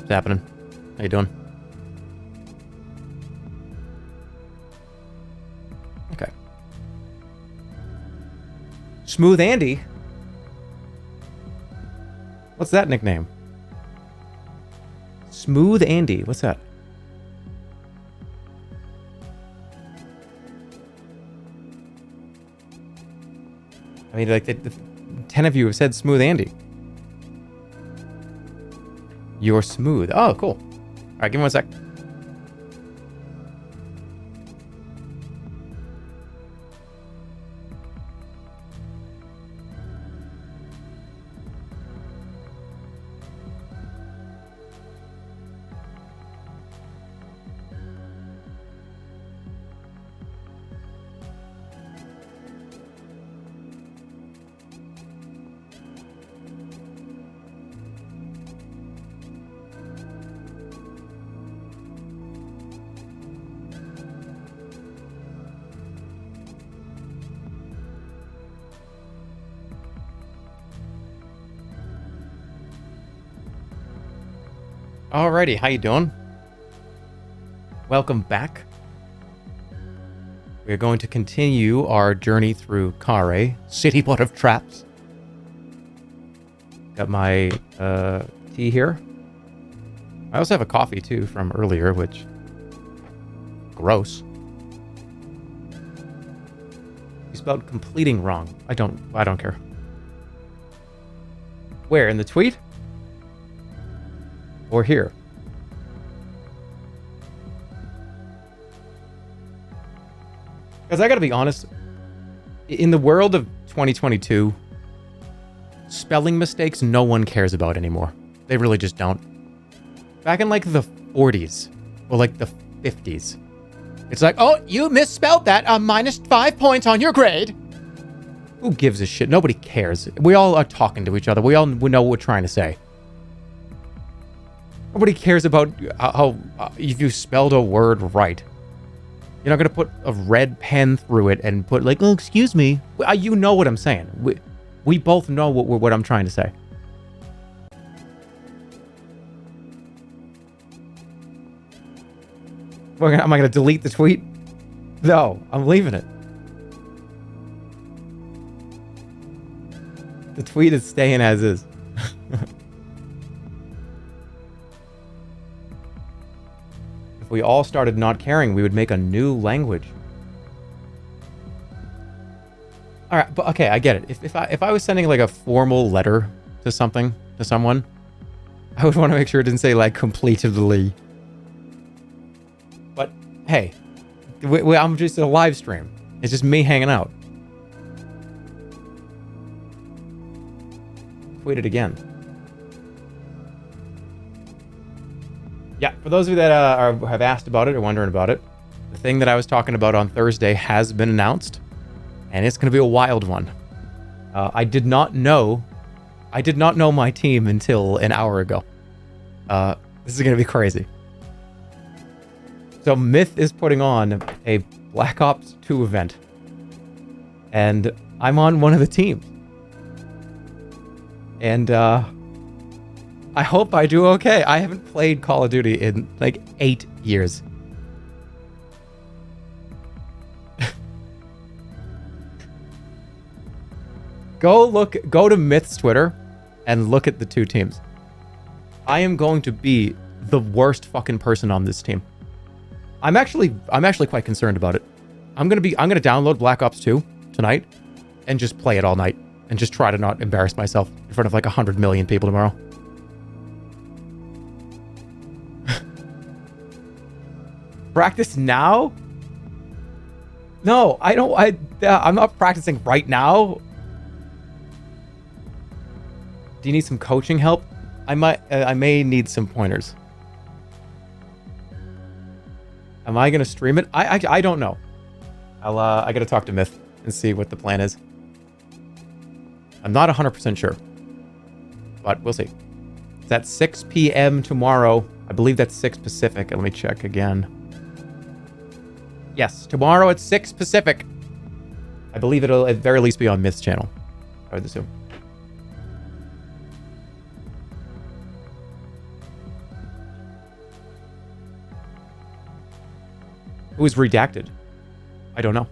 What's happening? How you doing? Okay. Smooth Andy? What's that nickname? Smooth Andy. What's that? I mean, like, the 10 of you have said Smooth Andy. You're smooth. Oh, cool. All right, give me 1 sec. Alrighty, how you doing? Welcome back. We're going to continue our journey through Khare, City Blood of Traps. Got my tea here. I also have a coffee too from earlier, which gross. You spelled completing wrong. I don't care. Where, in the tweet? Or here? Because I gotta be honest, in the world of 2022, spelling mistakes no one cares about anymore. They really just don't. Back in like the 40s or like the 50s, it's like, oh, you misspelled that, minus 5 points on your grade. Who gives a shit? Nobody cares. We all are talking to each other. We know what we're trying to say. Nobody cares about how if you spelled a word right. You're not going to put a red pen through it and put like, oh, excuse me. You know what I'm saying. We both know what I'm trying to say. Am I going to delete the tweet? No, I'm leaving it. The tweet is staying as is. If we all started not caring, we would make a new language. All right, but okay, I get it. If I was sending like a formal letter to someone, I would want to make sure it didn't say like completely. But hey, I'm just a live stream. It's just me hanging out. Tweet it again. Yeah, for those of you that have asked about it or wondering about it, the thing that I was talking about on Thursday has been announced, and it's going to be a wild one. I did not know my team until an hour ago. This is going to be crazy. So Myth is putting on a Black Ops 2 event, and I'm on one of the teams. And I hope I do okay. I haven't played Call of Duty in like 8 years. Go to Myth's Twitter and look at the two teams. I am going to be the worst fucking person on this team. I'm actually quite concerned about it. I'm gonna download Black Ops 2 tonight and just play it all night and just try to not embarrass myself in front of like 100 million people tomorrow. Practice now? No, I don't. I'm not practicing right now. Do you need some coaching help? I may need some pointers. Am I gonna stream it? I don't know. I gotta talk to Myth and see what the plan is. I'm not 100% sure, but we'll see. It's at 6 p.m. tomorrow. I believe that's 6 Pacific. Let me check again. Yes, tomorrow at 6 Pacific. I believe it'll at very least be on Myth's channel, I would assume. It was redacted. I don't know.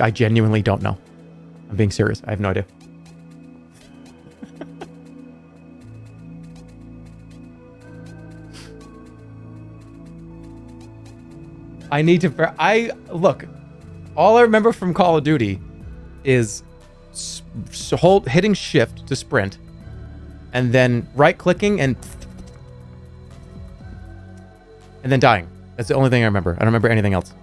I genuinely don't know. I'm being serious. I have no idea. I need to... Look, all I remember from Call of Duty is hitting shift to sprint and then right-clicking and then dying. That's the only thing I remember. I don't remember anything else.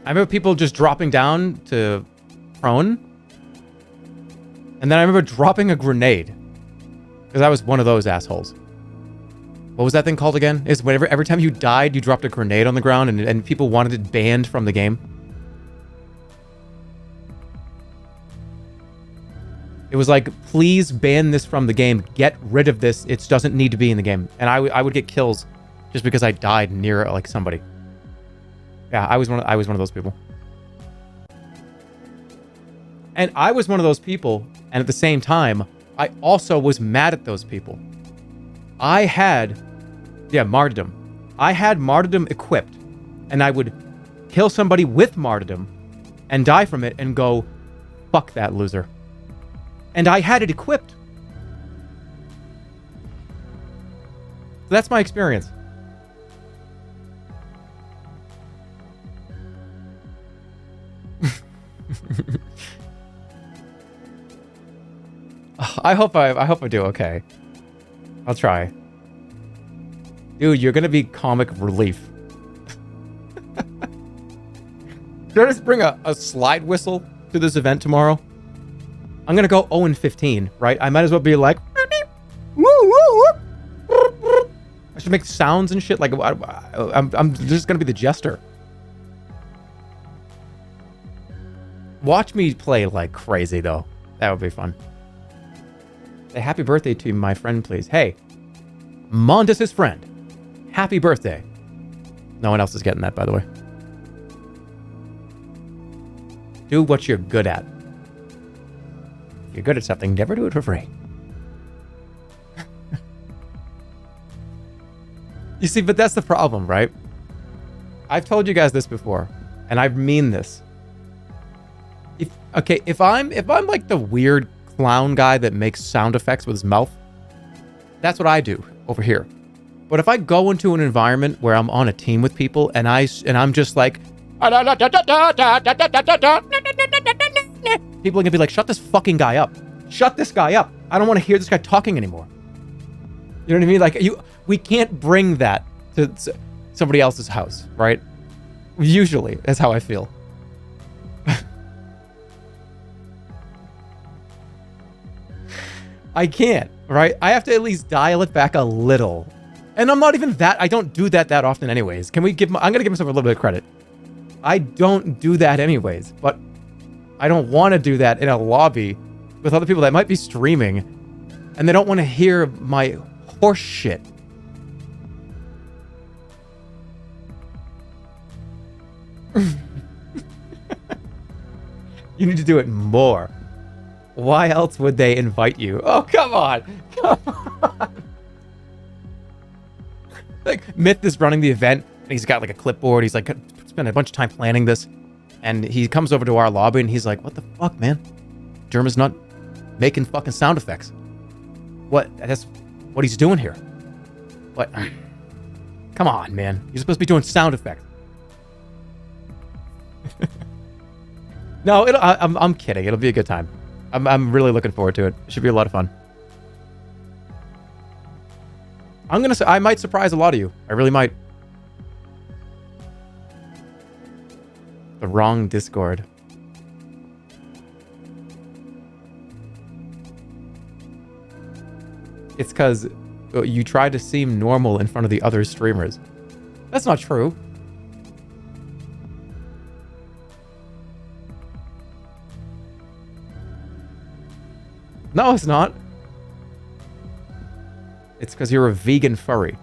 I remember people just dropping down to prone. And then I remember dropping a grenade. Because I was one of those assholes. What was that thing called again? Is whenever every time you died, you dropped a grenade on the ground and people wanted it banned from the game. It was like, please ban this from the game. Get rid of this. It doesn't need to be in the game. And I would get kills just because I died near like somebody. Yeah, I was one of those people. And I was one of those people, and at the same time, I also was mad at those people. I had, martyrdom. I had martyrdom equipped, and I would kill somebody with martyrdom and die from it and go, fuck that loser. And I had it equipped. So that's my experience. I hope I do okay. I'll try. Dude, you're gonna be comic relief. Should I just bring a slide whistle to this event tomorrow? I'm gonna go 0-15, right? I might as well be like, I should make sounds and shit. Like, I'm just gonna be the jester. Watch me play like crazy, though. That would be fun. Say happy birthday to my friend, please. Hey, Mondus's friend. Happy birthday. No one else is getting that, by the way. Do what you're good at. If you're good at something, never do it for free. You see, but that's the problem, right? I've told you guys this before, and I mean this. If I'm like the weird clown guy that makes sound effects with his mouth, that's what I do over here. But if I go into an environment where I'm on a team with people and I'm just like, people are gonna be like, shut this fucking guy up. Shut this guy up. I don't want to hear this guy talking anymore. You know what I mean? Like, we can't bring that to somebody else's house, right? Usually, that's how I feel. I can't, right? I have to at least dial it back a little. And I'm not even that, I don't do that often anyways. I'm gonna give myself a little bit of credit. I don't do that anyways, but I don't want to do that in a lobby with other people that might be streaming and they don't want to hear my horse shit. You need to do it more. Why else would they invite you? Oh, come on. Come on. Like, Myth is running the event, and he's got, like, a clipboard. He's, like, spent a bunch of time planning this. And he comes over to our lobby, and he's like, what the fuck, man? Jerma's not making fucking sound effects. That's what he's doing here. What? Come on, man. You're supposed to be doing sound effects. No, I'm kidding. It'll be a good time. I'm really looking forward to it. It should be a lot of fun. I'm gonna say I might surprise a lot of you. I really might. The wrong Discord. It's because you try to seem normal in front of the other streamers. That's not true. No, it's not. It's because you're a vegan furry.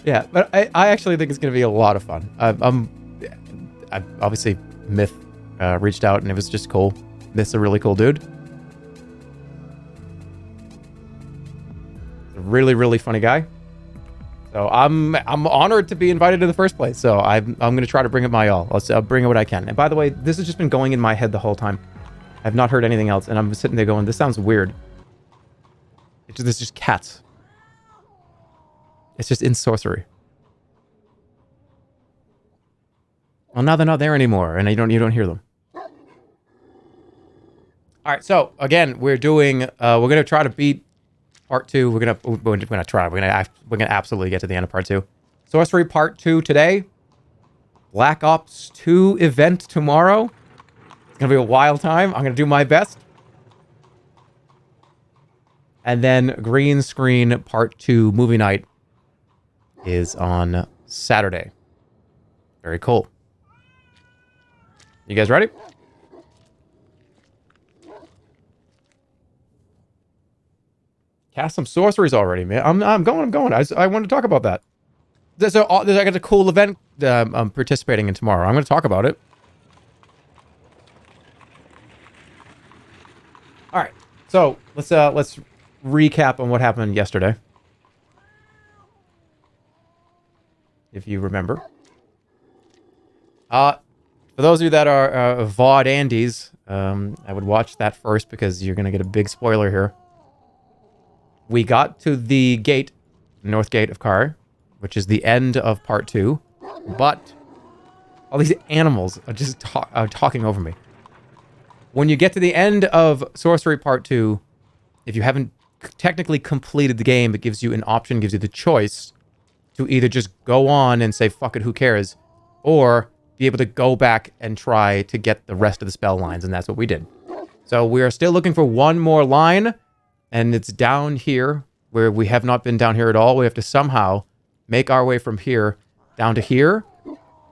Yeah, but I actually think it's going to be a lot of fun. obviously Myth reached out and it was just cool. Myth's a really cool dude. A really, really funny guy. So I'm honored to be invited in the first place. So I'm going to try to bring it my all. I'll bring it what I can. And by the way, this has just been going in my head the whole time. I've not heard anything else. And I'm sitting there going, this sounds weird. There's just cats. It's just in Sorcery. Well, now they're not there anymore, and you don't hear them. All right, so again, we're gonna try to beat part 2. We're gonna try. We're gonna absolutely get to the end of part 2. Sorcery part 2 today. Black Ops 2 event tomorrow. It's gonna be a wild time. I'm gonna do my best. And then Green Screen part 2 movie night is on Saturday. Very cool. You guys ready? Cast some sorceries already, man. I'm going. I want to talk about that. I got a cool event I'm participating in tomorrow. I'm going to talk about it. All right. So let's recap on what happened yesterday. If you remember. For those of you that are VOD Andies, I would watch that first because you're going to get a big spoiler here. We got to the gate, North Gate of Khare, which is the end of part 2, but all these animals are just talking over me. When you get to the end of Sorcery part 2, if you haven't technically completed the game, it gives you an option, gives you the choice to either just go on and say, fuck it, who cares, or be able to go back and try to get the rest of the spell lines, and that's what we did. So we are still looking for one more line, and it's down here, where we have not been down here at all. We have to somehow make our way from here down to here,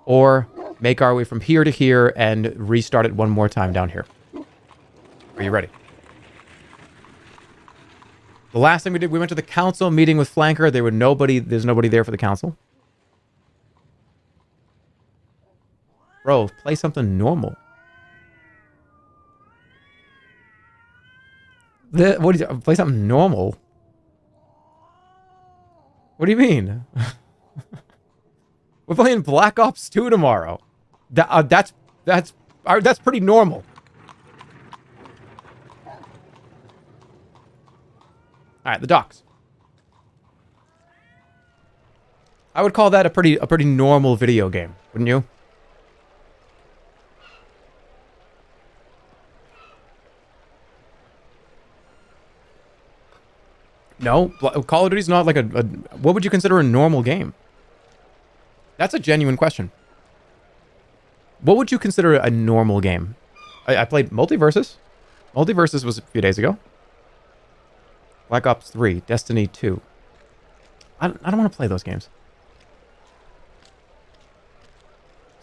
or make our way from here to here and restart it one more time down here. Are you ready? The last thing we did, we went to the council meeting with Flanker. There's nobody there for the council. Bro, play something normal. Play something normal? What do you mean? We're playing Black Ops 2 tomorrow. That's pretty normal. All right, the docks. I would call that a pretty normal video game, wouldn't you? No, Call of Duty's not like what would you consider a normal game? That's a genuine question. What would you consider a normal game? I played Multiversus. Multiversus was a few days ago. Black Ops 3, Destiny 2. I don't want to play those games.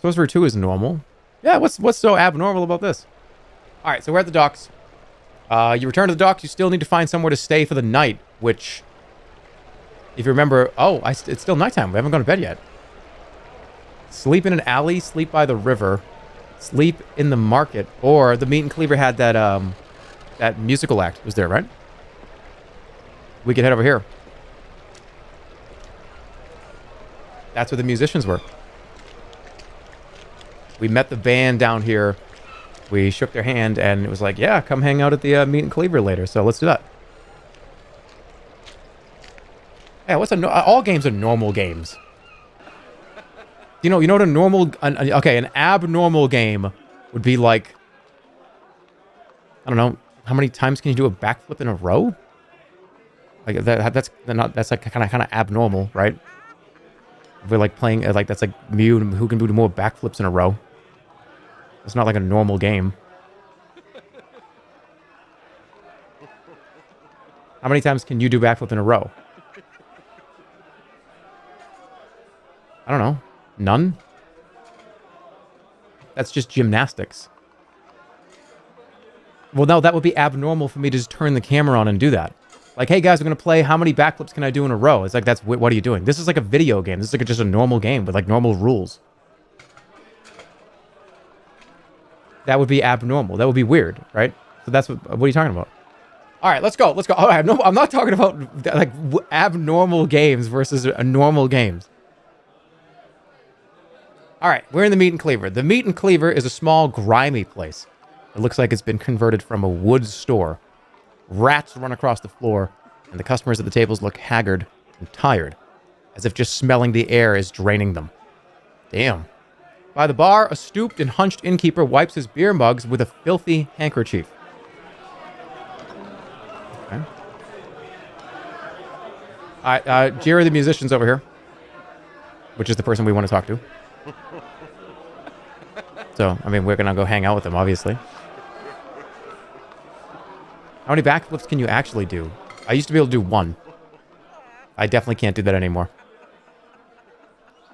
Sorcery 2 is normal. Yeah, what's so abnormal about this? All right, so we're at the docks. You return to the docks. You still need to find somewhere to stay for the night, which, if you remember... Oh, it's still nighttime. We haven't gone to bed yet. Sleep in an alley. Sleep by the river. Sleep in the market. Or the Meat and Cleaver had that musical act. Was there, right? We could head over here. That's where the musicians were. We met the band down here. We shook their hand, and it was like, yeah, come hang out at the Meat and Cleaver later. So let's do that. Yeah, all games are normal games. You know what a normal... an abnormal game would be like... I don't know. How many times can you do a backflip in a row? Like that's like kind of abnormal, right? If we're like playing like that's like Mew who can do more backflips in a row. It's not like a normal game. How many times can you do backflip in a row? I don't know. None? That's just gymnastics. Well, no, that would be abnormal for me to just turn the camera on and do that. Like, hey guys, we're going to play how many backflips can I do in a row? It's like, what are you doing? This is like a video game. This is like just a normal game with like normal rules. That would be abnormal. That would be weird, right? So that's what are you talking about? All right, let's go. Let's go. All right, no, I'm not talking about like abnormal games versus normal games. All right, we're in the Meat and Cleaver. The Meat and Cleaver is a small, grimy place. It looks like it's been converted from a wood store. Rats run across the floor, and the customers at the tables look haggard and tired, as if just smelling the air is draining them. Damn. By the bar, a stooped and hunched innkeeper wipes his beer mugs with a filthy handkerchief. Okay. All right, Jerry the musician's over here, which is the person we want to talk to. So, I mean, we're going to go hang out with him, obviously. How many backflips can you actually do? I used to be able to do one. I definitely can't do that anymore.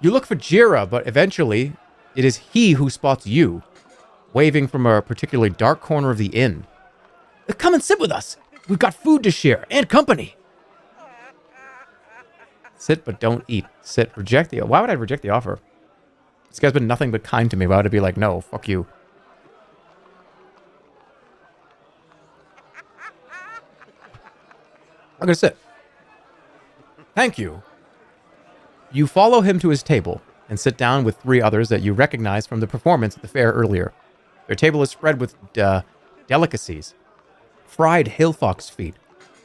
You look for Jira, but eventually it is he who spots you, waving from a particularly dark corner of the inn. Come and sit with us. We've got food to share and company. Sit, but don't eat. Sit. Reject the... Why would I reject the offer? This guy's been nothing but kind to me. Why would I be like, no, fuck you? I'm gonna sit. Thank you. You follow him to his table and sit down with 3 others that you recognize from the performance at the fair earlier. Their table is spread with delicacies. Fried hillfox feet,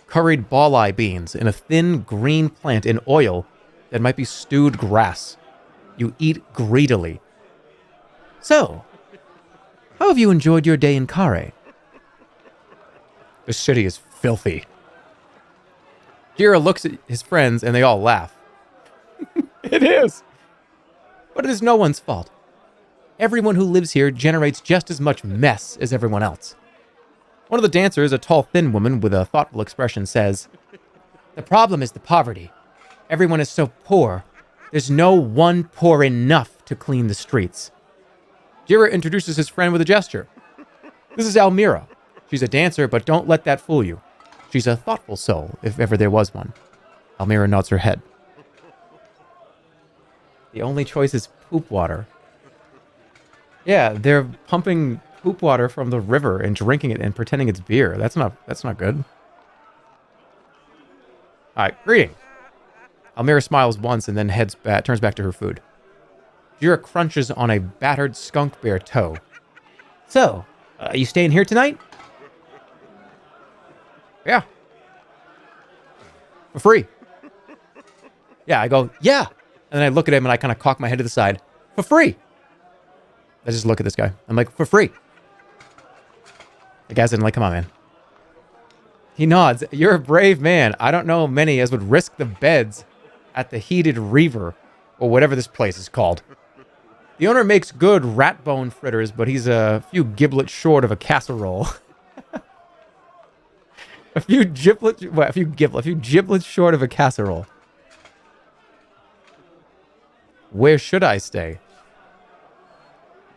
curried ball-eye beans, and a thin green plant in oil that might be stewed grass. You eat greedily. So, how have you enjoyed your day in Khare? The city is filthy. Jira looks at his friends and they all laugh. It is. But it is no one's fault. Everyone who lives here generates just as much mess as everyone else. One of the dancers, a tall, thin woman with a thoughtful expression, says, "The problem is the poverty. Everyone is so poor. There's no one poor enough to clean the streets." Jira introduces his friend with a gesture. This is Almira. She's a dancer, but don't let that fool you. She's a thoughtful soul, if ever there was one. Almira nods her head. The only choice is poop water. Yeah, they're pumping poop water from the river and drinking it and pretending it's beer. That's not good. All right, greeting. Almira smiles once and then turns back to her food. Jira crunches on a battered skunk bear toe. So, you staying here tonight? Yeah. For free. Yeah, I go, yeah. And then I look at him and I kind of cock my head to the side. For free. I just look at this guy. I'm like, for free. The guy's in like, come on, man. He nods. You're a brave man. I don't know many as would risk the beds at the Heated Reaver, or whatever this place is called. The owner makes good rat bone fritters, but he's a few giblets short of a casserole. a few giblets short of a casserole. Where should I stay?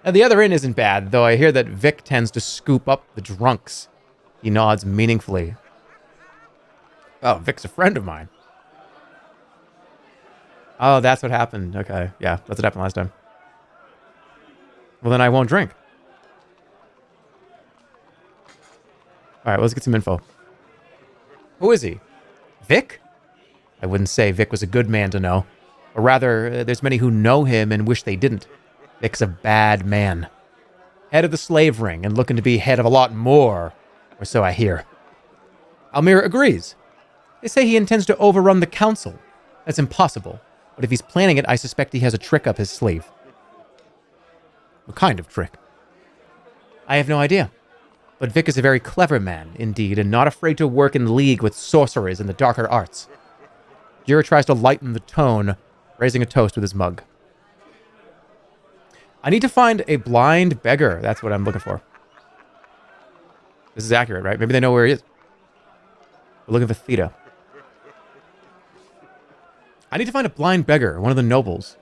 Now, the other inn isn't bad, though I hear that Vic tends to scoop up the drunks. He nods meaningfully. Oh, Vic's a friend of mine. Oh, that's what happened. Okay, yeah, that's what happened last time. Well, then I won't drink. All right, let's get some info. Who is he? Vic? I wouldn't say Vic was a good man to know. Or rather, there's many who know him and wish they didn't. Vic's a bad man. Head of the slave ring and looking to be head of a lot more, or so I hear. Almira agrees. They say he intends to overrun the council. That's impossible. But if he's planning it, I suspect he has a trick up his sleeve. What kind of trick? I have no idea. But Vic is a very clever man, indeed, and not afraid to work in league with sorcerers and the darker arts. Jira tries to lighten the tone, raising a toast with his mug. I need to find a blind beggar. That's what I'm looking for. This is accurate, right? Maybe they know where he is. We're looking for Theta. I need to find a blind beggar, one of the nobles.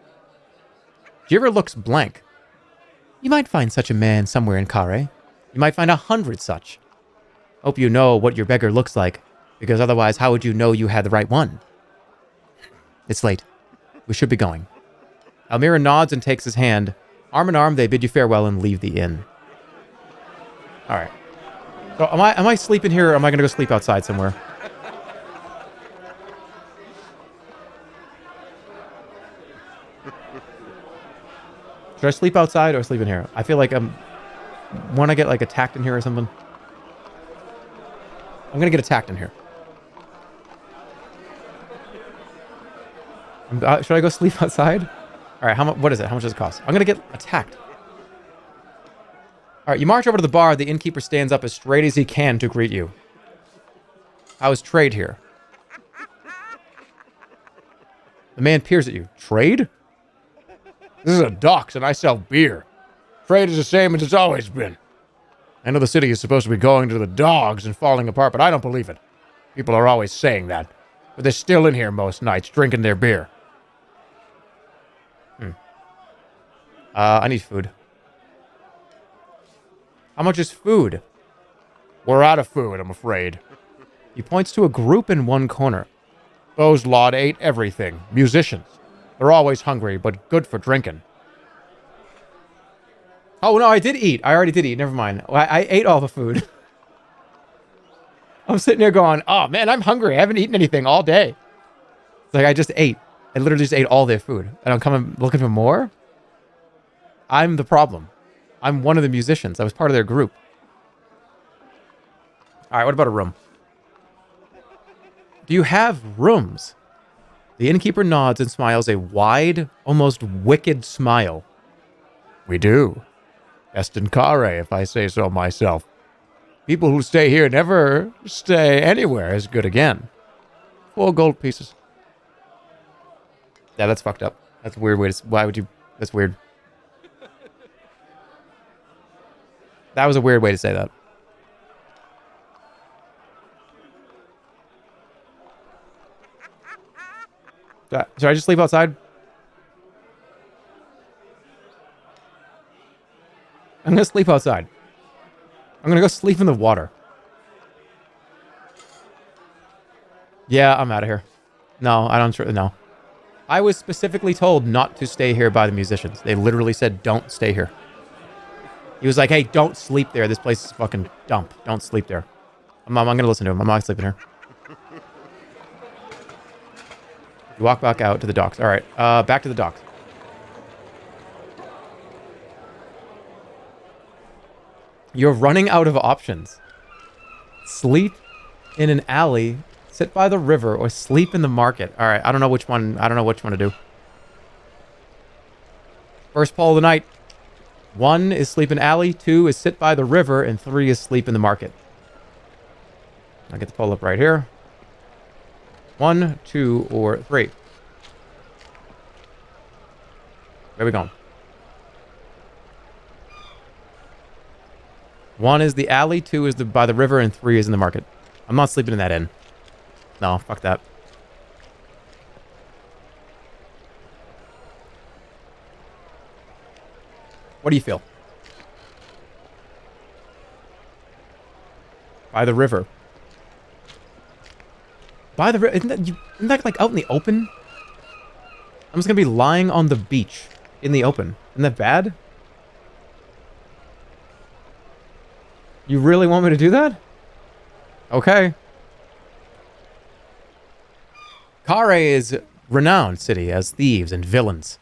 Jira looks blank. You might find such a man somewhere in Khare. You might find 100 such. Hope you know what your beggar looks like, because otherwise how would you know you had the right one? It's late. We should be going. Almira nods and takes his hand. Arm in arm, they bid you farewell and leave the inn. All right. So am I sleeping here or am I going to go sleep outside somewhere? Should I sleep outside or sleep in here? I feel like want to get like attacked in here or something. I'm going to get attacked in here. Should I go sleep outside? All right, what is it? How much does it cost? I'm going to get attacked. All right, you march over to the bar. The innkeeper stands up as straight as he can to greet you. How is trade here? The man peers at you. Trade? This is a docks and I sell beer. Trade is the same as it's always been. I know the city is supposed to be going to the dogs and falling apart, but I don't believe it. People are always saying that. But they're still in here most nights, drinking their beer. I need food. How much is food? We're out of food, I'm afraid. He points to a group in one corner. Those lot ate everything. Musicians. They're always hungry, but good for drinking. Oh, no, I did eat. I already did eat. Never mind. I ate all the food. I'm sitting here going, oh, man, I'm hungry. I haven't eaten anything all day. It's like I just ate. I literally just ate all their food. And I'm coming looking for more? I'm the problem. I'm one of the musicians. I was part of their group. All right, what about a room? Do you have rooms? The innkeeper nods and smiles a wide, almost wicked smile. We do. Best in Khare, if I say so myself. People who stay here never stay anywhere as good again. 4 gold pieces. Yeah, that's fucked up. That's a weird way to... Why would you... That's weird. That was a weird way to say that. Should I just sleep outside? I'm going to sleep outside. I'm going to go sleep in the water. Yeah, I'm out of here. No, I don't... No. I was specifically told not to stay here by the musicians. They literally said, don't stay here. He was like, hey, don't sleep there. This place is fucking dump. Don't sleep there. I'm going to listen to him. I'm not sleeping here. You walk back out to the docks. All right, back to the docks. You're running out of options. Sleep in an alley, sit by the river, or sleep in the market. All right, I don't know which one to do. First poll of the night. 1 is sleep in alley, 2 is sit by the river, and 3 is sleep in the market. I'll get the poll up right here. 1, 2, or 3. Where are we going? 1 is the alley, 2 is by the river, and 3 is in the market. I'm not sleeping in that inn. No, fuck that. What do you feel? By the river. By the river? Isn't that like out in the open? I'm just gonna be lying on the beach in the open. Isn't that bad? You really want me to do that? Okay. Khare is renowned city as thieves and villains,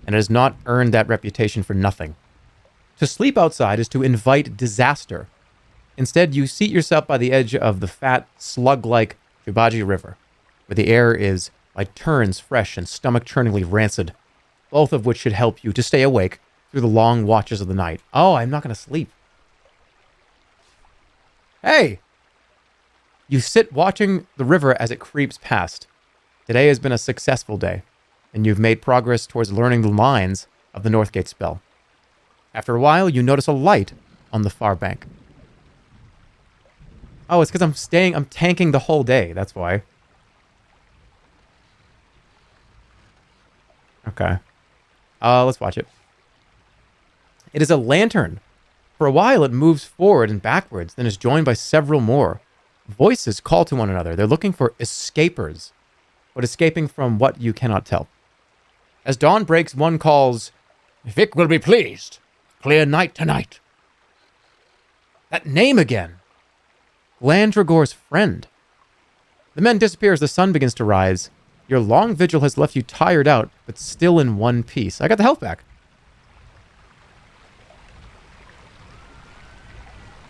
and has not earned that reputation for nothing. To sleep outside is to invite disaster. Instead, you seat yourself by the edge of the fat, slug-like Jubaji River, where the air is by turns fresh and stomach-churningly rancid, both of which should help you to stay awake through the long watches of the night. Oh, I'm not going to sleep. Hey! You sit watching the river as it creeps past. Today has been a successful day, and you've made progress towards learning the lines of the Northgate spell. After a while, you notice a light on the far bank. Oh, it's because I'm tanking the whole day, that's why. Okay. Let's watch it. It is a lantern. For a while, it moves forward and backwards, then is joined by several more. Voices call to one another. They're looking for escapers, but escaping from what you cannot tell. As dawn breaks, one calls, Vic will be pleased. Clear night tonight. That name again. Glandragor's friend. The men disappear as the sun begins to rise. Your long vigil has left you tired out, but still in one piece. I got the health back.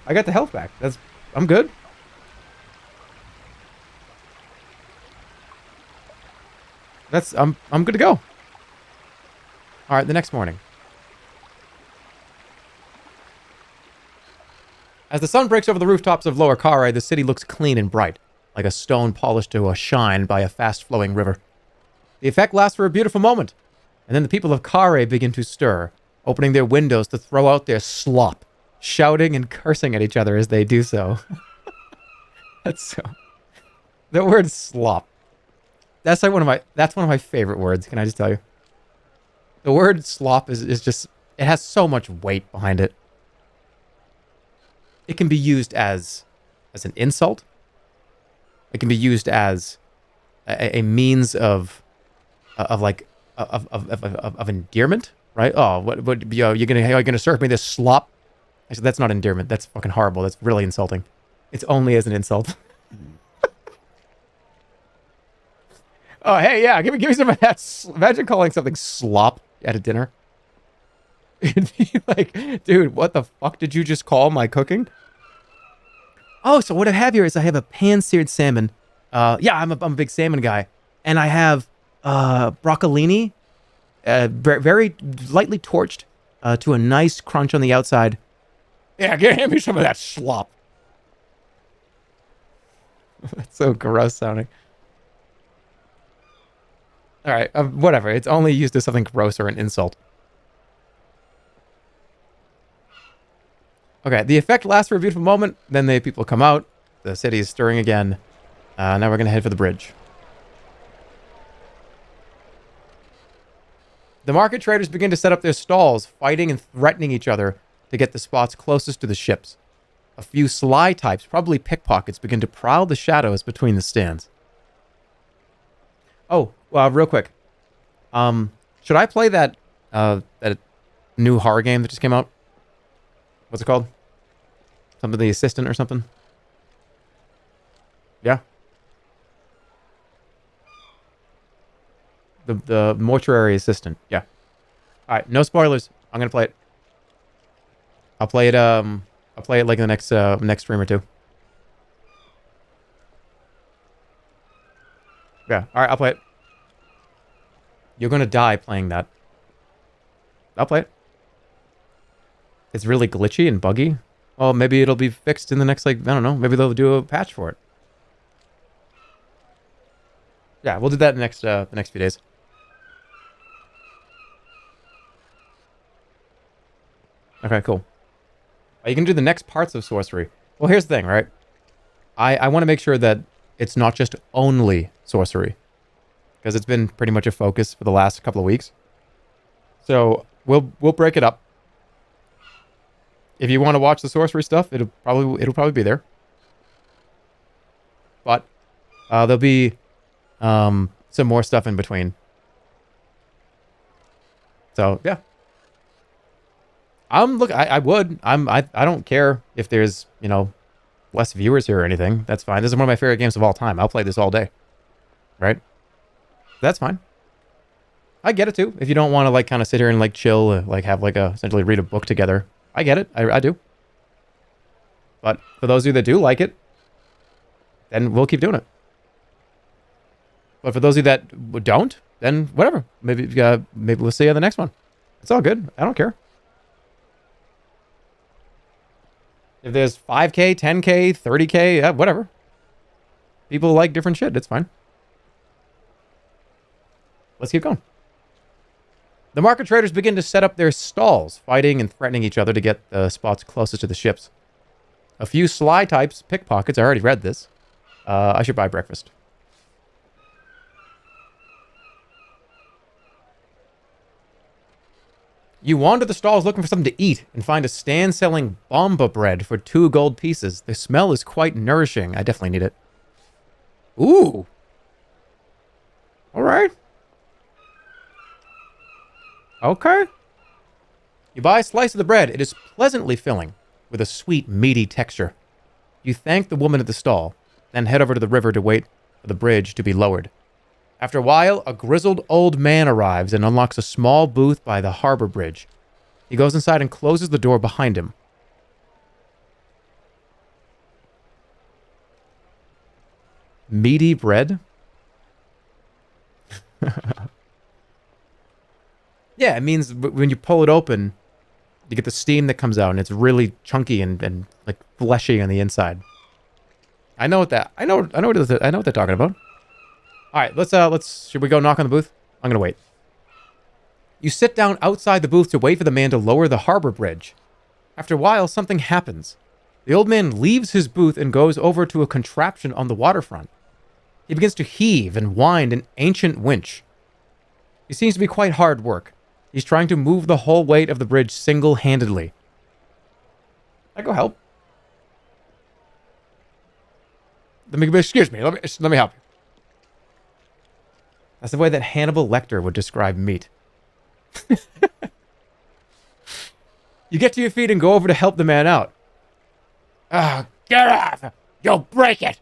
I'm good. I'm good to go. All right, the next morning. As the sun breaks over the rooftops of Lower Khare, the city looks clean and bright, like a stone polished to a shine by a fast-flowing river. The effect lasts for a beautiful moment, and then the people of Khare begin to stir, opening their windows to throw out their slop, shouting and cursing at each other as they do so. That's so... The word slop. That's one of my favorite words, can I just tell you? The word slop is just... It has so much weight behind it. It can be used as an insult. It can be used as a means of endearment, right? Oh, what you're gonna serve me this slop? I said that's not endearment. That's fucking horrible. That's really insulting. It's only as an insult. Oh, hey, yeah, give me some of that. Imagine calling something slop at a dinner. It'd be like, dude, what the fuck did you just call my cooking? Oh, so what I have here is I have a pan-seared salmon. Yeah, I'm a big salmon guy. And I have broccolini, very lightly torched to a nice crunch on the outside. Yeah, give me some of that slop. That's so gross sounding. All right, whatever. It's only used as something gross or an insult. Okay, the effect lasts for a beautiful moment. Then the people come out. The city is stirring again. Now we're going to head for the bridge. The market traders begin to set up their stalls, fighting and threatening each other to get the spots closest to the ships. A few sly types, probably pickpockets, begin to prowl the shadows between the stands. Oh, real quick. Should I play that new horror game that just came out? What's it called? Something the Assistant or something? Yeah. The Mortuary Assistant. Yeah. All right, no spoilers. I'm gonna play it. I'll play it like in the next stream or two. Yeah. All right, I'll play it. You're gonna die playing that. I'll play it. It's really glitchy and buggy. Well, maybe it'll be fixed in the next, I don't know. Maybe they'll do a patch for it. Yeah, we'll do that in the next few days. Okay, cool. You can do the next parts of Sorcery. Well, here's the thing, right? I want to make sure that it's not just only Sorcery. Because it's been pretty much a focus for the last couple of weeks. So, we'll break it up. If you want to watch the Sorcery stuff, it'll probably be there. But there'll be some more stuff in between. So yeah, I don't care if there's less viewers here or anything. That's fine. This is one of my favorite games of all time. I'll play this all day. Right? That's fine. I get it too. If you don't want to kind of sit here and chill, have essentially read a book together. I get it. I do. But for those of you that do like it, then we'll keep doing it. But for those of you that don't, then whatever. Maybe we'll see you on the next one. It's all good. I don't care. If there's 5K, 10K, 30K, yeah, whatever. People like different shit. It's fine. Let's keep going. The market traders begin to set up their stalls, fighting and threatening each other to get the spots closest to the ships. A few sly types, pickpockets, I already read this. I should buy breakfast. You wander the stalls looking for something to eat and find a stand selling bomba bread for 2 gold pieces. The smell is quite nourishing. I definitely need it. Ooh. All right. Okay. You buy a slice of the bread. It is pleasantly filling. with a sweet, meaty texture. You thank the woman at the stall, then head over to the river to wait for the bridge to be lowered. After a while, a grizzled old man arrives and unlocks a small booth by the harbor bridge. He goes inside and closes the door behind him. Meaty bread? Yeah, it means when you pull it open, you get the steam that comes out, and it's really chunky and like fleshy on the inside. I know what they're talking about. All right, should we go knock on the booth? I'm gonna wait. You sit down outside the booth to wait for the man to lower the harbor bridge. After a while, something happens. The old man leaves his booth and goes over to a contraption on the waterfront. He begins to heave and wind an ancient winch. It seems to be quite hard work. He's trying to move the whole weight of the bridge single-handedly. I go help. Excuse me, let me help you. That's the way that Hannibal Lecter would describe meat. You get to your feet and go over to help the man out. Get off! You'll break it!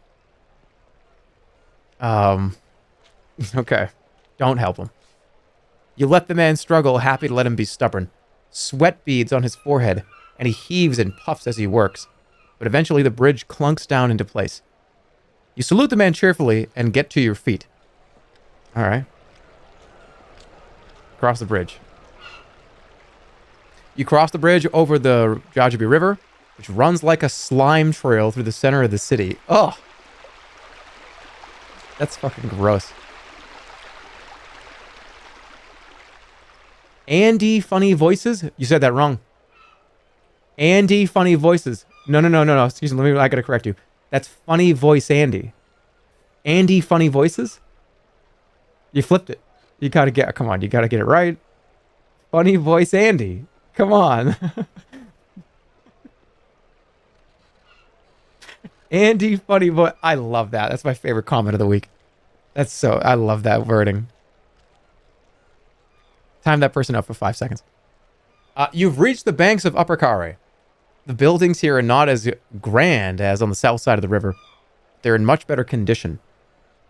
Okay. Don't help him. You let the man struggle, happy to let him be stubborn. Sweat beads on his forehead, and he heaves and puffs as he works. But eventually the bridge clunks down into place. You salute the man cheerfully and get to your feet. All right. Cross the bridge. You cross the bridge over the Jajabi River, which runs like a slime trail through the center of the city. Ugh. That's fucking gross. Andy Funny Voices? You said that wrong. Andy Funny Voices. No. Excuse me, I gotta correct you. That's Funny Voice Andy. Andy Funny Voices? You flipped it. You gotta get it right. Funny Voice Andy. Come on. Andy Funny Voice. I love that. That's my favorite comment of the week. I love that wording. Time that person up for 5 seconds. You've reached the banks of Upper Khare. The buildings here are not as grand as on the south side of the river. They're in much better condition.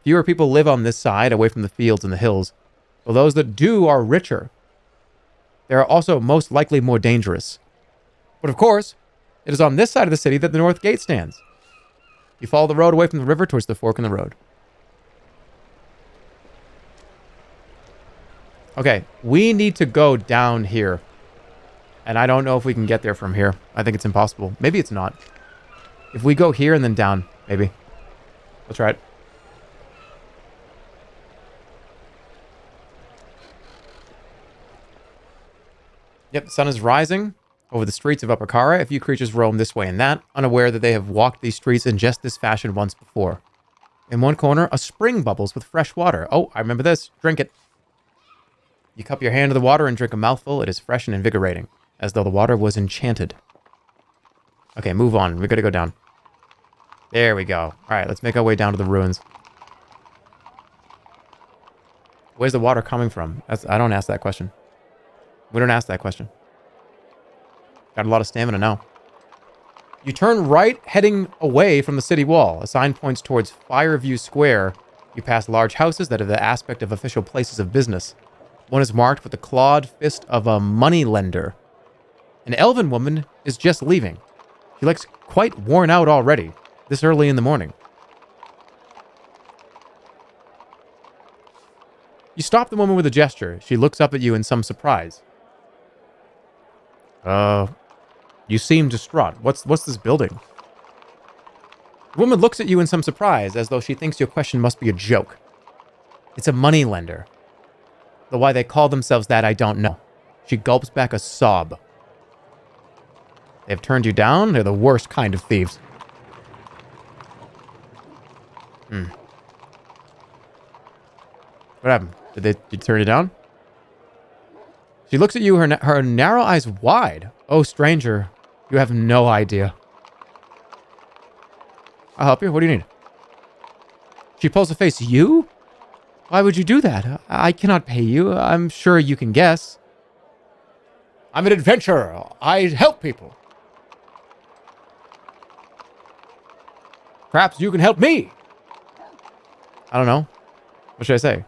Fewer people live on this side, away from the fields and the hills. But those that do are richer. They are also most likely more dangerous. But of course, it is on this side of the city that the North Gate stands. You follow the road away from the river towards the fork in the road. Okay, we need to go down here. And I don't know if we can get there from here. I think it's impossible. Maybe it's not. If we go here and then down, maybe. Let's try it. Yep, the sun is rising over the streets of Upper Khare. A few creatures roam this way and that, unaware that they have walked these streets in just this fashion once before. In one corner, a spring bubbles with fresh water. Oh, I remember this. Drink it. You cup your hand to the water and drink a mouthful. It is fresh and invigorating, as though the water was enchanted. Okay, move on. We gotta go down. There we go. All right, let's make our way down to the ruins. Where's the water coming from? I don't ask that question. We don't ask that question. Got a lot of stamina now. You turn right, heading away from the city wall. A sign points towards Fireview Square. You pass large houses that have the aspect of official places of business. One is marked with the clawed fist of a moneylender. An elven woman is just leaving. She looks quite worn out already, this early in the morning. You stop the woman with a gesture. She looks up at you in some surprise. You seem distraught. What's this building? The woman looks at you in some surprise, as though she thinks your question must be a joke. It's a moneylender. Though why they call themselves that, I don't know. She gulps back a sob. They've turned you down? They're the worst kind of thieves. What happened? Did you turn you down? She looks at you, her narrow eyes wide. Oh, stranger, you have no idea. I'll help you. What do you need? She pulls a face. You? Why would you do that? I cannot pay you. I'm sure you can guess. I'm an adventurer. I help people. Perhaps you can help me. I don't know. What should I say?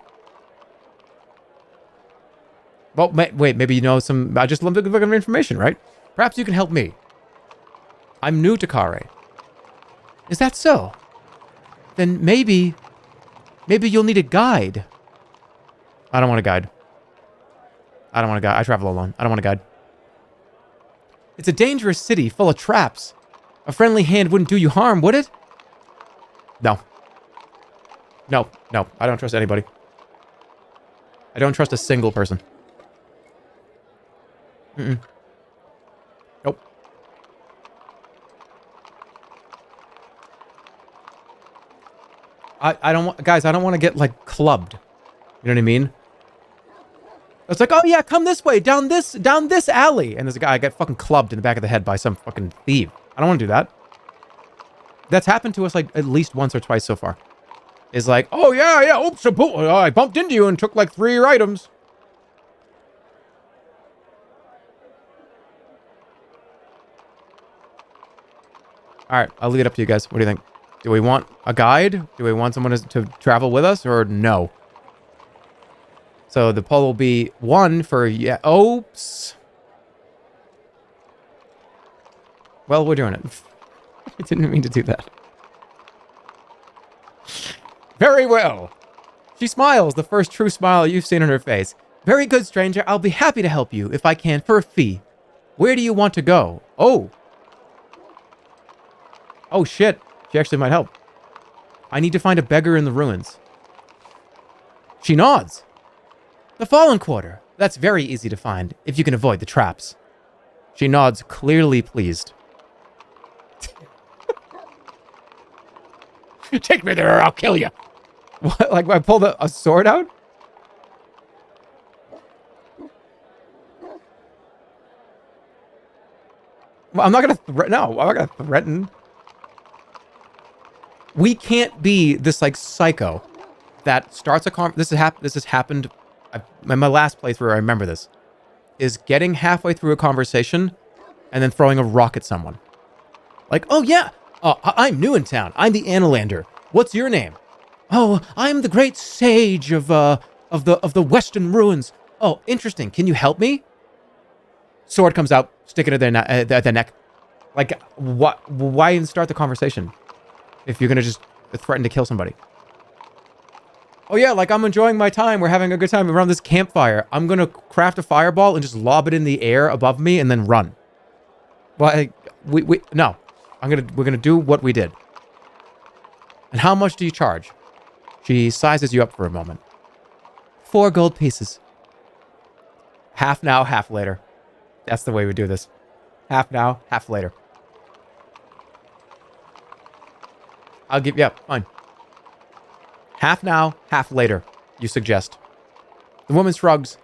Well, wait, maybe you know some... I just love the fucking information, right? Perhaps you can help me. I'm new to Khare. Is that so? Then maybe you'll need a guide. I don't want a guide. I don't want a guide. I travel alone. I don't want a guide. It's a dangerous city full of traps. A friendly hand wouldn't do you harm, would it? No. No. I don't trust anybody. I don't trust a single person. Nope. I don't want... Guys, I don't want to get, like, clubbed. You know what I mean? It's like, oh yeah, come this way, down this alley. And there's a guy, I got fucking clubbed in the back of the head by some fucking thief. I don't want to do that. That's happened to us, like, at least once or twice so far. Is like, oh yeah, oops, I bumped into you and took, like, 3 of your items. Alright, I'll leave it up to you guys. What do you think? Do we want a guide? Do we want someone to travel with us, or no? So the poll will be 1 for yeah. Oops. Well, we're doing it. I didn't mean to do that. Very well. She smiles, the first true smile you've seen on her face. Very good, stranger. I'll be happy to help you, if I can, for a fee. Where do you want to go? Oh. Oh, shit. She actually might help. I need to find a beggar in the ruins. She nods. The Fallen Quarter. That's very easy to find, if you can avoid the traps. She nods, clearly pleased. Take me there or I'll kill you. What? Like, I pulled a sword out? Well, I'm not going to threaten. No, I'm not going to threaten. We can't be this, like, psycho that starts a this has happened in my last playthrough. I remember this is getting halfway through a conversation and then throwing a rock at someone. Like, oh yeah, I'm new in town. I'm the Analander. What's your name? Oh, I'm the great sage of the Western ruins. Oh, interesting. Can you help me? Sword comes out, stick it at their neck. Like, what? Why even start the conversation if you're gonna just threaten to kill somebody? Oh yeah, like I'm enjoying my time. We're having a good time around this campfire. I'm gonna craft a fireball and just lob it in the air above me and then run. Well, no. We're gonna do what we did. And how much do you charge? She sizes you up for a moment. 4 gold pieces. Half now, half later. That's the way we do this. Half now, half later. I'll give... Yeah, fine. Half now, half later, you suggest. The woman shrugs.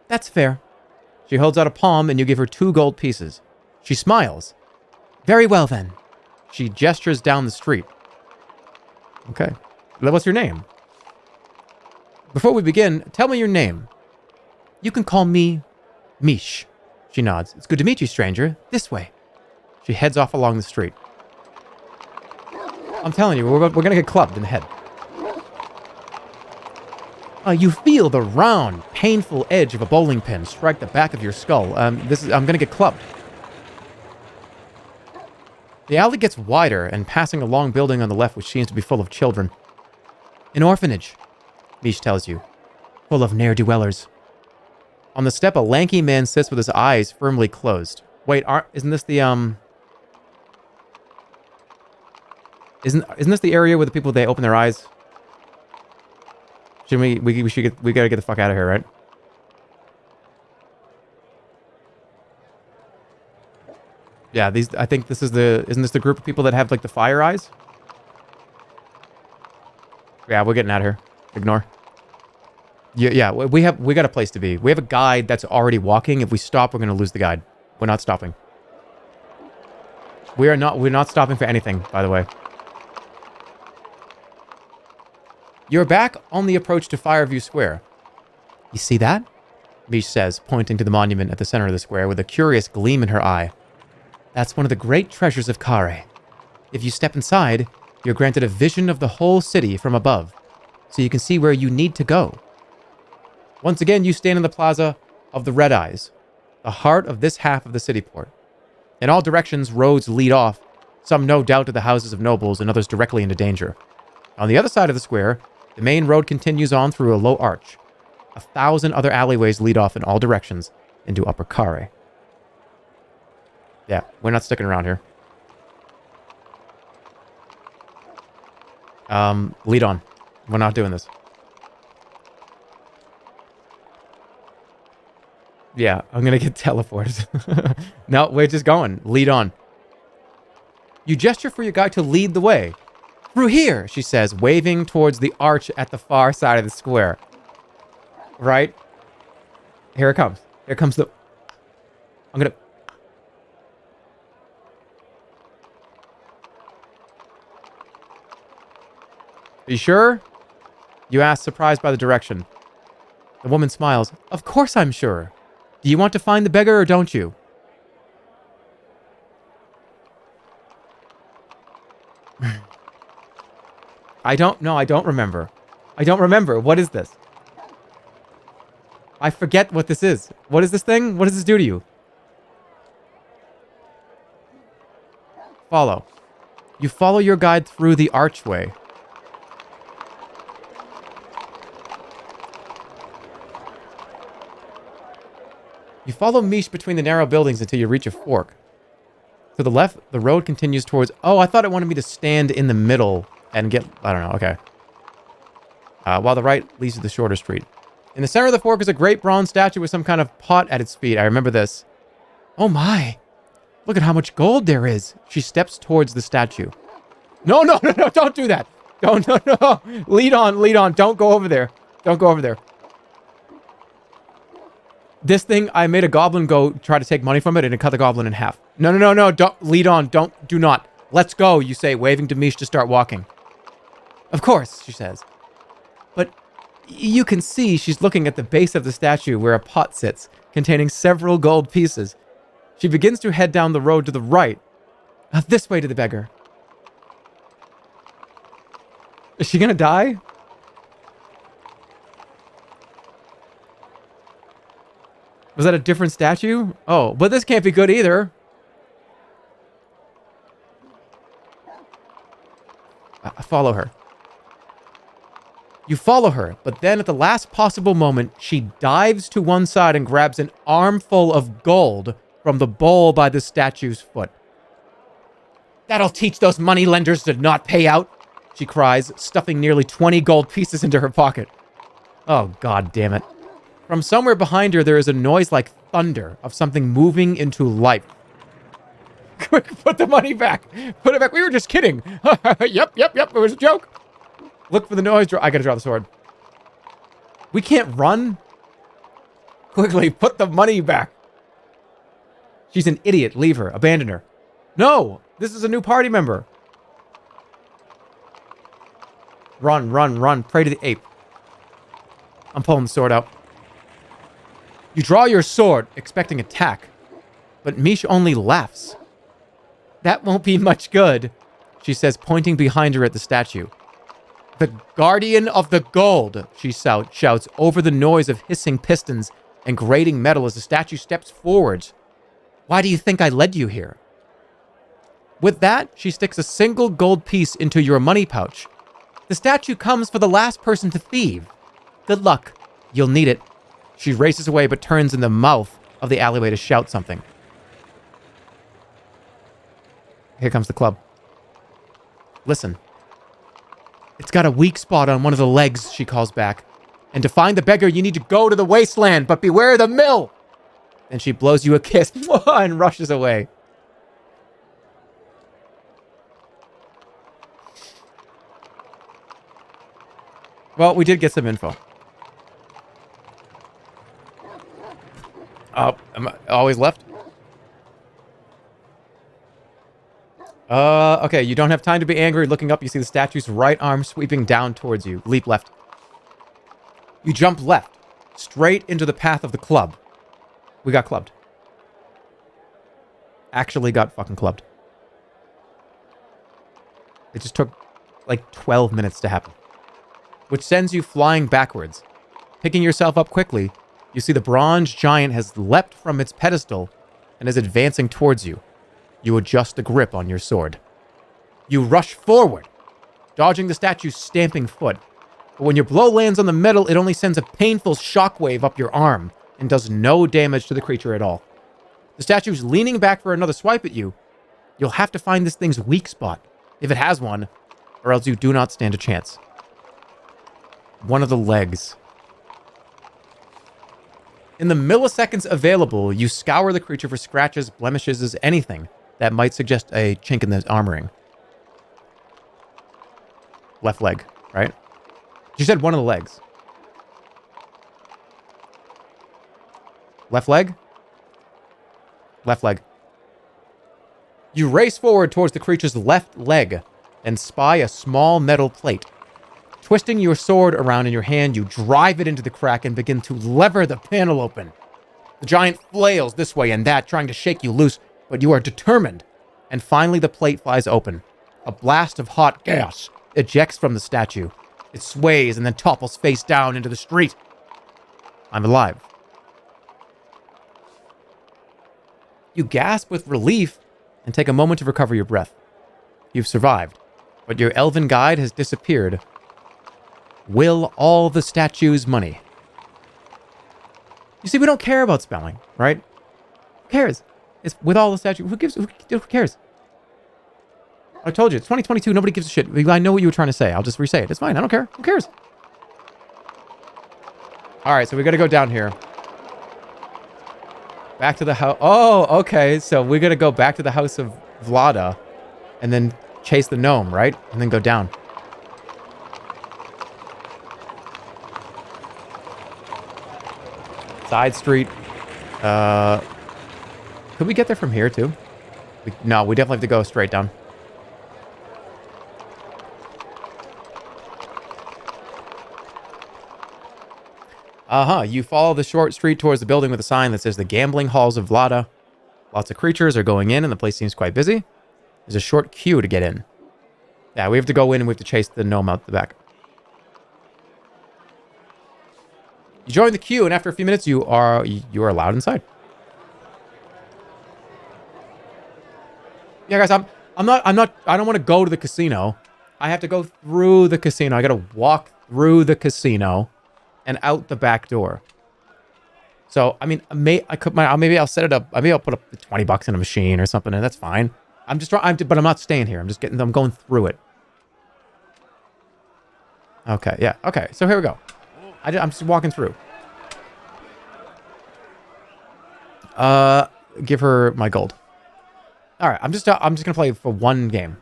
That's fair. She holds out a palm and you give her 2 gold pieces. She smiles. Very well then. She gestures down the street. Okay. What's your name? Before we begin, tell me your name. You can call me Mish. She nods. It's good to meet you, stranger. This way. She heads off along the street. I'm telling you, we're gonna get clubbed in the head. You feel the round, painful edge of a bowling pin strike the back of your skull. I'm gonna get clubbed. The alley gets wider and passing a long building on the left which seems to be full of children. An orphanage, Mish tells you, full of ne'er-do-wellers. On the step, a lanky man sits with his eyes firmly closed. Wait, isn't this the, Isn't this the area where the people, they open their eyes? Should we gotta get the fuck out of here, right? Yeah, I think this is isn't this the group of people that have, like, the fire eyes? Yeah, we're getting out of here. Ignore. Yeah, we got a place to be. We have a guide that's already walking. If we stop, we're gonna lose the guide. We're not stopping. We're not stopping for anything, by the way. You're back on the approach to Fireview Square. You see that? Mish says, pointing to the monument at the center of the square with a curious gleam in her eye. That's one of the great treasures of Khare. If you step inside, You're granted a vision of the whole city from above, so you can see where you need to go. Once again, you stand in the plaza of the Red Eyes, the heart of this half of the city port. In all directions, roads lead off, some no doubt to the houses of nobles and others directly into danger. On the other side of the square, the main road continues on through a low arch. 1,000 other alleyways lead off in all directions into Upper Khare. Yeah, we're not sticking around here. Lead on. We're not doing this. Yeah, I'm gonna get teleported. No, we're just going. Lead on. You gesture for your guide to lead the way. Through here, she says, waving towards the arch at the far side of the square. Right? Here it comes. Here comes the... I'm gonna... Are you sure? You ask, surprised by the direction. The woman smiles. Of course I'm sure. Do you want to find the beggar or don't you? I don't remember. I don't remember. What is this? I forget what this is. What is this thing? What does this do to you? Follow. You follow your guide through the archway. You follow Mish between the narrow buildings until you reach a fork. To the left, the road continues towards... Oh, I thought it wanted me to stand in the middle and get... I don't know. Okay. While the right leads to the shorter street. In the center of the fork is a great bronze statue with some kind of pot at its feet. I remember this. Oh my. Look at how much gold there is. She steps towards the statue. No, don't do that. Don't, no. Lead on. Don't go over there. Don't go over there. This thing, I made a goblin go try to take money from it and it cut the goblin in half. No. Don't lead on. Do not. Let's go, you say, waving to Mish to start walking. Of course, she says. But you can see she's looking at the base of the statue where a pot sits, containing several gold pieces. She begins to head down the road to the right. This way to the beggar. Is she gonna die? Was that a different statue? Oh, but this can't be good either. Follow her. You follow her, but then at the last possible moment, she dives to one side and grabs an armful of gold from the bowl by the statue's foot. That'll teach those moneylenders to not pay out, she cries, stuffing nearly 20 gold pieces into her pocket. Oh, god damn it. From somewhere behind her, there is a noise like thunder of something moving into life. Quick, put the money back. Put it back. We were just kidding. Yep. It was a joke. Look for the noise. I gotta draw the sword. We can't run. Quickly, put the money back. She's an idiot. Leave her. Abandon her. No, this is a new party member. Run. Pray to the ape. I'm pulling the sword out. You draw your sword, expecting attack. But Mish only laughs. That won't be much good, she says, pointing behind her at the statue. The guardian of the gold, she shouts over the noise of hissing pistons and grating metal as the statue steps forwards. Why do you think I led you here? With that, she sticks a single gold piece into your money pouch. The statue comes for the last person to thieve. Good luck. You'll need it. She races away but turns in the mouth of the alleyway to shout something. Here comes the club. Listen. It's got a weak spot on one of the legs, she calls back. And to find the beggar, you need to go to the wasteland, but beware the mill! Then she blows you a kiss and rushes away. Well, we did get some info. Am I always left? Okay, you don't have time to be angry. Looking up, you see the statue's right arm sweeping down towards you. Leap left. You jump left, straight into the path of the club. We got clubbed. Actually got fucking clubbed. It just took like 12 minutes to happen, which sends you flying backwards. Picking yourself up quickly, you see the bronze giant has leapt from its pedestal and is advancing towards you. You adjust the grip on your sword. You rush forward, dodging the statue's stamping foot. But when your blow lands on the metal, it only sends a painful shockwave up your arm and does no damage to the creature at all. The statue's leaning back for another swipe at you. You'll have to find this thing's weak spot, if it has one, or else you do not stand a chance. One of the legs. In the milliseconds available, you scour the creature for scratches, blemishes, anything that might suggest a chink in the armoring. Left leg, right? You said one of the legs. Left leg? Left leg. You race forward towards the creature's left leg and spy a small metal plate. Twisting your sword around in your hand, you drive it into the crack and begin to lever the panel open. The giant flails this way and that, trying to shake you loose, but you are determined. And finally the plate flies open. A blast of hot gas ejects from the statue. It sways and then topples face down into the street. I'm alive. You gasp with relief and take a moment to recover your breath. You've survived, but your elven guide has disappeared. Will all the statue's money? You see, we don't care about spelling, right? Who cares? It's with all the statues. Who cares? I told you, it's 2022. Nobody gives a shit. I know what you were trying to say. I'll just re-say it. It's fine. I don't care. Who cares? All right, so we got to go down here. Back to the house. Oh, okay. So we're going to go back to the house of Vlada and then chase the gnome, right? And then go down. Side street. Could we get there from here too? No, we definitely have to go straight down. You follow the short street towards the building with a sign that says the Gambling Halls of Vlada. Lots of creatures are going in and the place seems quite busy. There's a short queue to get in. Yeah, we have to go in and we have to chase the gnome out the back. You join the queue and after a few minutes you are allowed inside. Yeah, guys, I don't want to go to the casino. I have to go through the casino. I got to walk through the casino and out the back door. So, I mean, maybe I'll set it up. Maybe I'll put up the $20 in a machine or something, and that's fine. But I'm not staying here. I'm going through it. Okay, yeah, okay. So here we go. I'm just walking through. Give her my gold. All right, I'm just gonna play for one game.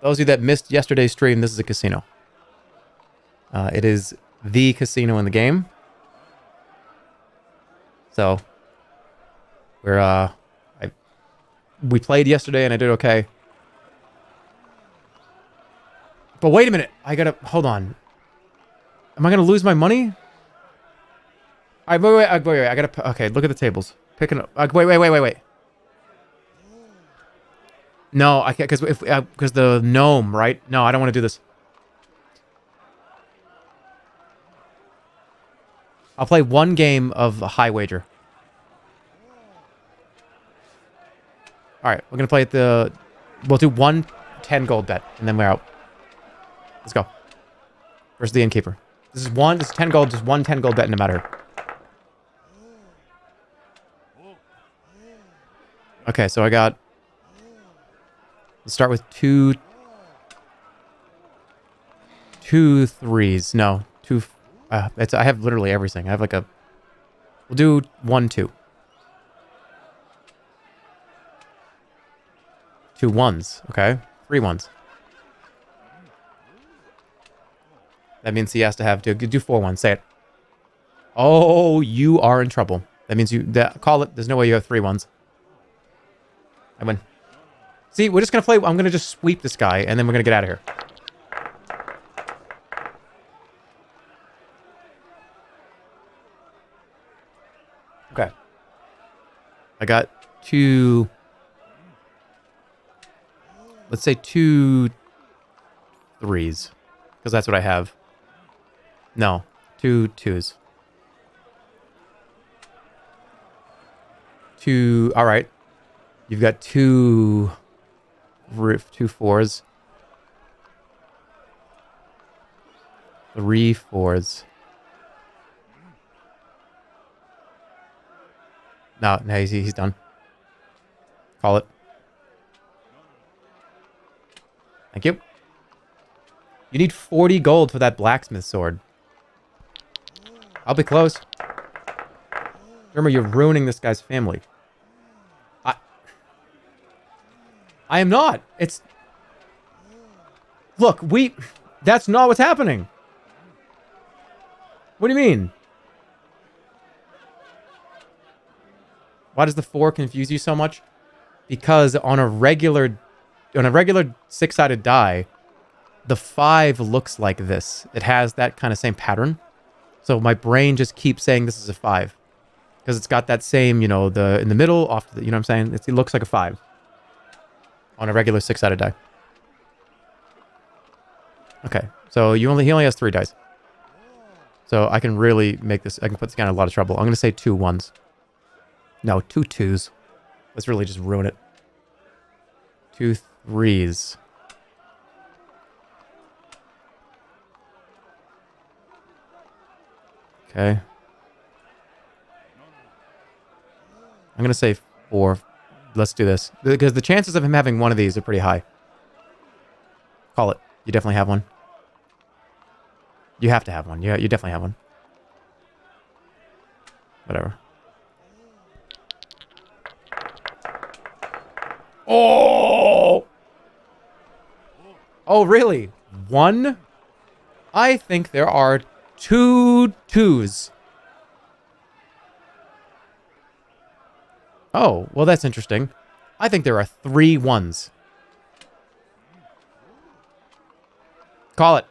Those of you that missed yesterday's stream, this is a casino. It is the casino in the game. So we played yesterday and I did okay. But wait a minute, hold on. Am I gonna lose my money? All right, wait. Okay, look at the tables. Picking up. Wait. No, I can't because the gnome, right? No, I don't want to do this. I'll play one game of a high wager. All right, we're gonna play we'll do one 10 gold bet and then we're out. Let's go. Versus the innkeeper. This is 10 gold, just one 10 gold bet no matter. Okay, so let's start with two threes. No, I have literally everything. I have we'll do 1 2. 2 ones, okay? 3 ones. That means he has to have to do 4 ones. Say it. Oh, you are in trouble. That means call it. There's no way you have 3 ones. I win. See, we're just going to play. I'm going to just sweep this guy, and then we're going to get out of here. Okay. I got 2. Let's say 2 3s. Because that's what I have. No. 2 2s. 2... Alright. You've got 2 4s. 3 4s. No, he's done. Call it. Thank you. You need 40 gold for that blacksmith sword. I'll be close. Remember, you're ruining this guy's family. I am not. It's... Look, that's not what's happening. What do you mean? Why does the 4 confuse you so much? Because on a regular 6-sided die, the 5 looks like this. It has that kind of same pattern. So my brain just keeps saying this is a 5. Because it's got that same, you know, in the middle, off the, you know what I'm saying? It looks like a 5. On a regular 6-sided die. Okay, so he only has 3 dice. So I can really make this, I can put this guy in a lot of trouble. I'm going to say 2 1s. No, 2 2s. Let's really just ruin it. 2 3s. Okay. I'm going to say 4. Let's do this. Because the chances of him having one of these are pretty high. Call it. You definitely have one. You have to have one. Yeah, you definitely have one. Whatever. Oh! Oh, really? 1? I think there are 2 2s. Oh, well, that's interesting. I think there are 3 1s. Call it.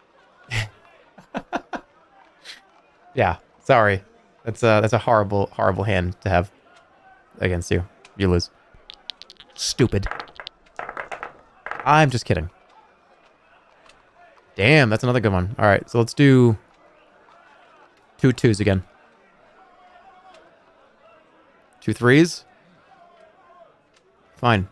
Yeah, sorry. That's a horrible, horrible hand to have against you. You lose. Stupid. I'm just kidding. Damn, that's another good one. All right, so let's do 2 2s again. 2 3s. Fine.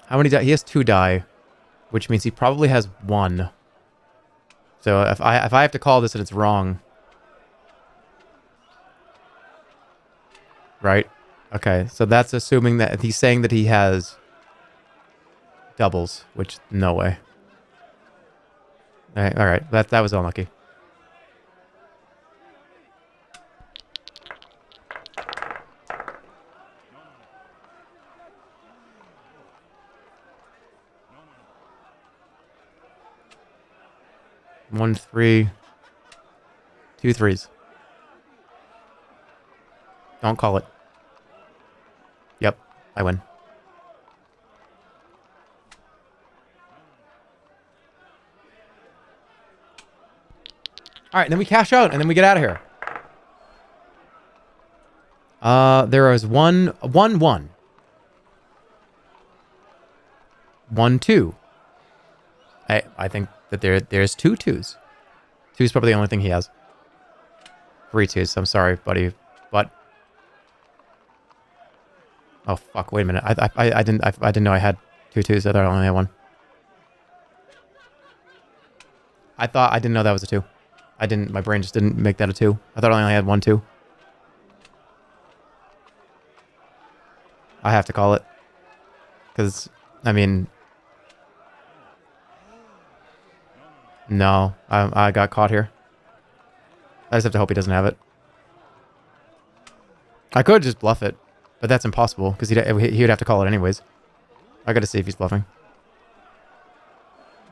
How many die? He has 2 die, which means he probably has 1. So if I have to call this and it's wrong, right? Okay, so that's assuming that he's saying that he has doubles, which no way. All right, that was unlucky. One 3, 2 3s. Don't call it. Yep, I win. All right, then we cash out and then we get out of here. There is 1 1 1. 1 2. I think that there's 2 2s. 2 is probably the only thing he has. 3 2s. I'm sorry, buddy, but oh fuck! Wait a minute. I didn't know I had 2 2s. I thought I only had 1. I didn't know that was a 2. I didn't. My brain just didn't make that a 2. I thought I only had 1 2. I have to call it because I mean. No, I got caught here. I just have to hope he doesn't have it. I could just bluff it, but that's impossible because he'd have to call it anyways. I got to see if he's bluffing.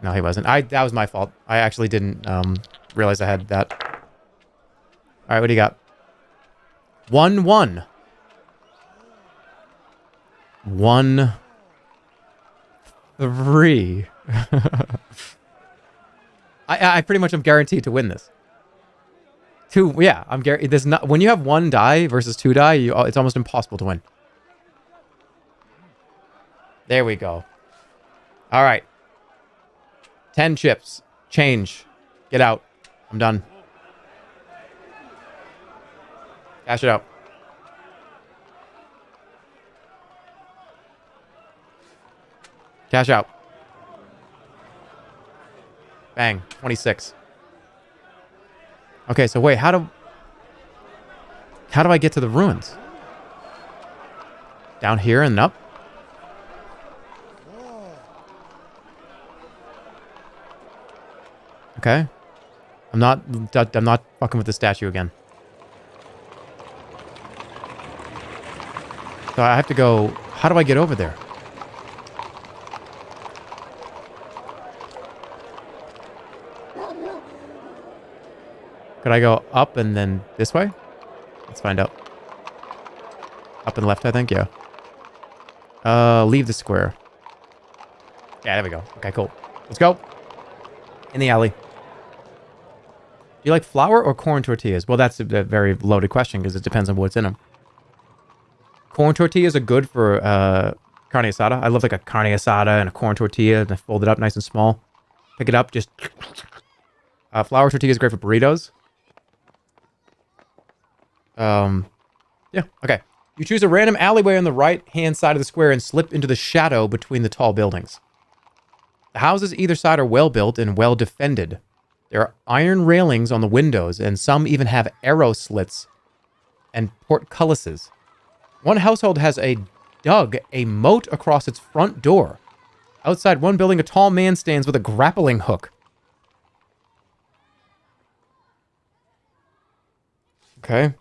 No, he wasn't. That was my fault. I actually didn't realize I had that. All right, what do you got? 1 1. 1 3. I pretty much am guaranteed to win this. Two, yeah, I'm guaranteed. There's not when you have one die versus two die, it's almost impossible to win. There we go. All right. 10 chips. Change. Get out. I'm done. Cash it out. Cash out. Bang. 26. Okay, so wait, how do I get to the ruins? Down here and up? Okay. I'm not fucking with the statue again. So I have to go. How do I get over there? Could I go up and then this way? Let's find out. Up and left, I think, yeah. Leave the square. Yeah, there we go. Okay, cool. Let's go. In the alley. Do you like flour or corn tortillas? Well, that's a very loaded question because it depends on what's in them. Corn tortillas are good for carne asada. I love like a carne asada and a corn tortilla and fold it up nice and small. Pick it up, just... flour tortilla is great for burritos. Yeah, okay. You choose a random alleyway on the right-hand side of the square and slip into the shadow between the tall buildings. The houses either side are well-built and well-defended. There are iron railings on the windows, and some even have arrow slits and portcullises. One household has dug a moat across its front door. Outside one building, a tall man stands with a grappling hook. Okay.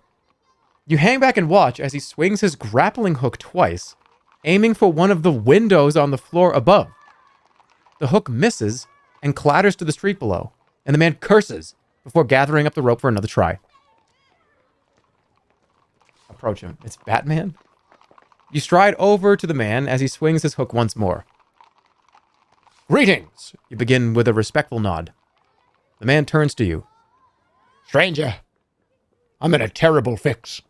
You hang back and watch as he swings his grappling hook twice, aiming for one of the windows on the floor above. The hook misses and clatters to the street below, and the man curses before gathering up the rope for another try. Approach him. It's Batman? You stride over to the man as he swings his hook once more. Greetings! You begin with a respectful nod. The man turns to you. Stranger, I'm in a terrible fix.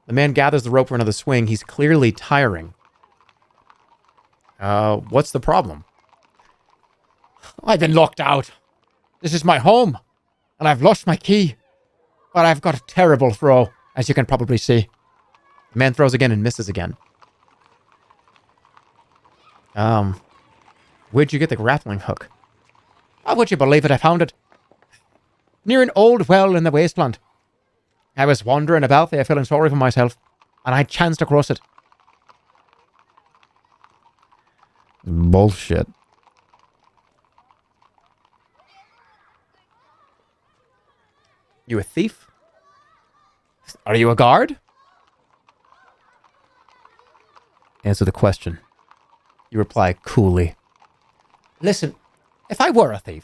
The man gathers the rope for another swing. He's clearly tiring. What's the problem? I've been locked out. This is my home, and I've lost my key. But I've got a terrible throw, as you can probably see. The man throws again and misses again. Where'd you get the grappling hook? How would you believe it? I found it near an old well in the wasteland. I was wandering about there feeling sorry for myself, and I chanced across it. Bullshit. You a thief? Are you a guard? Answer the question. You reply coolly. Listen, if I were a thief,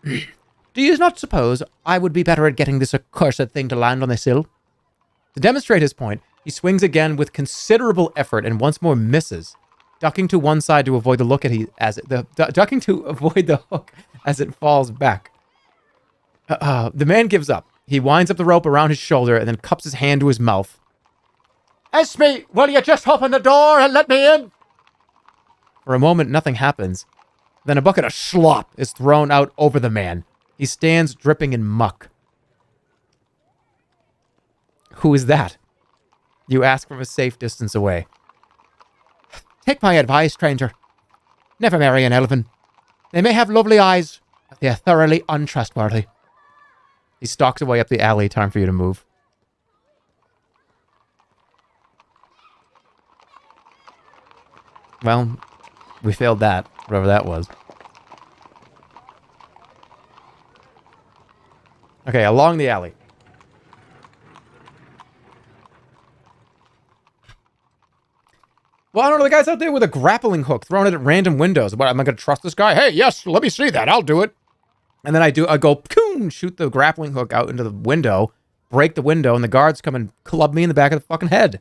do you not suppose I would be better at getting this accursed thing to land on the sill? To demonstrate his point, he swings again with considerable effort and once more misses, ducking to one side to avoid the hook as it falls back. The man gives up. He winds up the rope around his shoulder and then cups his hand to his mouth. Esme, will you just open the door and let me in? For a moment, nothing happens. Then a bucket of slop is thrown out over the man. He stands dripping in muck. Who is that? You ask from a safe distance away. Take my advice, stranger. Never marry an elfin. They may have lovely eyes, but they are thoroughly untrustworthy. He stalks away up the alley. Time for you to move. Well, we failed that, whatever that was. Okay, along the alley. Well, I don't know, the guy's out there with a grappling hook thrown at random windows. What, am I going to trust this guy? Hey, yes, let me see that. I'll do it. And then I go, boom, shoot the grappling hook out into the window, break the window, and the guards come and club me in the back of the fucking head.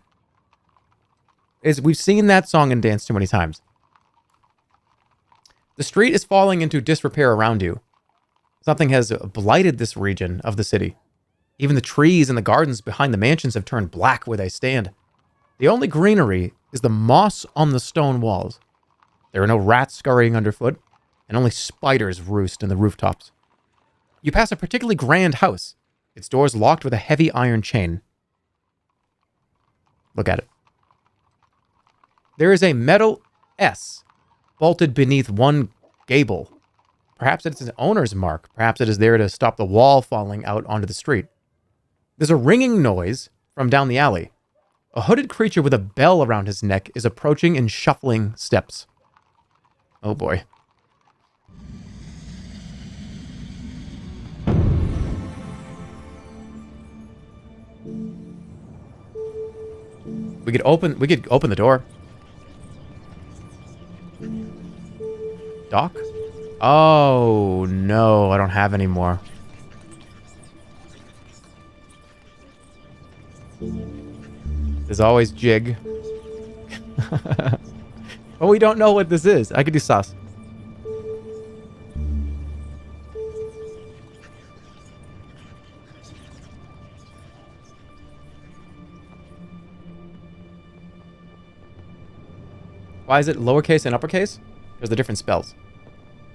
We've seen that song and dance too many times. The street is falling into disrepair around you. Something has blighted this region of the city. Even the trees in the gardens behind the mansions have turned black where they stand. The only greenery is the moss on the stone walls. There are no rats scurrying underfoot, and only spiders roost in the rooftops. You pass a particularly grand house, its doors locked with a heavy iron chain. Look at it. There is a metal S bolted beneath one gable. Perhaps it's an owner's mark. Perhaps it is there to stop the wall falling out onto the street. There's a ringing noise from down the alley. A hooded creature with a bell around his neck is approaching in shuffling steps. Oh boy. We could open the door. Doc? Oh no, I don't have any more. There's always Jig. But we don't know what this is. I could do sus. Why is it lowercase and uppercase? Because they're different spells.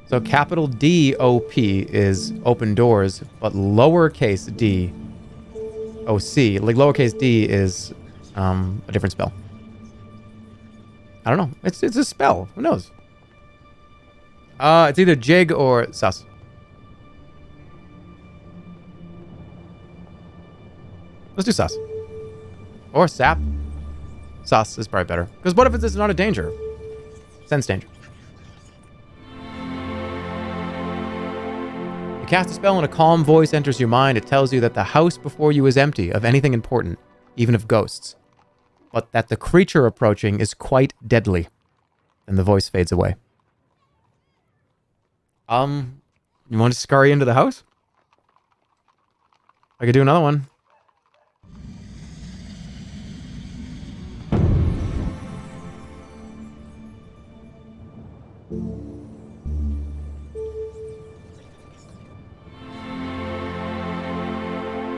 So capital D-O-P is open doors, but lowercase D-O-C, like lowercase d is a different spell. I don't know. It's a spell. Who knows? It's either Jig or sus. Let's do sus. Or sap. Sus is probably better. Because what if it's not a danger? Sense danger. You cast a spell and a calm voice enters your mind. It tells you that the house before you is empty of anything important, even of ghosts. But that the creature approaching is quite deadly. Then the voice fades away. You want to scurry into the house? I could do another one.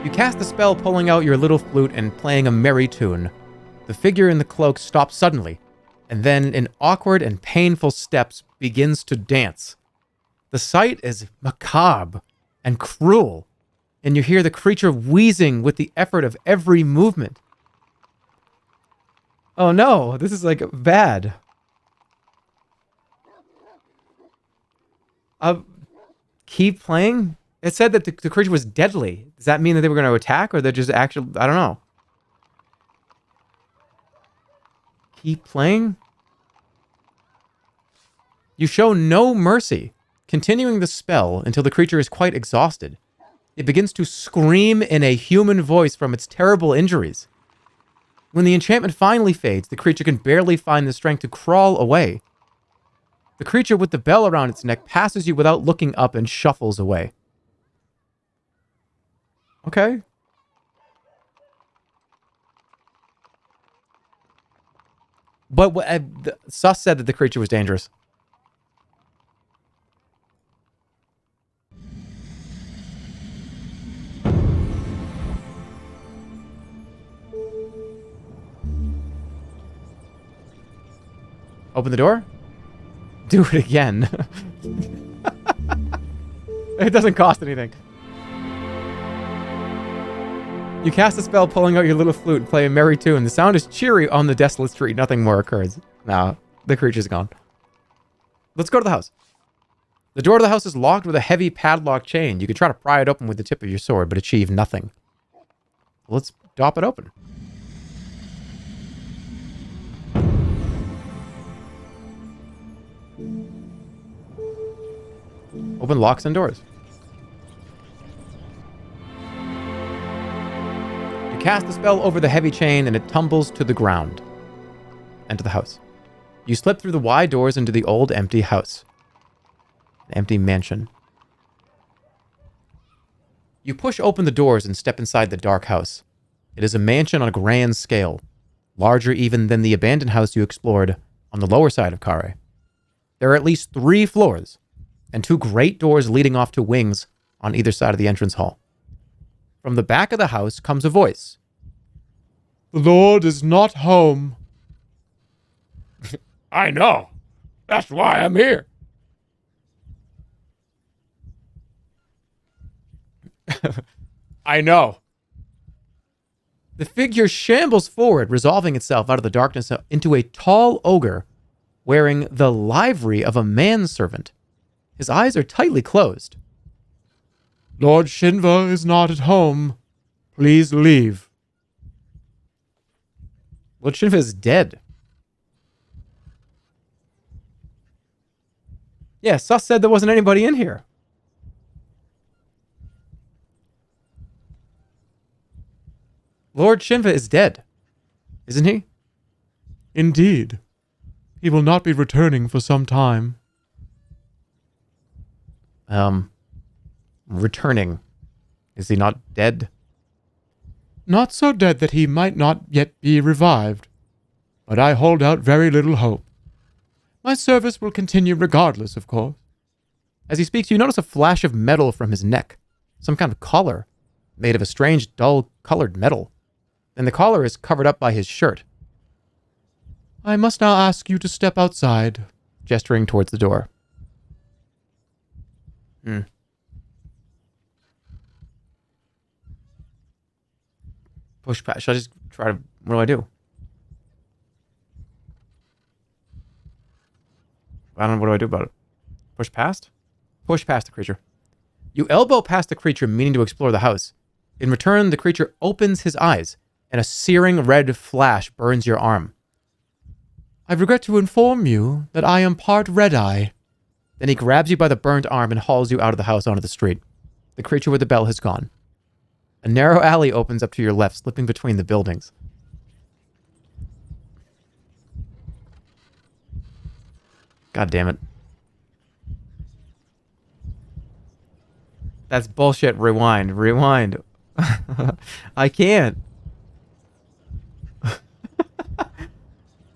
You cast the spell, pulling out your little flute and playing a merry tune. The figure in the cloak stops suddenly, and then in awkward and painful steps begins to dance. The sight is macabre and cruel, and you hear the creature wheezing with the effort of every movement. Oh no, this is like bad. Keep playing? It said that the creature was deadly. Does that mean that they were going to attack, or they're just actually... I don't know. Keep playing? You show no mercy, continuing the spell until the creature is quite exhausted. It begins to scream in a human voice from its terrible injuries. When the enchantment finally fades, the creature can barely find the strength to crawl away. The creature with the bell around its neck passes you without looking up and shuffles away. Okay. But Sus said that the creature was dangerous. Open the door? Do it again. It doesn't cost anything. You cast a spell, pulling out your little flute and play a merry tune. The sound is cheery on the desolate street. Nothing more occurs. Now, the creature's gone. Let's go to the house. The door to the house is locked with a heavy padlock chain. You can try to pry it open with the tip of your sword, but achieve nothing. Let's dop it open. Open locks and doors. Cast the spell over the heavy chain and it tumbles to the ground. Enter the house. You slip through the wide doors into the old empty house. An empty mansion. You push open the doors and step inside the dark house. It is a mansion on a grand scale, larger even than the abandoned house you explored on the lower side of Khare. There are at least 3 floors and 2 great doors leading off to wings on either side of the entrance hall. From the back of the house comes a voice. "The Lord is not home." I know. That's why I'm here. I know. The figure shambles forward, resolving itself out of the darkness into a tall ogre wearing the livery of a manservant. His eyes are tightly closed. "Lord Shinva is not at home. Please leave." Lord Shinva is dead. Yeah, Sus said there wasn't anybody in here. Lord Shinva is dead, isn't he? "Indeed. He will not be returning for some time." Returning. Is he not dead? "Not so dead that he might not yet be revived. But I hold out very little hope. My service will continue regardless, of course." As he speaks, you notice a flash of metal from his neck. Some kind of collar, made of a strange, dull-colored metal. Then the collar is covered up by his shirt. "I must now ask you to step outside," gesturing towards the door. Push past. Should I just try to... What do I do? I don't know. What do I do about it? Push past? Push past the creature. You elbow past the creature, meaning to explore the house. In return, the creature opens his eyes, and a searing red flash burns your arm. "I regret to inform you that I am part red-eye." Then he grabs you by the burnt arm and hauls you out of the house onto the street. The creature with the bell has gone. A narrow alley opens up to your left, slipping between the buildings. God damn it. That's bullshit. Rewind. Rewind. I can't.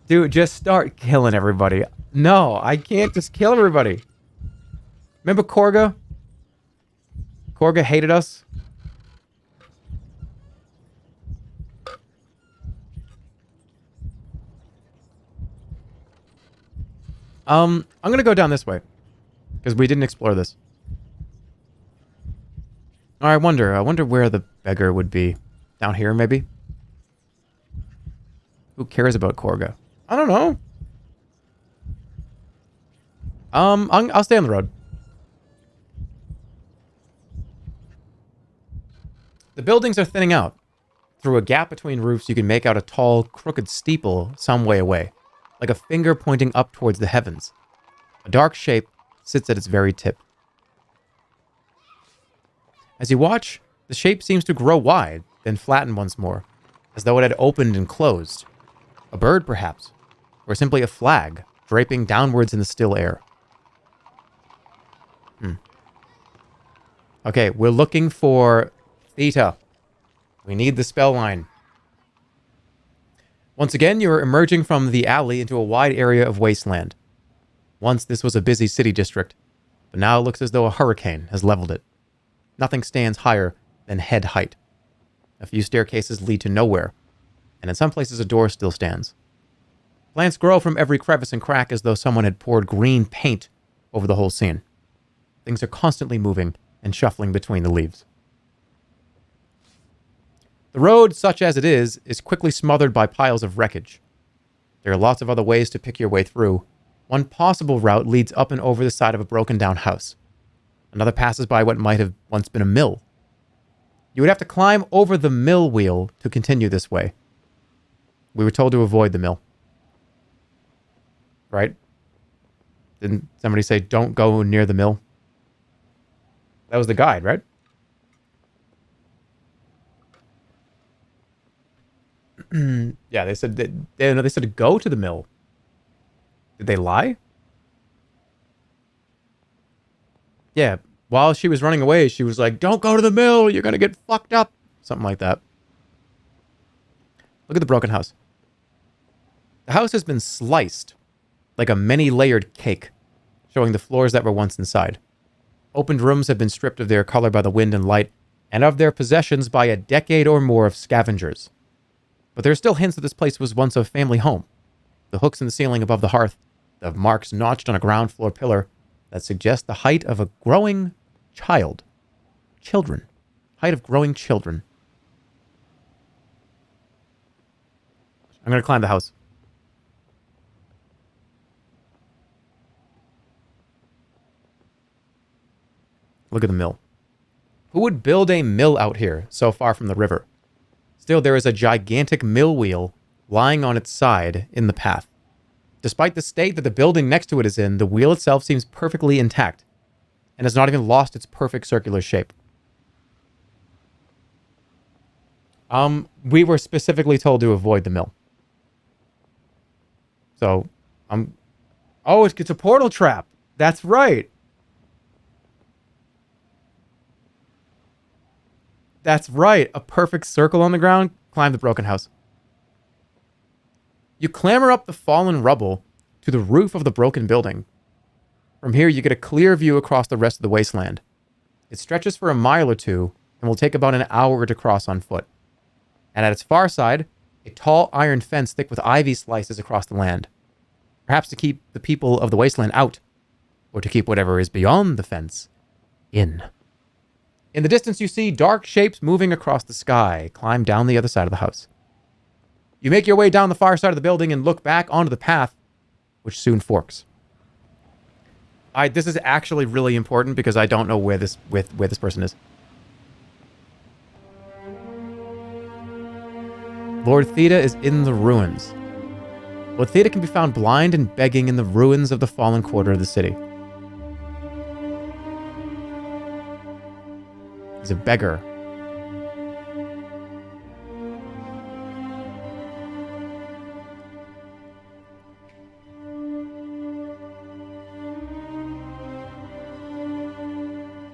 Dude, just start killing everybody. No, I can't just kill everybody. Remember Korga? Korga hated us. I'm gonna go down this way. Because we didn't explore this. Or I wonder where the beggar would be. Down here, maybe? Who cares about Korga? I don't know. I'll stay on the road. The buildings are thinning out. Through a gap between roofs, you can make out a tall, crooked steeple some way away, like a finger pointing up towards the heavens. A dark shape sits at its very tip. As you watch, the shape seems to grow wide, then flatten once more, as though it had opened and closed. A bird, perhaps, or simply a flag, draping downwards in the still air. Okay, we're looking for Theta. We need the spell line. Once again, you're emerging from the alley into a wide area of wasteland. Once this was a busy city district, but now it looks as though a hurricane has leveled it. Nothing stands higher than head height. A few staircases lead to nowhere, and in some places a door still stands. Plants grow from every crevice and crack as though someone had poured green paint over the whole scene. Things are constantly moving and shuffling between the leaves. The road, such as it is quickly smothered by piles of wreckage. There are lots of other ways to pick your way through. One possible route leads up and over the side of a broken down house. Another passes by what might have once been a mill. You would have to climb over the mill wheel to continue this way. We were told to avoid the mill. Right? Didn't somebody say, don't go near the mill? That was the guide, right? Yeah, they said they said to go to the mill. Did they lie? Yeah, while she was running away, she was like, don't go to the mill, you're gonna get fucked up. Something like that. Look at the broken house. The house has been sliced like a many-layered cake, showing the floors that were once inside. Opened rooms have been stripped of their color by the wind and light, and of their possessions by a decade or more of scavengers. But there are still hints that this place was once a family home. The hooks in the ceiling above the hearth, the marks notched on a ground floor pillar that suggest the height of a growing child. Children. Height of growing children. I'm going to climb the house. Look at the mill. Who would build a mill out here so far from the river? Still, there is a gigantic mill wheel lying on its side in the path. Despite the state that the building next to it is in, the wheel itself seems perfectly intact and has not even lost its perfect circular shape. We were specifically told to avoid the mill. So, oh, it's a portal trap. That's right. That's right. A perfect circle on the ground. Climb the broken house. You clamber up the fallen rubble to the roof of the broken building. From here, you get a clear view across the rest of the wasteland. It stretches for a mile or two and will take about an hour to cross on foot. And at its far side, a tall iron fence thick with ivy slices across the land. Perhaps to keep the people of the wasteland out, or to keep whatever is beyond the fence in. In the distance, you see dark shapes moving across the sky. Climb down the other side of the house. You make your way down the far side of the building and look back onto the path, which soon forks. This is actually really important because I don't know where this person is. Lord Theta is in the ruins. Lord Theta can be found blind and begging in the ruins of the fallen quarter of the city. He's a beggar.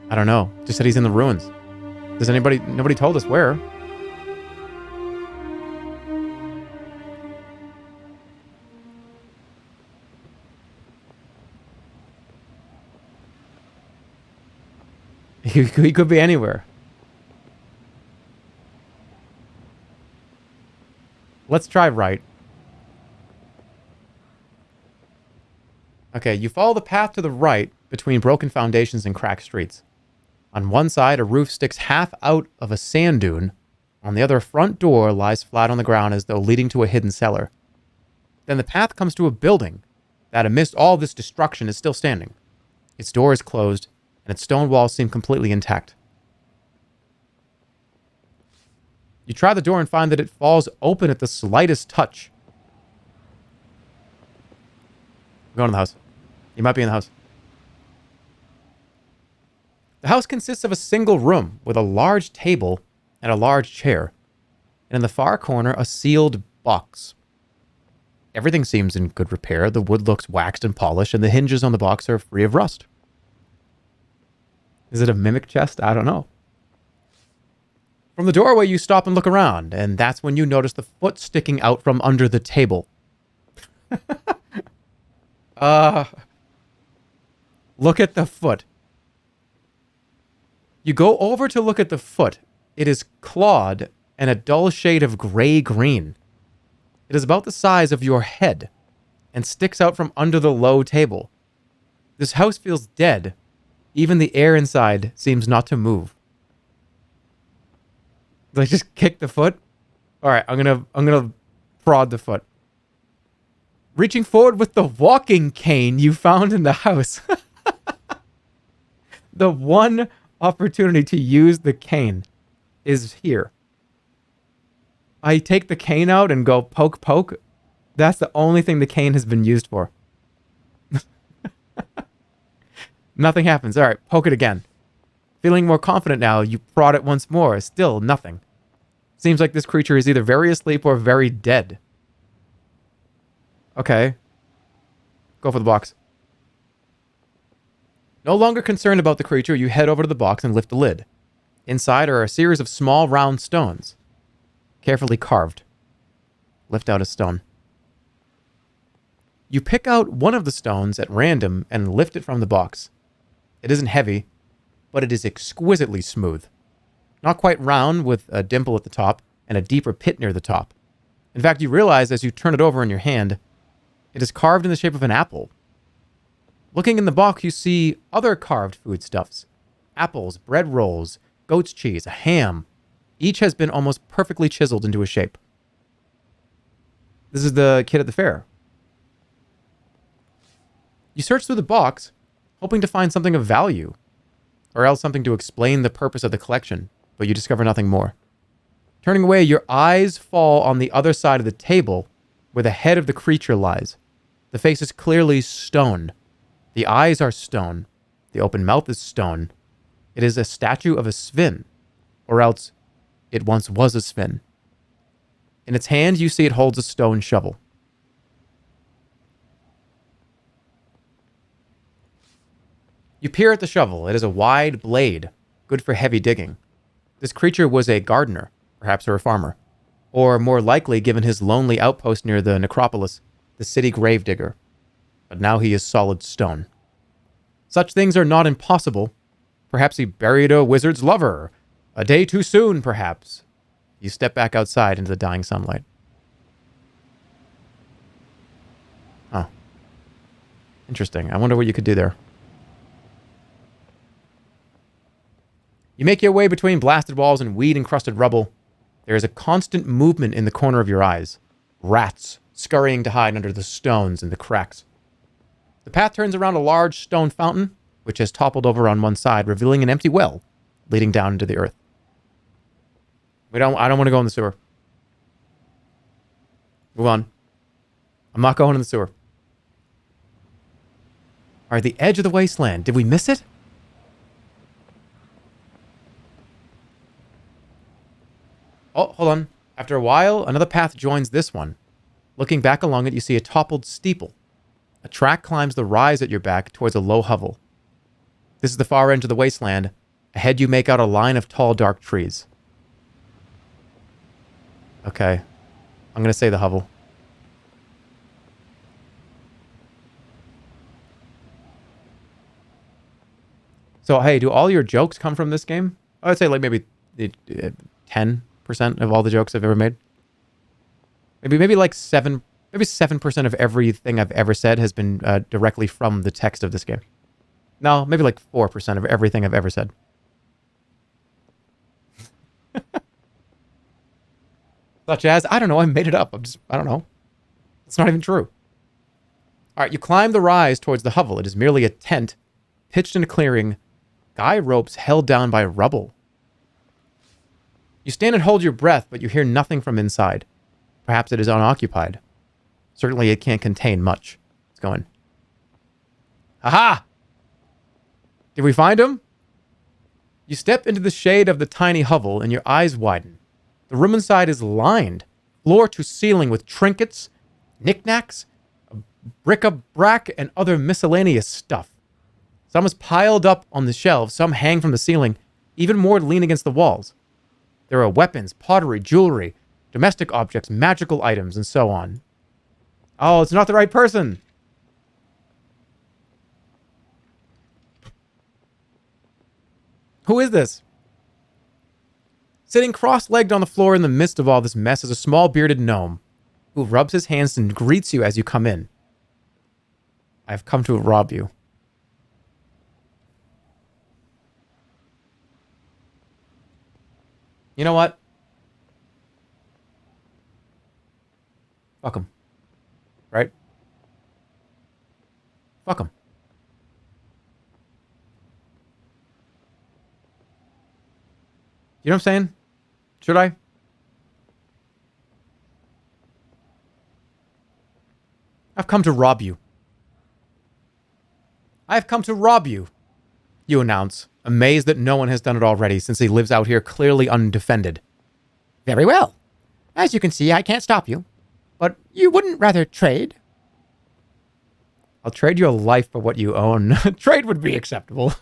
I don't know. Just said he's in the ruins. Nobody told us where. He could be anywhere. Let's try right. Okay, you follow the path to the right between broken foundations and cracked streets. On one side, a roof sticks half out of a sand dune. On the other, a front door lies flat on the ground as though leading to a hidden cellar. Then the path comes to a building that, amidst all this destruction, is still standing. Its door is closed, and its stone walls seem completely intact. You try the door and find that it falls open at the slightest touch. Go in the house. You might be in the house. The house consists of a single room with a large table and a large chair, and in the far corner, a sealed box. Everything seems in good repair. The wood looks waxed and polished, and the hinges on the box are free of rust. Is it a mimic chest? I don't know. From the doorway, you stop and look around, and that's when you notice the foot sticking out from under the table. Look at the foot. You go over to look at the foot. It is clawed and a dull shade of gray-green. It is about the size of your head and sticks out from under the low table. This house feels dead. Even the air inside seems not to move. Did I just kick the foot? All right, I'm gonna prod the foot. Reaching forward with the walking cane you found in the house. The one opportunity to use the cane is here. I take the cane out and go poke, poke. That's the only thing the cane has been used for. Nothing happens. All right, poke it again. Feeling more confident now, you prod it once more. Still nothing. Seems like this creature is either very asleep or very dead. Okay. Go for the box. No longer concerned about the creature, you head over to the box and lift the lid. Inside are a series of small round stones, carefully carved. Lift out a stone. You pick out one of the stones at random and lift it from the box. It isn't heavy, but it is exquisitely smooth. Not quite round, with a dimple at the top and a deeper pit near the top. In fact, you realize as you turn it over in your hand, it is carved in the shape of an apple. Looking in the box, you see other carved foodstuffs. Apples, bread rolls, goat's cheese, a ham. Each has been almost perfectly chiseled into a shape. This is the kid at the fair. You search through the box, hoping to find something of value, or else something to explain the purpose of the collection, but you discover nothing more. Turning away, your eyes fall on the other side of the table, where the head of the creature lies. The face is clearly stone. The eyes are stone. The open mouth is stone. It is a statue of a Sven, or else it once was a Sven. In its hand, you see it holds a stone shovel. You peer at the shovel. It is a wide blade, good for heavy digging. This creature was a gardener, perhaps or a farmer, or more likely, given his lonely outpost near the necropolis, the city gravedigger. But now he is solid stone. Such things are not impossible. Perhaps he buried a wizard's lover. A day too soon, perhaps. You step back outside into the dying sunlight. Oh. Interesting. I wonder what you could do there. You make your way between blasted walls and weed-encrusted rubble. There is a constant movement in the corner of your eyes. Rats scurrying to hide under the stones and the cracks. The path turns around a large stone fountain, which has toppled over on one side, revealing an empty well leading down into the earth. I don't want to go in the sewer. Move on. I'm not going in the sewer. All right, the edge of the wasteland. Did we miss it? Oh, hold on. After a while, another path joins this one. Looking back along it, you see a toppled steeple. A track climbs the rise at your back towards a low hovel. This is the far end of the wasteland. Ahead, you make out a line of tall, dark trees. Okay. I'm going to say the hovel. So, hey, do all your jokes come from this game? I would say like maybe 10% of all the jokes I've ever made. Maybe like 7% of everything I've ever said has been directly from the text of this game. No, maybe like 4% of everything I've ever said. Such as, I don't know, I made it up. I don't know. It's not even true. All right, you climb the rise towards the hovel. It is merely a tent pitched in a clearing, guy ropes held down by rubble. You stand and hold your breath, but you hear nothing from inside. Perhaps it is unoccupied. Certainly it can't contain much. It's going. Aha! Did we find him? You step into the shade of the tiny hovel and your eyes widen. The room inside is lined, floor to ceiling, with trinkets, knickknacks, bric-a-brac, and other miscellaneous stuff. Some is piled up on the shelves, some hang from the ceiling, even more lean against the walls. There are weapons, pottery, jewelry, domestic objects, magical items, and so on. Oh, it's not the right person. Who is this? Sitting cross-legged on the floor in the midst of all this mess is a small bearded gnome who rubs his hands and greets you as you come in. I've come to rob you. You know what? Fuck him. Right? Fuck him. You know what I'm saying? Should I? I've come to rob you. I've come to rob you, you announce, amazed that no one has done it already since he lives out here clearly undefended. Very well. As you can see, I can't stop you. But you wouldn't rather trade? I'll trade your life for what you own. Trade would be acceptable.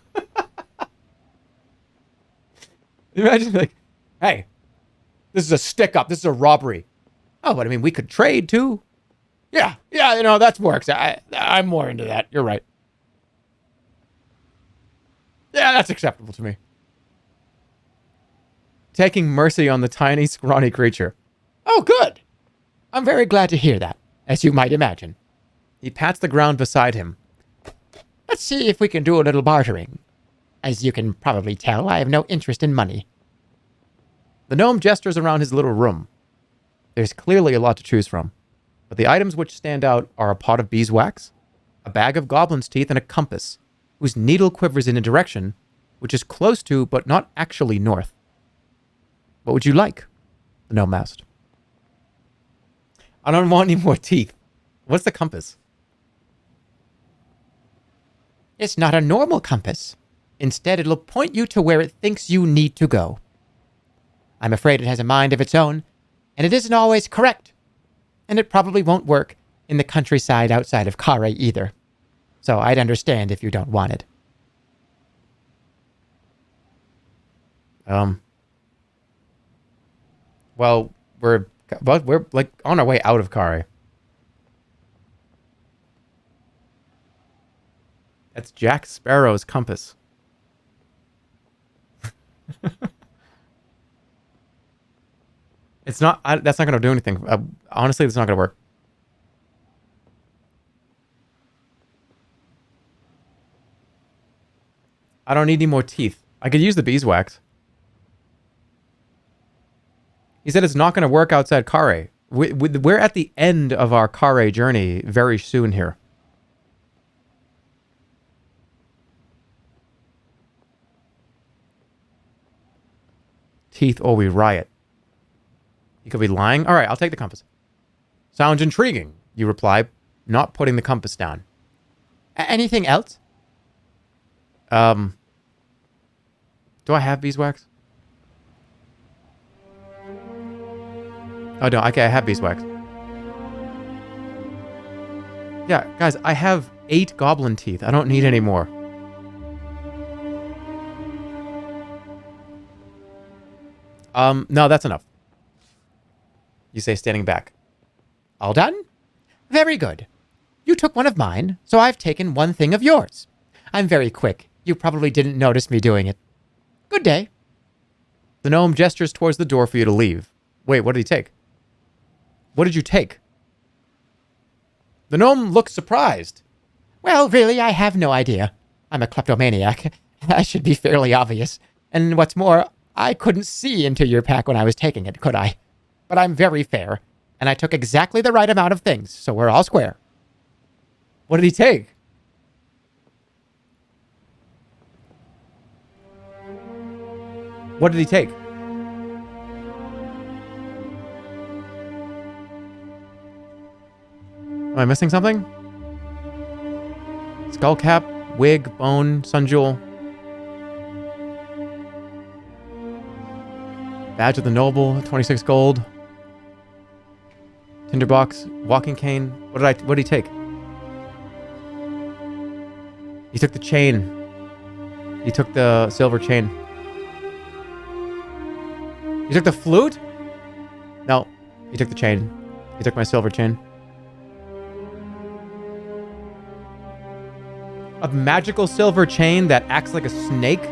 Imagine like, hey, this is a stick-up. This is a robbery. Oh, but I mean, we could trade too. Yeah, you know, that's more I'm more into that. You're right. Yeah, that's acceptable to me. taking mercy on the tiny, scrawny creature. Oh, good. I'm very glad to hear that, as you might imagine. He pats the ground beside him. Let's see if we can do a little bartering. As you can probably tell, I have no interest in money. The gnome gestures around his little room. There's clearly a lot to choose from, but the items which stand out are a pot of beeswax, a bag of goblin's teeth, and a compass, whose needle quivers in a direction which is close to, but not actually north. What would you like? The gnome asked. I don't want any more teeth. What's the compass? It's not a normal compass. Instead, it'll point you to where it thinks you need to go. I'm afraid it has a mind of its own, and it isn't always correct. And it probably won't work in the countryside outside of Khare either. So I'd understand if you don't want it. Well, we're like on our way out of Khare. That's Jack Sparrow's compass. It's not. That's not going to do anything. Honestly, it's not going to work. I don't need any more teeth. I could use the beeswax. He said it's not going to work outside Khare. We're at the end of our Khare journey very soon here. Teeth or we riot. He could be lying. All right, I'll take the compass. Sounds intriguing, you reply, not putting the compass down. Anything else? Do I have beeswax? Oh, no. Okay, I have beeswax. Yeah, guys, I have 8 goblin teeth. I don't need any more. No, that's enough. You say standing back. All done? Very good. You took one of mine, so I've taken one thing of yours. I'm very quick. You probably didn't notice me doing it. Good day. The gnome gestures towards the door for you to leave. Wait, what did he take? What did you take? The gnome looks surprised. Well, really, I have no idea. I'm a kleptomaniac. That should be fairly obvious. And what's more, I couldn't see into your pack when I was taking it, could I? But I'm very fair, and I took exactly the right amount of things, so we're all square. What did he take? What did he take? Am I missing something? Skull cap, wig, bone, sun jewel. Badge of the noble, 26 gold. Tinderbox, walking cane. What did he take? He took the chain. He took the silver chain. He took the flute? No, he took the chain. He took my silver chain. A magical silver chain that acts like a snake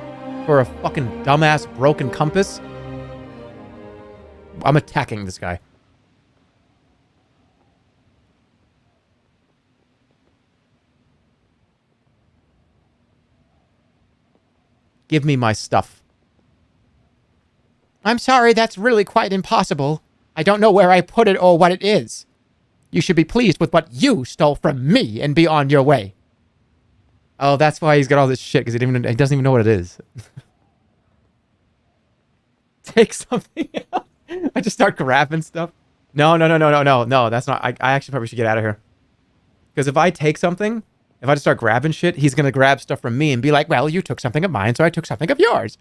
for a fucking dumbass broken compass? I'm attacking this guy. Give me my stuff. I'm sorry, that's really quite impossible. I don't know where I put it or what it is. You should be pleased with what you stole from me and be on your way. Oh, that's why he's got all this shit, because he doesn't even know what it is. Take something else. I just start grabbing stuff. No, that's not... I actually probably should get out of here. Because if I take something, if I just start grabbing shit, he's going to grab stuff from me and be like, well, you took something of mine, so I took something of yours.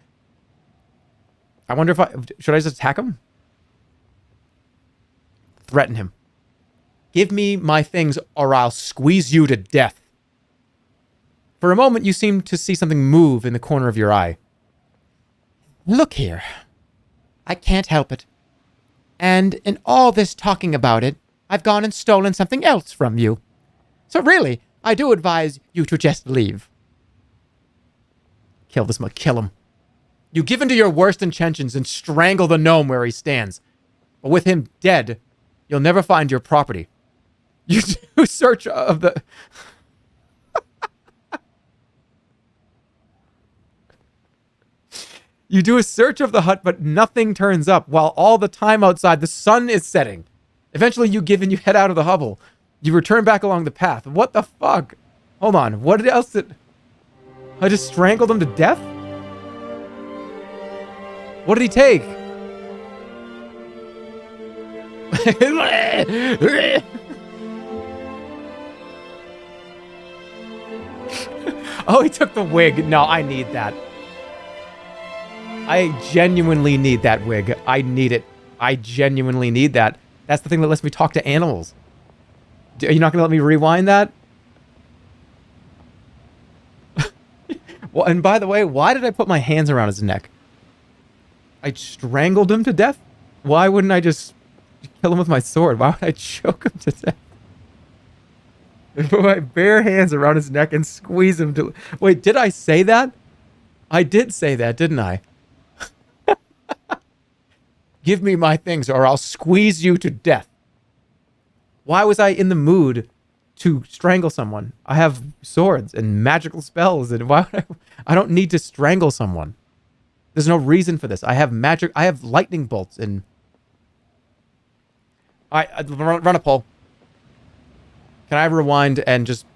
I wonder if should I just attack him? Threaten him. Give me my things or I'll squeeze you to death. For a moment, you seem to see something move in the corner of your eye. Look here. I can't help it. And in all this talking about it, I've gone and stolen something else from you. So really, I do advise you to just leave. Kill this mug. Kill him. You give in to your worst intentions and strangle the gnome where he stands. But with him dead, you'll never find your property. You do search of the... You do a search of the hut, but nothing turns up, while all the time outside the sun is setting. Eventually you give and you head out of the hovel. You return back along the path. What the fuck? Hold on. What else did... I just strangled him to death? What did he take? Oh, he took the wig. No, I need that. I genuinely need that wig. I need it. I genuinely need that. That's the thing that lets me talk to animals. Are you not going to let me rewind that? Well, and by the way, why did I put my hands around his neck? I strangled him to death? Why wouldn't I just kill him with my sword? Why would I choke him to death? I put my bare hands around his neck and squeeze him to... Wait, did I say that? I did say that, didn't I? Give me my things or I'll squeeze you to death. Why was I in the mood to strangle someone? I have swords and magical spells, and why would I don't need to strangle someone. There's no reason for this. I have magic. I have lightning bolts and... Alright, run a poll. Can I rewind and just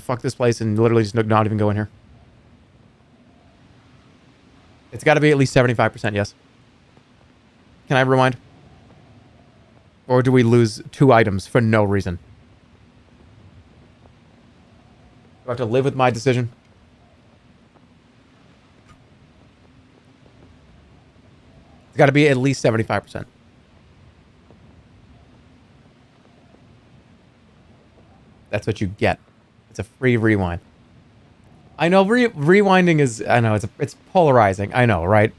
fuck this place and literally just not even go in here? It's got to be at least 75%, yes. Can I rewind? Or do we lose 2 items for no reason? Do I have to live with my decision? It's got to be at least 75%. That's what you get. It's a free rewind. I know rewinding is... I know, it's polarizing. I know, right?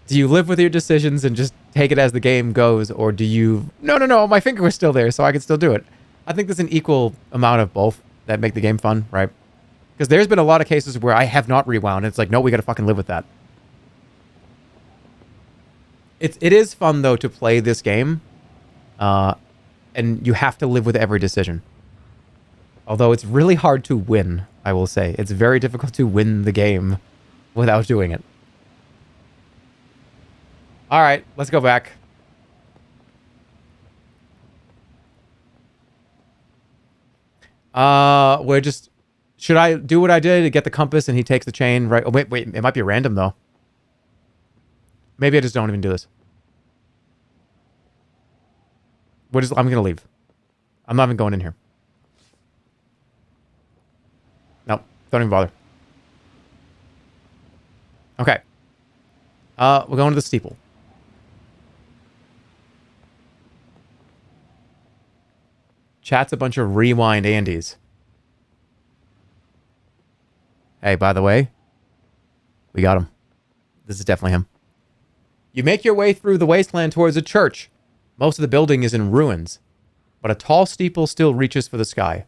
Do you live with your decisions and just take it as the game goes? Or do you... No, my finger was still there, so I can still do it. I think there's an equal amount of both that make the game fun, right? Because there's been a lot of cases where I have not rewound. It's like, no, we got to fucking live with that. It is fun, though, to play this game. And you have to live with every decision. Although it's really hard to win, I will say. It's very difficult to win the game without doing it. All right, let's go back. We're just... Should I do what I did to get the compass and he takes the chain, right? Oh, wait, it might be random, though. Maybe I just don't even do this. I'm going to leave. I'm not even going in here. Nope, don't even bother. Okay. We're going to the steeple. Chat's a bunch of rewind Andys. Hey, by the way, we got him. This is definitely him. You make your way through the wasteland towards a church. Most of the building is in ruins, but a tall steeple still reaches for the sky.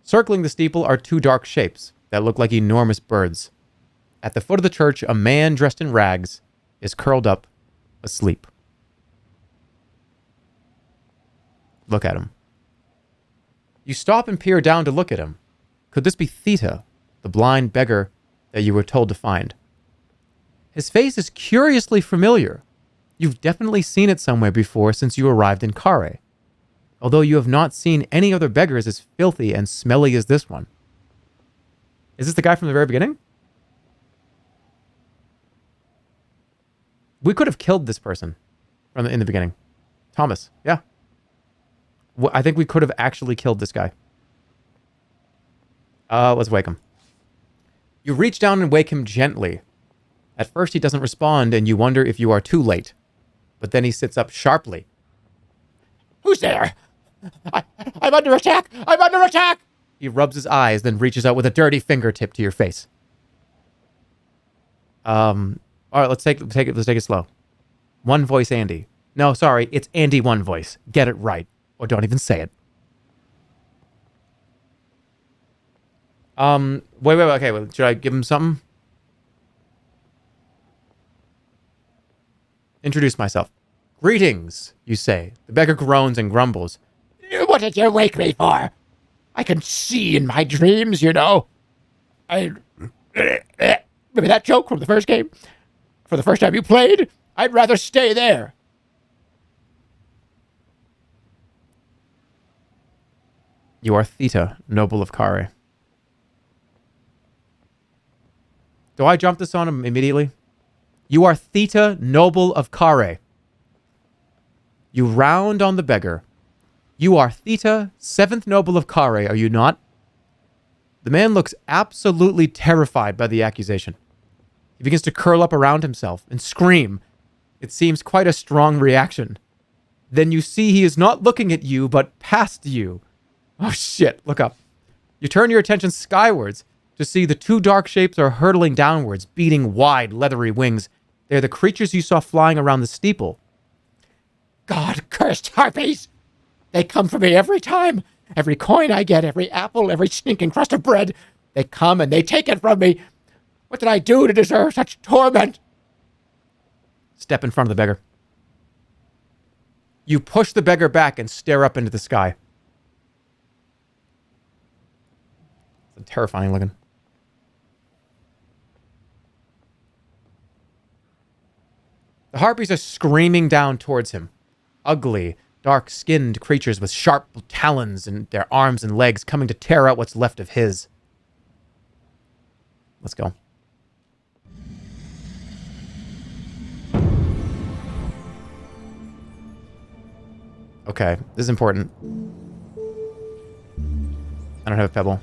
Circling the steeple are 2 dark shapes that look like enormous birds. At the foot of the church, a man dressed in rags is curled up, asleep. Look at him. You stop and peer down to look at him. Could this be Theta, the blind beggar that you were told to find? His face is curiously familiar. You've definitely seen it somewhere before since you arrived in Khare. Although you have not seen any other beggars as filthy and smelly as this one. Is this the guy from the very beginning? We could have killed this person in the beginning. Thomas, yeah. I think we could have actually killed this guy. Let's wake him. You reach down and wake him gently. At first he doesn't respond and you wonder if you are too late. But then he sits up sharply. Who's there? I'm under attack! I'm under attack! He rubs his eyes, then reaches out with a dirty fingertip to your face. All right, let's take it slow. One voice Andy. No, sorry, it's Andy one voice. Get it right. Or don't even say it. Wait, okay, should I give him something? Introduce myself. Greetings, you say. The beggar groans and grumbles. What did you wake me for? I can see in my dreams, you know. Maybe that joke from the first game? For the first time you played? I'd rather stay there. You are Theta, noble of Khare. Do I jump this on him immediately? You are Theta, noble of Khare. You round on the beggar. You are Theta, 7th noble of Khare, are you not? The man looks absolutely terrified by the accusation. He begins to curl up around himself and scream. It seems quite a strong reaction. Then you see he is not looking at you, but past you. Oh shit, look up. You turn your attention skywards to see the two dark shapes are hurtling downwards, beating wide, leathery wings. They're the creatures you saw flying around the steeple. God-cursed harpies! They come for me every time. Every coin I get, every apple, every stinking crust of bread. They come and they take it from me. What did I do to deserve such torment? Step in front of the beggar. You push the beggar back and stare up into the sky. It's terrifying looking. The harpies are screaming down towards him. Ugly, dark-skinned creatures with sharp talons in their arms and legs coming to tear out what's left of his. Let's go. Okay, this is important. I don't have a pebble.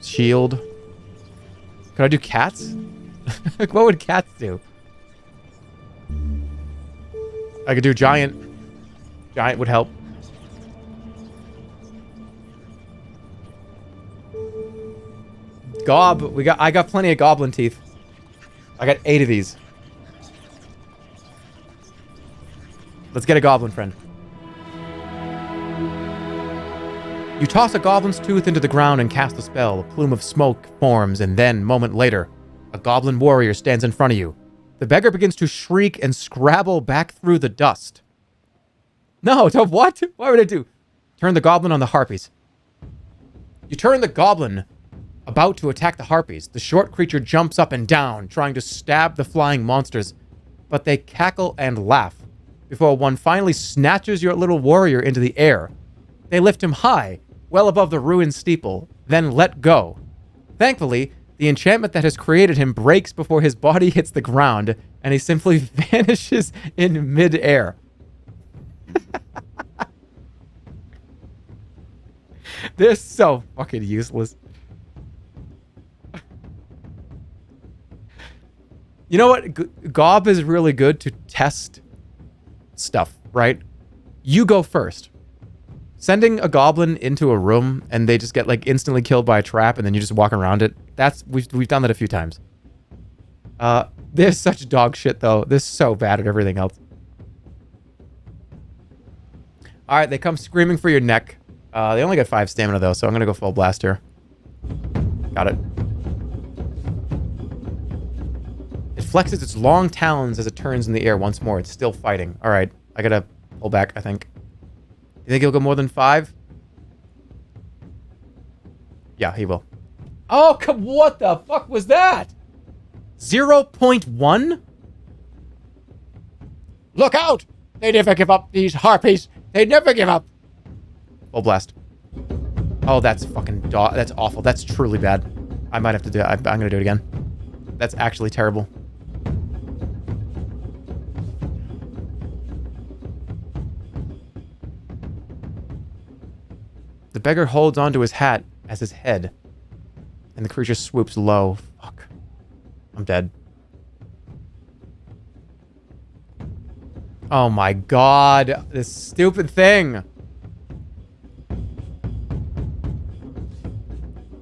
Shield. Could I do cats? What would cats do? I could do giant. Giant would help. Gob. I got plenty of goblin teeth. I got 8 of these. Let's get a goblin friend. You toss a goblin's tooth into the ground and cast a spell. A plume of smoke forms, and then, moment later, a goblin warrior stands in front of you. The beggar begins to shriek and scrabble back through the dust. No, don't what? What would I do? Turn the goblin on the harpies. You turn the goblin about to attack the harpies. The short creature jumps up and down, trying to stab the flying monsters, but they cackle and laugh before one finally snatches your little warrior into the air. They lift him high, well above the ruined steeple, then let go. Thankfully, the enchantment that has created him breaks before his body hits the ground, and he simply vanishes in mid-air. They're so fucking useless. You know what? Gob is really good to test stuff, right? You go first. Sending a goblin into a room and they just get like instantly killed by a trap and then you just walk around it. We've done that a few times. They're such dog shit though. They're so bad at everything else. All right, they come screaming for your neck. They only got 5 stamina though, so I'm gonna go full blast here. Got it. It flexes its long talons as it turns in the air once more. It's still fighting. All right, I gotta pull back, I think. You think he'll go more than 5? Yeah, he will. Oh, what the fuck was that? 0.1? Look out! They never give up, these harpies. They never give up. Full blast. Oh, that's fucking that's awful. That's truly bad. I might have to do it. I'm gonna do it again. That's actually terrible. The beggar holds onto his hat as his head, and the creature swoops low. Fuck. I'm dead. Oh my god. This stupid thing.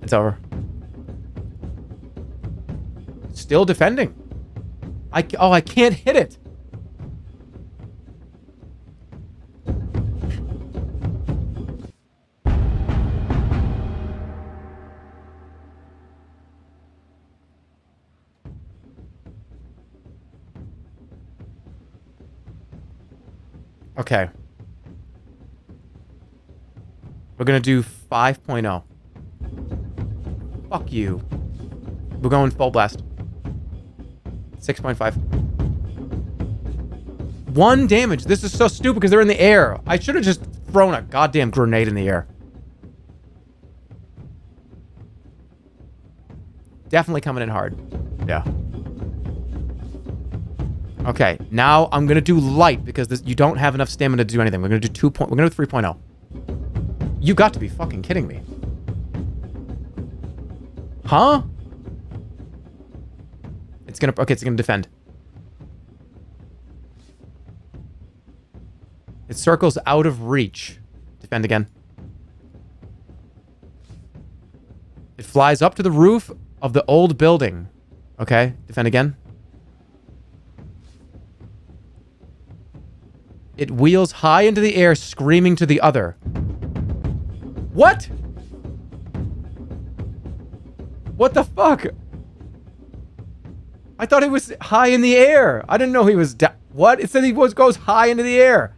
It's over. Still defending. I can't hit it. Okay. We're gonna do 5.0. Fuck you. We're going full blast. 6.5. 1 damage. This is so stupid because they're in the air. I should have just thrown a goddamn grenade in the air. Definitely coming in hard. Yeah. Okay, now I'm gonna do light because you don't have enough stamina to do anything. We're gonna do we're gonna do 3.0. You got to be fucking kidding me. Huh? It's gonna defend. It circles out of reach. Defend again. It flies up to the roof of the old building. Okay, defend again. It wheels high into the air, screaming to the other. What? What the fuck? I thought he was high in the air. I didn't know he was what? It said he goes high into the air.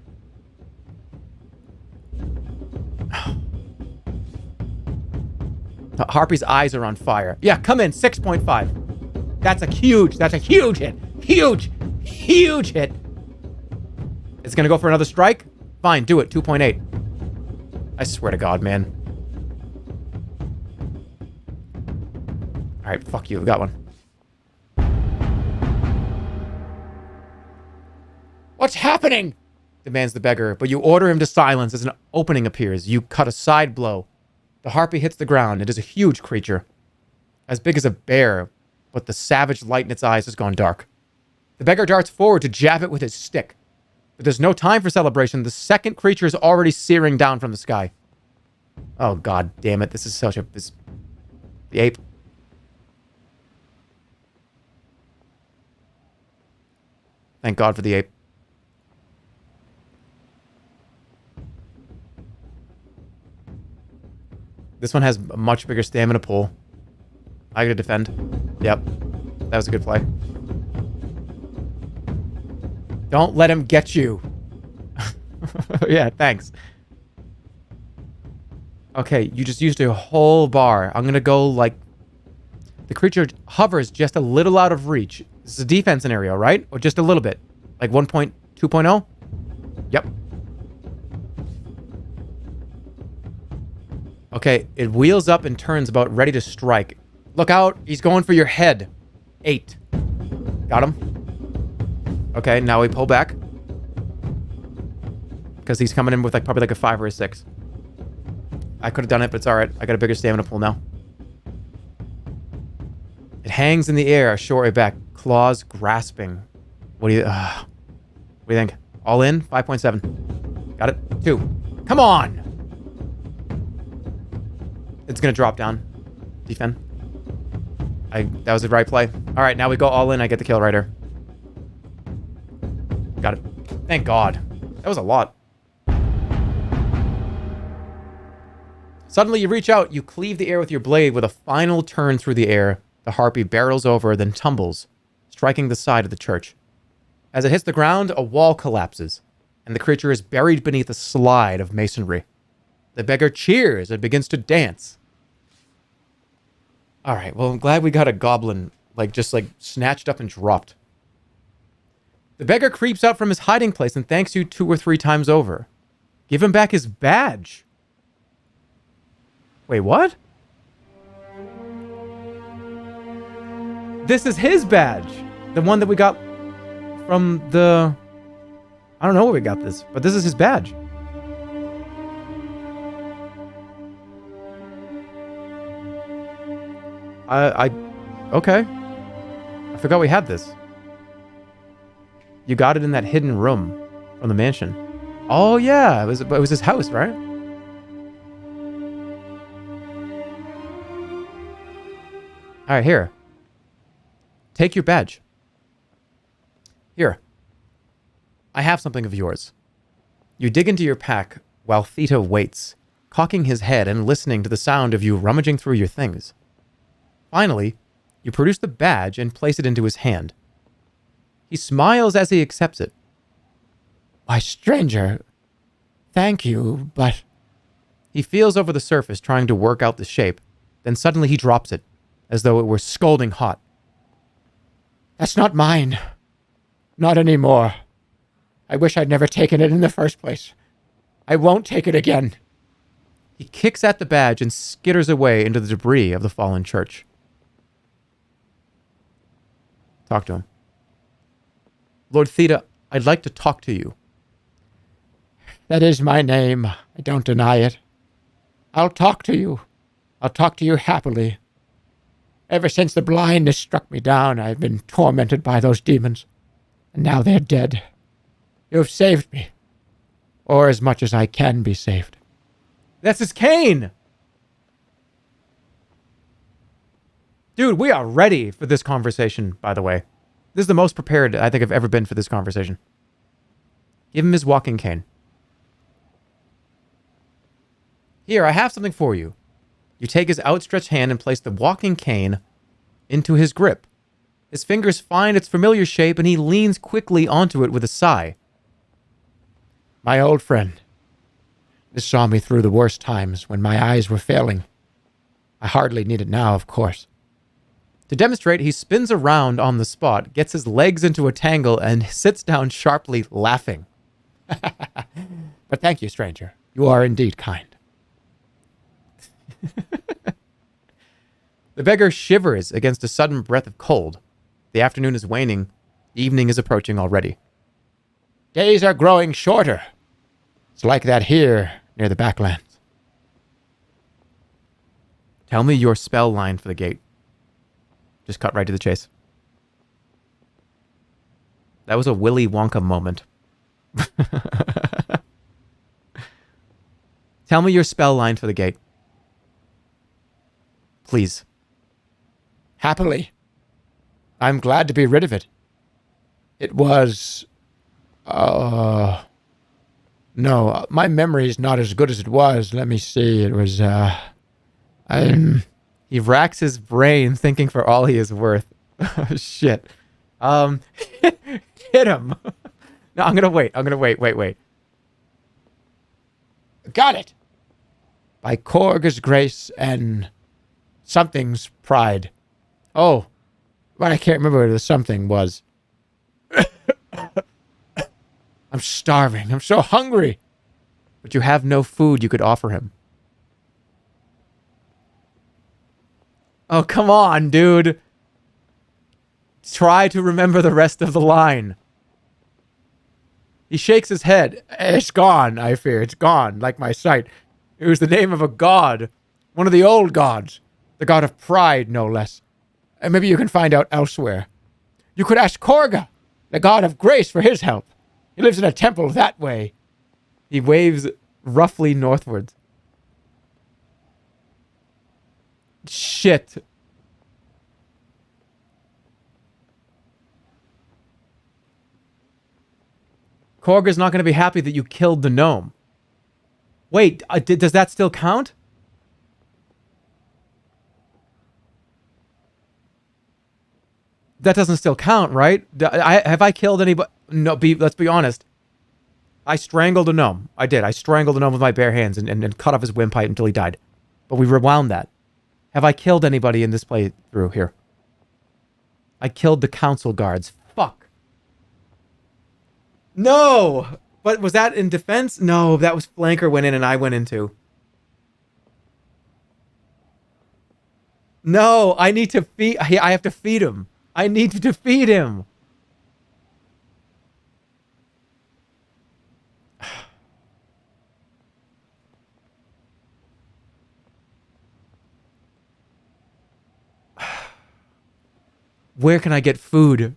Harpy's eyes are on fire. Yeah, come in. 6.5. That's a huge hit. Huge hit. It's gonna go for another strike? Fine, do it. 2.8. I swear to God, man. Alright, fuck you. We got one. What's happening? Demands the beggar, but you order him to silence as an opening appears. You cut a side blow. The harpy hits the ground. It is a huge creature. As big as a bear, but the savage light in its eyes has gone dark. The beggar darts forward to jab it with his stick. But there's no time for celebration. The second creature is already searing down from the sky. Oh, God damn it. This is such a... The ape. Thank God for the ape. This one has a much bigger stamina pool. I gotta defend. Yep. That was a good play. Don't let him get you. Yeah, thanks. Okay, you just used a whole bar. I'm gonna go like... The creature hovers just a little out of reach. This is a defense scenario, right? Or just a little bit? Like 1.2.0? Yep. Okay, it wheels up and turns about ready to strike. Look out, he's going for your head. 8. Got him. Okay, now we pull back. Because he's coming in with like probably like a 5 or a 6. I could have done it, but it's alright. I got a bigger stamina pool now. It hangs in the air a short way back. Claws grasping. What do you think? All in? 5.7. Got it? 2. Come on! It's gonna drop down. Defend. That was the right play. Alright, now we go all in. I get the kill right here. Got it. Thank God. That was a lot. Suddenly you reach out, you cleave the air with your blade with a final turn through the air. The harpy barrels over, then tumbles, striking the side of the church. As it hits the ground, a wall collapses, and the creature is buried beneath a slide of masonry. The beggar cheers and begins to dance. Alright, well, I'm glad we got a goblin, just snatched up and dropped. The beggar creeps out from his hiding place and thanks you 2 or 3 times over. Give him back his badge. Wait, what? This is his badge. The one that we got from the... I don't know where we got this, but this is his badge. Okay. I forgot we had this. You got it in that hidden room from the mansion. Oh yeah, it was his house, right? All right, here. Take your badge. Here. I have something of yours. You dig into your pack while Theta waits, cocking his head and listening to the sound of you rummaging through your things. Finally, you produce the badge and place it into his hand. He smiles as he accepts it. Why, stranger, thank you, but... He feels over the surface, trying to work out the shape. Then suddenly he drops it, as though it were scalding hot. That's not mine. Not anymore. I wish I'd never taken it in the first place. I won't take it again. He kicks at the badge and skitters away into the debris of the fallen church. Talk to him. Lord Theta, I'd like to talk to you. That is my name. I don't deny it. I'll talk to you. I'll talk to you happily. Ever since the blindness struck me down, I've been tormented by those demons. And now they're dead. You have saved me. Or as much as I can be saved. That's his cane! Dude, we are ready for this conversation, by the way. This is the most prepared I think I've ever been for this conversation. Give him his walking cane. Here, I have something for you. You take his outstretched hand and place the walking cane into his grip. His fingers find its familiar shape and he leans quickly onto it with a sigh. My old friend. This saw me through the worst times when my eyes were failing. I hardly need it now, of course. To demonstrate, he spins around on the spot, gets his legs into a tangle, and sits down sharply, laughing. But thank you, stranger. You are indeed kind. The beggar shivers against a sudden breath of cold. The afternoon is waning. Evening is approaching already. Days are growing shorter. It's like that here near the backlands. Tell me your spell line for the gate. Just cut right to the chase. That was a Willy Wonka moment. Tell me your spell line for the gate. Please. Happily. I'm glad to be rid of it. It was... No, my memory's not as good as it was. Let me see. It was, He racks his brain thinking for all he is worth. Shit. Hit him. No, I'm gonna wait. Wait. Got it! By Korg's grace and something's pride. Oh, but I can't remember what the something was. I'm starving. I'm so hungry. But you have no food you could offer him. Oh, come on, dude. Try to remember the rest of the line. He shakes his head. It's gone, I fear. It's gone, like my sight. It was the name of a god. One of the old gods. The god of pride, no less. And maybe you can find out elsewhere. You could ask Korga, the god of grace, for his help. He lives in a temple that way. He waves roughly northwards. Shit. Korga's not going to be happy that you killed the gnome. Wait, does that still count? That doesn't still count, right? Have I killed anybody? No, let's be honest. I strangled a gnome. I did. I strangled a gnome with my bare hands and cut off his windpipe until he died. But we rewound that. Have I killed anybody in this playthrough here? I killed the council guards. Fuck. No! But was that in defense? No, that was Flanker went in and I went in too. No, I need to feed... I have to feed him. I need to feed him. Where can I get food?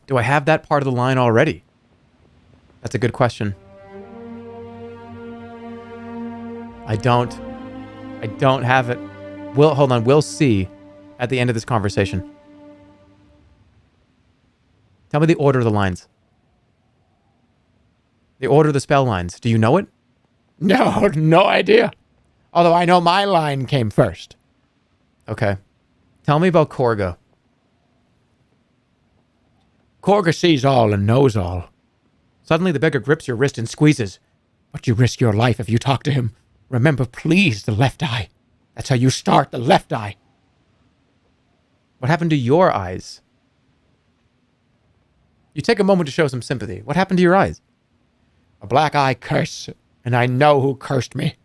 Do I have that part of the line already? That's a good question. I don't have it. Hold on. We'll see at the end of this conversation. Tell me the order of the lines. The order of the spell lines. Do you know it? No idea. Although I know my line came first. Okay. Tell me about Korga. Korga sees all and knows all. Suddenly, the beggar grips your wrist and squeezes. But you risk your life if you talk to him. Remember, please, the left eye. That's how you start, the left eye. What happened to your eyes? You take a moment to show some sympathy. What happened to your eyes? A black eye curse, and I know who cursed me.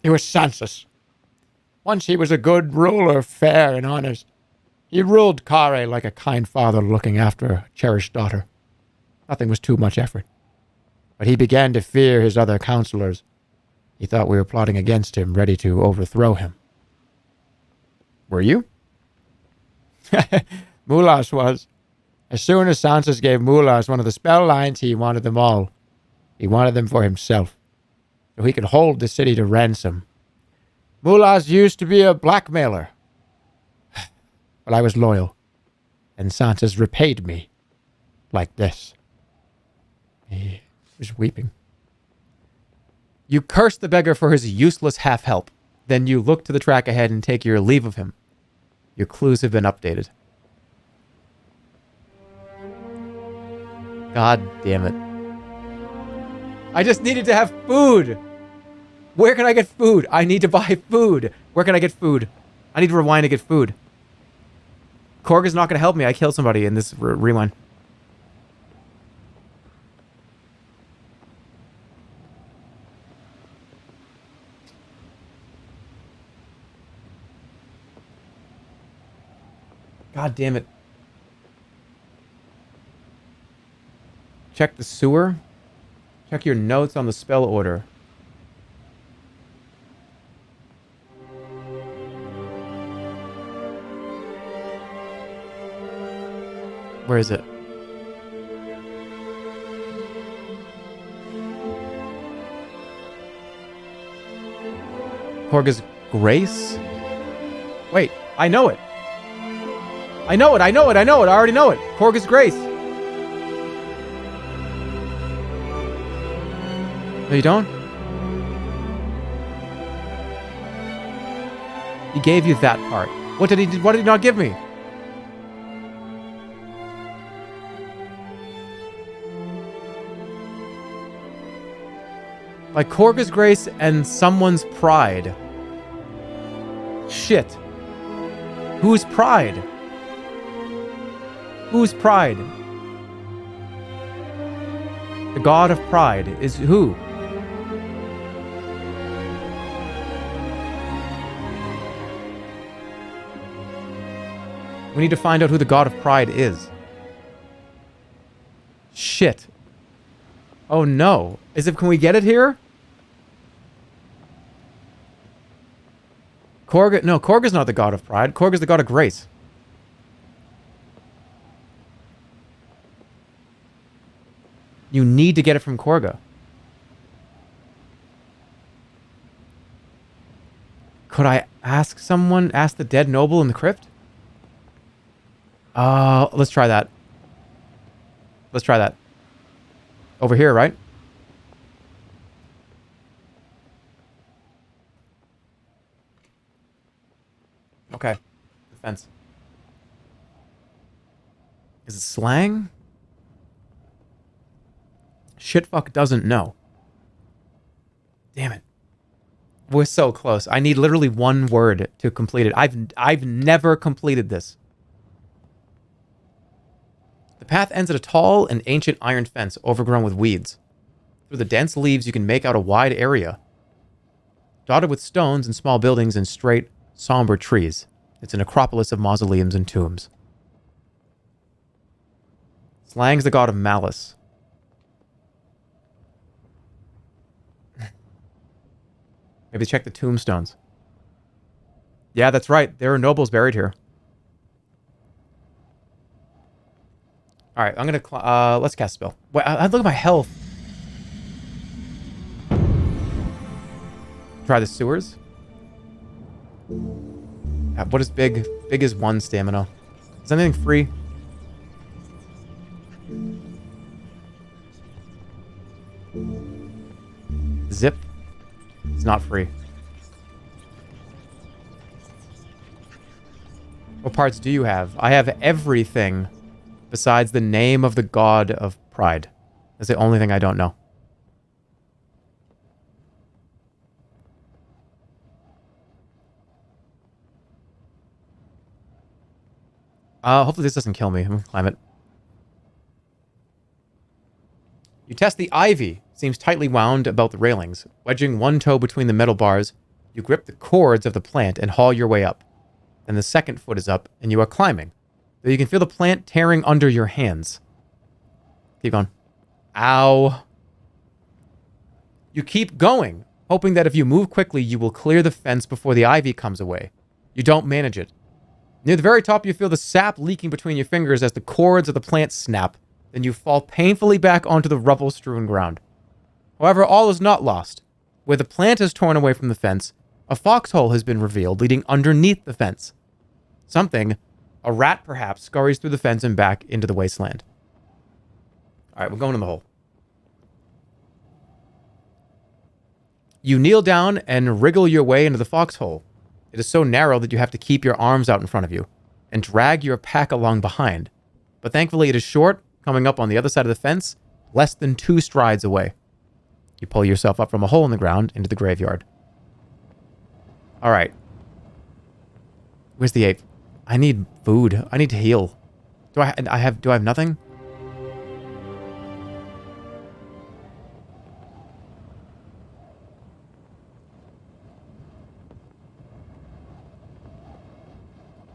It was Sansus. Once he was a good ruler, fair and honest. He ruled Khare like a kind father looking after a cherished daughter. Nothing was too much effort. But he began to fear his other counselors. He thought we were plotting against him, ready to overthrow him. Were you? Mulas was. As soon as Sansus gave Mulas one of the spell lines, he wanted them all. He wanted them for himself, so he could hold the city to ransom. Mulas used to be a blackmailer. But I was loyal, and Sansus repaid me like this. He was weeping. You curse the beggar for his useless half-help. Then you look to the track ahead and take your leave of him. Your clues have been updated. God damn it. I just needed to have food. Where can I get food? I need to buy food. Where can I get food? I need to rewind to get food. Korga's not going to help me. I killed somebody in this rewind. God damn it. Check the sewer. Check your notes on the spell order. Where is it? Korga's Grace? Wait, I know it. I know it. I already know it. Korga's Grace. No, you don't? He gave you that part. What did he not give me? Like Korga's Grace and someone's pride. Shit. Whose pride? Whose pride? The god of pride is who? We need to find out who the god of pride is. Shit. Oh no. Can we get it here? Korga, no, Korga's not the god of pride. Korga's the god of grace. You need to get it from Korga. Could I ask someone, ask the dead noble in the crypt? Let's try that. Let's try that. Over here, right? Okay. Defense. Is it slang? Shitfuck doesn't know. Damn it. We're so close. I need literally one word to complete it. I've never completed this. The path ends at a tall and ancient iron fence overgrown with weeds. Through the dense leaves, you can make out a wide area, dotted with stones and small buildings and straight, somber trees. It's an acropolis of mausoleums and tombs. Slang's the god of malice. Maybe check the tombstones. Yeah, that's right. There are nobles buried here. All right, I'm gonna let's cast a spell. Wait, I look at my health. Try the sewers. What is big? Big is 1 stamina. Is anything free? Zip. It's not free. What parts do you have? I have everything besides the name of the god of pride? That's the only thing I don't know. Hopefully this doesn't kill me. I'm gonna climb it. You test the ivy. Seems tightly wound about the railings. Wedging one toe between the metal bars, you grip the cords of the plant and haul your way up. Then the second foot is up, and you are climbing. Though you can feel the plant tearing under your hands. Keep going. Ow. You keep going, hoping that if you move quickly, you will clear the fence before the ivy comes away. You don't manage it. Near the very top, you feel the sap leaking between your fingers as the cords of the plant snap. Then you fall painfully back onto the rubble-strewn ground. However, all is not lost. Where the plant is torn away from the fence, a foxhole has been revealed leading underneath the fence. Something, a rat perhaps, scurries through the fence and back into the wasteland. Alright, we're going in the hole. You kneel down and wriggle your way into the foxhole. It is so narrow that you have to keep your arms out in front of you and drag your pack along behind. But thankfully it is short, coming up on the other side of the fence, less than 2 strides away. You pull yourself up from a hole in the ground into the graveyard. Alright. Where's the ape? I need food. I need to heal. Do I have nothing?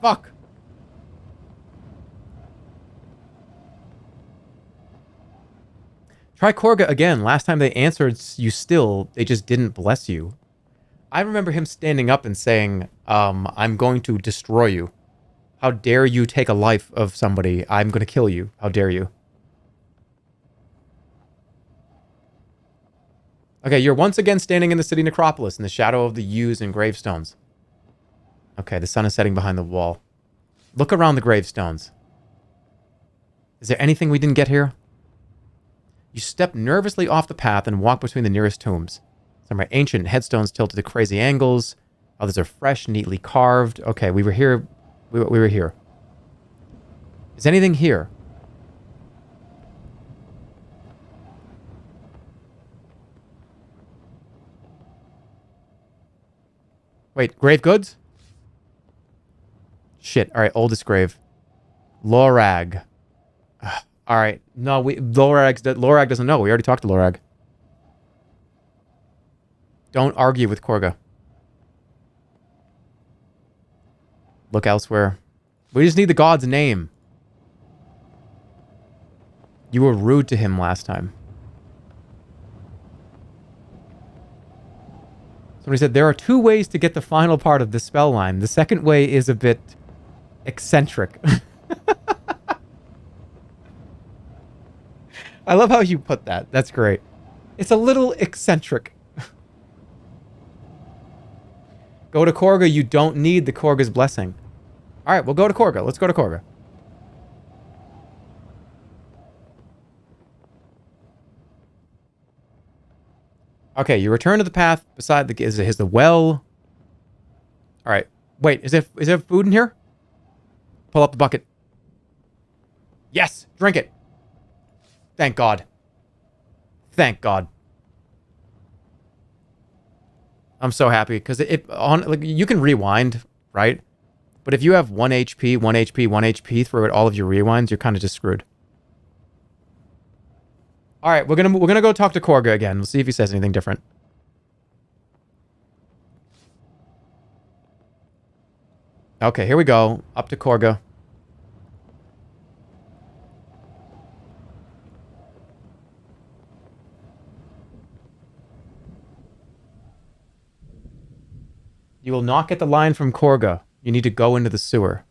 Fuck. Try Korga again. Last time they answered you still, they just didn't bless you. I remember him standing up and saying, I'm going to destroy you. How dare you take a life of somebody? I'm going to kill you. How dare you? Okay, you're once again standing in the city necropolis in the shadow of the yews and gravestones. Okay, the sun is setting behind the wall. Look around the gravestones. Is there anything we didn't get here? You step nervously off the path and walk between the nearest tombs. Some are ancient headstones tilted at crazy angles. Others are fresh, neatly carved. Okay, we were here. We were here. Is anything here? Wait, grave goods? Shit. All right, oldest grave. Lorag. All right. No, Lorag doesn't know. We already talked to Lorag. Don't argue with Korga. Look elsewhere. We just need the god's name. You were rude to him last time. Somebody said, there are 2 ways to get the final part of the spell line. The second way is a bit eccentric. I love how you put that. That's great. It's a little eccentric. Go to Korga. You don't need the Korga's blessing. All right, we'll go to Korga. Let's go to Korga. Okay, you return to the path beside the... Is the well... All right. Wait, is there food in here? Pull up the bucket. Yes! Drink it! Thank God. Thank God. I'm so happy, because you can rewind, right? But if you have 1 HP, 1 HP, 1 HP throughout all of your rewinds, you're kind of just screwed. All right, we're gonna go talk to Korga again. We'll see if he says anything different. Okay, here we go. Up to Korga. You will not get the line from Korga. You need to go into the sewer.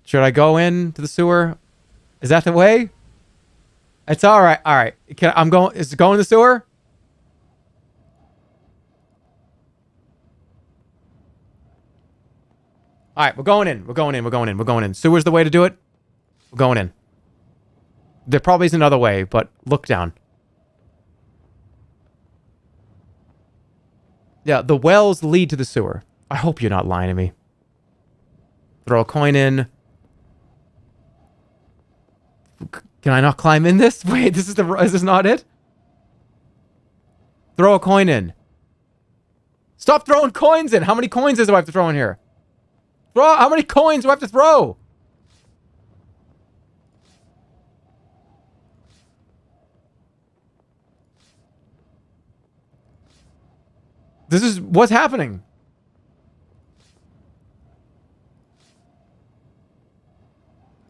Should I go into the sewer? Is that the way? It's all right. All right. Is it going in the sewer? All right. We're going in. We're going in. We're going in. We're going in. Sewer's the way to do it. We're going in. There probably is another way, but look down. Yeah, the wells lead to the sewer. I hope you're not lying to me. Throw a coin in. Can I not climb in this? Wait, is this not it? Throw a coin in. Stop throwing coins in. How many coins do I have to throw in here? How many coins do I have to throw? This is what's happening.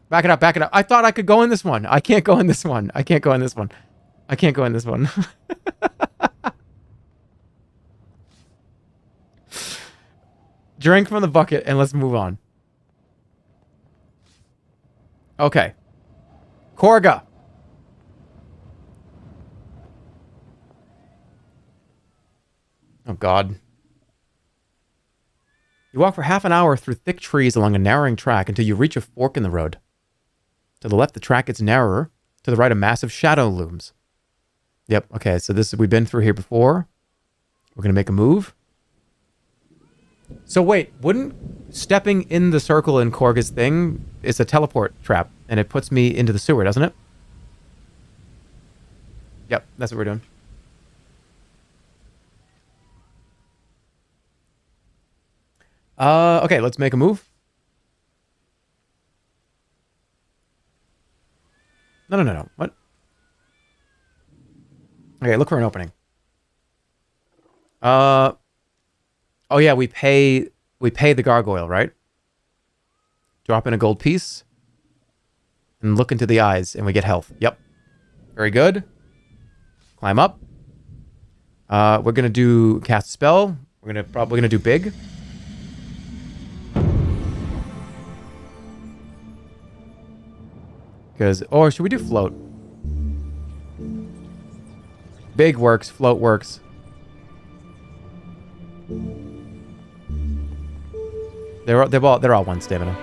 Back it up, back it up. I thought I could go in this one. I can't go in this one. I can't go in this one. I can't go in this one. Drink from the bucket and let's move on. Okay. Korga. Oh, God. You walk for half an hour through thick trees along a narrowing track until you reach a fork in the road. To the left, the track gets narrower. To the right, a massive shadow looms. Yep, okay, so we've been through here before. We're going to make a move. So wait, wouldn't stepping in the circle in Korga's thing is a teleport trap, and it puts me into the sewer, doesn't it? Yep, that's what we're doing. Okay, let's make a move. No. What? Okay, look for an opening. Oh yeah, we pay the gargoyle, right? Drop in a gold piece and look into the eyes and we get health. Yep. Very good. Climb up. We're going to cast a spell. We're probably going to do big. Or should we do float? Big works, float works. They're all one stamina.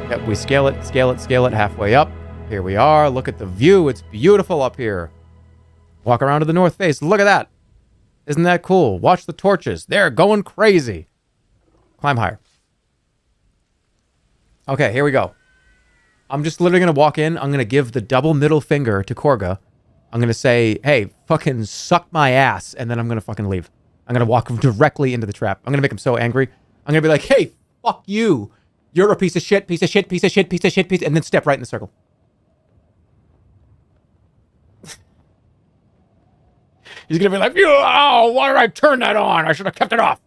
Yep, we scale it halfway up. Here we are. Look at the view. It's beautiful up here. Walk around to the north face. Look at that. Isn't that cool? Watch the torches. They're going crazy. Climb higher. Okay, here we go. I'm just literally going to walk in. I'm going to give the double middle finger to Korga. I'm going to say, hey, fucking suck my ass. And then I'm going to fucking leave. I'm going to walk directly into the trap. I'm going to make him so angry. I'm going to be like, hey, fuck you. You're a piece of shit, piece of shit, piece of shit, piece of shit, piece. And then step right in the circle. He's going to be like, oh, why did I turn that on? I should have kept it off.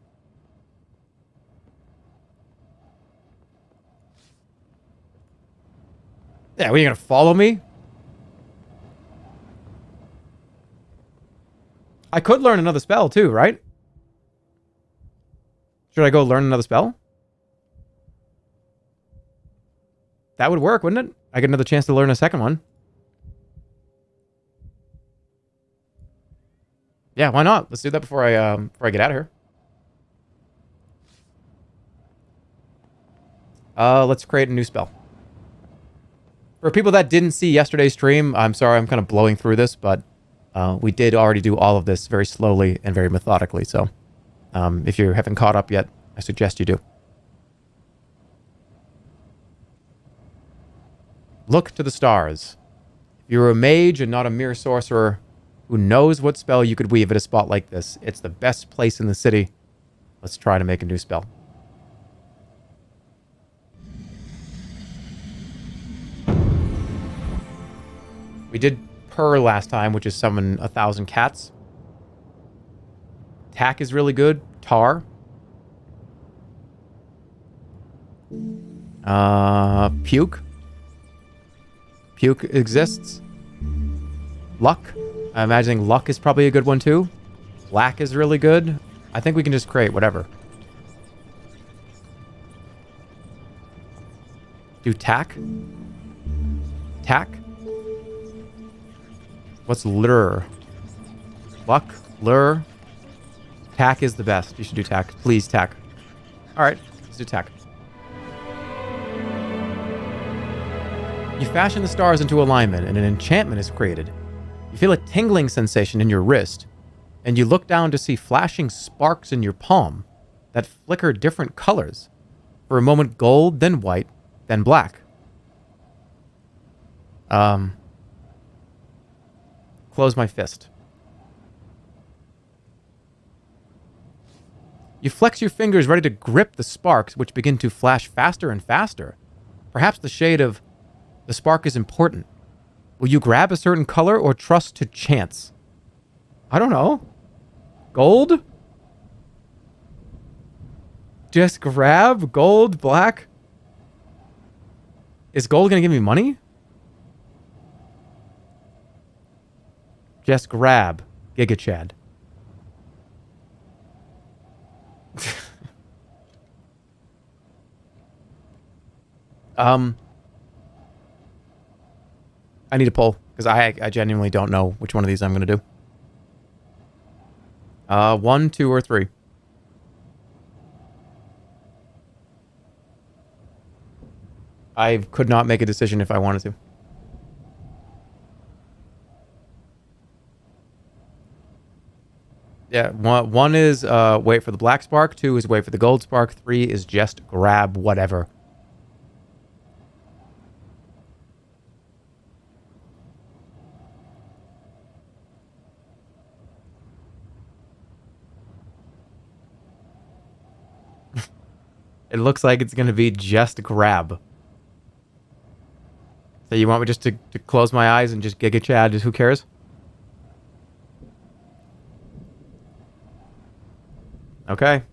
Yeah, were you going to follow me? I could learn another spell too, right? Should I go learn another spell? That would work, wouldn't it? I get another chance to learn a second one. Yeah, why not? Let's do that before I get out of here. Let's create a new spell. For people that didn't see yesterday's stream, I'm sorry, I'm kind of blowing through this, but we did already do all of this very slowly and very methodically. So if you haven't caught up yet, I suggest you do. Look to the stars. If you're a mage and not a mere sorcerer who knows what spell you could weave at a spot like this, it's the best place in the city. Let's try to make a new spell. We did purr last time, which is summon 1,000 cats. Tack is really good. Tar. Puke. Puke exists. Luck. I'm imagining luck is probably a good one too. Black is really good. I think we can just create whatever. Do tack. Tack. What's lure? Luck, lure. Tack is the best. You should do tack. Please, tack. All right, let's do tack. You fashion the stars into alignment and an enchantment is created. You feel a tingling sensation in your wrist, and you look down to see flashing sparks in your palm that flicker different colors. For a moment gold, then white, then black. Close my fist. You flex your fingers ready to grip the sparks, which begin to flash faster and faster. Perhaps the shade of the spark is important. Will you grab a certain color or trust to chance? I don't know. Gold? Just grab gold, black? Is gold gonna give me money? Just grab Giga Chad. I need a poll because I genuinely don't know which one of these I'm gonna do. 1, 2, or 3. I could not make a decision if I wanted to. Yeah, one is wait for the black spark, 2 is wait for the gold spark, 3 is just grab whatever. It looks like it's going to be just grab. So you want me just to close my eyes and just Giga Chad? Just who cares? Okay.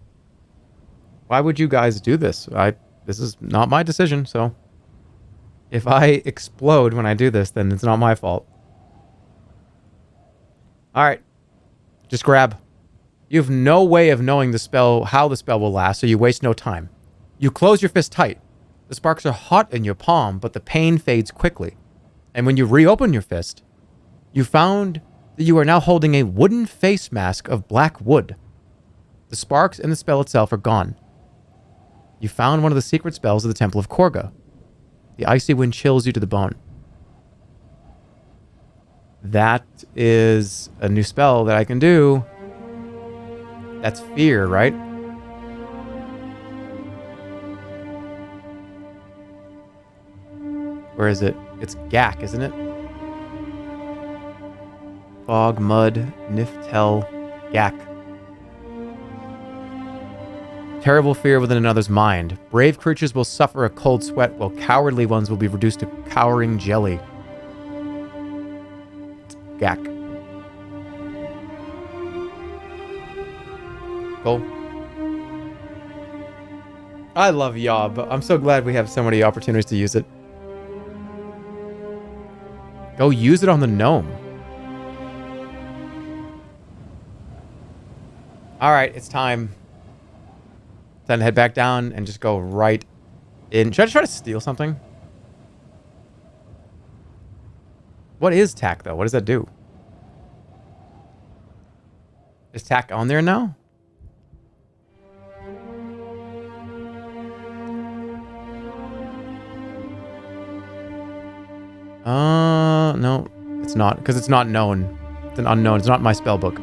Why would you guys do this? This is not my decision, so... If I explode when I do this, then it's not my fault. Alright. Just grab. You have no way of knowing the spell, how the spell will last, so you waste no time. You close your fist tight. The sparks are hot in your palm, but the pain fades quickly. And when you reopen your fist, you found that you are now holding a wooden face mask of black wood. The sparks and the spell itself are gone. You found one of the secret spells of the Temple of Korga. The icy wind chills you to the bone. That is a new spell that I can do. That's fear, right? Where is it? It's Gak, isn't it? Fog, mud, Niftel, Gak. Terrible fear within another's mind. Brave creatures will suffer a cold sweat, while cowardly ones will be reduced to cowering jelly. Gak. Cool. I love Yob. I'm so glad we have so many opportunities to use it. Go use it on the gnome. Alright, it's time. Then head back down and just go right in. Should I try to steal something? What is tack, though? What does that do? Is tack on there now? No, it's not, because it's not known. It's an unknown. It's not my spell book.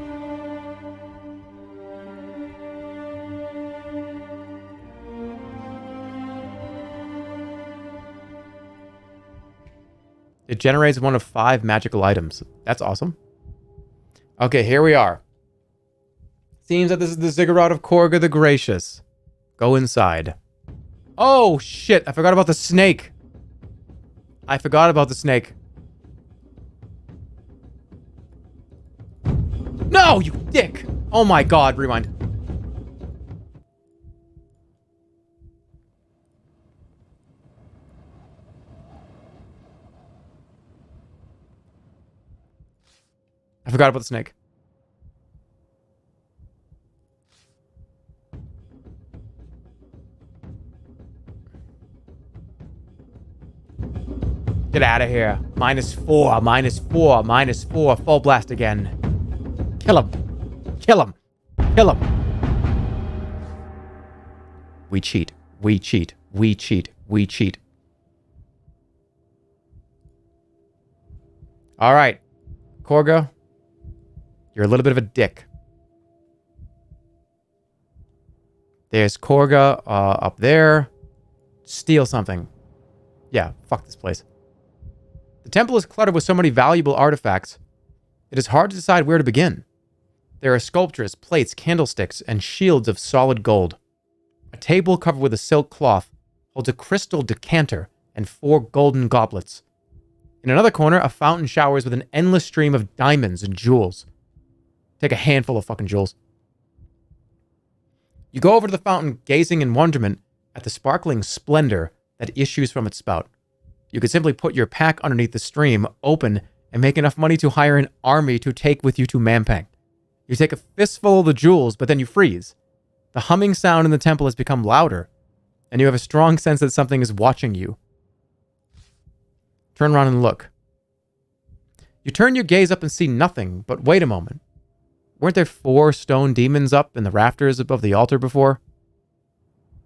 It generates one of 5 magical items. That's awesome. Okay, here we are. Seems that this is the Ziggurat of Korga the Gracious. Go inside. Oh, shit. I forgot about the snake. I forgot about the snake. No, you dick! Oh my god, rewind. I forgot about the snake. Get out of here. -4, -4, -4. Full blast again. Kill him. Kill him. Kill him. We cheat. We cheat. We cheat. We cheat. All right. Korga, you're a little bit of a dick. There's Korga up there. Steal something. Yeah, fuck this place. The temple is cluttered with so many valuable artifacts, it is hard to decide where to begin. There are sculptures, plates, candlesticks, and shields of solid gold. A table covered with a silk cloth holds a crystal decanter and 4 golden goblets. In another corner, a fountain showers with an endless stream of diamonds and jewels. Take a handful of fucking jewels. You go over to the fountain, gazing in wonderment at the sparkling splendor that issues from its spout. You could simply put your pack underneath the stream, open, and make enough money to hire an army to take with you to Mampang. You take a fistful of the jewels, but then you freeze. The humming sound in the temple has become louder, and you have a strong sense that something is watching you. Turn around and look. You turn your gaze up and see nothing, but wait a moment. Weren't there 4 stone demons up in the rafters above the altar before?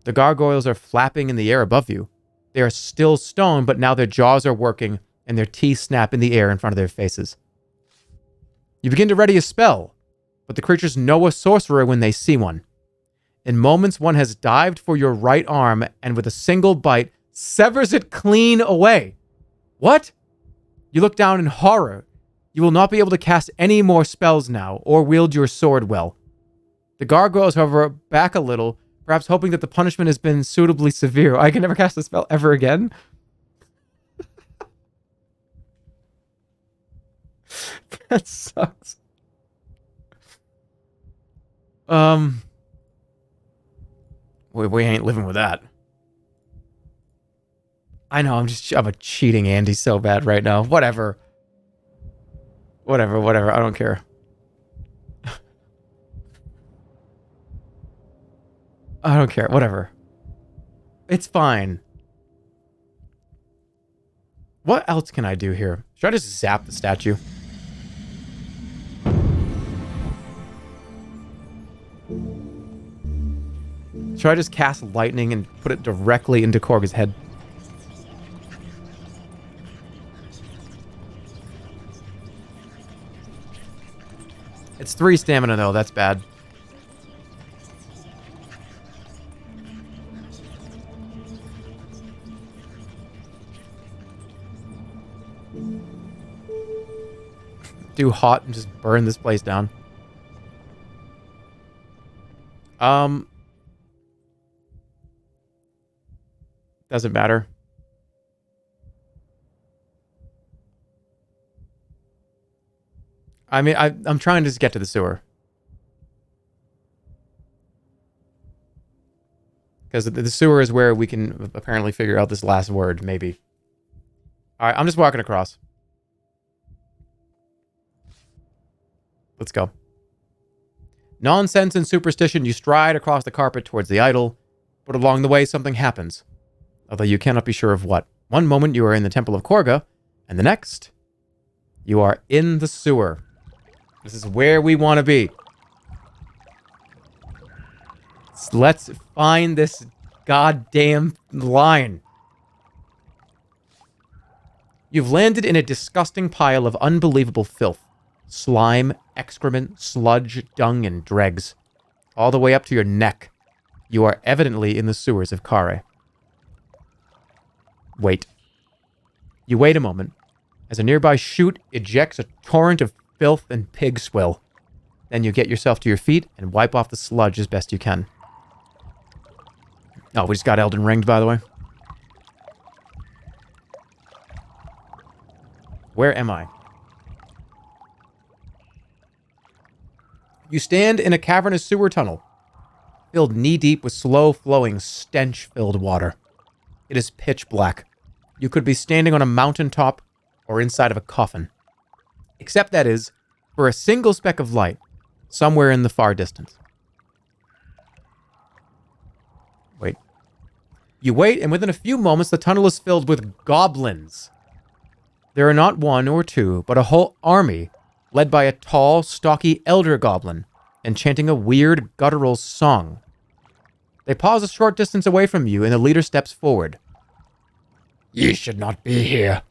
The gargoyles are flapping in the air above you. They are still stone, but now their jaws are working, and their teeth snap in the air in front of their faces. You begin to ready a spell, but the creatures know a sorcerer when they see one. In moments, one has dived for your right arm, and with a single bite, severs it clean away. What? You look down in horror. You will not be able to cast any more spells now, or wield your sword well. The gargoyles, however, back a little, perhaps hoping that the punishment has been suitably severe. I can never cast a spell ever again. That sucks. We ain't living with that. I know, I'm a cheating Andy so bad right now. Whatever. I don't care. I don't care. Whatever. It's fine. What else can I do here? Should I just zap the statue? Should I just cast lightning and put it directly into Korg's head? It's 3 stamina though, that's bad. Do hot and just burn this place down. Doesn't matter. I mean, I'm trying to just get to the sewer. Because the sewer is where we can apparently figure out this last word, maybe. Alright, I'm just walking across. Let's go. Nonsense and superstition, you stride across the carpet towards the idol, but along the way something happens. Although you cannot be sure of what. One moment you are in the Temple of Korga, and the next, you are in the sewer. This is where we want to be. Let's find this goddamn line. You've landed in a disgusting pile of unbelievable filth. Slime, excrement, sludge, dung, and dregs. All the way up to your neck. You are evidently in the sewers of Khare. Wait. You wait a moment, as a nearby chute ejects a torrent of filth and pig swill. Then you get yourself to your feet and wipe off the sludge as best you can. Oh, we just got Elden Ringed, by the way. Where am I? You stand in a cavernous sewer tunnel, filled knee-deep with slow-flowing, stench-filled water. It is pitch black. You could be standing on a mountaintop or inside of a coffin. Except that is, for a single speck of light, somewhere in the far distance. Wait. You wait, and within a few moments, the tunnel is filled with goblins. There are not 1 or 2, but a whole army, led by a tall, stocky elder goblin, and chanting a weird, guttural song. They pause a short distance away from you, and the leader steps forward. Ye should not be here.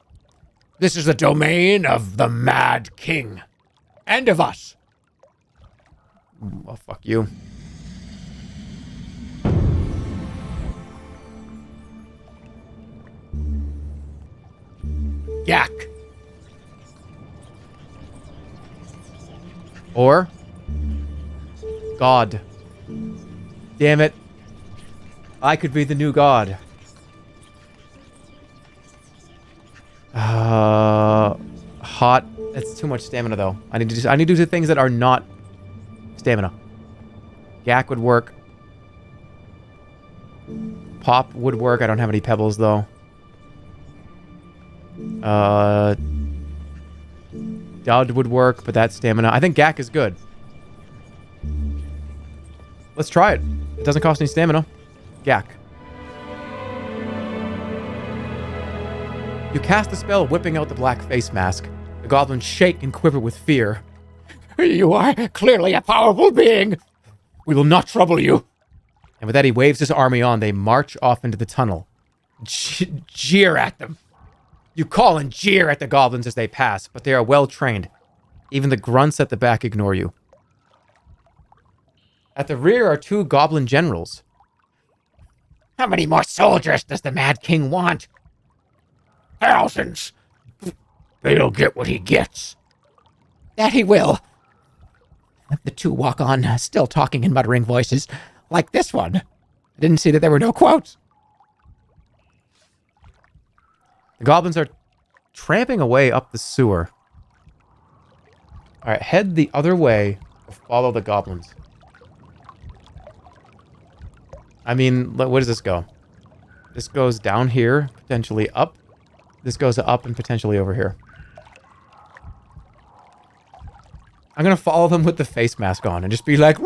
This is the domain of the Mad King, and of us. Well, fuck you. Yak, Or God. Damn it. I could be the new God. Hot. That's too much stamina though. I need to do things that are not stamina. Yak would work. Pop would work. I don't have any pebbles though. Dud would work, but that's stamina. I think Gak is good. Let's try it. It doesn't cost any stamina. Gak. You cast the spell, whipping out the black face mask. The goblins shake and quiver with fear. You are clearly a powerful being. We will not trouble you. And with that, he waves his army on. They march off into the tunnel. Jeer at them. You call and jeer at the goblins as they pass, but they are well trained. Even the grunts at the back ignore you. At the rear are 2 goblin generals. How many more soldiers does the Mad King want? Thousands. They'll get what he gets. That he will. The 2 walk on, still talking in muttering voices, like this one. I didn't see that there were no quotes. The goblins are tramping away up the sewer. Alright, head the other way or follow the goblins. I mean, where does this go? This goes down here, potentially up. This goes up and potentially over here. I'm gonna follow them with the face mask on and just be like...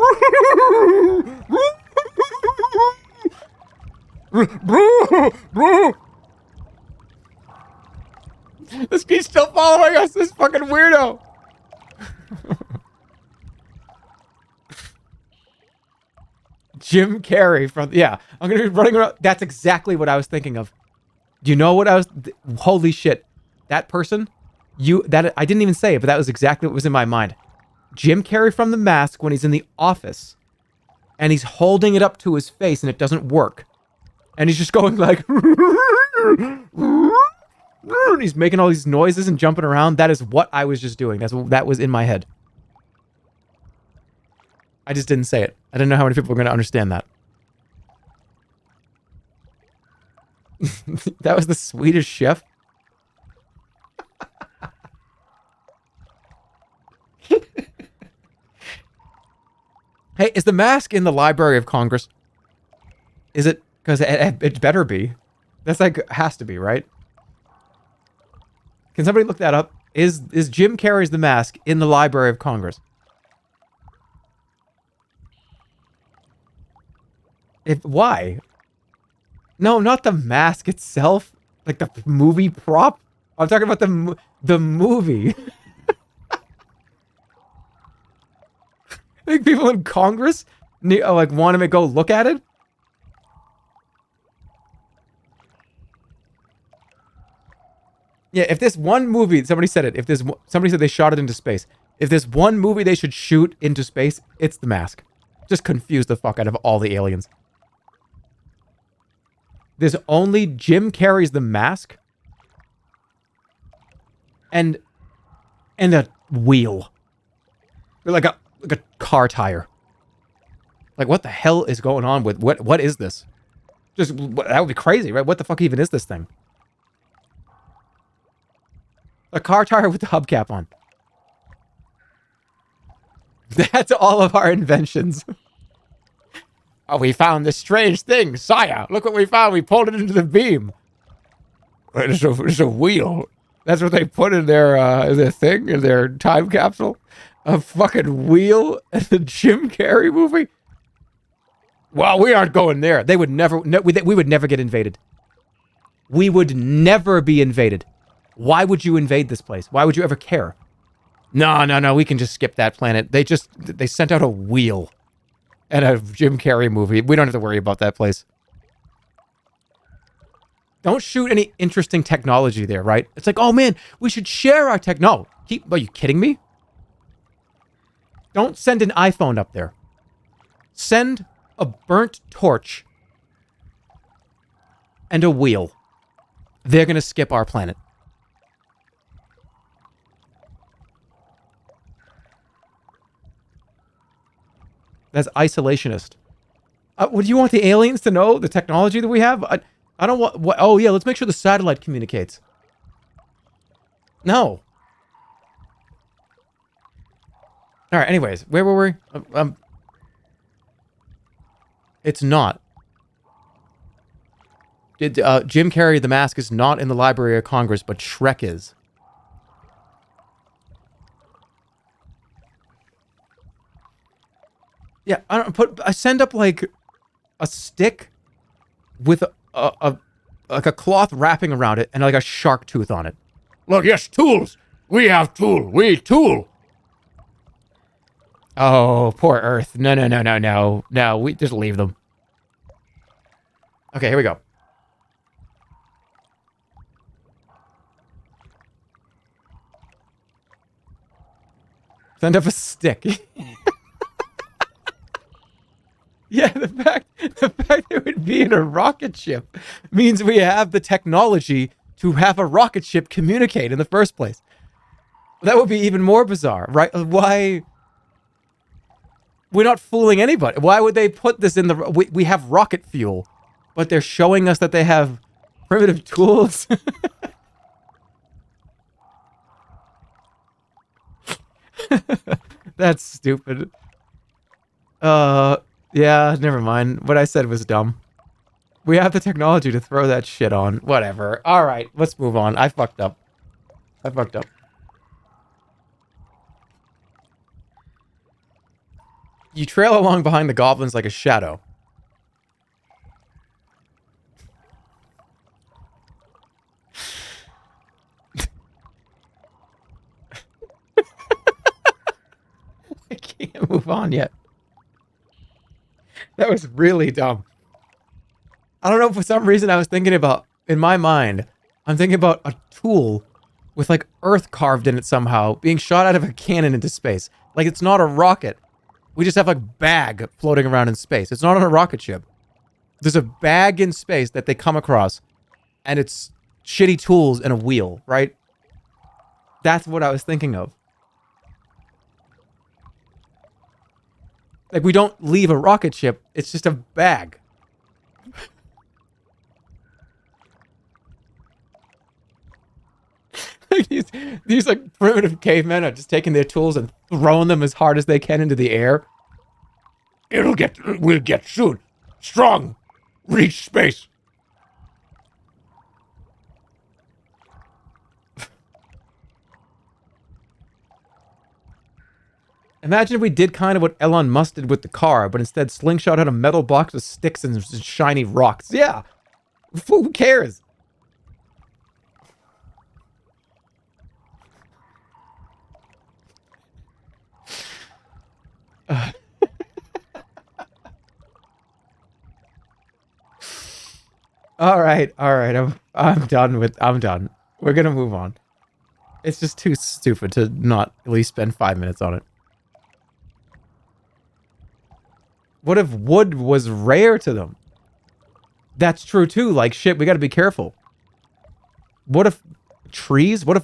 He's still following us, this fucking weirdo! Jim Carrey from... Yeah, I'm gonna be running around... That's exactly what I was thinking of. Do you know what I was... Holy shit. That person... I didn't even say it, but that was exactly what was in my mind. Jim Carrey from The Mask when he's in the office. And he's holding it up to his face and it doesn't work. And he's just going like... And he's making all these noises and jumping around. That is what I was just doing. That was in my head. I just didn't say it. I didn't know how many people were going to understand that. That was the Swedish chef. Hey, is the mask in the Library of Congress? Is it? Because it better be. That's like, has to be, right? Can somebody look that up? Is Jim Carrey's The Mask in the Library of Congress? Why? No, not the mask itself. Like the movie prop. I'm talking about the movie. I think people in Congress like want to go look at it. Yeah, if this one movie, somebody said it. Somebody said they shot it into space. If there's one movie they should shoot into space, it's The Mask. Just confuse the fuck out of all the aliens. There's only Jim Carrey's The Mask and a wheel. Like a car tire. Like, what the hell is going on with what is this? Just that would be crazy, right? What the fuck even is this thing? A car tire with the hubcap on. That's all of our inventions. Oh, we found this strange thing, sire. Look what we found. We pulled it into the beam. It's a wheel. That's what they put in their thing, in their time capsule. A fucking wheel in the Jim Carrey movie. Well, we aren't going there. They would never. No, we would never get invaded. We would never be invaded. Why would you invade this place? Why would you ever care? No. We can just skip that planet. They sent out a wheel and a Jim Carrey movie. We don't have to worry about that place. Don't shoot any interesting technology there, right? It's like, oh man, we should share our tech. No, are you kidding me? Don't send an iPhone up there. Send a burnt torch and a wheel. They're going to skip our planet. That's isolationist. Would you want the aliens to know the technology that we have? I don't want... Oh, yeah, let's make sure the satellite communicates. No. All right, anyways, where were we? It's not. Jim Carrey, the mask, is not in the Library of Congress, but Shrek is. Yeah, I send up like a stick with like a cloth wrapping around it and like a shark tooth on it. Look, yes, tools. We have tool. We tool. Oh, poor Earth. No, we just leave them. Okay, here we go. Send up a stick. Yeah, the fact that it would be in a rocket ship means we have the technology to have a rocket ship communicate in the first place. That would be even more bizarre, right? Why? We're not fooling anybody. Why would they put this in the... We have rocket fuel, but they're showing us that they have primitive tools. That's stupid. Yeah, never mind. What I said was dumb. We have the technology to throw that shit on. Whatever. All right, let's move on. I fucked up. You trail along behind the goblins like a shadow. I can't move on yet. That was really dumb. I don't know, for some reason I was thinking about, in my mind, I'm thinking about a tool with like earth carved in it somehow, being shot out of a cannon into space. Like it's not a rocket. We just have a bag floating around in space. It's not on a rocket ship. There's a bag in space that they come across, and it's shitty tools and a wheel, right? That's what I was thinking of. Like, we don't leave a rocket ship. It's just a bag. Like these like primitive cavemen are just taking their tools and throwing them as hard as they can into the air. We'll get soon. Strong. Reach space. Imagine if we did kind of what Elon Musk did with the car, but instead slingshot out a metal box with sticks and shiny rocks. Yeah. Who cares? All right. I'm done. We're gonna move on. It's just too stupid to not at least spend 5 minutes on it. What if wood was rare to them? That's true too. Like shit, we gotta be careful. What if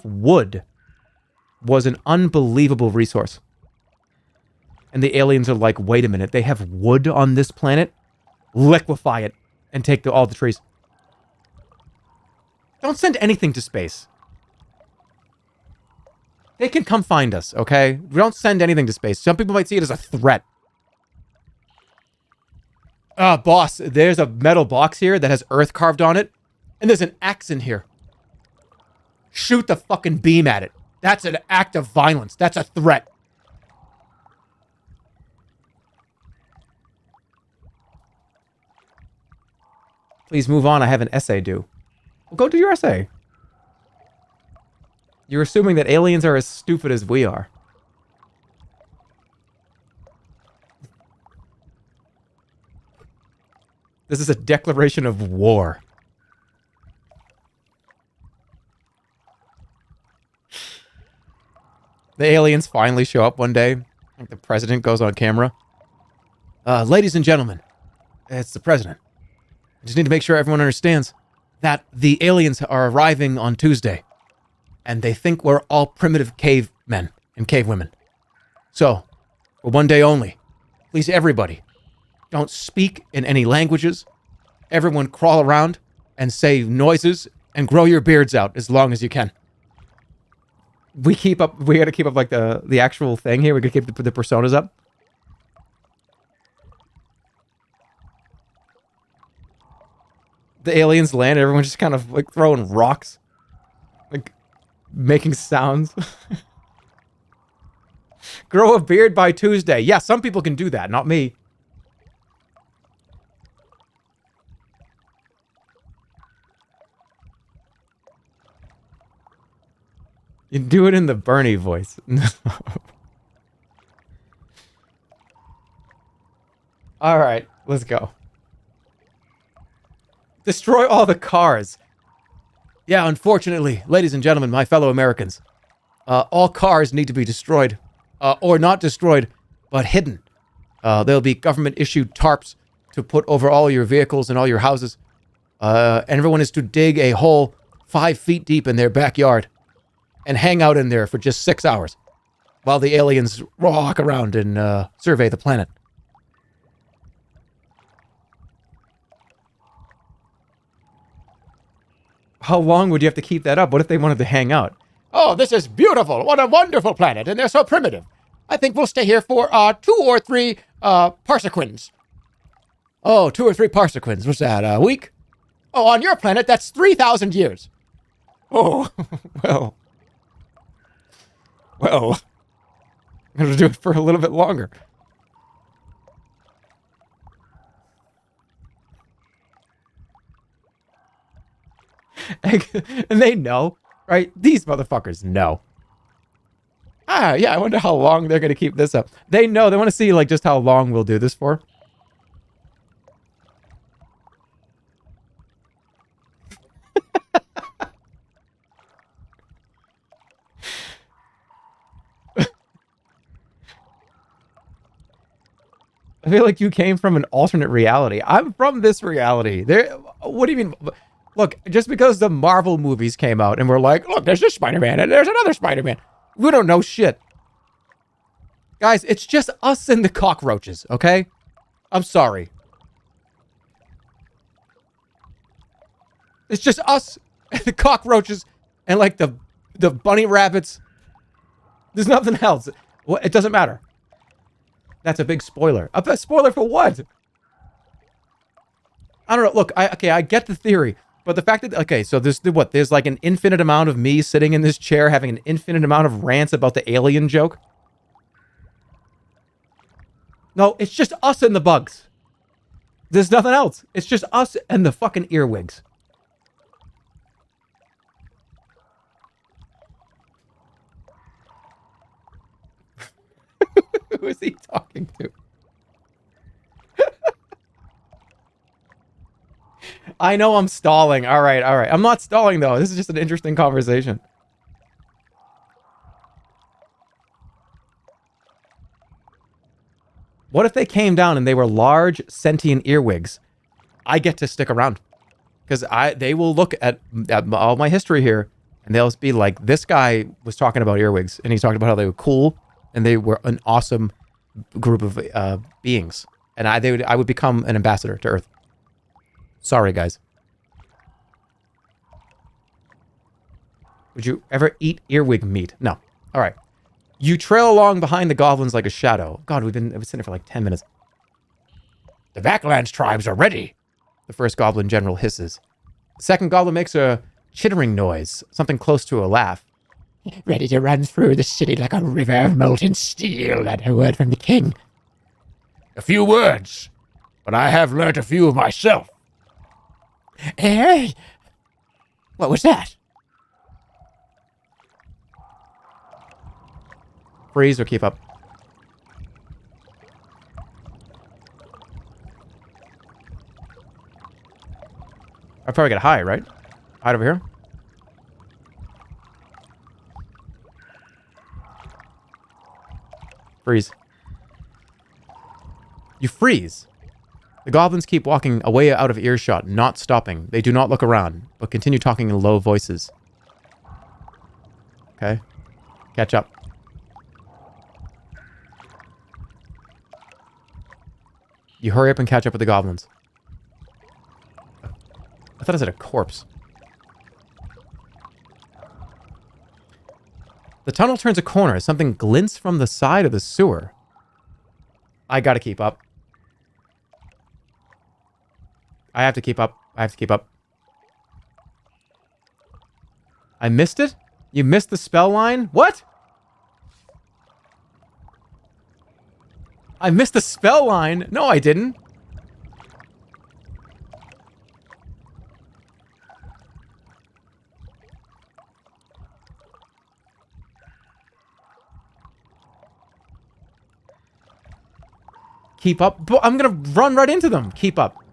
wood was an unbelievable resource? And the aliens are like, wait a minute, they have wood on this planet? Liquefy it and take all the trees. Don't send anything to space. They can come find us, okay? We don't send anything to space. Some people might see it as a threat. Boss, there's a metal box here that has earth carved on it, and there's an axe in here. Shoot the fucking beam at it. That's an act of violence. That's a threat. Please move on. I have an essay due. Well, go do your essay. You're assuming that aliens are as stupid as we are. This is a declaration of war. The aliens finally show up one day. Like the president goes on camera. Ladies and gentlemen, it's the president. I just need to make sure everyone understands that the aliens are arriving on Tuesday. And they think we're all primitive cavemen and cavewomen. So, for one day only, Please, everybody, don't speak in any languages. Everyone crawl around and say noises and grow your beards out as long as you can. We gotta keep up like the actual thing here. We gotta keep the personas up. The aliens land, everyone's just kind of like throwing rocks. Like making sounds. Grow a beard by Tuesday. Yeah, some people can do that, not me. You do it in the Bernie voice. All right, let's go. Destroy all the cars. Yeah, unfortunately, ladies and gentlemen, my fellow Americans, all cars need to be destroyed. Or not destroyed, but hidden. There'll be government-issued tarps to put over all your vehicles and all your houses. And everyone is to dig a hole 5 feet deep in their backyard and hang out in there for just 6 hours while the aliens walk around and survey the planet. How long would you have to keep that up? What if they wanted to hang out? Oh, this is beautiful. What a wonderful planet. And they're so primitive. I think we'll stay here for 2 or 3 parsequins. Oh, 2 or 3 parsequins. What's that, a week? Oh, on your planet, that's 3,000 years. Oh, well. Well. I'm going to do it for a little bit longer. And they know, right? These motherfuckers know. Ah, yeah, I wonder how long they're going to keep this up. They know. They want to see, like, just how long we'll do this for. I feel like you came from an alternate reality. I'm from this reality. What do you mean? Look, just because the Marvel movies came out and we're like, look, there's this Spider-Man and there's another Spider-Man. We don't know shit. Guys, it's just us and the cockroaches, okay? I'm sorry. It's just us and the cockroaches and like the bunny rabbits. There's nothing else. It doesn't matter. That's a big spoiler. A spoiler for what? I don't know. Look, I get the theory. But the fact that, okay, so there's like an infinite amount of me sitting in this chair having an infinite amount of rants about the alien joke? No, it's just us and the bugs. There's nothing else. It's just us and the fucking earwigs. Who is he talking to? I know I'm stalling. All right. I'm not stalling, though. This is just an interesting conversation. What if they came down and they were large, sentient earwigs? I get to stick around. Because they will look at all my history here, and they'll be like, this guy was talking about earwigs, and he talked about how they were cool, and they were an awesome group of beings. And I would become an ambassador to Earth. Sorry, guys. Would you ever eat earwig meat? No. All right. You trail along behind the goblins like a shadow. God, I've been sitting here for like 10 minutes. The Backlands tribes are ready. The first goblin general hisses. The second goblin makes a chittering noise, something close to a laugh. Ready to run through the city like a river of molten steel, at a word from the king. A few words, but I have learnt a few myself. Hey, what was that? Freeze or keep up. I probably get high, right? Hide over here. Freeze. You freeze. The goblins keep walking away out of earshot, not stopping. They do not look around, but continue talking in low voices. Okay. Catch up. You hurry up and catch up with the goblins. I thought I said a corpse. The tunnel turns a corner as something glints from the side of the sewer. I gotta keep up. I have to keep up. I have to keep up. I missed it? You missed the spell line? What? I missed the spell line? No, I didn't. Keep up. I'm gonna run right into them. Keep up.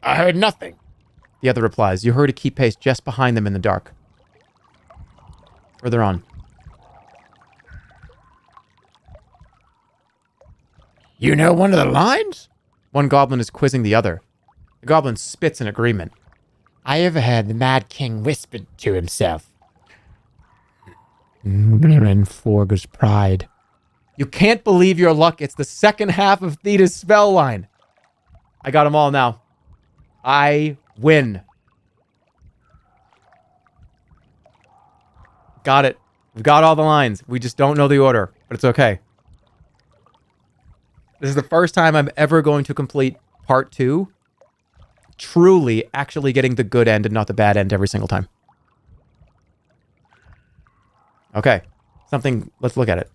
I heard nothing. The other replies. You heard a keep pace just behind them in the dark. Further on. You know one of the lines? One goblin is quizzing the other. The goblin spits in agreement. I overheard the Mad King whispered to himself. And Forger's pride. You can't believe your luck. It's the second half of Theda's spell line. I got them all now. I win. Got it. We've got all the lines. We just don't know the order, but it's okay. This is the first time I'm ever going to complete part 2. Truly actually getting the good end and not the bad end every single time. Okay. Let's look at it.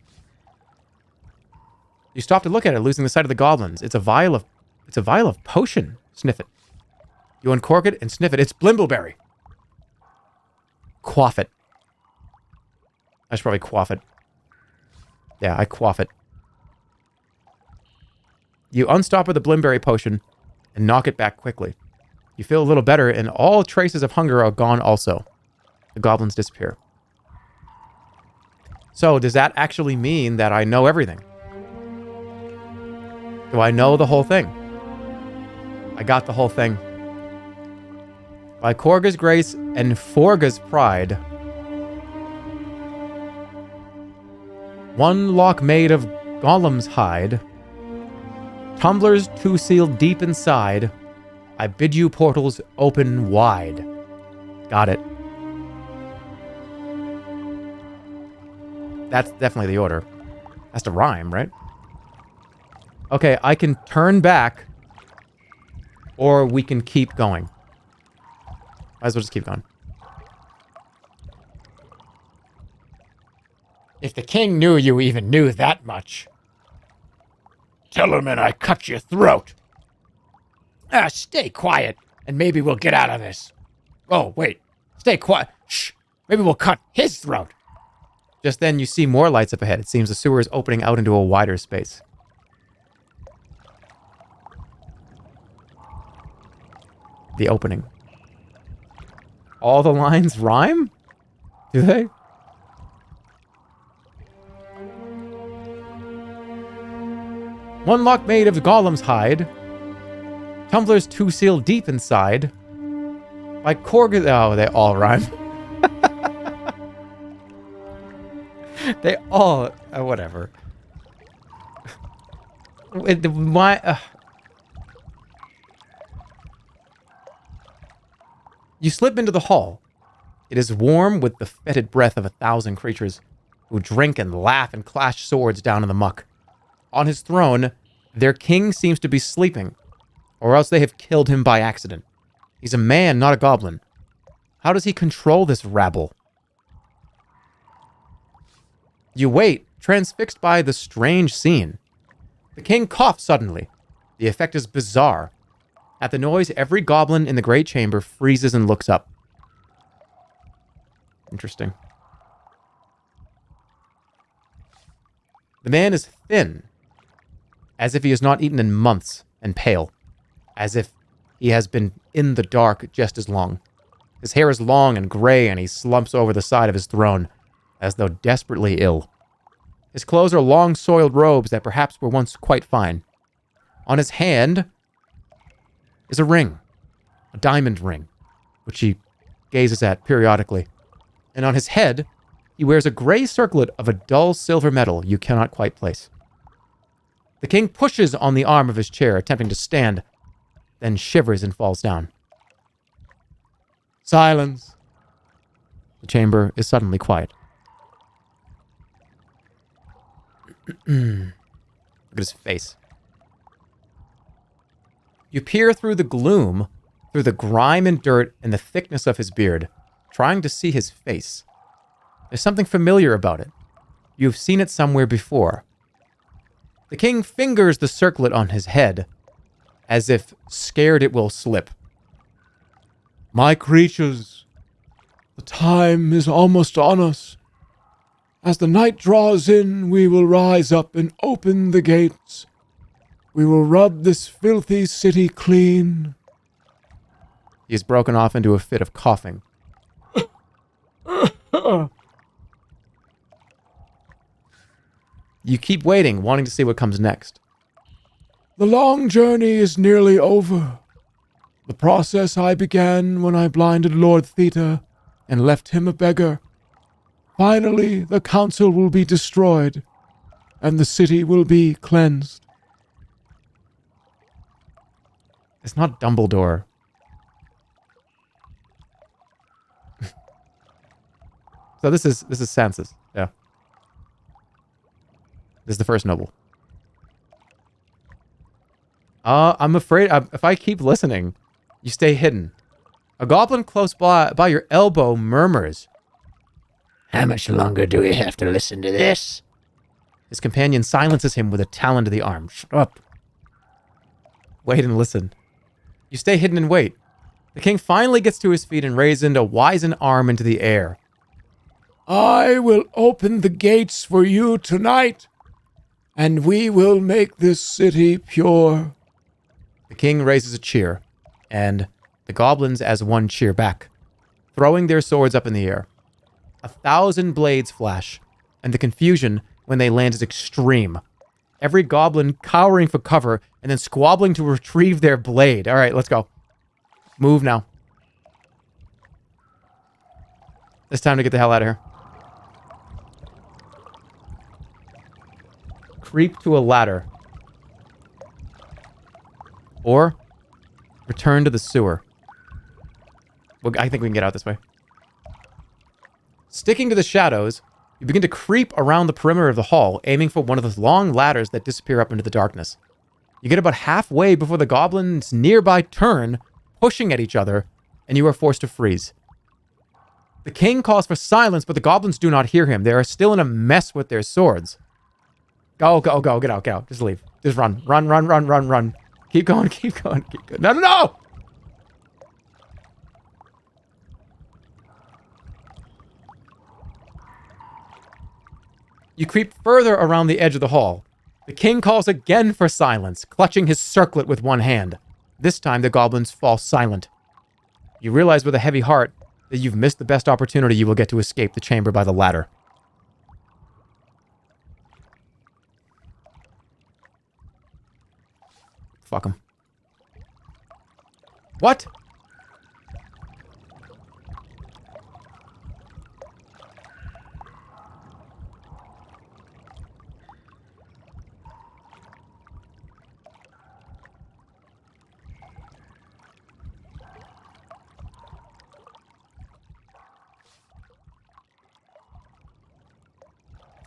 You stop to look at it, losing the sight of the goblins. It's a vial of potion. Sniff it. You uncork it and sniff it. It's Blimbleberry. Quaff it. I should probably quaff it. Yeah, I quaff it. You unstopper the Blimbleberry potion and knock it back quickly. You feel a little better, and all traces of hunger are gone also. The goblins disappear. So, does that actually mean that I know everything? Do I know the whole thing? I got the whole thing. By Korga's grace and Forga's pride, one lock made of golem's hide, tumblers two sealed deep inside, I bid you portals open wide. Got it. That's definitely the order. That's the rhyme, right? Okay, I can turn back, or we can keep going. Might as well just keep going. If the king knew you even knew that much. Tell him and I cut your throat. Stay quiet, and maybe we'll get out of this. Oh, wait. Stay quiet. Shh. Maybe we'll cut his throat. Just then, you see more lights up ahead. It seems the sewer is opening out into a wider space. The opening. All the lines rhyme? Do they? One lock made of golem's hide. Tumblers two sealed deep inside. By Korga... Oh, they all rhyme. They all... whatever. Why... You slip into the hall. It is warm with the fetid breath of 1,000 creatures who drink and laugh and clash swords down in the muck. On his throne, their king seems to be sleeping, or else they have killed him by accident. He's a man, not a goblin. How does he control this rabble? You wait, transfixed by the strange scene. The king coughs suddenly. The effect is bizarre. At the noise, every goblin in the great chamber freezes and looks up. Interesting. The man is thin, as if he has not eaten in months, and pale, as if he has been in the dark just as long. His hair is long and gray, and he slumps over the side of his throne, as though desperately ill. His clothes are long, soiled robes that perhaps were once quite fine. On his hand is a ring, a diamond ring, which he gazes at periodically. And on his head, he wears a gray circlet of a dull silver metal you cannot quite place. The king pushes on the arm of his chair, attempting to stand, then shivers and falls down. Silence. The chamber is suddenly quiet. Look at his face. You peer through the gloom, through the grime and dirt and the thickness of his beard, trying to see his face. There's something familiar about it. You've seen it somewhere before. The king fingers the circlet on his head, as if scared it will slip. My creatures, the time is almost on us. As the night draws in, we will rise up and open the gates. We will rub this filthy city clean. He has broken off into a fit of coughing. You keep waiting, wanting to see what comes next. The long journey is nearly over. The process I began when I blinded Lord Theta and left him a beggar. Finally, the council will be destroyed, and the city will be cleansed. It's not Dumbledore. So this is Sansa's. Yeah. This is the first noble. I'm afraid if I keep listening, you stay hidden. A goblin close by your elbow murmurs. How much longer do we have to listen to this? His companion silences him with a talon to the arm. Shut up. Wait and listen. You stay hidden and wait. The king finally gets to his feet and raises a wizened arm into the air. I will open the gates for you tonight, and we will make this city pure. The king raises a cheer, and the goblins as one cheer back, throwing their swords up in the air. 1,000 blades flash, and the confusion when they land is extreme. Every goblin cowering for cover and then squabbling to retrieve their blade. All right, let's go. Move now. It's time to get the hell out of here. Creep to a ladder. Or return to the sewer. Well, I think we can get out this way. Sticking to the shadows, you begin to creep around the perimeter of the hall, aiming for one of those long ladders that disappear up into the darkness. You get about halfway before the goblins nearby turn, pushing at each other, and you are forced to freeze. The king calls for silence, but the goblins do not hear him. They are still in a mess with their swords. Go, go, go, get out. Just leave. Just run. Run. Keep going. No! You creep further around the edge of the hall. The king calls again for silence, clutching his circlet with one hand. This time, the goblins fall silent. You realize with a heavy heart that you've missed the best opportunity you will get to escape the chamber by the ladder. Fuck him. What?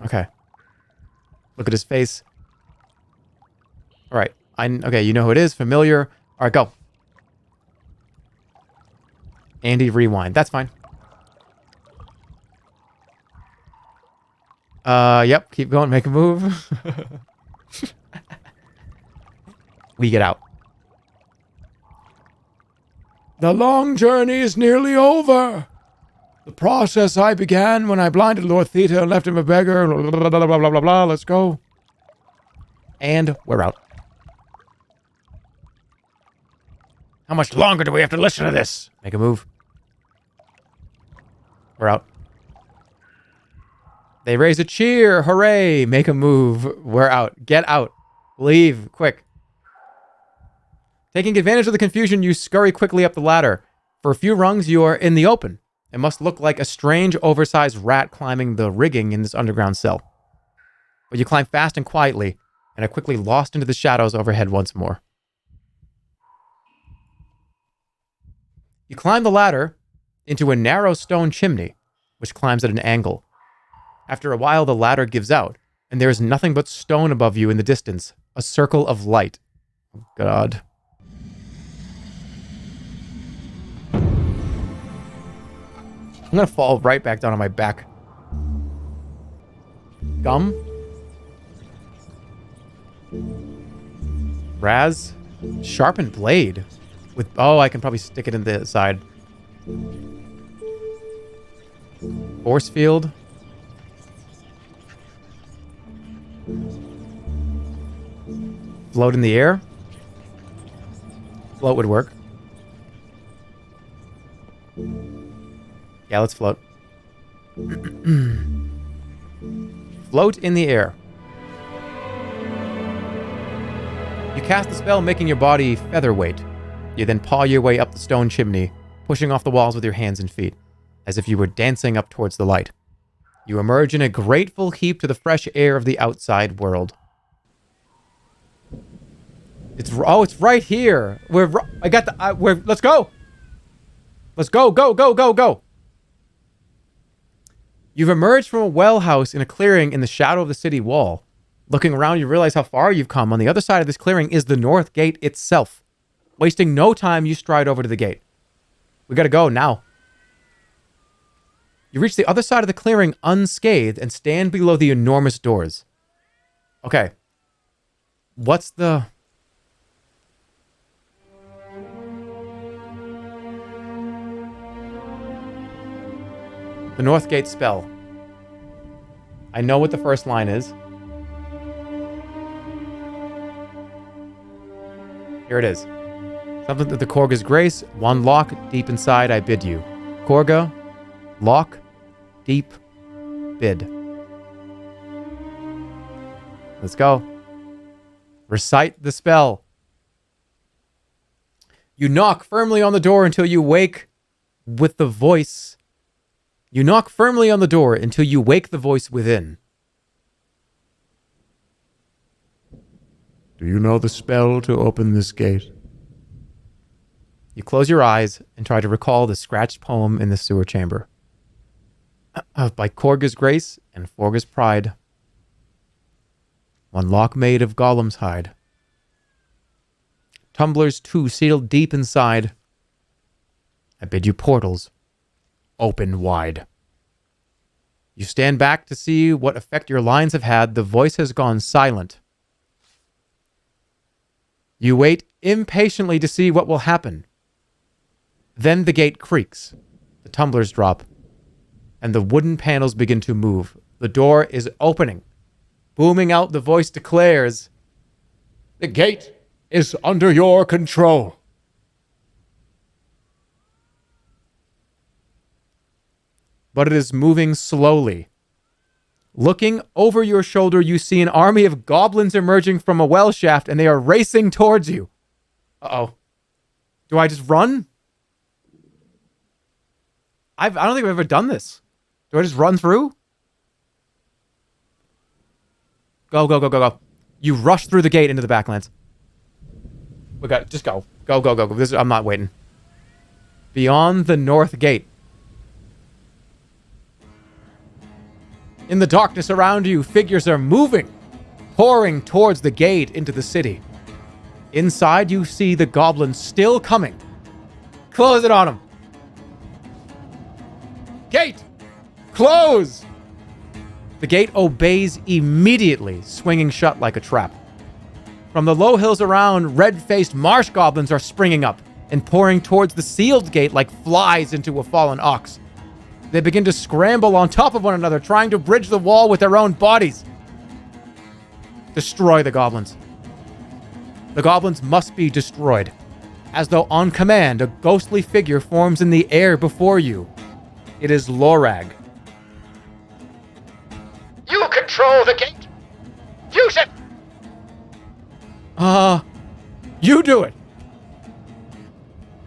Okay. Look at his face. All right. Okay, you know who it is. Familiar. All right, go. Andy, rewind. That's fine. Yep. Keep going. Make a move. We get out. The long journey is nearly over. The process I began when I blinded Lord Theta and left him a beggar. Blah, blah, blah, blah, blah, blah. Let's go. And we're out. How much longer do we have to listen to this? Make a move. We're out. They raise a cheer. Hooray. Make a move. We're out. Get out. Leave. Quick. Taking advantage of the confusion, you scurry quickly up the ladder. For a few rungs, you are in the open. It must look like a strange, oversized rat climbing the rigging in this underground cell. But you climb fast and quietly, and are quickly lost into the shadows overhead once more. You climb the ladder into a narrow stone chimney, which climbs at an angle. After a while, the ladder gives out, and there is nothing but stone above you in the distance, a circle of light. Oh, God. I'm gonna fall right back down on my back. Gum? Raz? Sharpened blade. With I can probably stick it in the side. Force field. Float in the air. Float would work. Yeah, let's float. Float in the air. You cast the spell, making your body featherweight. You then paw your way up the stone chimney, pushing off the walls with your hands and feet, as if you were dancing up towards the light. You emerge in a grateful heap to the fresh air of the outside world. It's right here. Let's go. Let's go, go, go, go, go. You've emerged from a well house in a clearing in the shadow of the city wall. Looking around, you realize how far you've come. On the other side of this clearing is the north gate itself. Wasting no time, you stride over to the gate. We gotta go now. You reach the other side of the clearing unscathed and stand below the enormous doors. Okay. What's the... The North Gate spell. I know what the first line is. Here it is. Something that the Korga's grace, one lock deep inside I bid you. Korga, lock, deep, bid. Let's go. Recite the spell. You knock firmly on the door until you wake with the voice. You knock firmly on the door until you wake the voice within. Do you know the spell to open this gate? You close your eyes and try to recall the scratched poem in the sewer chamber. By Korga's grace and Forga's pride. One lock made of golem's hide. Tumblers two sealed deep inside. I bid you portals. Open wide. You stand back to see what effect your lines have had. The voice has gone silent. You wait impatiently to see what will happen. Then the gate creaks. The tumblers drop. And the wooden panels begin to move. The door is opening. Booming out, the voice declares, "The gate is under your control." but it is moving slowly. Looking over your shoulder, you see an army of goblins emerging from a well shaft, and they are racing towards you. Uh-oh. Do I just run? I don't think I've ever done this. Do I just run through? Go, go, go, go, go. You rush through the gate into the backlands. We got it. Just go. Go, go, go, go. I'm not waiting. Beyond the north gate. In the darkness around you, figures are moving, pouring towards the gate into the city. Inside, you see the goblins still coming. Close it on them. Gate! Close! The gate obeys immediately, swinging shut like a trap. From the low hills around, red-faced marsh goblins are springing up and pouring towards the sealed gate like flies into a fallen ox. They begin to scramble on top of one another, trying to bridge the wall with their own bodies. Destroy the goblins. The goblins must be destroyed. As though on command, a ghostly figure forms in the air before you. It is Lorag. You control the gate. Use it. You do it.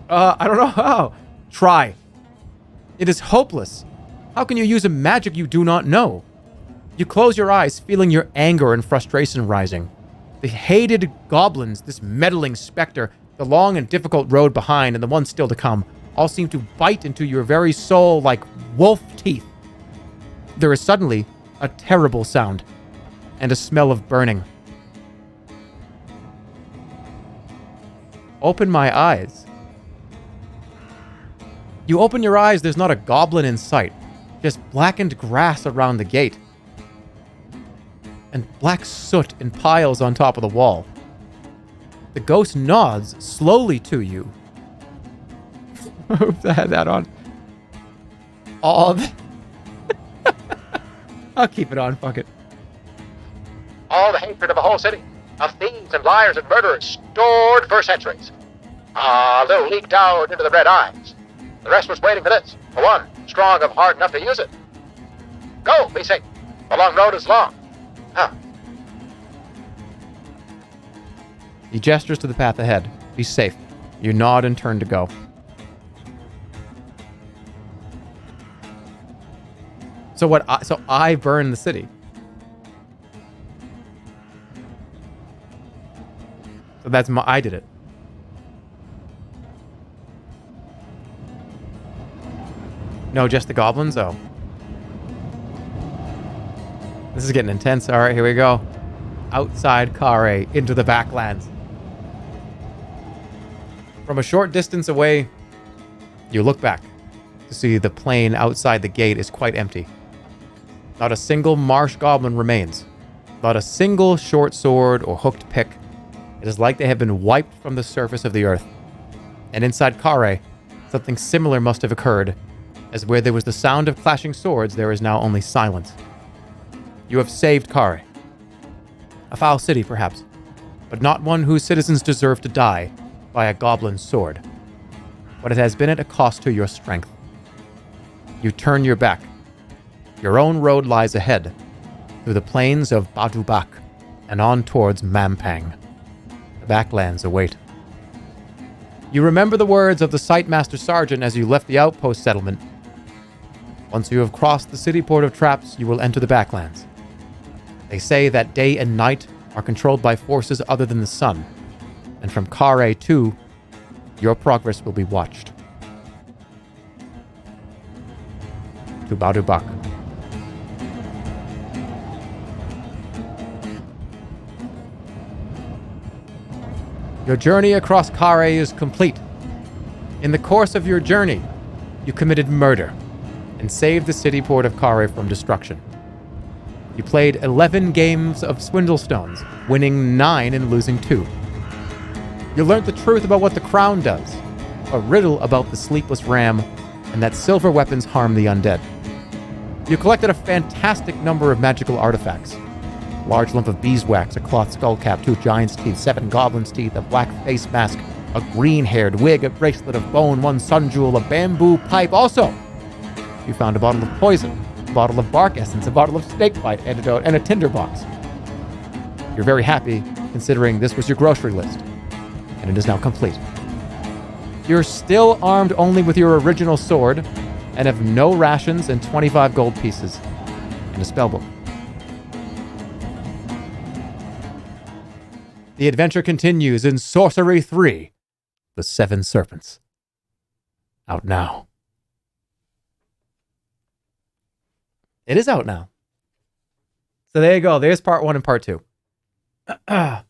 I don't know how. Try. It is hopeless. How can you use a magic you do not know? You close your eyes, feeling your anger and frustration rising. The hated goblins, this meddling specter, the long and difficult road behind, and the one still to come, all seem to bite into your very soul like wolf teeth. There is suddenly a terrible sound and a smell of burning. Open my eyes. You open your eyes, there's not a goblin in sight, just blackened grass around the gate, and black soot in piles on top of the wall. The ghost nods slowly to you. Oops, I had that on. All the... I'll keep it on, fuck it. All the hatred of a whole city, of thieves and liars and murderers, stored for centuries. A little leaked out into the red eyes. The rest was waiting for this, for one, strong of heart enough to use it. Go, we say. The long road is long. Huh. He gestures to the path ahead. Be safe. You nod and turn to go. So I burn the city. So I did it. No, just the goblins? Oh. This is getting intense. All right, here we go. Outside Khare, into the backlands. From a short distance away, you look back to see the plain outside the gate is quite empty. Not a single marsh goblin remains. Not a single short sword or hooked pick. It is like they have been wiped from the surface of the earth. And inside Khare, something similar must have occurred, as where there was the sound of clashing swords, there is now only silence. You have saved Khare. A foul city, perhaps, but not one whose citizens deserve to die by a goblin's sword. But it has been at a cost to your strength. You turn your back. Your own road lies ahead, through the plains of Badubak and on towards Mampang. The backlands await. You remember the words of the Site Master Sergeant as you left the outpost settlement. Once you have crossed the city port of traps, you will enter the backlands. They say that day and night are controlled by forces other than the sun, and from Khare too, your progress will be watched. To Badubak. Your journey across Khare is complete. In the course of your journey, you committed murder and saved the city port of Khare from destruction. You played 11 games of Swindlestones, winning 9 and losing 2. You learned the truth about what the crown does, a riddle about the sleepless ram, and that silver weapons harm the undead. You collected a fantastic number of magical artifacts. A large lump of beeswax, a cloth skull cap, 2 giant's teeth, 7 goblin's teeth, a black face mask, a green-haired wig, a bracelet of bone, 1 sun jewel, a bamboo pipe. Also, you found a bottle of poison, a bottle of bark essence, a bottle of snakebite antidote, and a tinderbox. You're very happy, considering this was your grocery list, and it is now complete. You're still armed only with your original sword, and have no rations and 25 gold pieces, and a spellbook. The adventure continues in Sorcery 3, The 7 Serpents. Out now. It is out now. So there you go. There's part 1 and part 2. What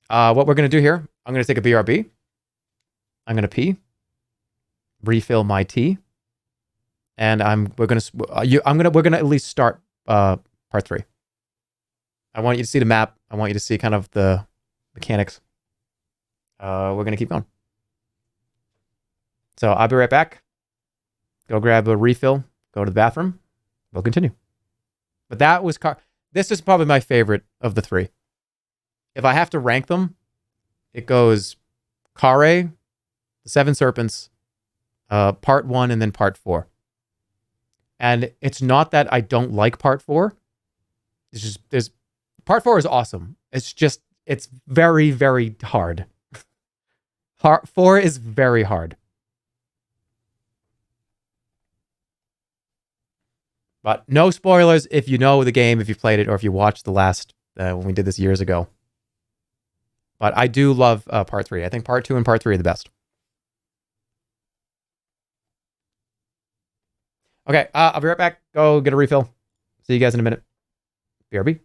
we're going to do here, I'm going to take a BRB. I'm going to pee. Refill my tea. And we're going to at least start part 3. I want you to see the map. I want you to see kind of the mechanics. We're going to keep going. So I'll be right back. Go grab a refill. Go to the bathroom. We'll continue. But that was... This is probably my favorite of the 3. If I have to rank them, it goes Khare, The 7 Serpents, part 1, and then part 4. And it's not that I don't like part 4. It's just... Part 4 is awesome. It's very, very hard. Part 4 is very hard. But no spoilers if you know the game, if you played it, or if you watched the last when we did this years ago. But I do love part 3. I think part 2 and part 3 are the best. Okay, I'll be right back. Go get a refill. See you guys in a minute. BRB.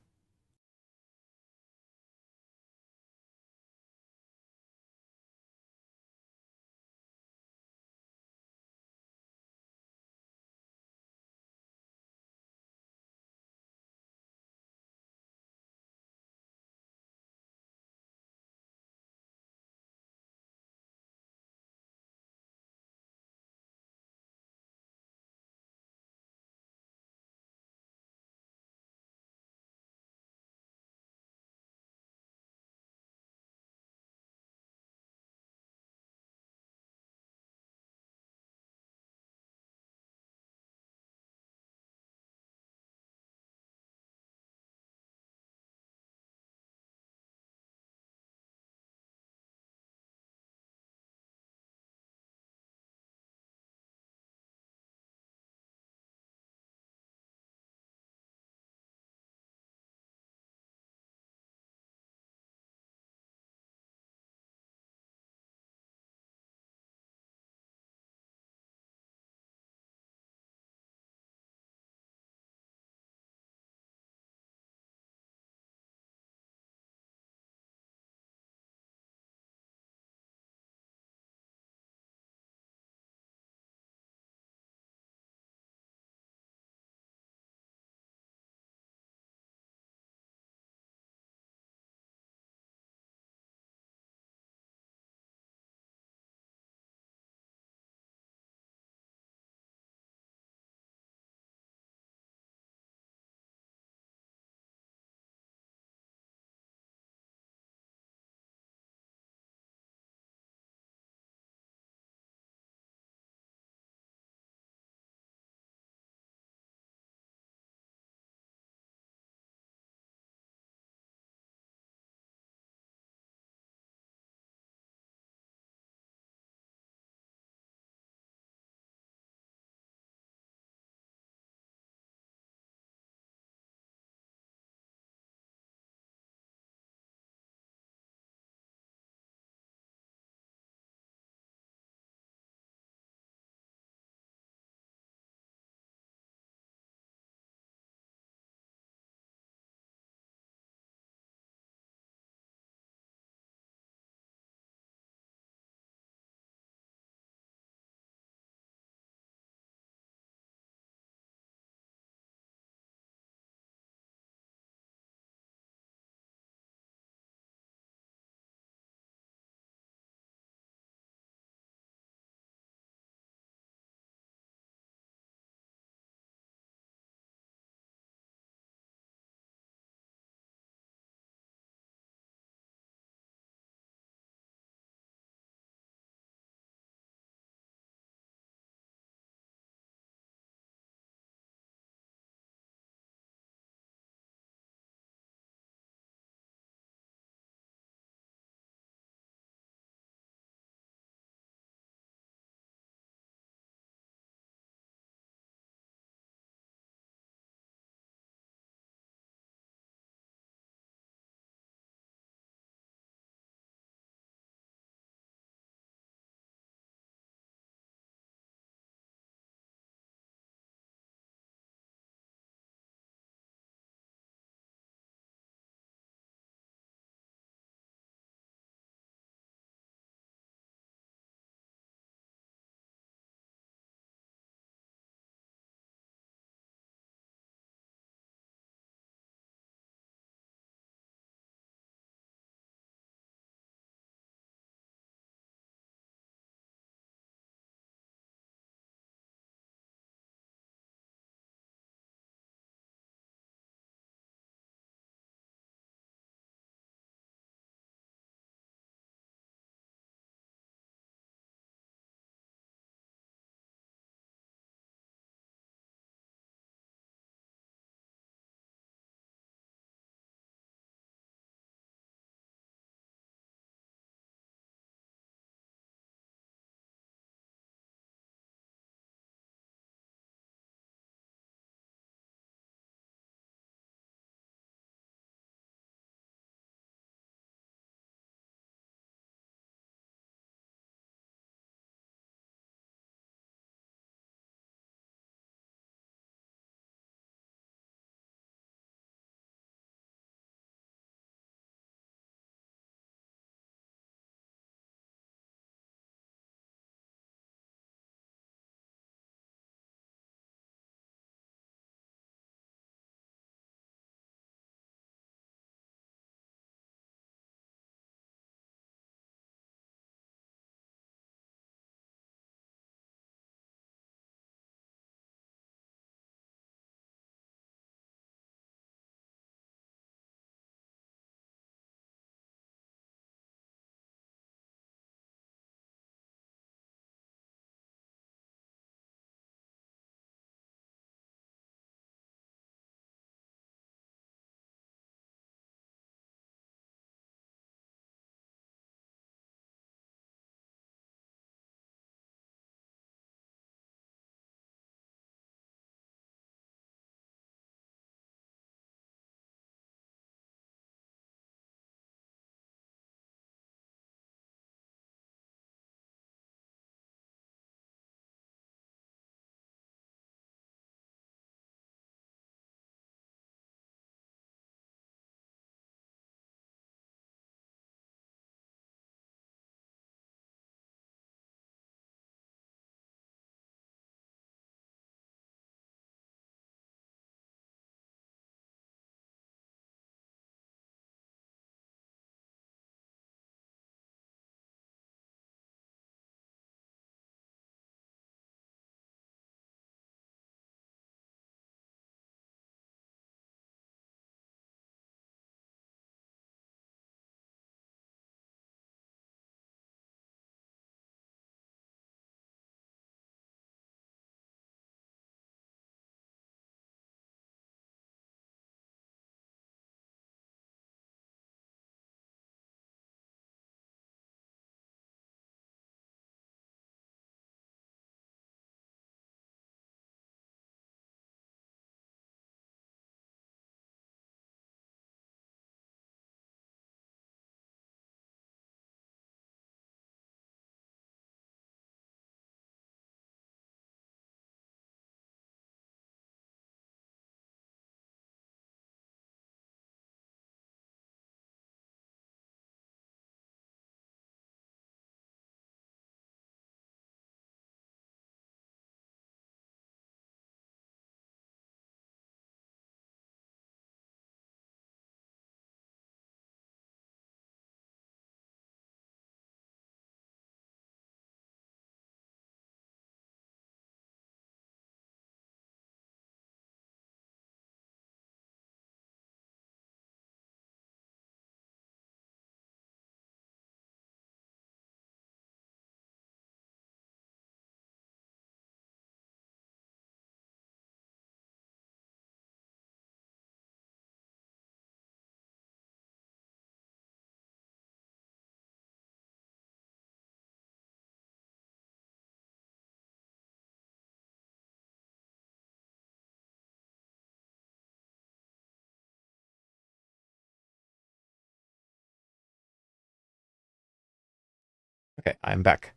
Okay, I'm back.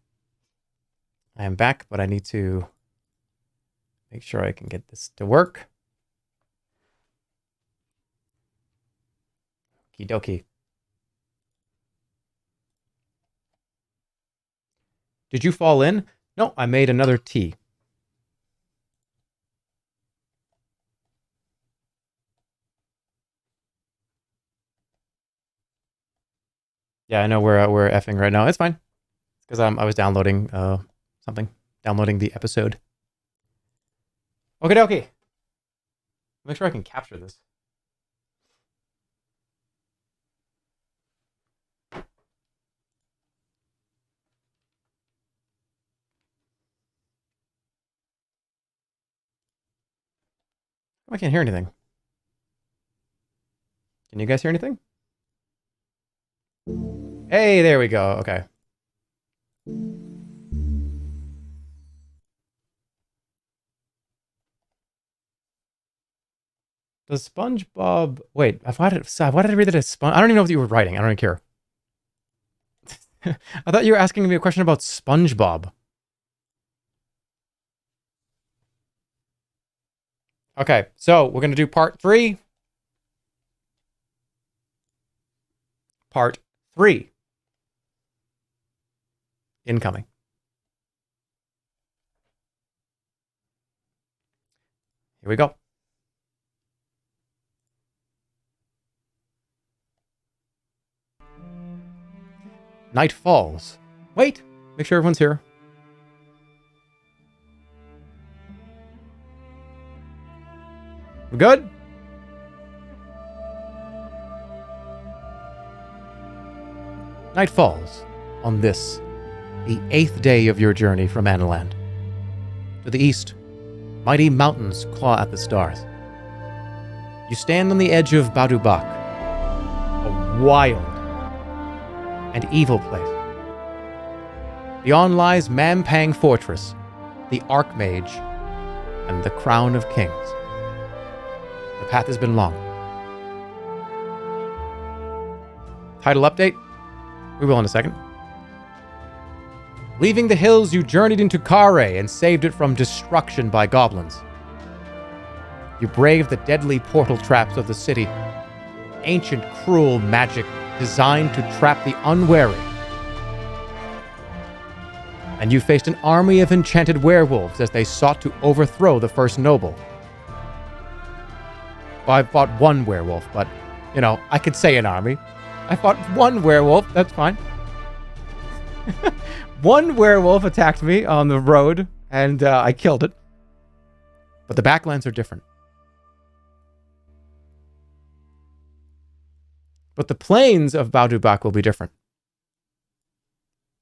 I am back, but I need to make sure I can get this to work. Okie dokie. Did you fall in? No, I made another tea. Yeah, I know we're effing right now. It's fine. Because I was downloading something. Downloading the episode. Okie dokie. Make sure I can capture this. I can't hear anything. Can you guys hear anything? Hey, there we go. Okay. Does SpongeBob... Wait, why did I read that as Sponge... I don't even know what you were writing. I don't even care. I thought you were asking me a question about SpongeBob. Okay, so we're going to do part 3. Part 3. Incoming. Here we go. Night falls. Wait, make sure everyone's here. We're good? Night falls on this, the 8th day of your journey from Analand. To the east, mighty mountains claw at the stars. You stand on the edge of Badubak, a wild and evil place. Beyond lies Mampang Fortress, the Archmage, and the Crown of Kings. The path has been long. Title update? We will in a second. Leaving the hills, you journeyed into Khare and saved it from destruction by goblins. You braved the deadly portal traps of the city, ancient cruel magic designed to trap the unwary. And you faced an army of enchanted werewolves as they sought to overthrow the first noble. Well, I fought one werewolf, but, you know, I could say an army. I fought one werewolf, that's fine. One werewolf attacked me on the road, and I killed it. But the backlands are different. But the plains of Badubak will be different.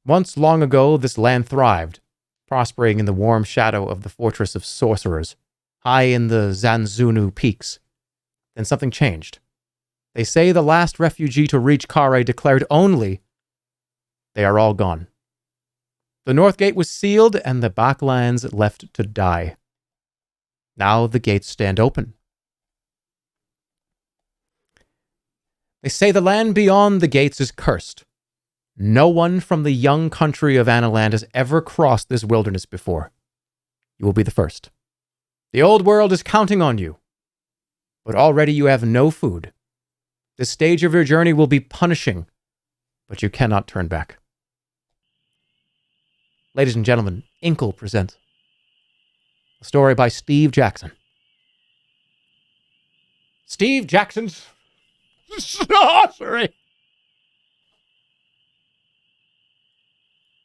Once long ago, this land thrived, prospering in the warm shadow of the fortress of sorcerers, high in the Zanzunu peaks. Then something changed. They say the last refugee to reach Khare declared only, they are all gone. The north gate was sealed and the backlands left to die. Now the gates stand open. They say the land beyond the gates is cursed. No one from the young country of Analand has ever crossed this wilderness before. You will be the first. The old world is counting on you. But already you have no food. This stage of your journey will be punishing, but you cannot turn back. Ladies and gentlemen, Inkle presents a story by Steve Jackson. Steve Jackson's Sorcery!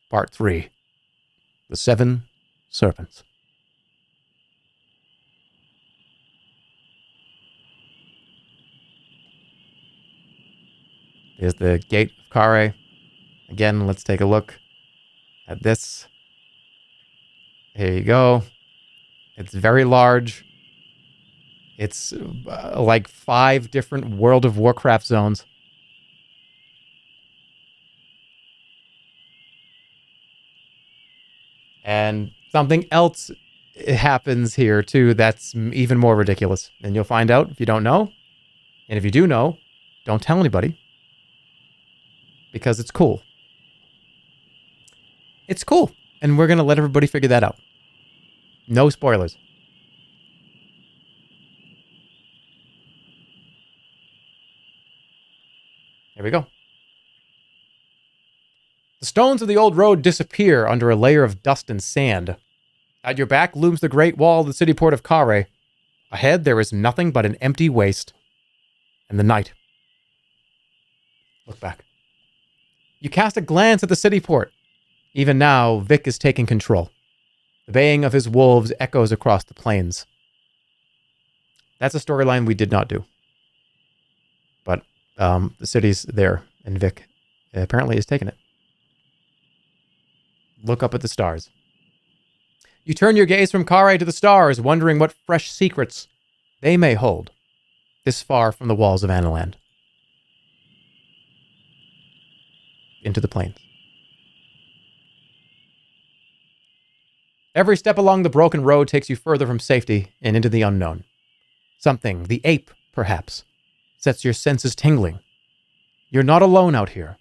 Part 3. The 7 Serpents. Here's the gate of Khare. Again, let's take a look at this. Here you go. It's very large. It's like 5 different World of Warcraft zones. And something else happens here, too, that's even more ridiculous. And you'll find out if you don't know. And if you do know, don't tell anybody. Because it's cool. It's cool. And we're going to let everybody figure that out. No spoilers. Here we go. The stones of the old road disappear under a layer of dust and sand. At your back looms the great wall of the city port of Khare. Ahead, there is nothing but an empty waste. And the night. Look back. You cast a glance at the city port. Even now, Vic is taking control. The baying of his wolves echoes across the plains. That's a storyline we did not do. But the city's there, and Vic apparently has taken it. Look up at the stars. You turn your gaze from Khare to the stars, wondering what fresh secrets they may hold this far from the walls of Analand. Into the plains. Every step along the broken road takes you further from safety and into the unknown. Something, the ape, perhaps, sets your senses tingling. You're not alone out here.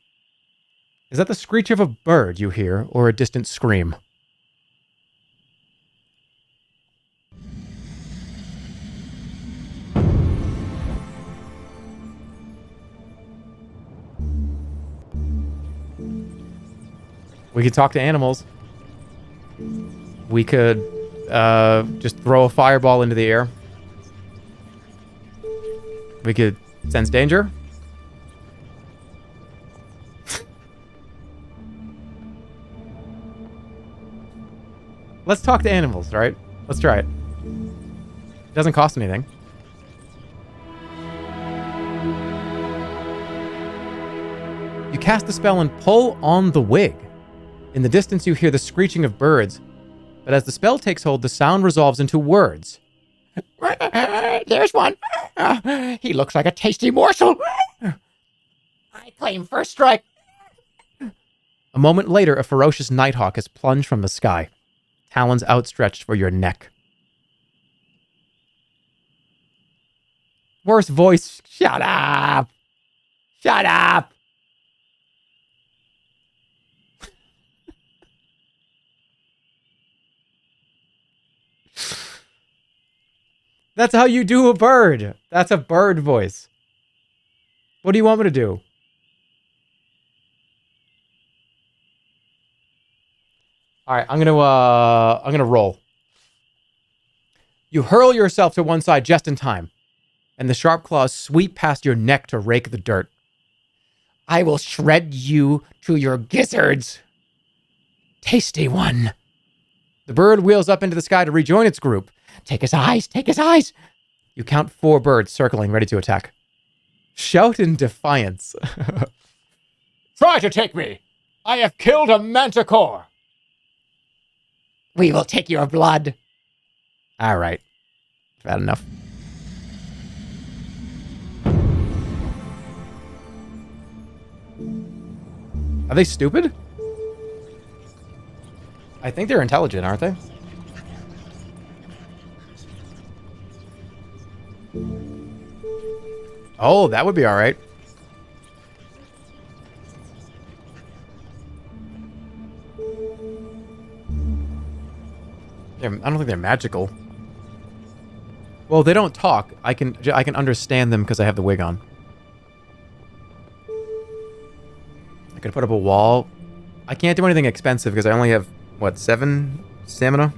Is that the screech of a bird you hear, or a distant scream? We could talk to animals. We could just throw a fireball into the air. We could sense danger. Let's talk to animals, right? Let's try it. It doesn't cost anything. You cast the spell and pull on the wig. In the distance, you hear the screeching of birds, but as the spell takes hold, the sound resolves into words. There's one. He looks like a tasty morsel. I claim first strike. A moment later, a ferocious nighthawk has plunged from the sky, talons outstretched for your neck. Worst voice. Shut up. Shut up. That's how you do a bird. That's a bird voice. What do you want me to do? All right, I'm gonna roll. You hurl yourself to one side just in time, and the sharp claws sweep past your neck to rake the dirt. I will shred you to your gizzards. Tasty one. The bird wheels up into the sky to rejoin its group. Take his eyes, take his eyes. You count 4 birds circling, ready to attack. Shout in defiance. Try to take me. I have killed a manticore. We will take your blood. All right. Bad enough. Are they stupid? I think they're intelligent, aren't they? Oh, that would be all right. I don't think they're magical. Well, they don't talk. I can understand them because I have the wig on. I could put up a wall. I can't do anything expensive because I only have, what, 7 stamina?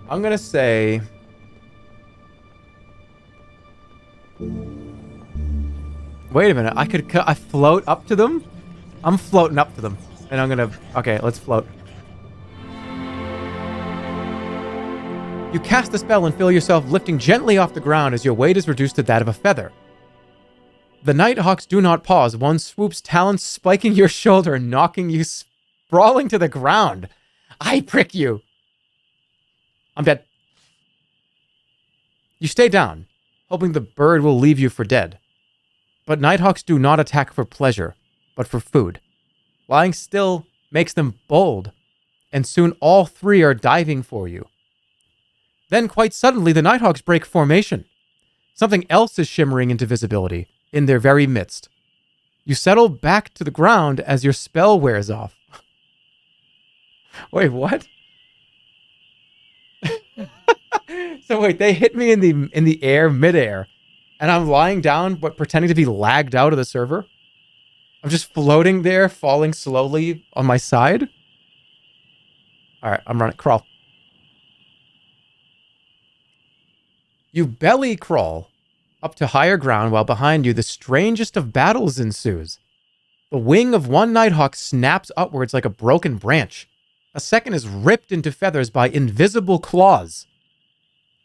I'm gonna say... Wait a minute, I float up to them? I'm floating up to them. And I'm gonna... Okay, let's float. You cast the spell and feel yourself lifting gently off the ground as your weight is reduced to that of a feather. The nighthawks do not pause. One swoops talons spiking your shoulder and knocking you sprawling to the ground. I prick you. I'm dead. You stay down, hoping the bird will leave you for dead. But nighthawks do not attack for pleasure, but for food. Lying still makes them bold, and soon all 3 are diving for you. Then, quite suddenly, the Nighthawks break formation. Something else is shimmering into visibility in their very midst. You settle back to the ground as your spell wears off. Wait, what? So wait, they hit me in the air, midair, and I'm lying down, but pretending to be lagged out of the server? I'm just floating there, falling slowly on my side? Alright, I'm running. Crawl. You belly crawl up to higher ground while behind you the strangest of battles ensues. The wing of one Nighthawk snaps upwards like a broken branch. A second is ripped into feathers by invisible claws.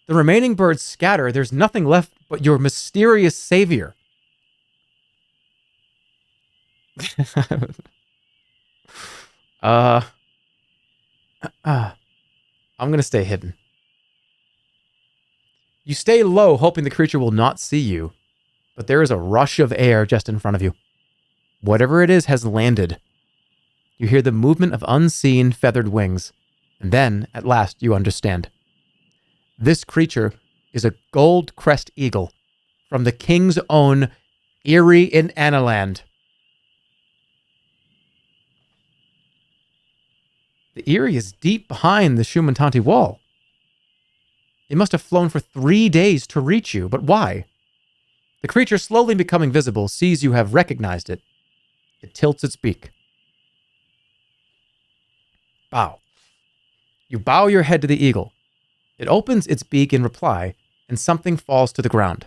The remaining birds scatter. There's nothing left but your mysterious savior. I'm gonna stay hidden. You stay low, hoping the creature will not see you, but there is a rush of air just in front of you. Whatever it is has landed. You hear the movement of unseen feathered wings, and then, at last, you understand. This creature is a gold crest eagle from the king's own Eyrie in Analand. The Eyrie is deep behind the Shumantanti wall. It must have flown for 3 days to reach you, but why? The creature, slowly becoming visible, sees you have recognized it. It tilts its beak. Bow. You bow your head to the eagle. It opens its beak in reply, and something falls to the ground.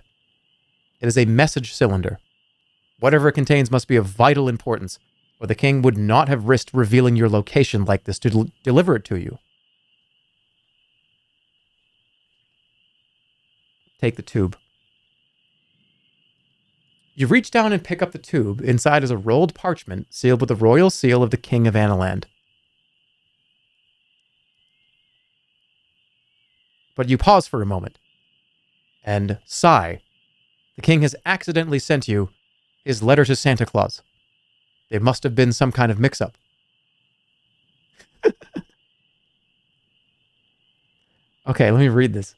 It is a message cylinder. Whatever it contains must be of vital importance, or the king would not have risked revealing your location like this to deliver it to you. Take the tube. You reach down and pick up the tube. Inside is a rolled parchment sealed with the royal seal of the King of Analand. But you pause for a moment and sigh. The king has accidentally sent you his letter to Santa Claus. There must have been some kind of mix-up. Okay, let me read this.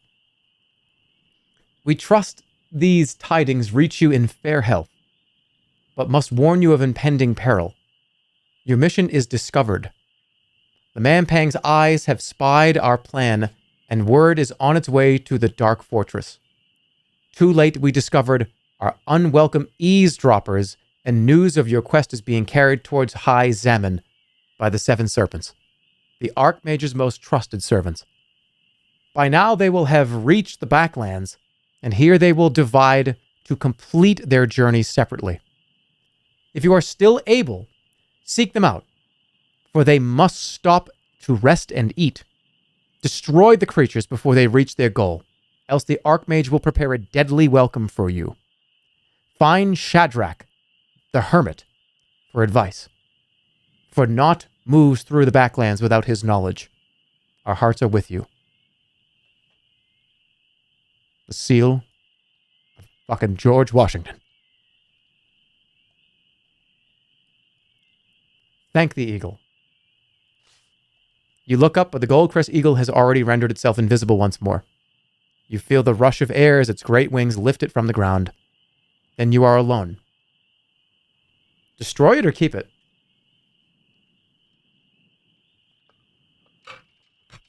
We trust these tidings reach you in fair health, but must warn you of impending peril. Your mission is discovered. The Mampang's eyes have spied our plan, and word is on its way to the Dark Fortress. Too late, we discovered our unwelcome eavesdroppers, and news of your quest is being carried towards High Zaman by the Seven Serpents, the Archmage's most trusted servants. By now, they will have reached the Backlands, and here they will divide to complete their journey separately. If you are still able, seek them out, for they must stop to rest and eat. Destroy the creatures before they reach their goal, else the Archmage will prepare a deadly welcome for you. Find Shadrach, the Hermit, for advice. For naught moves through the Backlands without his knowledge. Our hearts are with you. The seal of fucking George Washington. Thank the eagle. You look up, but the Goldcrest eagle has already rendered itself invisible once more. You feel the rush of air as its great wings lift it from the ground. Then you are alone. Destroy it or keep it?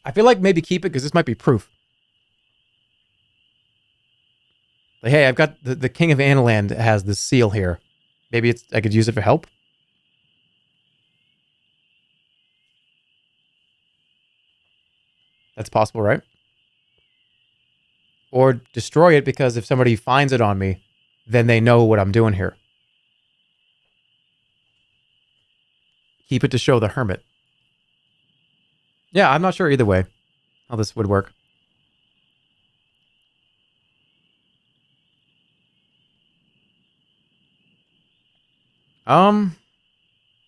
I feel like maybe keep it because this might be proof. Like, hey, I've got the King of Analand has this seal here. Maybe I could use it for help. That's possible, right? Or destroy it because if somebody finds it on me, then they know what I'm doing here. Keep it to show the hermit. Yeah, I'm not sure either way how this would work.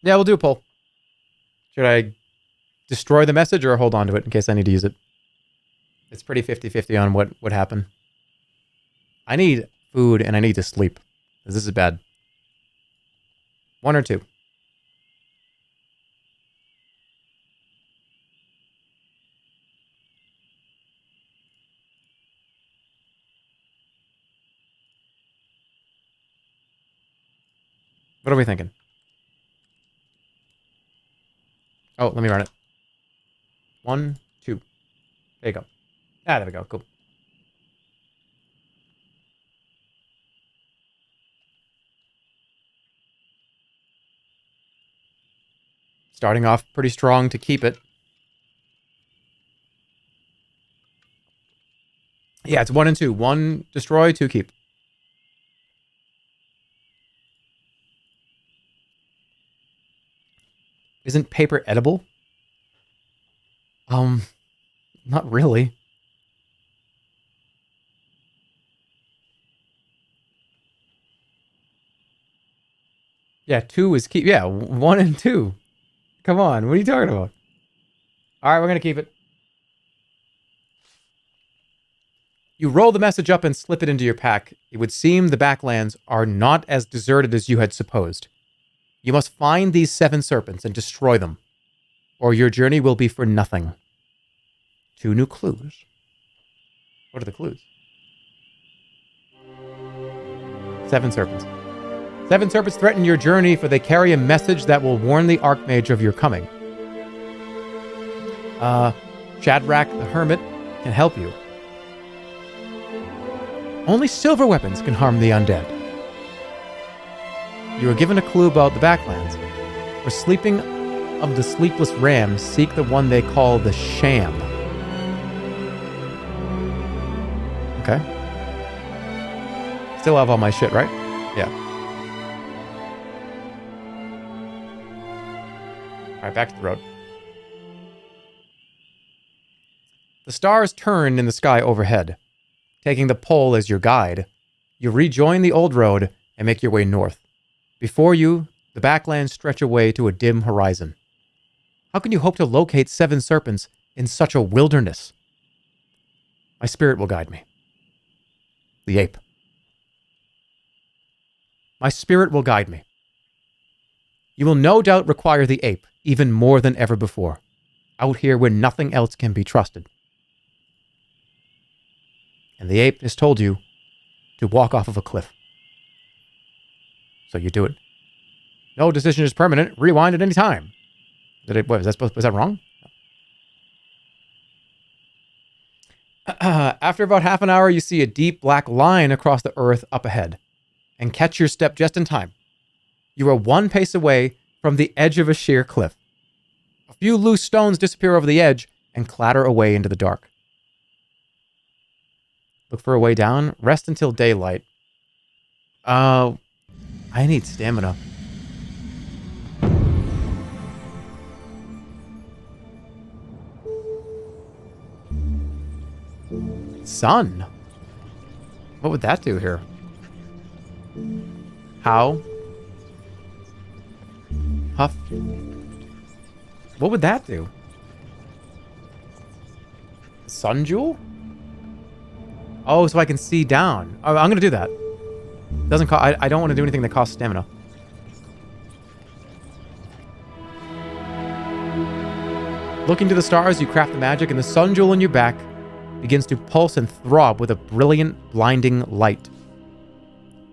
Yeah, we'll do a poll. Should I destroy the message or hold on to it in case I need to use it? It's pretty 50-50 on what would happen. I need food and I need to sleep. This is bad. 1 or 2. What are we thinking? Oh, let me run it. 1, 2. There you go. Ah, there we go. Cool. Starting off pretty strong to keep it. Yeah, it's 1 and 2. 1 destroy, 2 keep. Isn't paper edible? Not really. Yeah, 2 is keep. Yeah, 1 and 2. Come on, what are you talking about? All right, we're gonna keep it. You roll the message up and slip it into your pack. It would seem the Backlands are not as deserted as you had supposed. You must find these 7 serpents and destroy them, or your journey will be for nothing. 2 new clues. What are the clues? 7 serpents. 7 serpents threaten your journey, for they carry a message that will warn the Archmage of your coming. Shadrach the Hermit can help you. Only silver weapons can harm the undead. You are given a clue about the Backlands. For sleeping of the sleepless ram, seek the one they call the Sham. Okay. Still have all my shit, right? Yeah. Alright, back to the road. The stars turn in the sky overhead. Taking the pole as your guide, you rejoin the old road and make your way north. Before you, the Backlands stretch away to a dim horizon. How can you hope to locate 7 serpents in such a wilderness? My spirit will guide me. The ape. My spirit will guide me. You will no doubt require the ape, even more than ever before, out here where nothing else can be trusted. And the ape has told you to walk off of a cliff. So you do it. No decision is permanent. Rewind at any time. Was that wrong? After about half an hour, you see a deep black line across the earth up ahead, and catch your step just in time. You are 1 pace away from the edge of a sheer cliff. A few loose stones disappear over the edge and clatter away into the dark. Look for a way down. Rest until daylight. I need stamina. Sun? What would that do here? How? Huff? What would that do? Sun jewel? Oh, so I can see down. Oh, I'm gonna do that. Doesn't cost. I don't want to do anything that costs stamina. Looking to the stars, you craft the magic, and the sun jewel in your back begins to pulse and throb with a brilliant, blinding light.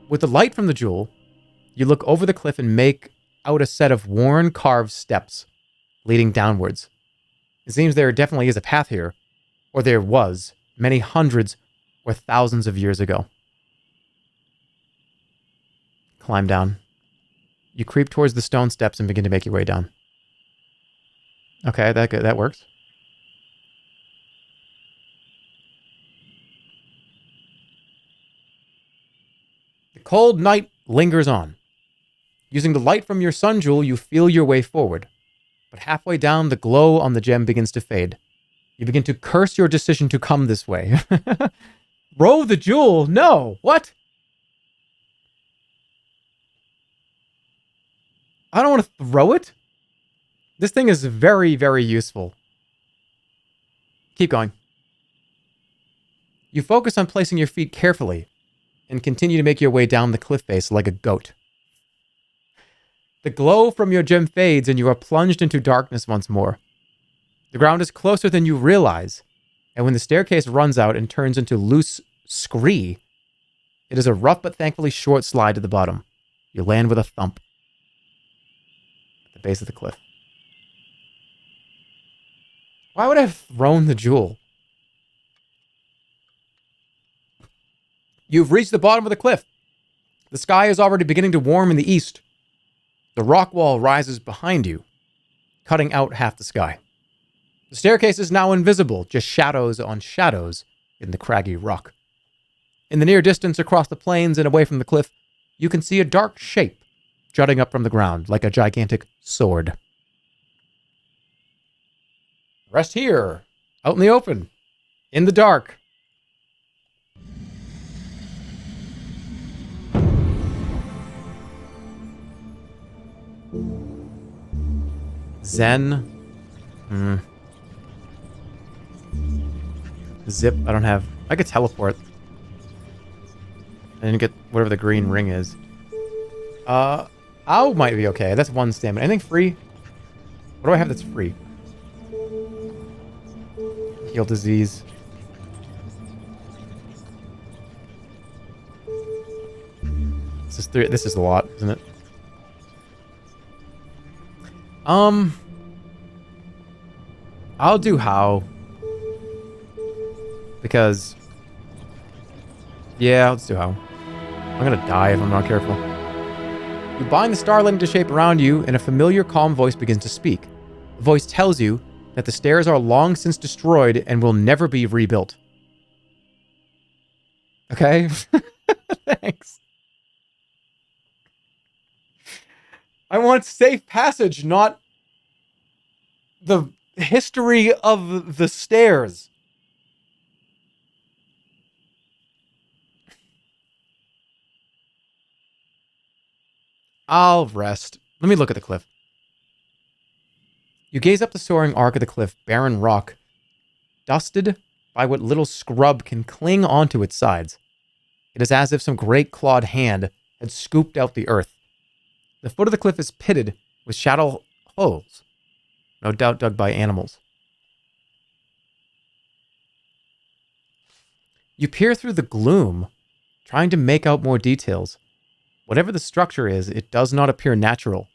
With the light from the jewel, you look over the cliff and make out a set of worn, carved steps leading downwards. It seems there definitely is a path here, or there was, many hundreds or thousands of years ago. Climb down. You creep towards the stone steps and begin to make your way down. Okay, that works. The cold night lingers on. Using the light from your sun jewel, you feel your way forward. But halfway down, the glow on the gem begins to fade. You begin to curse your decision to come this way. Row the jewel? No! What? I don't want to throw it. This thing is very, very useful. Keep going. You focus on placing your feet carefully and continue to make your way down the cliff face like a goat. The glow from your gem fades and you are plunged into darkness once more. The ground is closer than you realize, and when the staircase runs out and turns into loose scree, it is a rough but thankfully short slide to the bottom. You land with a thump. the base of the cliff. Why would I have thrown the jewel? You've reached the bottom of the cliff. The sky is already beginning to warm in the east. The rock wall rises behind you, cutting out half the sky. The staircase is now invisible, just shadows on shadows in the craggy rock. In the near distance across the plains and away from the cliff, you can see a dark shape jutting up from the ground like a gigantic sword. Rest here, out in the open, in the dark. Zen. Zip, I don't have. I could teleport. I didn't get whatever the green ring is. Ow might be okay. That's one stamina. Anything free? What do I have that's free? Heal disease. This is a lot, isn't it? I'll do how. Because... yeah, let's do how. I'm gonna die if I'm not careful. You bind the starling into shape around you, and a familiar, calm voice begins to speak. The voice tells you that the stairs are long since destroyed and will never be rebuilt. Okay? Thanks. I want safe passage, not the history of the stairs. I'll rest. Let me look at the cliff. You gaze up the soaring arc of the cliff, barren rock, dusted by what little scrub can cling onto its sides. It is as if some great clawed hand had scooped out the earth. The foot of the cliff is pitted with shallow holes, no doubt dug by animals. You peer through the gloom, trying to make out more details. Whatever the structure is, it does not appear natural,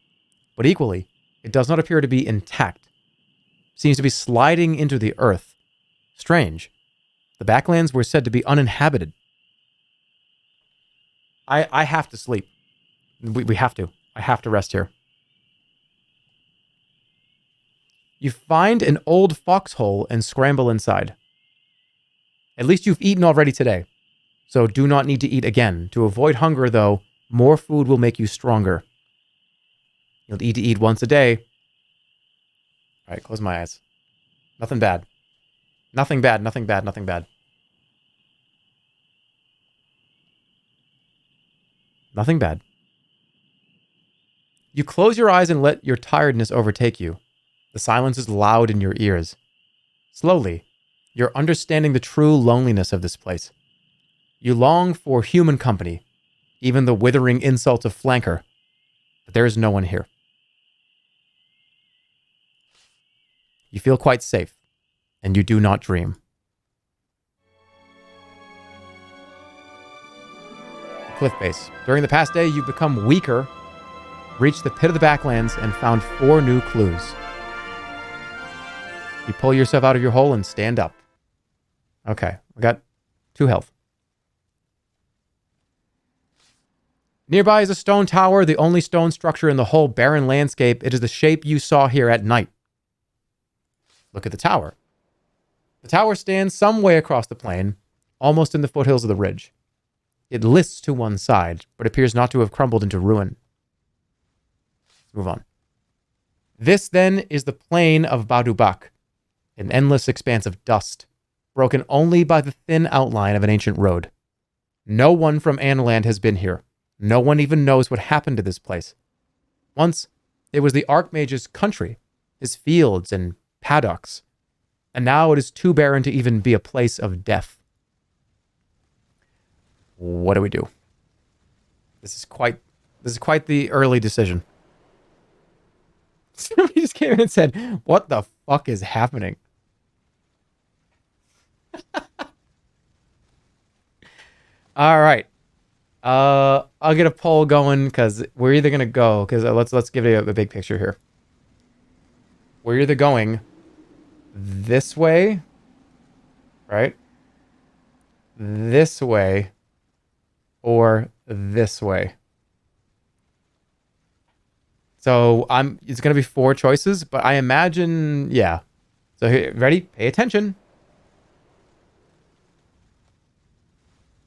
but equally, it does not appear to be intact. It seems to be sliding into the earth. Strange. The backlands were said to be uninhabited. I have to sleep. We have to. I have to rest here. You find an old foxhole and scramble inside. At least you've eaten already today, so do not need to eat again. To avoid hunger, though, more food will make you stronger. You'll need to eat once a day. All right, close my eyes. Nothing bad. Nothing bad, nothing bad, nothing bad. Nothing bad. You close your eyes and let your tiredness overtake you. The silence is loud in your ears. Slowly, you're understanding the true loneliness of this place. You long for human company, even the withering insults of flanker, but there is no one here. You feel quite safe, and you do not dream. Cliff base. During the past day, you've become weaker, reached the pit of the backlands, and found 4 new clues. You pull yourself out of your hole and stand up. Okay, we got 2 health. Nearby is a stone tower, the only stone structure in the whole barren landscape. It is the shape you saw here at night. Look at the tower. The tower stands some way across the plain, almost in the foothills of the ridge. It lists to one side, but appears not to have crumbled into ruin. Let's move on. This, then, is the plain of Badubak, an endless expanse of dust, broken only by the thin outline of an ancient road. No one from Anland has been here. No one even knows what happened to this place. Once, it was the Archmage's country, his fields and paddocks, and now it is too barren to even be a place of death. What do we do? This is quite the early decision. Somebody just came in and said, "What the fuck is happening?" All right. I'll get a poll going because we're either gonna go because let's give it a big picture here. we're either going this way, right? This way, or this way. So it's going to be 4 choices, but I imagine, yeah. So here, ready? Pay attention.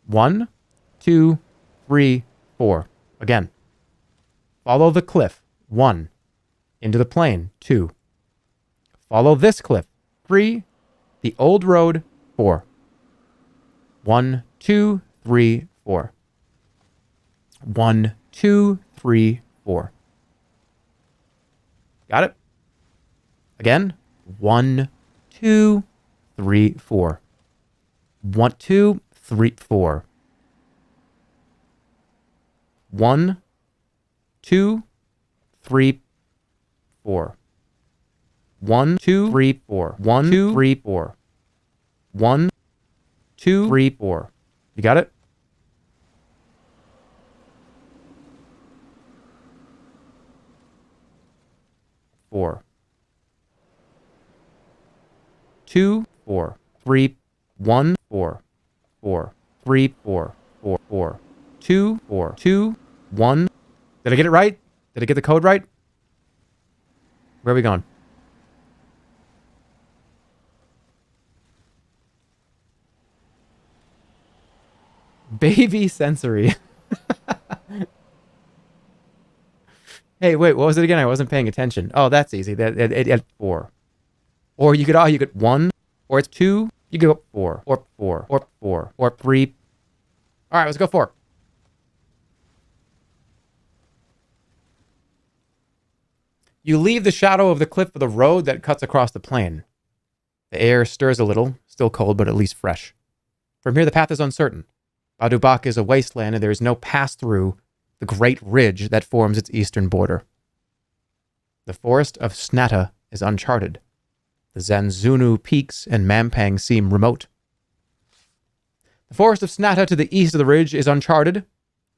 1, 2, 3, 4. Again. Follow the cliff. 1. Into the plain. 2. Follow this cliff. 3. The old road. 4. 1, 2, 3, 4. 1, 2, 3, 4. Got it? Again. 1, 2, 3, 4. 1, 2, 3, 4. 1, 2, 3, 4. 1, 2, 3, 4. 1, 2, 3, 4. 1, 2, 3, 4. You got it? Four. 2, 4. 3, 1, 4. 4. 3, 4. 4, 4. 2, 4. 2, 1. Did I get it right? Did I get the code right? Where are we going? Baby sensory. Hey, wait, what was it again? I wasn't paying attention. Oh, that's easy. That 4. Or you could 1, or it's 2. You could go 4, or 4, or 4, or 3. All right, let's go 4. You leave the shadow of the cliff for the road that cuts across the plain. The air stirs a little, still cold, but at least fresh. From here, the path is uncertain. Badubak is a wasteland, and there is no pass through the great ridge that forms its eastern border. The forest of Snatta is uncharted. The Zanzunu peaks and Mampang seem remote. The forest of Snatta to the east of the ridge is uncharted,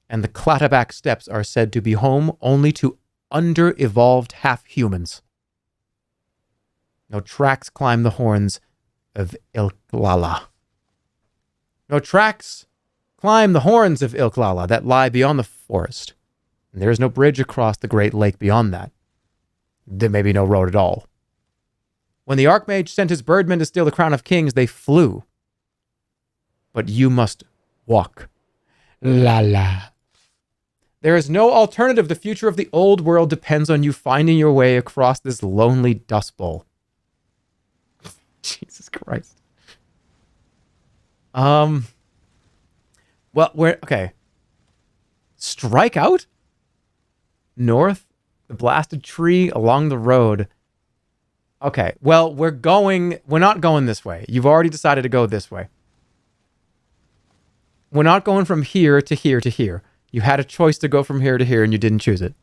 and the Clatterback steppes are said to be home only to under-evolved half-humans. No tracks climb the horns of Ilklala. No tracks climb the horns of Ilklala that lie beyond the forest. And there is no bridge across the great lake beyond that. There may be no road at all. When the Archmage sent his birdmen to steal the crown of kings, they flew. But you must walk. La la. There is no alternative. The future of the old world depends on you finding your way across this lonely dust bowl. Jesus Christ. Well, okay. Strike out? North, the blasted tree along the road. Okay, well, we're not going this way. You've already decided to go this way. We're not going from here to here to here. You had a choice to go from here to here and you didn't choose it.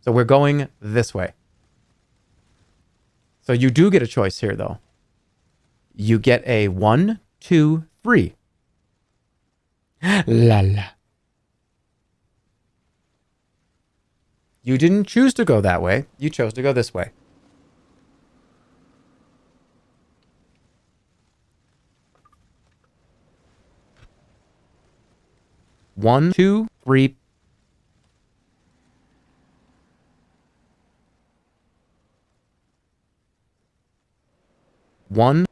So we're going this way. So you do get a choice here, though. You get a 1, 2, 3. La la. You didn't choose to go that way. You chose to go this way. One, 2, 3. One.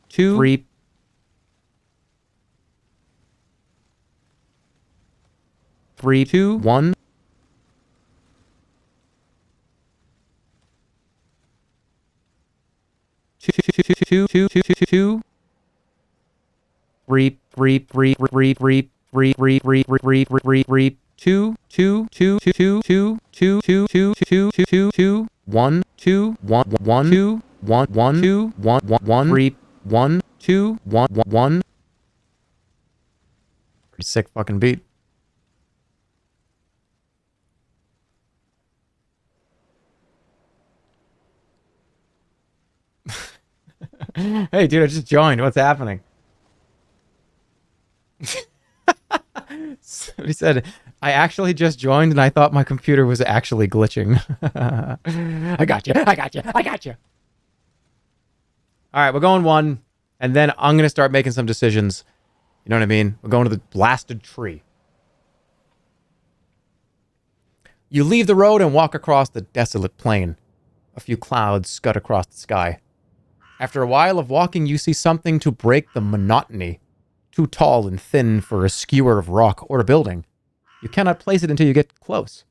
Two, 3. 3, 2, 1. 2, 2, 2, 2, 2, 2. 3, 3, 3, 3, 3, 3, 3, 3, 3, 3, 3, 2, 2, 2, 2, 2, 2, 2, 2, 2, 2, 2, 1, 2, 1, 1, 2, 1, 1, 2, 1, 1, 3, 1, 2, 1, 1. Pretty sick fucking beat. Hey, dude, I just joined. What's happening? Somebody said, I actually just joined and I thought my computer was actually glitching. I got you. I got you. I got you. All right, we're going one, and then I'm going to start making some decisions. You know what I mean? We're going to the blasted tree. You leave the road and walk across the desolate plain. A few clouds scud across the sky. After a while of walking, you see something to break the monotony. Too tall and thin for a skewer of rock or a building. You cannot place it until you get close.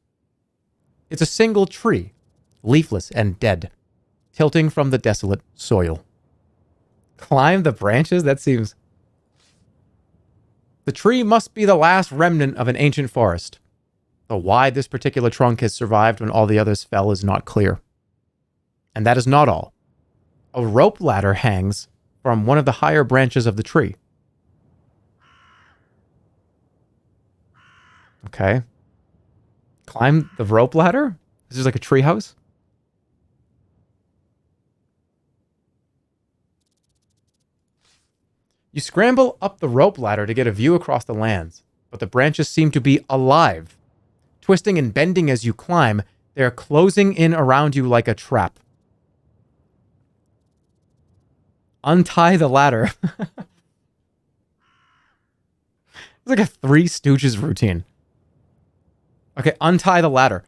It's a single tree, leafless and dead, tilting from the desolate soil. Climb the branches? That seems... The tree must be the last remnant of an ancient forest. Though why this particular trunk has survived when all the others fell is not clear. And that is not all. A rope ladder hangs from one of the higher branches of the tree. Okay. Climb the rope ladder? This is like a tree house? You scramble up the rope ladder to get a view across the lands, but the branches seem to be alive. Twisting and bending as you climb, they are closing in around you like a trap. Untie the ladder. It's like a Three Stooges routine. Okay, untie the ladder.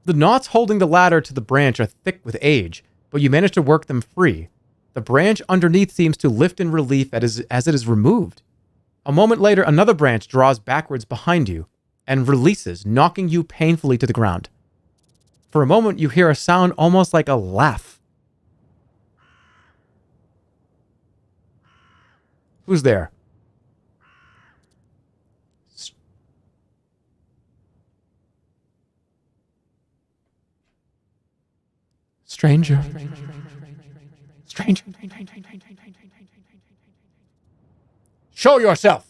The knots holding the ladder to the branch are thick with age, but you manage to work them free. The branch underneath seems to lift in relief as it is removed. A moment later, another branch draws backwards behind you and releases, knocking you painfully to the ground. For a moment, you hear a sound almost like a laugh. Who's there? Stranger. Stranger. Show yourself.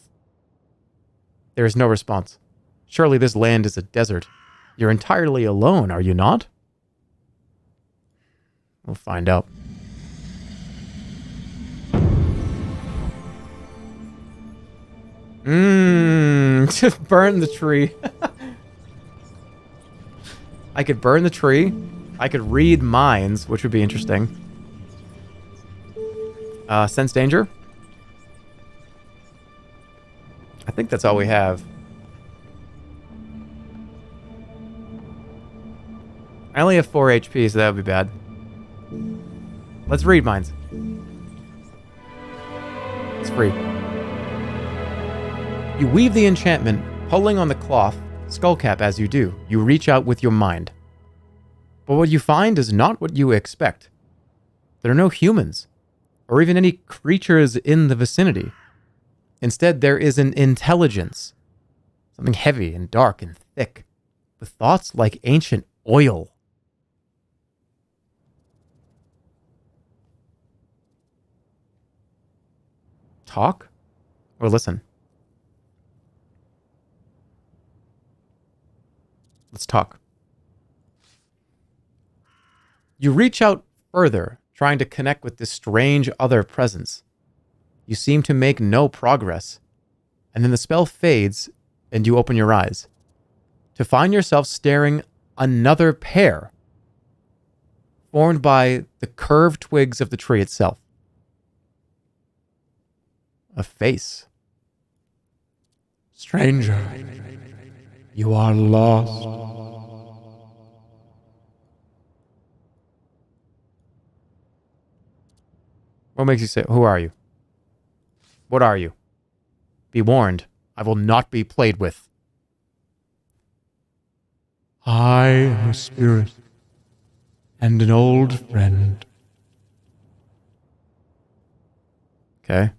There is no response. Surely this land is a desert. You're entirely alone, are you not? We'll find out. Just burn the tree. I could burn the tree. I could read minds, which would be interesting. Sense danger? I think that's all we have. I only have 4 HP, so that would be bad. Let's read minds. It's free. You weave the enchantment, pulling on the cloth, skullcap as you do. You reach out with your mind. But what you find is not what you expect. There are no humans, or even any creatures in the vicinity. Instead, there is an intelligence. Something heavy and dark and thick, with thoughts like ancient oil. Talk? Or listen? Let's talk. You reach out further, trying to connect with this strange other presence. You seem to make no progress, and then the spell fades and you open your eyes to find yourself staring another pair formed by the curved twigs of the tree itself. A face. Stranger, you are lost. What makes you say, who are you? What are you? Be warned, I will not be played with. I am a spirit and an old friend. Okay.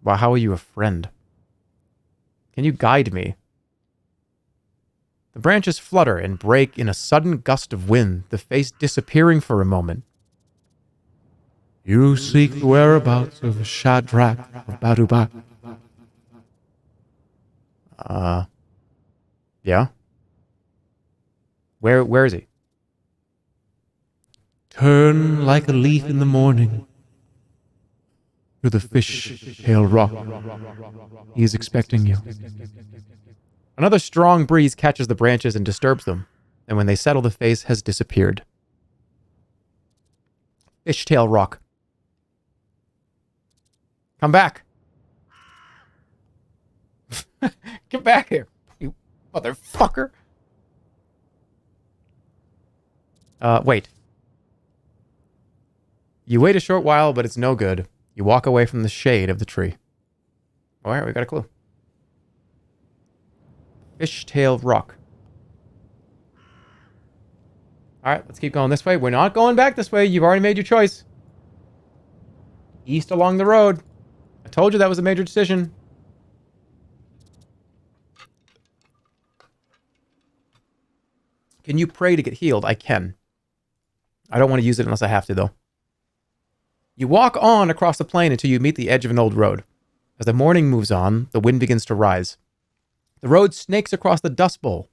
Well, how are you a friend? Can you guide me? The branches flutter and break in a sudden gust of wind, the face disappearing for a moment. You seek the whereabouts of Shadrach of Badubak. Yeah? Where is he? Turn like a leaf in the morning. to the fish-tail rock. He is expecting you. Another strong breeze catches the branches and disturbs them, and when they settle, the face has disappeared. Fishtail Rock. Come back. Get back here, you motherfucker. Wait. You wait a short while, but it's no good. You walk away from the shade of the tree. All right, we got a clue. Fishtail Rock. All right, let's keep going this way. We're not going back this way. You've already made your choice. East along the road. I told you that was a major decision. Can you pray to get healed? I can. I don't want to use it unless I have to, though. You walk on across the plain until you meet the edge of an old road. As the morning moves on, the wind begins to rise. The road snakes across the Dust Bowl.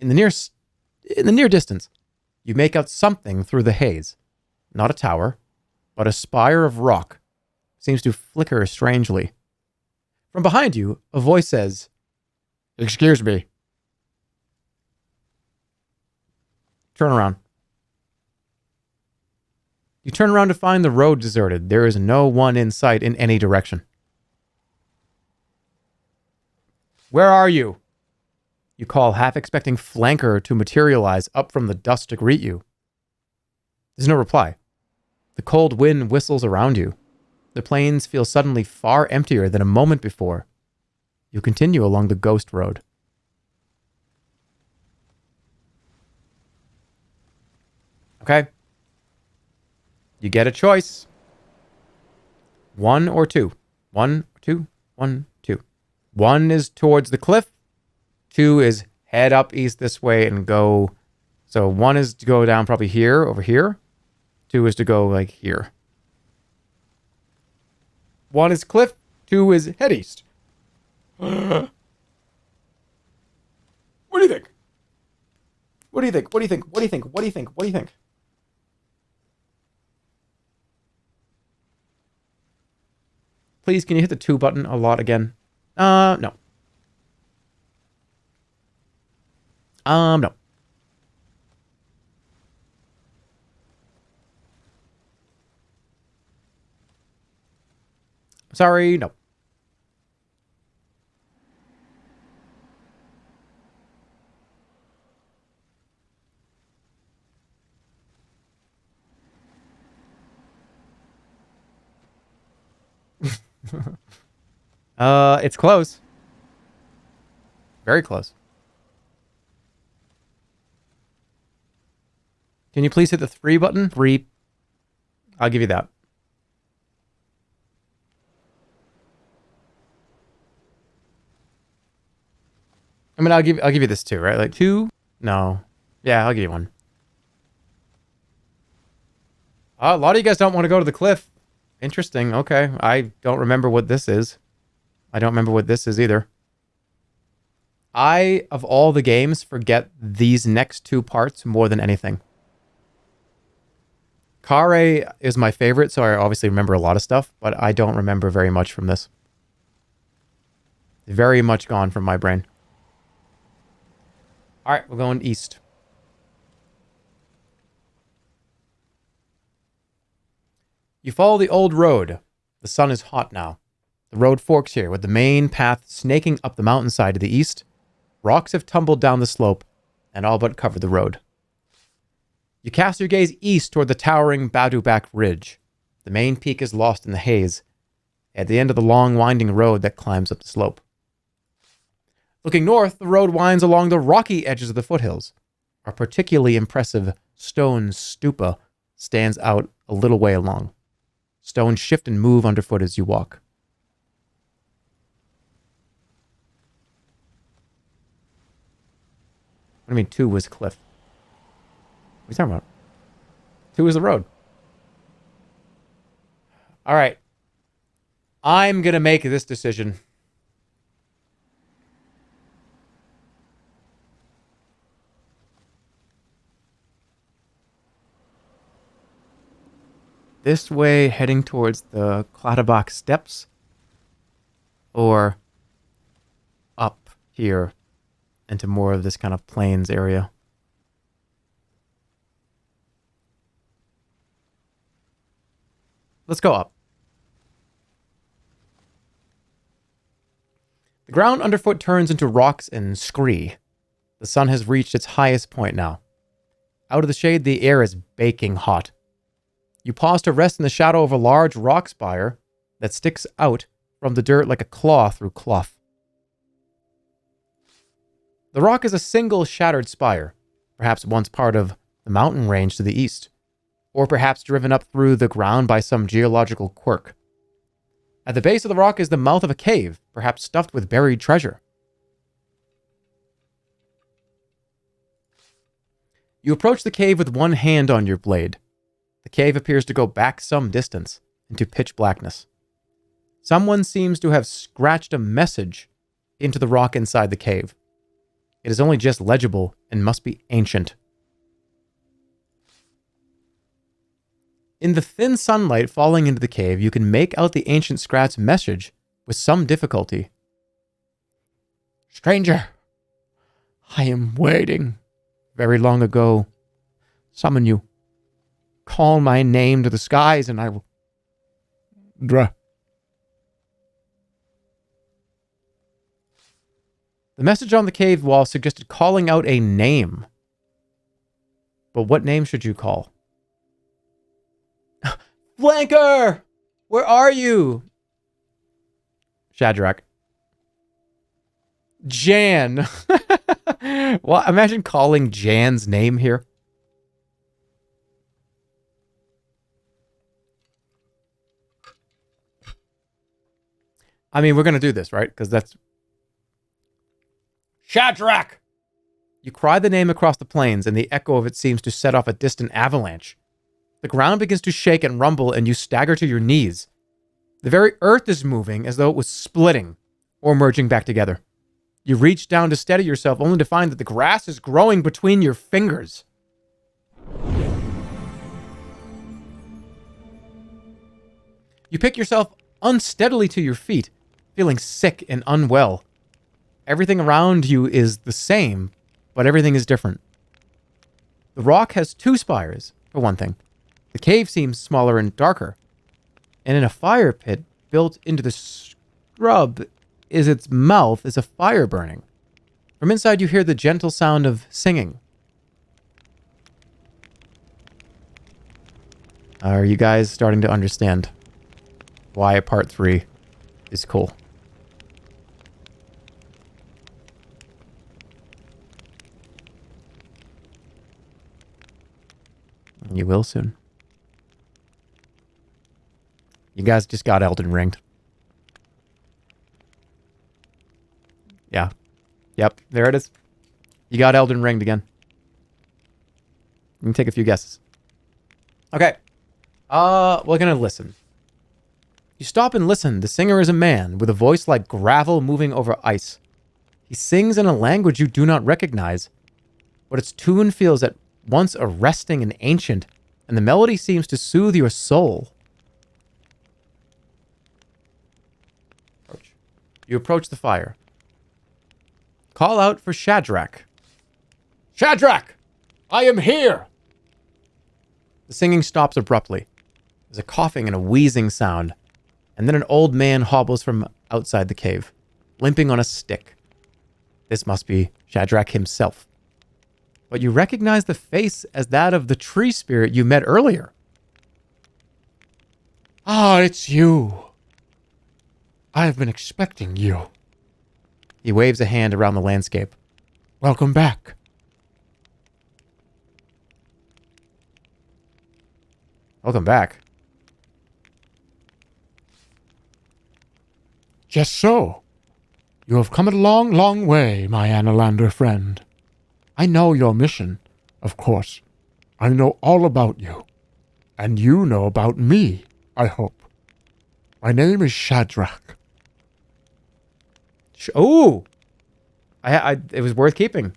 In the near distance, you make out something through the haze. Not a tower, but a spire of rock. Seems to flicker strangely. From behind you, a voice says, Excuse me. turn around. You turn around to find the road deserted. There is no one in sight in any direction. Where are you? You call, half expecting flanker to materialize up from the dust to greet you. There's no reply. The cold wind whistles around you. The plains feel suddenly far emptier than a moment before. You continue along the ghost road. Okay. You get a choice. 1 or 2. 1, 2, 1, 2. 1 is towards the cliff. 2 is head up east this way and go. So 1 is to go down probably here, over here. 2 is to go like here. 1 is cliff. 2 is head east. What do you think? What do you think? What do you think? What do you think? What do you think? What do you think? Please, can you hit the 2 button a lot again? No. No. Sorry, no. It's close. Very close. Can you please hit the 3 button? 3. I'll give you that. I mean, I'll give you this 2, right? Like 2? No. Yeah, I'll give you 1. A lot of you guys don't want to go to the cliff. Interesting. Okay. I don't remember what this is. I don't remember what this is either. I, of all the games, forget these next 2 parts more than anything. Khare is my favorite, so I obviously remember a lot of stuff, but I don't remember very much from this. Very much gone from my brain. All right, we're going east. You follow the old road. The sun is hot now. The road forks here, with the main path snaking up the mountainside to the east. Rocks have tumbled down the slope and all but covered the road. You cast your gaze east toward the towering Badubak Ridge. The main peak is lost in the haze, at the end of the long winding road that climbs up the slope. Looking north, the road winds along the rocky edges of the foothills. A particularly impressive stone stupa stands out a little way along. Stones shift and move underfoot as you walk. What do you mean 2 was cliff? What are you talking about? 2 is the road. All right. I'm going to make this decision. this way, heading towards the Clatterbox Steps, or up here into more of this kind of plains area. Let's go up. The ground underfoot turns into rocks and scree. The sun has reached its highest point now. Out of the shade, the air is baking hot. You pause to rest in the shadow of a large rock spire that sticks out from the dirt like a claw through cloth. The rock is a single shattered spire, perhaps once part of the mountain range to the east, or perhaps driven up through the ground by some geological quirk. At the base of the rock is the mouth of a cave, perhaps stuffed with buried treasure. You approach the cave with one hand on your blade. The cave appears to go back some distance into pitch blackness. Someone seems to have scratched a message into the rock inside the cave. It is only just legible and must be ancient. In the thin sunlight falling into the cave, you can make out the ancient scrat's message with some difficulty. Stranger, I am waiting. Very long ago, Summon you. Call my name to the skies and I will... Dra. The message on the cave wall suggested calling out a name. But what name should you call? Flanker! Where are you? Shadrach. Jan. Well, imagine calling Jan's name here. I mean, we're going to do this, right? Because that's... Shadrach! You cry the name across the plains, and the echo of it seems to set off a distant avalanche. The ground begins to shake and rumble, and you stagger to your knees. The very earth is moving as though it was splitting or merging back together. You reach down to steady yourself, only to find that the grass is growing between your fingers. You pick yourself unsteadily to your feet, feeling sick and unwell. Everything around you is the same, but everything is different. The rock has two spires, for one thing. The cave seems smaller and darker. And in a fire pit built into the scrub is its mouth is a fire burning. From inside you hear the gentle sound of singing. Are you guys starting to understand why part 3 is cool? You will soon. You guys just got Elden Ringed. Yeah. Yep, there it is. You got Elden Ringed again. You can take a few guesses. Okay. We're gonna listen. You stop and listen. The singer is a man with a voice like gravel moving over ice. He sings in a language you do not recognize, but its tune feels at once arresting and ancient, and the melody seems to soothe your soul. You approach the fire. Call out for Shadrach. Shadrach! I am here! The singing stops abruptly. There's a coughing and a wheezing sound, and then an old man hobbles from outside the cave, limping on a stick. This must be Shadrach himself. But you recognize the face as that of the tree spirit you met earlier. Ah, it's you. I've been expecting you. He waves a hand around the landscape. Welcome back. Welcome back. Just so. You have come a long, long way, my Annalander friend. I know your mission, of course. I know all about you. And you know about me, I hope. My name is Shadrach. Oh! It was worth keeping.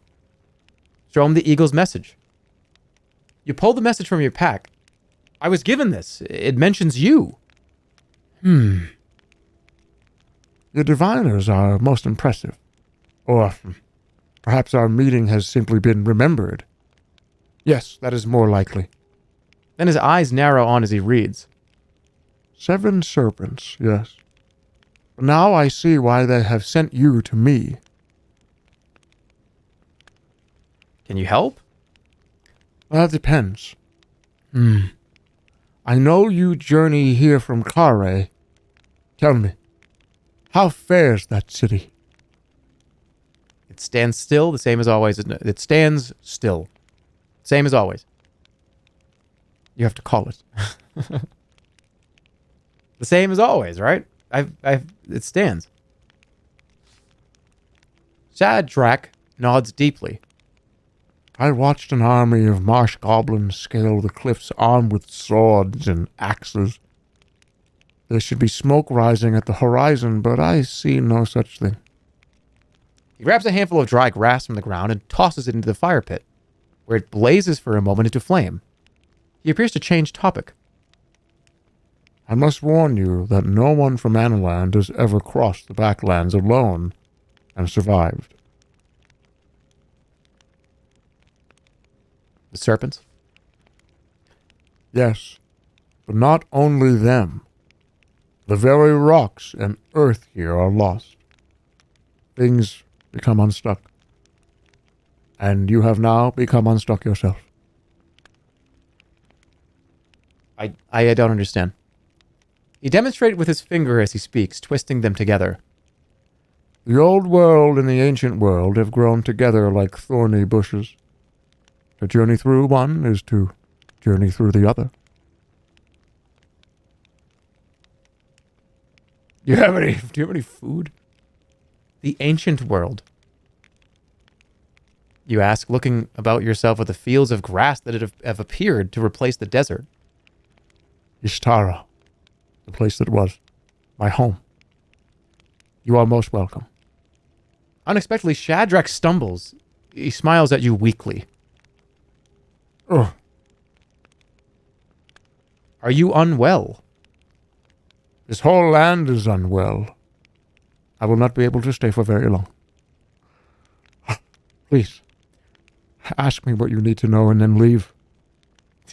Show him the eagle's message. You pull the message from your pack. I was given this. It mentions you. Your diviners are most impressive. Or perhaps our meeting has simply been remembered. Yes, that is more likely. Then his eyes narrow on as he reads. 7 serpents, yes. But now I see why they have sent you to me. Can you help? That depends. I know you journey here from Khare. Tell me, how fares that city? It stands still, the same as always. It stands still. Same as always. You have to call it. The same as always, right? It stands. Shadrach nods deeply. I watched an army of marsh goblins scale the cliffs armed with swords and axes. There should be smoke rising at the horizon, but I see no such thing. He grabs a handful of dry grass from the ground and tosses it into the fire pit, where it blazes for a moment into flame. He appears to change topic. I must warn you that no one from Analand has ever crossed the Backlands alone and survived. The serpents? Yes, but not only them. The very rocks and earth here are lost. Things become unstuck. And you have now become unstuck yourself. I don't understand. He demonstrated with his finger as he speaks, twisting them together. The old world and the ancient world have grown together like thorny bushes. To journey through one is to journey through the other. Do you have any food? The ancient world. You ask, looking about yourself at the fields of grass that have appeared to replace the desert. Ishtara, the place that was my home. You are most welcome. Unexpectedly, Shadrach stumbles. He smiles at you weakly. Ugh. Are you unwell? This whole land is unwell. I will not be able to stay for very long. Please, ask me what you need to know and then leave.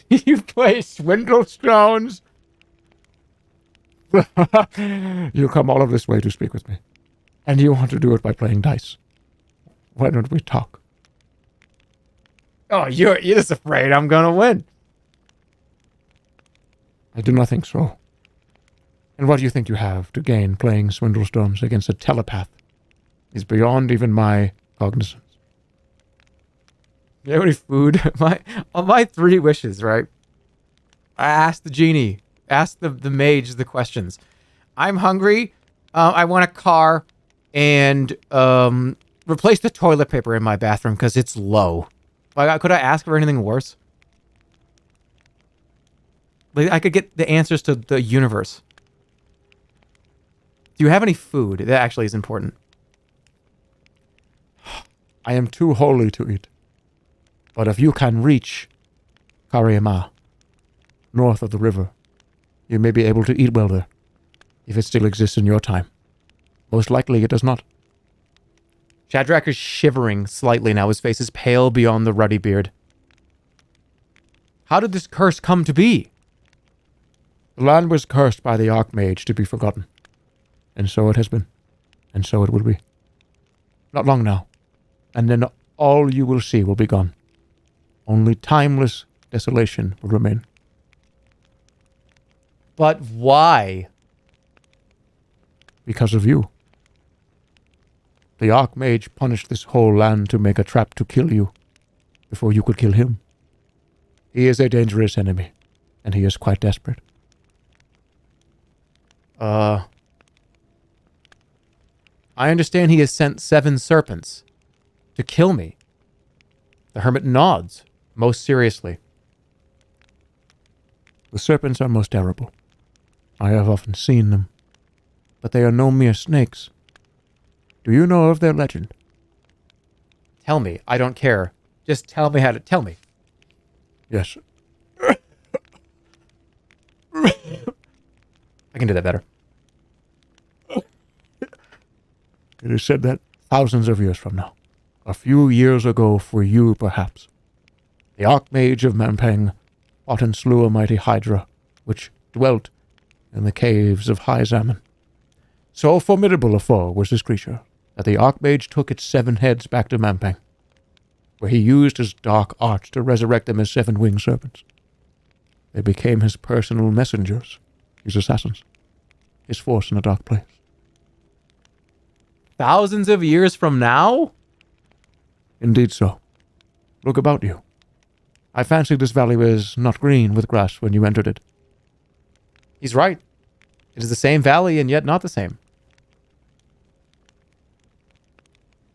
You play swindle stones? You come all of this way to speak with me. And you want to do it by playing dice. Why don't we talk? Oh, you're just afraid I'm gonna win. I do not think so. And what do you think you have to gain playing swindle stones against a telepath? Is beyond even my cognizance. You have any food? On my 3 wishes, right? I asked the genie, asked the mage the questions. I'm hungry. I want a car, and replace the toilet paper in my bathroom because it's low. Like, could I ask for anything worse? Like, I could get the answers to the universe. Do you have any food? That actually is important. I am too holy to eat. But if you can reach Kariyama, north of the river, you may be able to eat well there, if it still exists in your time. Most likely it does not. Shadrach is shivering slightly now. His face is pale beyond the ruddy beard. How did this curse come to be? The land was cursed by the Archmage to be forgotten. And so it has been. And so it will be. Not long now. And then all you will see will be gone. Only timeless desolation will remain. But why? Because of you. The Archmage punished this whole land to make a trap to kill you, before you could kill him. He is a dangerous enemy, and he is quite desperate. I understand he has sent 7 serpents to kill me. The hermit nods, most seriously. The serpents are most terrible. I have often seen them, but they are no mere snakes. Do you know of their legend? Tell me. I don't care. Just tell me how to tell me. Yes. I can do that better. It is said that thousands of years from now, a few years ago for you perhaps, the Archmage of Mampang fought and slew a mighty Hydra, which dwelt in the caves of High Zaman. So formidable a foe was this creature, that the Archmage took its 7 heads back to Mampang, where he used his dark arts to resurrect them as 7-winged serpents. They became his personal messengers, his assassins, his force in a dark place. Thousands of years from now? Indeed so. Look about you. I fancy this valley was not green with grass when you entered it. He's right. It is the same valley and yet not the same.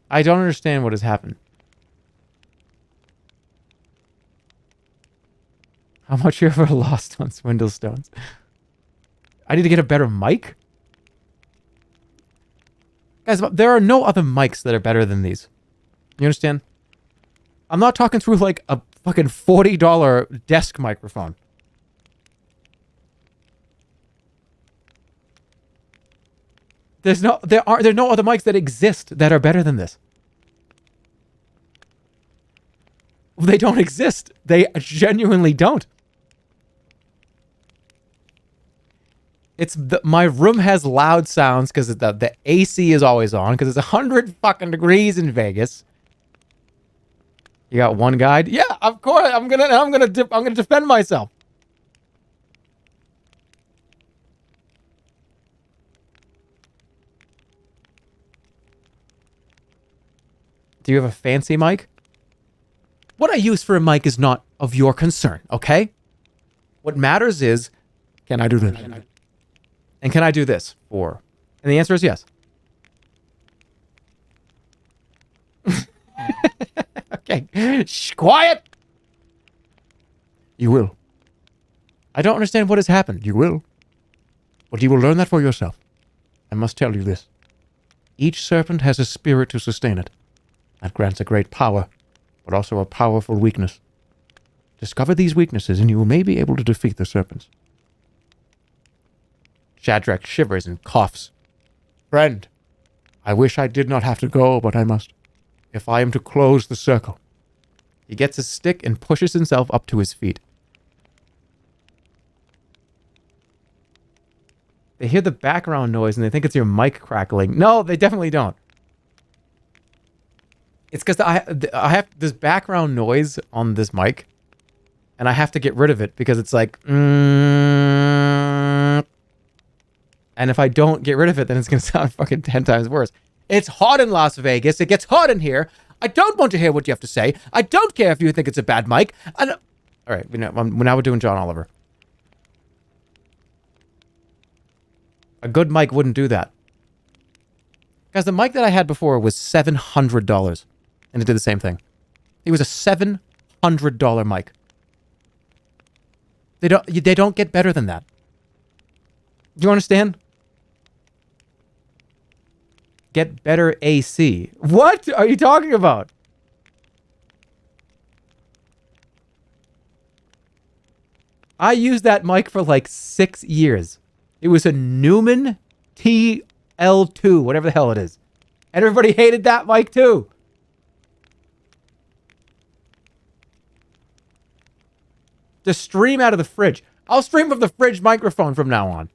I don't understand what has happened. How much you ever lost on Swindle Stones? I need to get a better mic? Guys, there are no other mics that are better than these. You understand? I'm not talking through like a fucking $40 desk microphone. There are no other mics that exist that are better than this. They don't exist. They genuinely don't. My room has loud sounds because the AC is always on because it's 100 fucking degrees in Vegas. You got one guide? Yeah, of course. I'm gonna defend myself. Do you have a fancy mic? What I use for a mic is not of your concern, okay? What matters is, Can I do this? and can I do this for? And the answer is yes. Okay. Shh, quiet! You will. I don't understand what has happened. You will. But you will learn that for yourself. I must tell you this. Each serpent has a spirit to sustain it. That grants a great power, but also a powerful weakness. Discover these weaknesses, and you may be able to defeat the serpents. Shadrach shivers and coughs. Friend, I wish I did not have to go, but I must. If I am to close the circle. He gets his stick and pushes himself up to his feet. They hear the background noise and they think it's your mic crackling. No, they definitely don't. It's because I have this background noise on this mic, and I have to get rid of it because it's like, and if I don't get rid of it, then it's gonna sound fucking 10 times worse. It's hot in Las Vegas. It gets hot in here. I don't want to hear what you have to say. I don't care if you think it's a bad mic. All right, now we're doing John Oliver. A good mic wouldn't do that. Guys, the mic that I had before was $700. And it did the same thing. It was a $700 mic. They don't get better than that. Do you understand? Get better AC. What are you talking about? I used that mic for like 6 years. It was a Neumann TL2, whatever the hell it is. And everybody hated that mic too. Just stream out of the fridge. I'll stream from the fridge microphone from now on.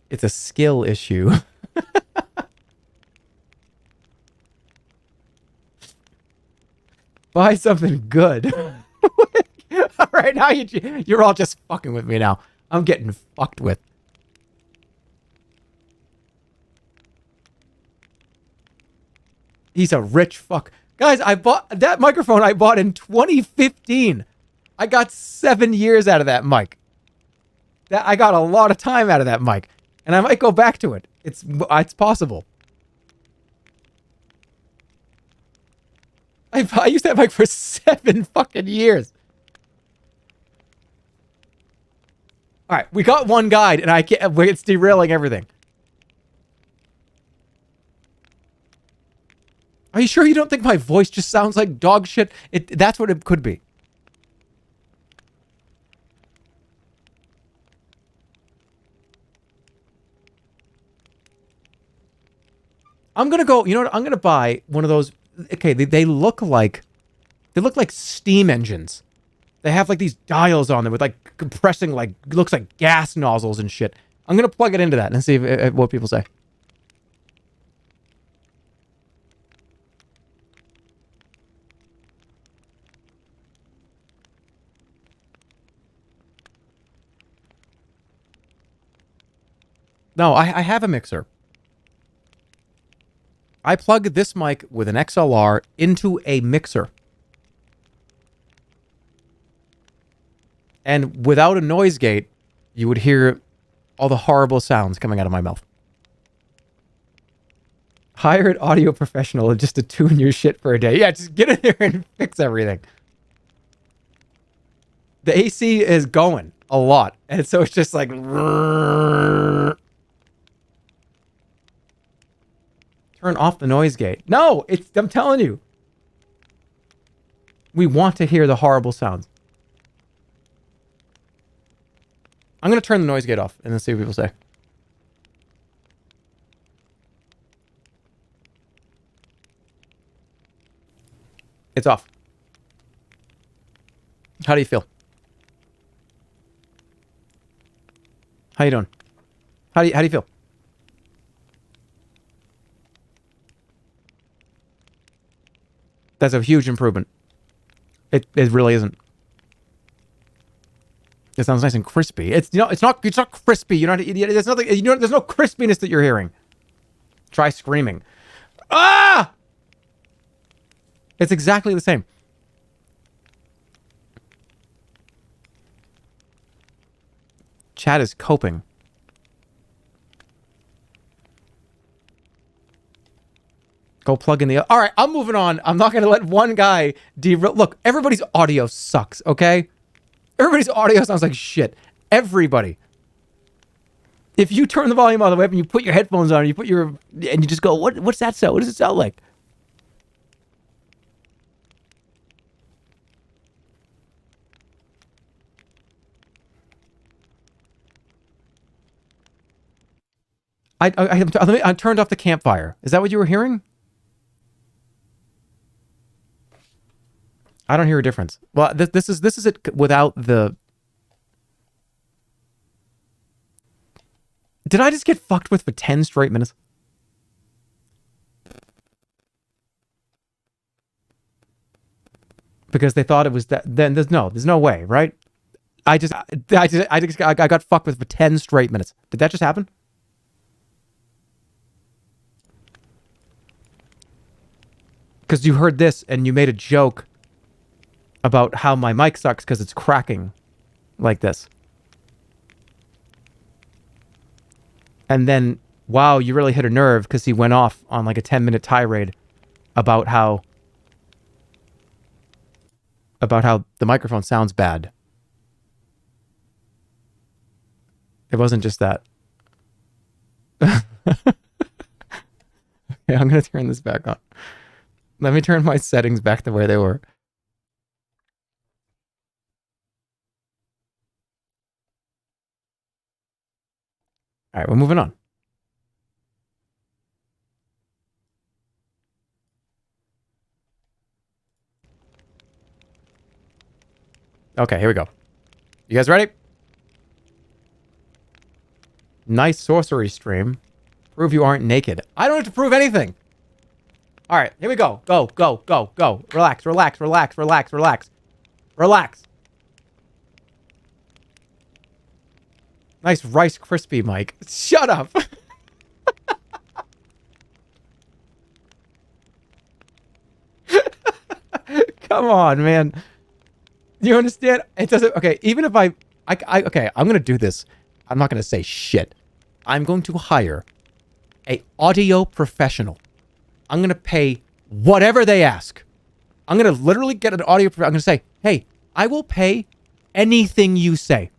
It's a skill issue. Buy something good. All right, now you're all just fucking with me now. I'm getting fucked with. He's a rich fuck. Guys, I bought that microphone I bought in 2015. I got 7 years out of that mic. I got a lot of time out of that mic. And I might go back to it. It's possible. I used that mic for 7 fucking years. All right, we got one guide, and it's derailing everything. Are you sure you don't think my voice just sounds like dog shit? That's what it could be. I'm gonna go. You know what? I'm gonna buy one of those. Okay, they look like steam engines. They have like these dials on them with like compressing, like looks like gas nozzles and shit. I'm gonna plug it into that and see if what people say. No, I have a mixer. I plug this mic with an XLR into a mixer. And without a noise gate, you would hear all the horrible sounds coming out of my mouth. Hire an audio professional just to tune your shit for a day. Yeah, just get in there and fix everything. The AC is going a lot. And so it's just like... Turn off the noise gate. No, I'm telling you. We want to hear the horrible sounds. I'm going to turn the noise gate off and then see what people say. It's off. How do you feel? How you doing? How do you feel? That's a huge improvement. It really isn't. It sounds nice and crispy. It's not crispy. You're not there's nothing, there's no crispiness that you're hearing. Try screaming. Ah! It's exactly the same. Chat is coping. Go plug in the... All right, I'm moving on. I'm not going to let one guy derail... Look, everybody's audio sucks, okay? Everybody's audio sounds like shit. Everybody. If you turn the volume all the way up and you put your headphones on, and you just go, what's that sound? What does it sound like? I turned off the campfire. Is that what you were hearing? I don't hear a difference. Well, this is it without the... Did I just get fucked with for 10 straight minutes? Because they thought it was that. Then there's no way, right? I got fucked with for 10 straight minutes. Did that just happen? Because you heard this and you made a joke about how my mic sucks because it's cracking like this. And then, wow, you really hit a nerve because he went off on like a 10-minute tirade about how the microphone sounds bad. It wasn't just that. Okay, I'm going to turn this back on. Let me turn my settings back to where they were. All right, we're moving on. Okay, here we go. You guys ready? Nice sorcery stream. Prove you aren't naked. I don't have to prove anything. All right, here we go. Go, go, go, go. Relax, relax, relax, relax, relax. Relax. Nice Rice Krispie, Mike. Shut up. Come on, man. You understand? It doesn't... Okay, even if okay, I'm going to do this. I'm not going to say shit. I'm going to hire a audio professional. I'm going to pay whatever they ask. I'm going to literally get an audio... I'm going to say, hey, I will pay anything you say.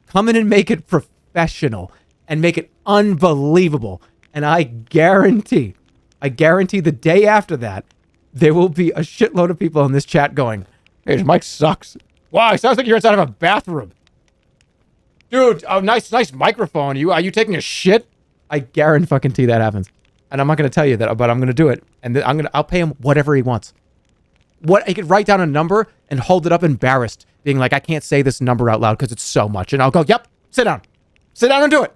Come in and make it professional and make it unbelievable. And I guarantee the day after that, there will be a shitload of people in this chat going, hey, this mic sucks. Wow, it sounds like you're inside of a bathroom. Dude, oh, nice microphone. Are you taking a shit? I guarantee that happens. And I'm not going to tell you that, but I'm going to do it. And I'll pay him whatever he wants. What he could write down a number and hold it up embarrassed, being like, I can't say this number out loud because it's so much. And I'll go, yep, sit down. Sit down and do it.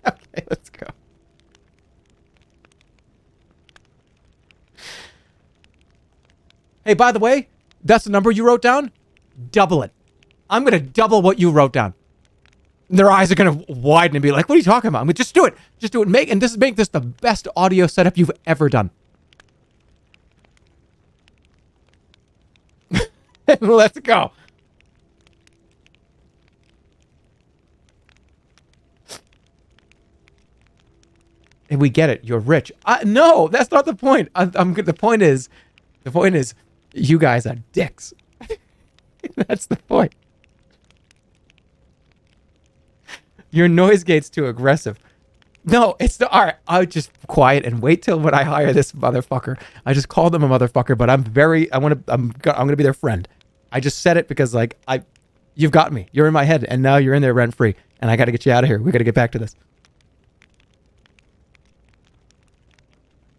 Okay, let's go. Hey, by the way, that's the number you wrote down? Double it. I'm going to double what you wrote down. Their eyes are going to widen and be like, what are you talking about? I mean, just do it. Just do it. Make this the best audio setup you've ever done. Let's go. And we get it. You're rich. No, that's not the point. The point is, you guys are dicks. That's the point. Your noise gate's too aggressive. No, it's the art. I'll just quiet and wait till when I hire this motherfucker. I just called him a motherfucker, but I'm gonna be their friend. I just said it because you've got me. You're in my head, and now you're in there rent free, and I got to get you out of here. We got to get back to this.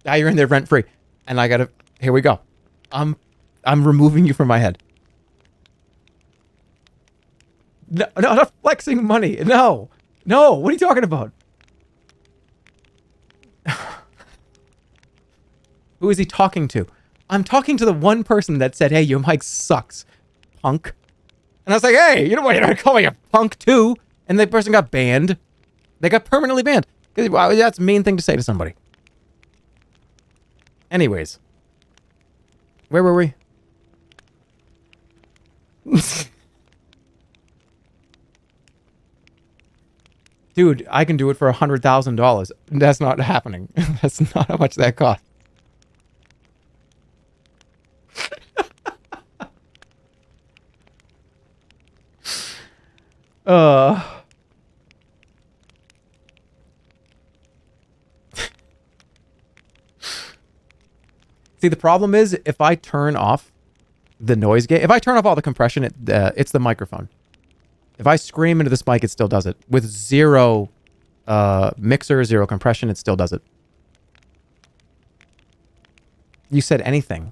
Now you're in there rent free, and here we go. I'm removing you from my head. No, not flexing money. No, what are you talking about? Who is he talking to? I'm talking to the one person that said, hey, your mic sucks, punk. And I was like, hey, you know what? You're not calling me a punk too. And the person got banned. They got permanently banned. Because that's a mean thing to say to somebody. Anyways. Where were we? Dude, I can do it for $100,000. That's not happening. That's not how much that costs. See, the problem is if I turn off the noise gate, if I turn off all the compression, it's the microphone. If I scream into this mic, it still does it. With zero mixer, zero compression, it still does it. You said anything.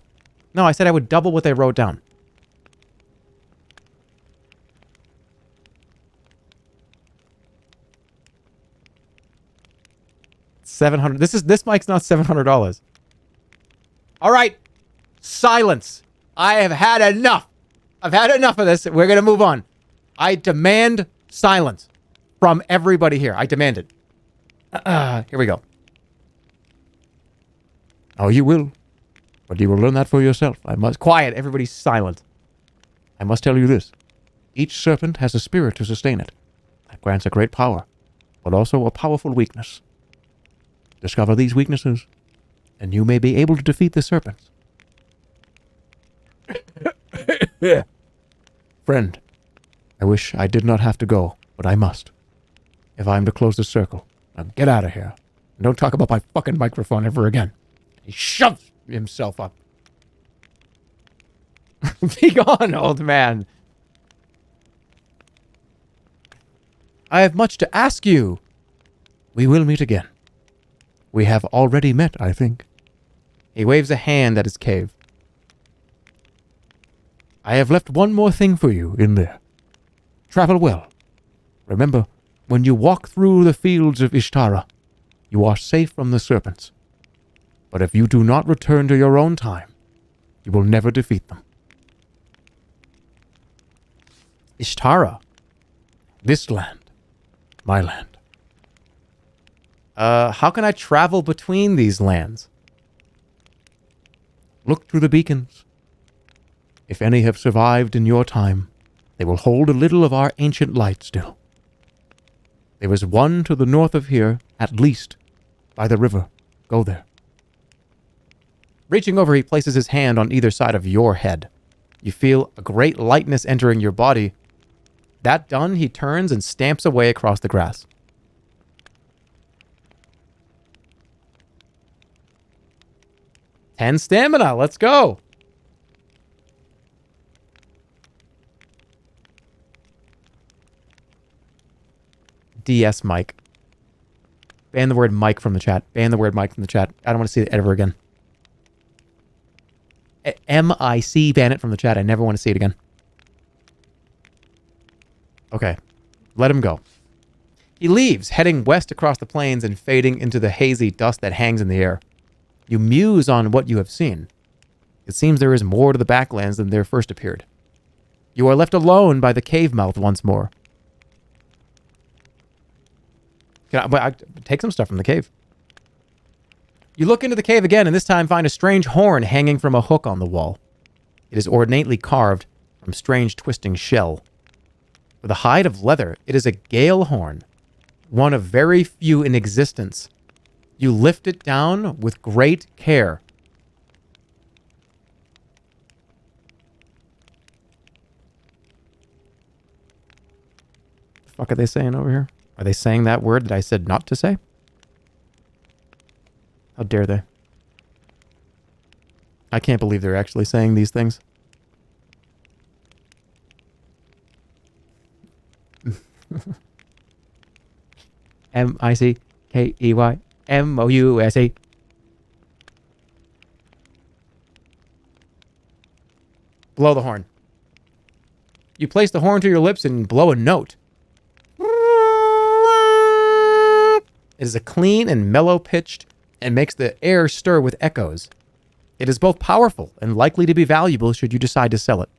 No, I said I would double what they wrote down. $700. This mic's not $700. All right. Silence. I have had enough. I've had enough of this. We're going to move on. I demand silence from everybody here. I demand it. Here we go. Oh, you will. But you will learn that for yourself. I must. Quiet. Everybody's silent. I must tell you this. Each serpent has a spirit to sustain it. That grants a great power, but also a powerful weakness. Discover these weaknesses, and you may be able to defeat the serpents. Friend, I wish I did not have to go, but I must. If I am to close the circle, now get out of here. And don't talk about my fucking microphone ever again. He shoves himself up. Be gone, old man. I have much to ask you. We will meet again. We have already met, I think. He waves a hand at his cave. I have left one more thing for you in there. Travel well. Remember, when you walk through the fields of Ishtara, you are safe from the serpents. But if you do not return to your own time, you will never defeat them. Ishtara? This land. My land. How can I travel between these lands? Look to the beacons. If any have survived in your time, they will hold a little of our ancient light still. There is one to the north of here, at least, by the river. Go there. Reaching over, he places his hand on either side of your head. You feel a great lightness entering your body. That done, he turns and stamps away across the grass. 10 stamina. Let's go. DS Mike. Ban the word Mike from the chat. Ban the word Mike from the chat. I don't want to see it ever again. M-I-C, ban it from the chat. I never want to see it again. Okay. Let him go. He leaves, heading west across the plains and fading into the hazy dust that hangs in the air. You muse on what you have seen. It seems there is more to the backlands than there first appeared. You are left alone by the cave mouth once more. I take some stuff from the cave. You look into the cave again and this time find a strange horn hanging from a hook on the wall. It is ornately carved from strange twisting shell. With a hide of leather, it is a gale horn, one of very few in existence. You lift it down with great care. What the fuck are they saying over here? Are they saying that word that I said not to say? How dare they? I can't believe they're actually saying these things. M-I-C-K-E-Y-M-O-U-S-E. Blow the horn. You place the horn to your lips and blow a note. It is a clean and mellow pitched and makes the air stir with echoes. It is both powerful and likely to be valuable should you decide to sell it.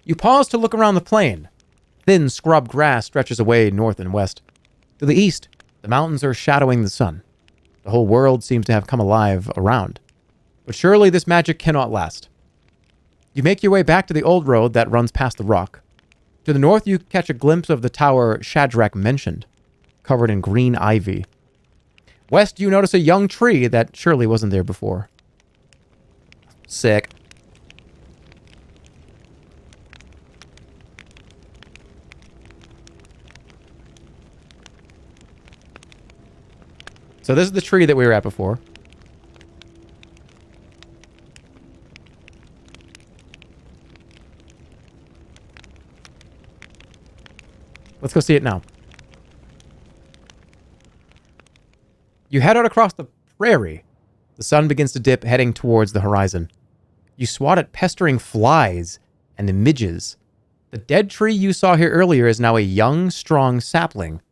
You pause to look around the plain. Thin scrub grass stretches away north and west. To the east, the mountains are shadowing the sun. The whole world seems to have come alive around. But surely this magic cannot last. You make your way back to the old road that runs past the rock. To the north, you catch a glimpse of the tower Shadrach mentioned, covered in green ivy. West, you notice a young tree that surely wasn't there before. Sick. So this is the tree that we were at before. Let's go see it now. You head out across the prairie. The sun begins to dip, heading towards the horizon. You swat at pestering flies and midges. The dead tree you saw here earlier is now a young, strong sapling.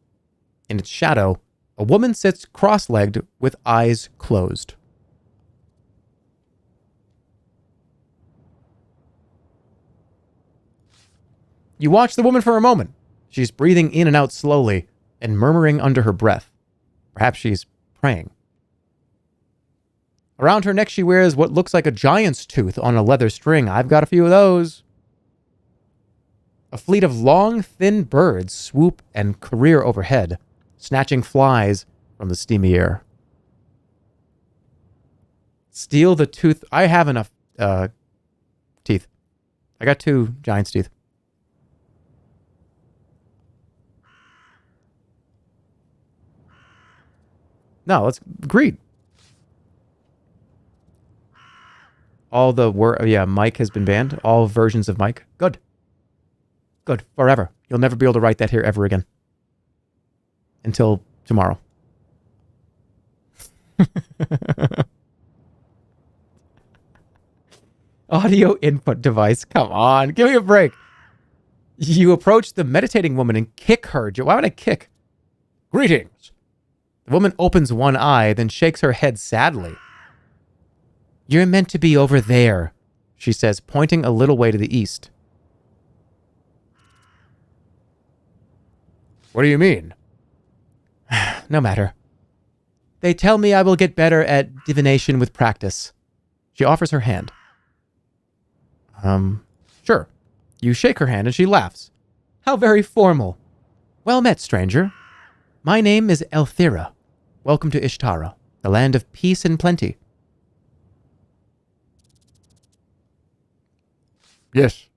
In its shadow, a woman sits cross-legged with eyes closed. You watch the woman for a moment. She's breathing in and out slowly and murmuring under her breath. Perhaps she's praying. Around her neck, she wears what looks like a giant's tooth on a leather string. I've got a few of those. A fleet of long, thin birds swoop and career overhead, snatching flies from the steamy air. Steal the tooth. I have enough teeth. I got 2 giant's teeth. No, let's greet. All the Mike has been banned. All versions of Mike. Good. Good. Forever. You'll never be able to write that here ever again. Until tomorrow. Audio input device. Come on. Give me a break. You approach the meditating woman and kick her. Why would I kick? Greetings. The woman opens one eye, then shakes her head sadly. You're meant to be over there, she says, pointing a little way to the east. What do you mean? No matter. They tell me I will get better at divination with practice. She offers her hand. Sure. You shake her hand and she laughs. How very formal. Well met, stranger. My name is Elthira. Welcome to Ishtara, the land of peace and plenty. Yes.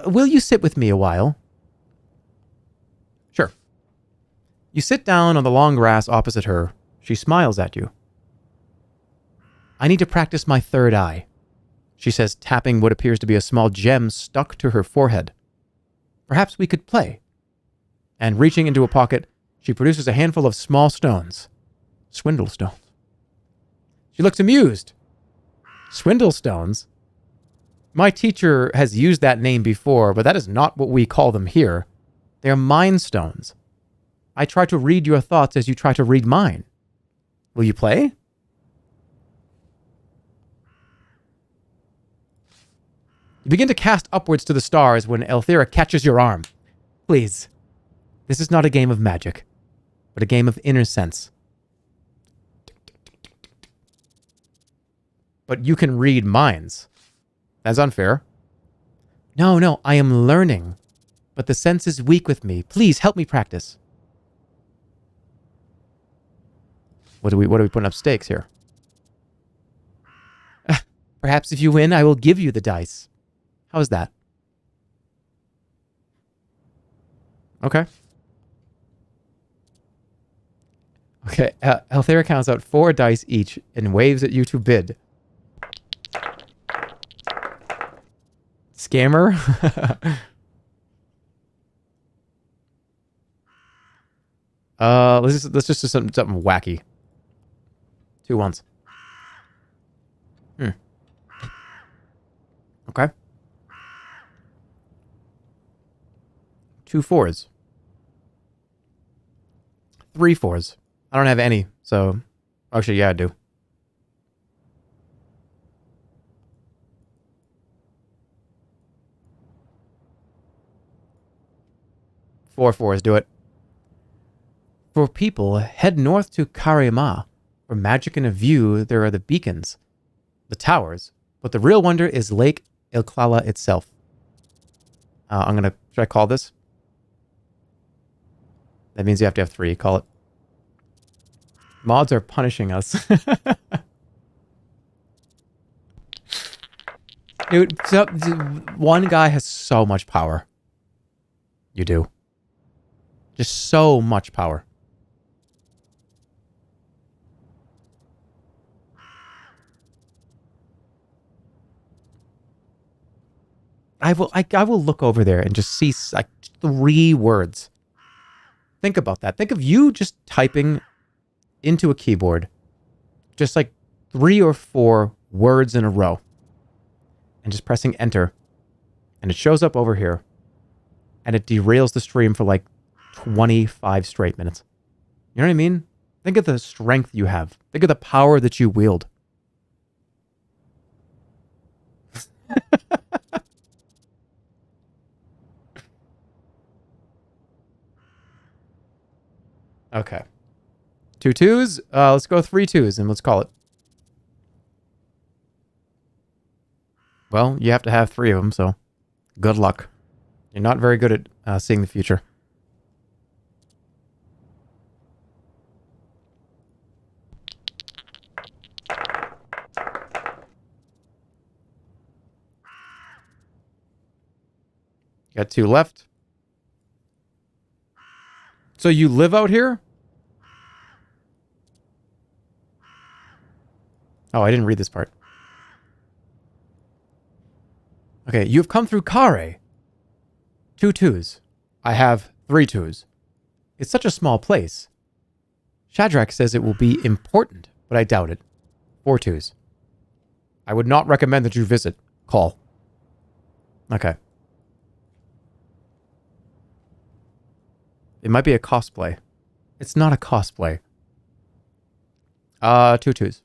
Will you sit with me a while? Sure. You sit down on the long grass opposite her. She smiles at you. I need to practice my third eye. she says, tapping what appears to be a small gem stuck to her forehead. Perhaps we could play. And reaching into a pocket, she produces a handful of small stones. Swindle stones. She looks amused. Swindle stones? My teacher has used that name before, but that is not what we call them here. They are mind stones. I try to read your thoughts as you try to read mine. Will you play? You begin to cast upwards to the stars when Elthira catches your arm. Please, this is not a game of magic, but a game of inner sense. But you can read minds. That's unfair. No, I am learning. But the sense is weak with me. Please help me practice. What are we putting up stakes here? Perhaps if you win, I will give you the dice. How's that? Okay. Okay, Althea counts out 4 dice each and waves at you to bid. Scammer? Let's just do something wacky. 2 ones. Okay. 2 4s. 3 4s. I don't have any, so... Actually, yeah, I do. Four 4s, do it. For people, head north to Karima. For magic in a view, there are the beacons, the towers, but the real wonder is Lake Ilklala itself. Should I call this? That means you have to have 3. Call it. Mods are punishing us. Dude, one guy has so much power. You do. Just so much power. I will look over there and just see like 3 words. Think about that. Think of you just typing into a keyboard just like 3 or 4 words in a row and just pressing enter, and it shows up over here and it derails the stream for like 25 straight minutes. You know what I mean? Think of the strength you have. Think of the power that you wield. Okay. 2 2s. Let's go 3 2s and let's call it. Well, you have to have 3 of them, so good luck. You're not very good at seeing the future. Got 2 left. So you live out here? Oh, I didn't read this part. Okay, you've come through Khare. 2 2s. I have 3 2s. It's such a small place. Shadrach says it will be important, but I doubt it. 4 2s. I would not recommend that you visit. Call. Okay. It might be a cosplay. It's not a cosplay. 2 2s.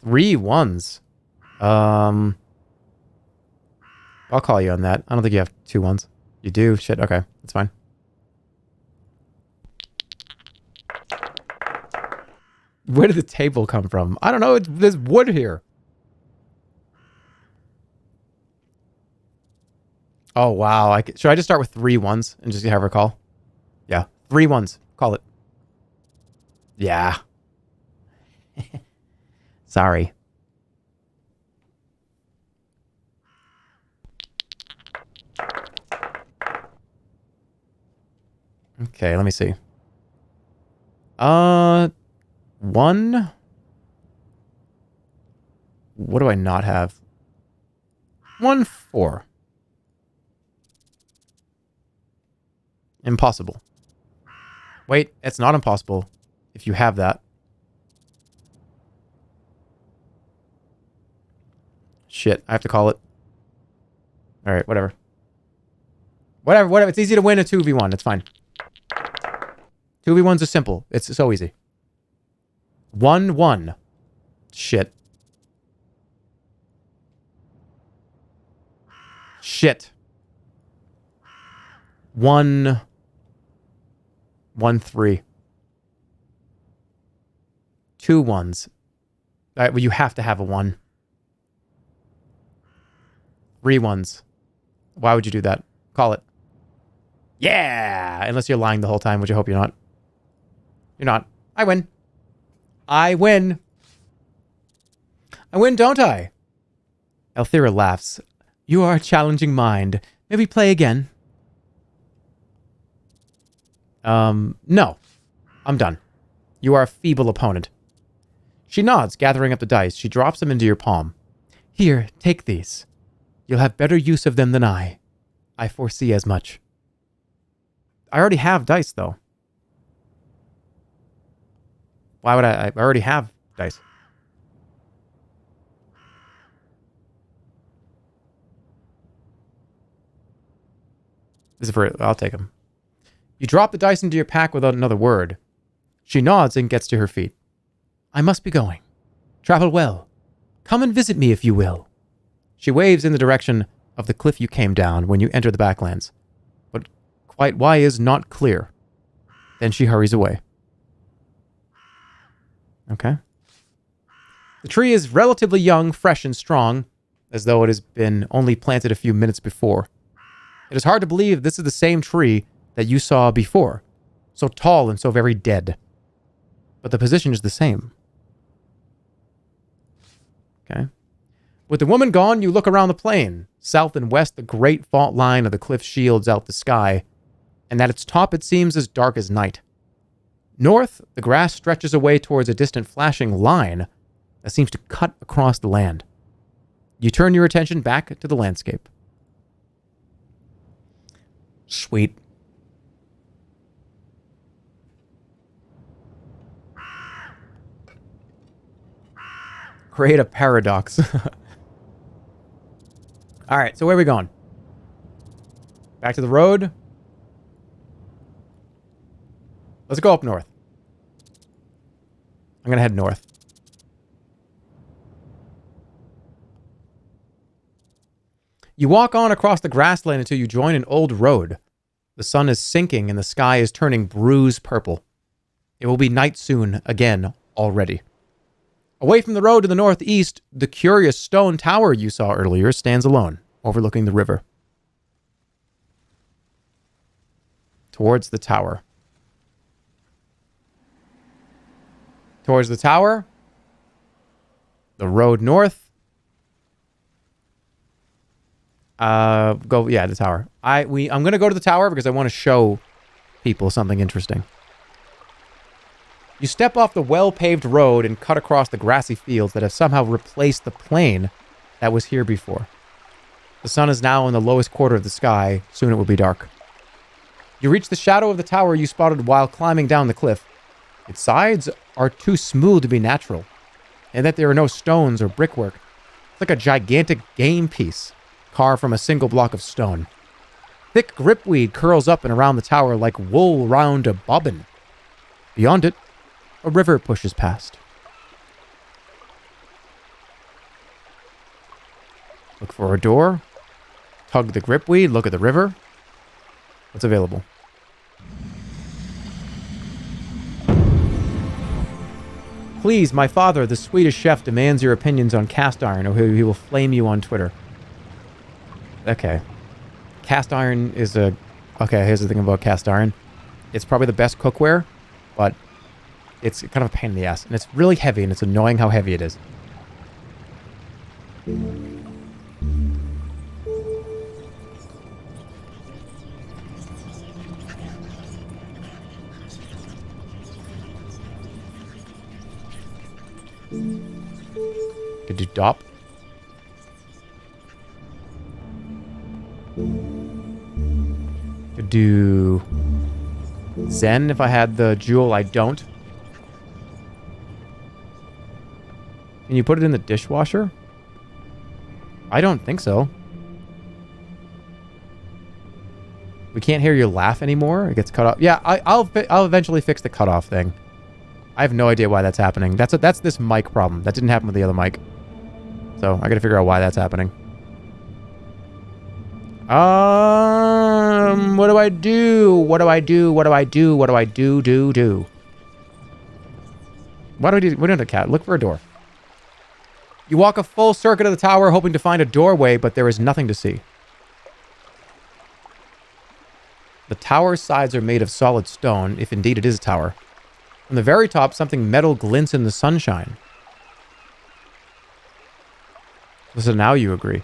3 1s. I'll call you on that. I don't think you have 2 1s. You do? Shit, okay. That's fine. Where did the table come from? I don't know. There's wood here. Oh, wow. Should I just start with 3 1s and just have her call? Yeah. 3 1s. Call it. Yeah. Sorry. Okay, let me see. 1. What do I not have? 1, 4. Impossible. Wait, it's not impossible if you have that. Shit, I have to call it. Alright, whatever. Whatever. It's easy to win a 2v1. It's fine. 2v1s are simple. It's so easy. 1-1. Shit. Shit. 1-3. 2 1s. Well, you have to have a 1. 3 1s. Why would you do that? Call it. Yeah! Unless you're lying the whole time, which I hope you're not. You're not. I win. I win. I win, don't I? Althera laughs. You are a challenging mind. Maybe play again. No. I'm done. You are a feeble opponent. She nods, gathering up the dice. She drops them into your palm. Here, take these. You'll have better use of them than I. I foresee as much. I already have dice, though. Why would I already have dice. This is for... I'll take them. You drop the dice into your pack without another word. She nods and gets to her feet. I must be going. Travel well. Come and visit me if you will. She waves in the direction of the cliff you came down when you enter the Backlands, but quite why is not clear. Then she hurries away. Okay. The tree is relatively young, fresh, and strong, as though it has been only planted a few minutes before. It is hard to believe this is the same tree that you saw before, so tall and so very dead. But the position is the same. Okay. With the woman gone, you look around the plain. South and west, the great fault line of the cliff shields out the sky, and at its top it seems as dark as night. North, the grass stretches away towards a distant flashing line that seems to cut across the land. You turn your attention back to the landscape. Sweet. Create a paradox. All right, so where are we going? Back to the road? Let's go up north. I'm going to head north. You walk on across the grassland until you join an old road. The sun is sinking and the sky is turning bruise purple. It will be night soon again already. Away from the road to the northeast, the curious stone tower you saw earlier stands alone, overlooking the river. Towards the tower. Towards the tower. The road north. The tower. I'm going to go to the tower because I want to show people something interesting. You step off the well-paved road and cut across the grassy fields that have somehow replaced the plain that was here before. The sun is now in the lowest quarter of the sky. Soon it will be dark. You reach the shadow of the tower you spotted while climbing down the cliff. Its sides are too smooth to be natural, and that there are no stones or brickwork. It's like a gigantic game piece carved from a single block of stone. Thick gripweed curls up and around the tower like wool round a bobbin. Beyond it, a river pushes past. Look for a door. Tug the gripweed. Look at the river. What's available? Please, my father, the Swedish chef, demands your opinions on cast iron, or he will flame you on Twitter. Okay. Cast iron is a... Okay, here's the thing about cast iron. It's probably the best cookware, but it's kind of a pain in the ass. And it's really heavy, and it's annoying how heavy it is. Could do Dop. Could do Zen if I had the jewel. I don't. Can you put it in the dishwasher? I don't think so. We can't hear you laugh anymore. It gets cut off. Yeah, I'll eventually fix the cutoff thing. I have no idea why that's happening. That's this mic problem. That didn't happen with the other mic. So I gotta figure out why that's happening. What do I do? What do I do? What do I do? What do I do? What do I do? We're doing a cat. Look for a door. You walk a full circuit of the tower hoping to find a doorway, but there is nothing to see. The tower's sides are made of solid stone, if indeed it is a tower. From the very top, something metal glints in the sunshine. So now you agree.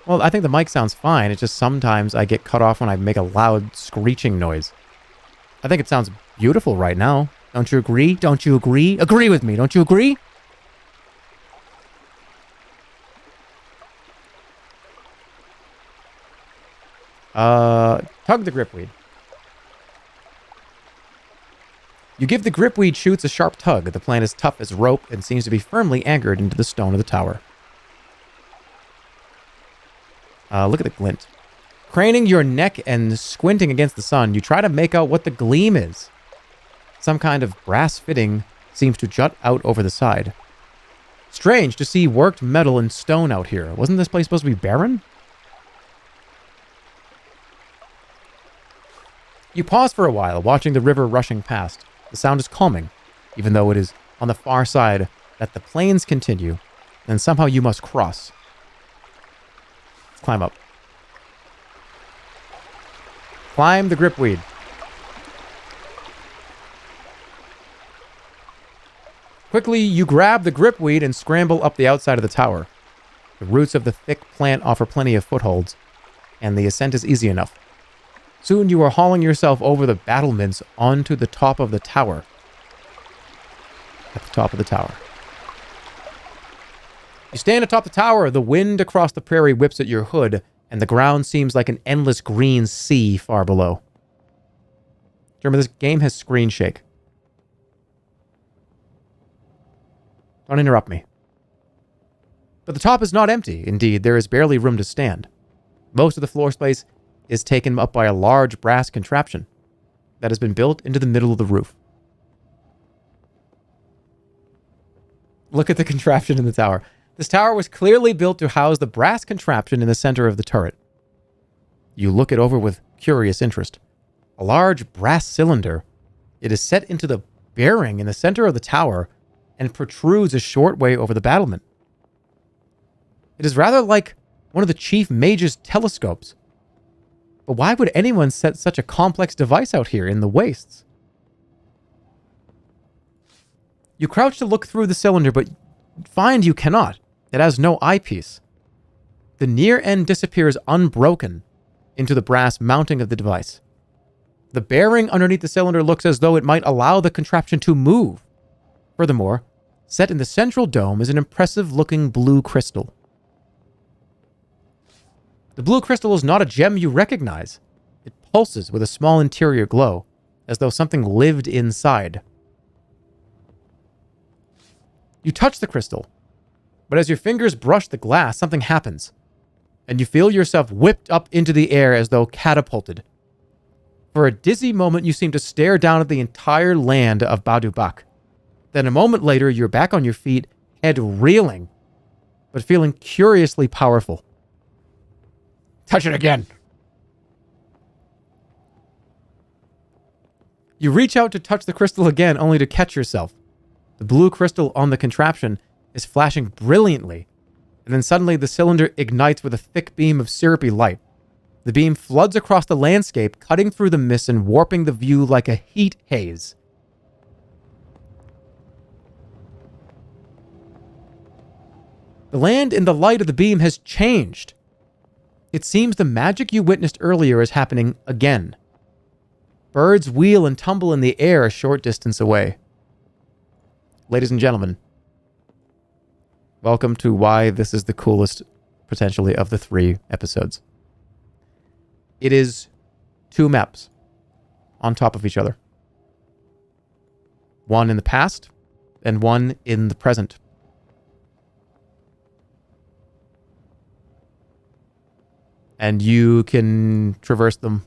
Well, I think the mic sounds fine. It's just sometimes I get cut off when I make a loud screeching noise. I think it sounds beautiful right now. Don't you agree? Don't you agree? Agree with me. Don't you agree? Tug the gripweed. You give the gripweed shoots a sharp tug. The plant is tough as rope and seems to be firmly anchored into the stone of the tower. Look at the glint. Craning your neck and squinting against the sun, you try to make out what the gleam is. Some kind of brass fitting seems to jut out over the side. Strange to see worked metal and stone out here. Wasn't this place supposed to be barren? You pause for a while, watching the river rushing past. The sound is calming, even though it is on the far side that the plains continue, and somehow you must cross. Let's climb up. Climb the gripweed. Quickly, you grab the gripweed and scramble up the outside of the tower. The roots of the thick plant offer plenty of footholds, and the ascent is easy enough. Soon you are hauling yourself over the battlements onto the top of the tower. At the top of the tower. You stand atop the tower, the wind across the prairie whips at your hood, and the ground seems like an endless green sea far below. Remember, this game has screen shake. Don't interrupt me. But the top is not empty. Indeed, there is barely room to stand. Most of the floor space is taken up by a large brass contraption that has been built into the middle of the roof. Look at the contraption in the tower. This tower was clearly built to house the brass contraption in the center of the turret. You look it over with curious interest. A large brass cylinder. It is set into the bearing in the center of the tower and protrudes a short way over the battlement. It is rather like one of the chief mage's telescopes. But why would anyone set such a complex device out here in the wastes? You crouch to look through the cylinder, but find you cannot. It has no eyepiece. The near end disappears unbroken into the brass mounting of the device. The bearing underneath the cylinder looks as though it might allow the contraption to move. Furthermore, set in the central dome is an impressive-looking blue crystal. The blue crystal is not a gem you recognize. It pulses with a small interior glow, as though something lived inside. You touch the crystal, but as your fingers brush the glass, something happens, and you feel yourself whipped up into the air as though catapulted. For a dizzy moment, you seem to stare down at the entire land of Badubak. Then a moment later, you're back on your feet, head reeling, but feeling curiously powerful. Touch it again. You reach out to touch the crystal again, only to catch yourself. The blue crystal on the contraption is flashing brilliantly, and then suddenly the cylinder ignites with a thick beam of syrupy light. The beam floods across the landscape, cutting through the mist and warping the view like a heat haze. The land in the light of the beam has changed. It seems the magic you witnessed earlier is happening again. Birds wheel and tumble in the air a short distance away. ladies and gentlemen, welcome to why this is the coolest, potentially, of the 3 episodes. It is 2 maps on top of each other. One in the past and one in the present. And you can traverse them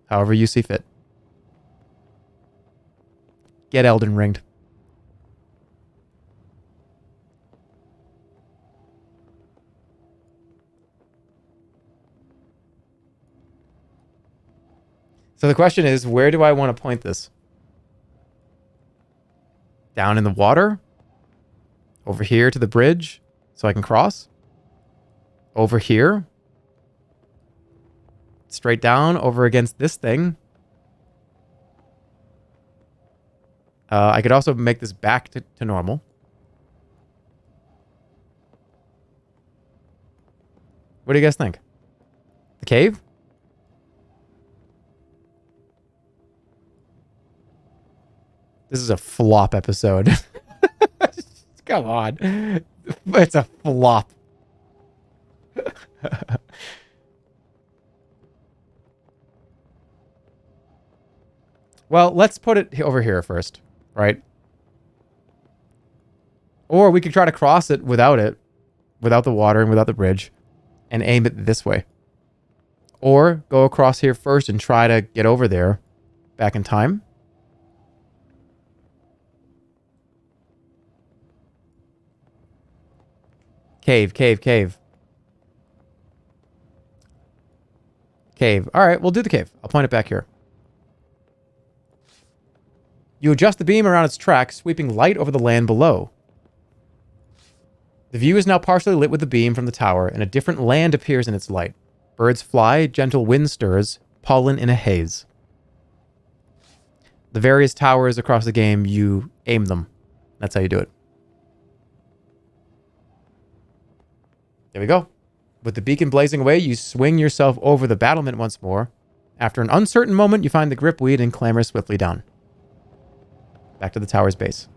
however you see fit. Get Elden Ringed. So the question is, where do I want to point this? Down in the water? Over here to the bridge so I can cross? Over here? Straight down over against this thing? I could also make this back to normal. What do you guys think? The cave? This is a flop episode. Come on. It's a flop. Well, let's put it over here first, right? Or we could try to cross it, without the water and without the bridge, and aim it this way. Or go across here first and try to get over there back in time. Cave, cave, cave. Cave. All right, we'll do the cave. I'll point it back here. You adjust the beam around its track, sweeping light over the land below. The view is now partially lit with the beam from the tower, and a different land appears in its light. Birds fly, gentle wind stirs, pollen in a haze. The various towers across the game, you aim them. That's how you do it. There we go. With the beacon blazing away, you swing yourself over the battlement once more. After an uncertain moment, you find the gripweed and clamber swiftly down. Back to the tower's base.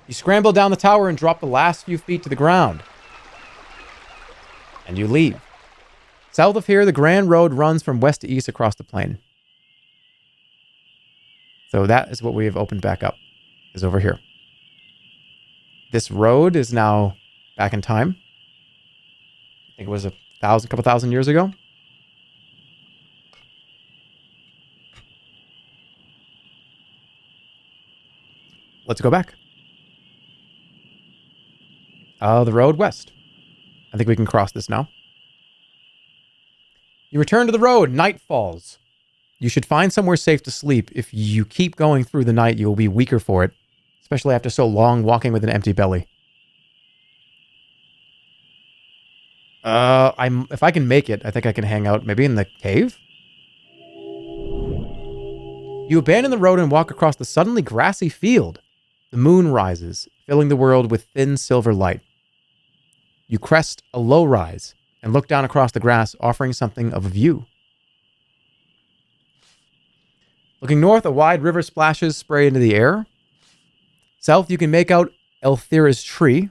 You scramble down the tower and drop the last few feet to the ground. And you leave. South of here, the Grand Road runs from west to east across the plain. So that is what we have opened back up, is over here. This road is now back in time. I think it was a couple thousand years ago. Let's go back. The road west. I think we can cross this now. You return to the road. Night falls. You should find somewhere safe to sleep. If you keep going through the night, you will be weaker for it, especially after so long walking with an empty belly. If I can make it, I think I can hang out maybe in the cave? You abandon the road and walk across the suddenly grassy field. The moon rises, filling the world with thin silver light. You crest a low rise and look down across the grass, offering something of a view. Looking north, a wide river splashes spray into the air. South, you can make out Elthira's tree.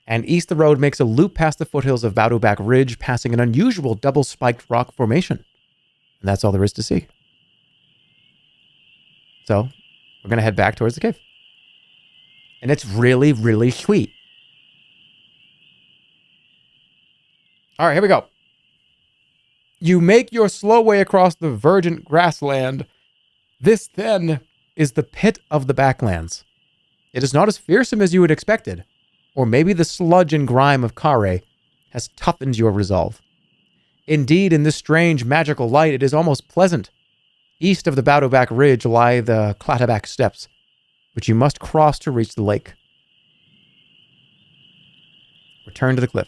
And east, the road makes a loop past the foothills of Battleback Ridge, passing an unusual double-spiked rock formation. And that's all there is to see. So, we're going to head back towards the cave. And it's really, really sweet. All right, here we go. You make your slow way across the verdant grassland. This, then, is the pit of the Backlands. It is not as fearsome as you had expected. Or maybe the sludge and grime of Khare has toughened your resolve. Indeed, in this strange, magical light, it is almost pleasant. East of the Battleback Ridge lie the Clatterback Steps, which you must cross to reach the lake. Return to the cliff.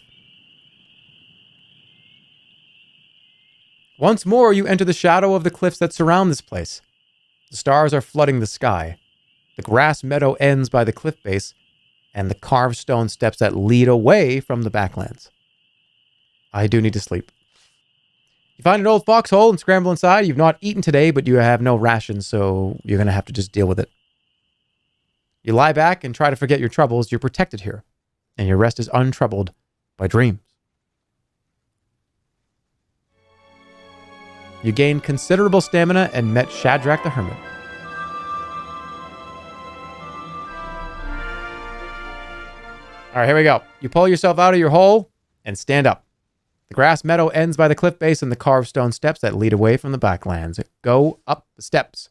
Once more, you enter the shadow of the cliffs that surround this place. The stars are flooding the sky. The grass meadow ends by the cliff base, and the carved stone steps that lead away from the Backlands. I do need to sleep. You find an old foxhole and scramble inside. You've not eaten today, but you have no rations, so you're going to have to just deal with it. You lie back and try to forget your troubles. You're protected here, and your rest is untroubled by dreams. You gained considerable stamina and met Shadrach the Hermit. All right, here we go. You pull yourself out of your hole and stand up. The grass meadow ends by the cliff base and the carved stone steps that lead away from the backlands. Go up the steps.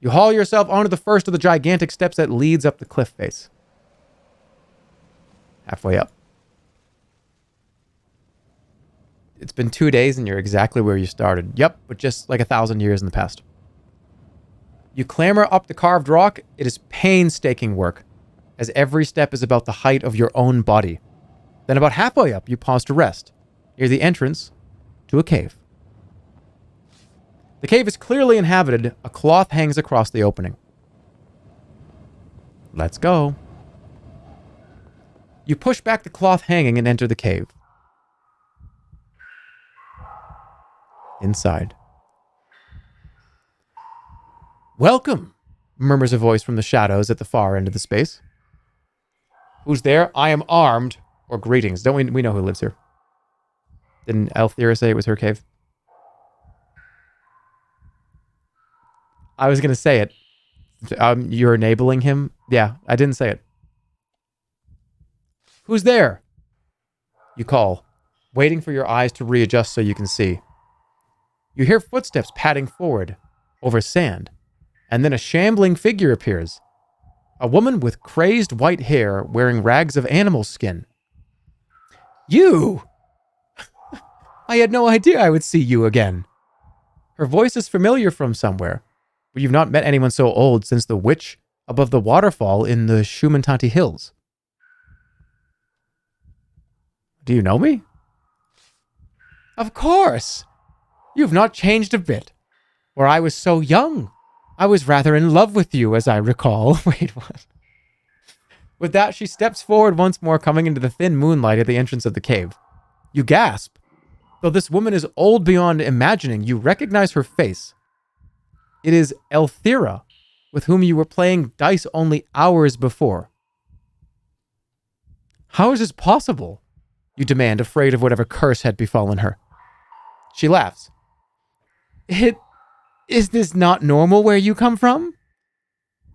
You haul yourself onto the first of the gigantic steps that leads up the cliff face. Halfway up. It's been 2 days and you're exactly where you started. Yep, but just like 1,000 years in the past. You clamber up the carved rock. It is painstaking work, as every step is about the height of your own body. Then about halfway up, you pause to rest, near the entrance to a cave. The cave is clearly inhabited. A cloth hangs across the opening. Let's go. You push back the cloth hanging and enter the cave. Inside. Welcome, murmurs a voice from the shadows at the far end of the space. Who's there? I am armed. Or greetings. Don't we know who lives here? Didn't Elthira say it was her cave? I was going to say it. You're enabling him? Yeah, I didn't say it. Who's there? You call, waiting for your eyes to readjust so you can see. You hear footsteps padding forward over sand, and then a shambling figure appears. A woman with crazed white hair wearing rags of animal skin. You! I had no idea I would see you again. Her voice is familiar from somewhere, but you've not met anyone so old since the witch above the waterfall in the Shumantanti Hills. Do you know me? Of course! You've not changed a bit. Where I was so young, I was rather in love with you, as I recall. Wait, what? With that, she steps forward once more, coming into the thin moonlight at the entrance of the cave. You gasp. Though this woman is old beyond imagining, you recognize her face. It is Elthira, with whom you were playing dice only hours before. How is this possible? You demand, afraid of whatever curse had befallen her. She laughs. Is this not normal where you come from?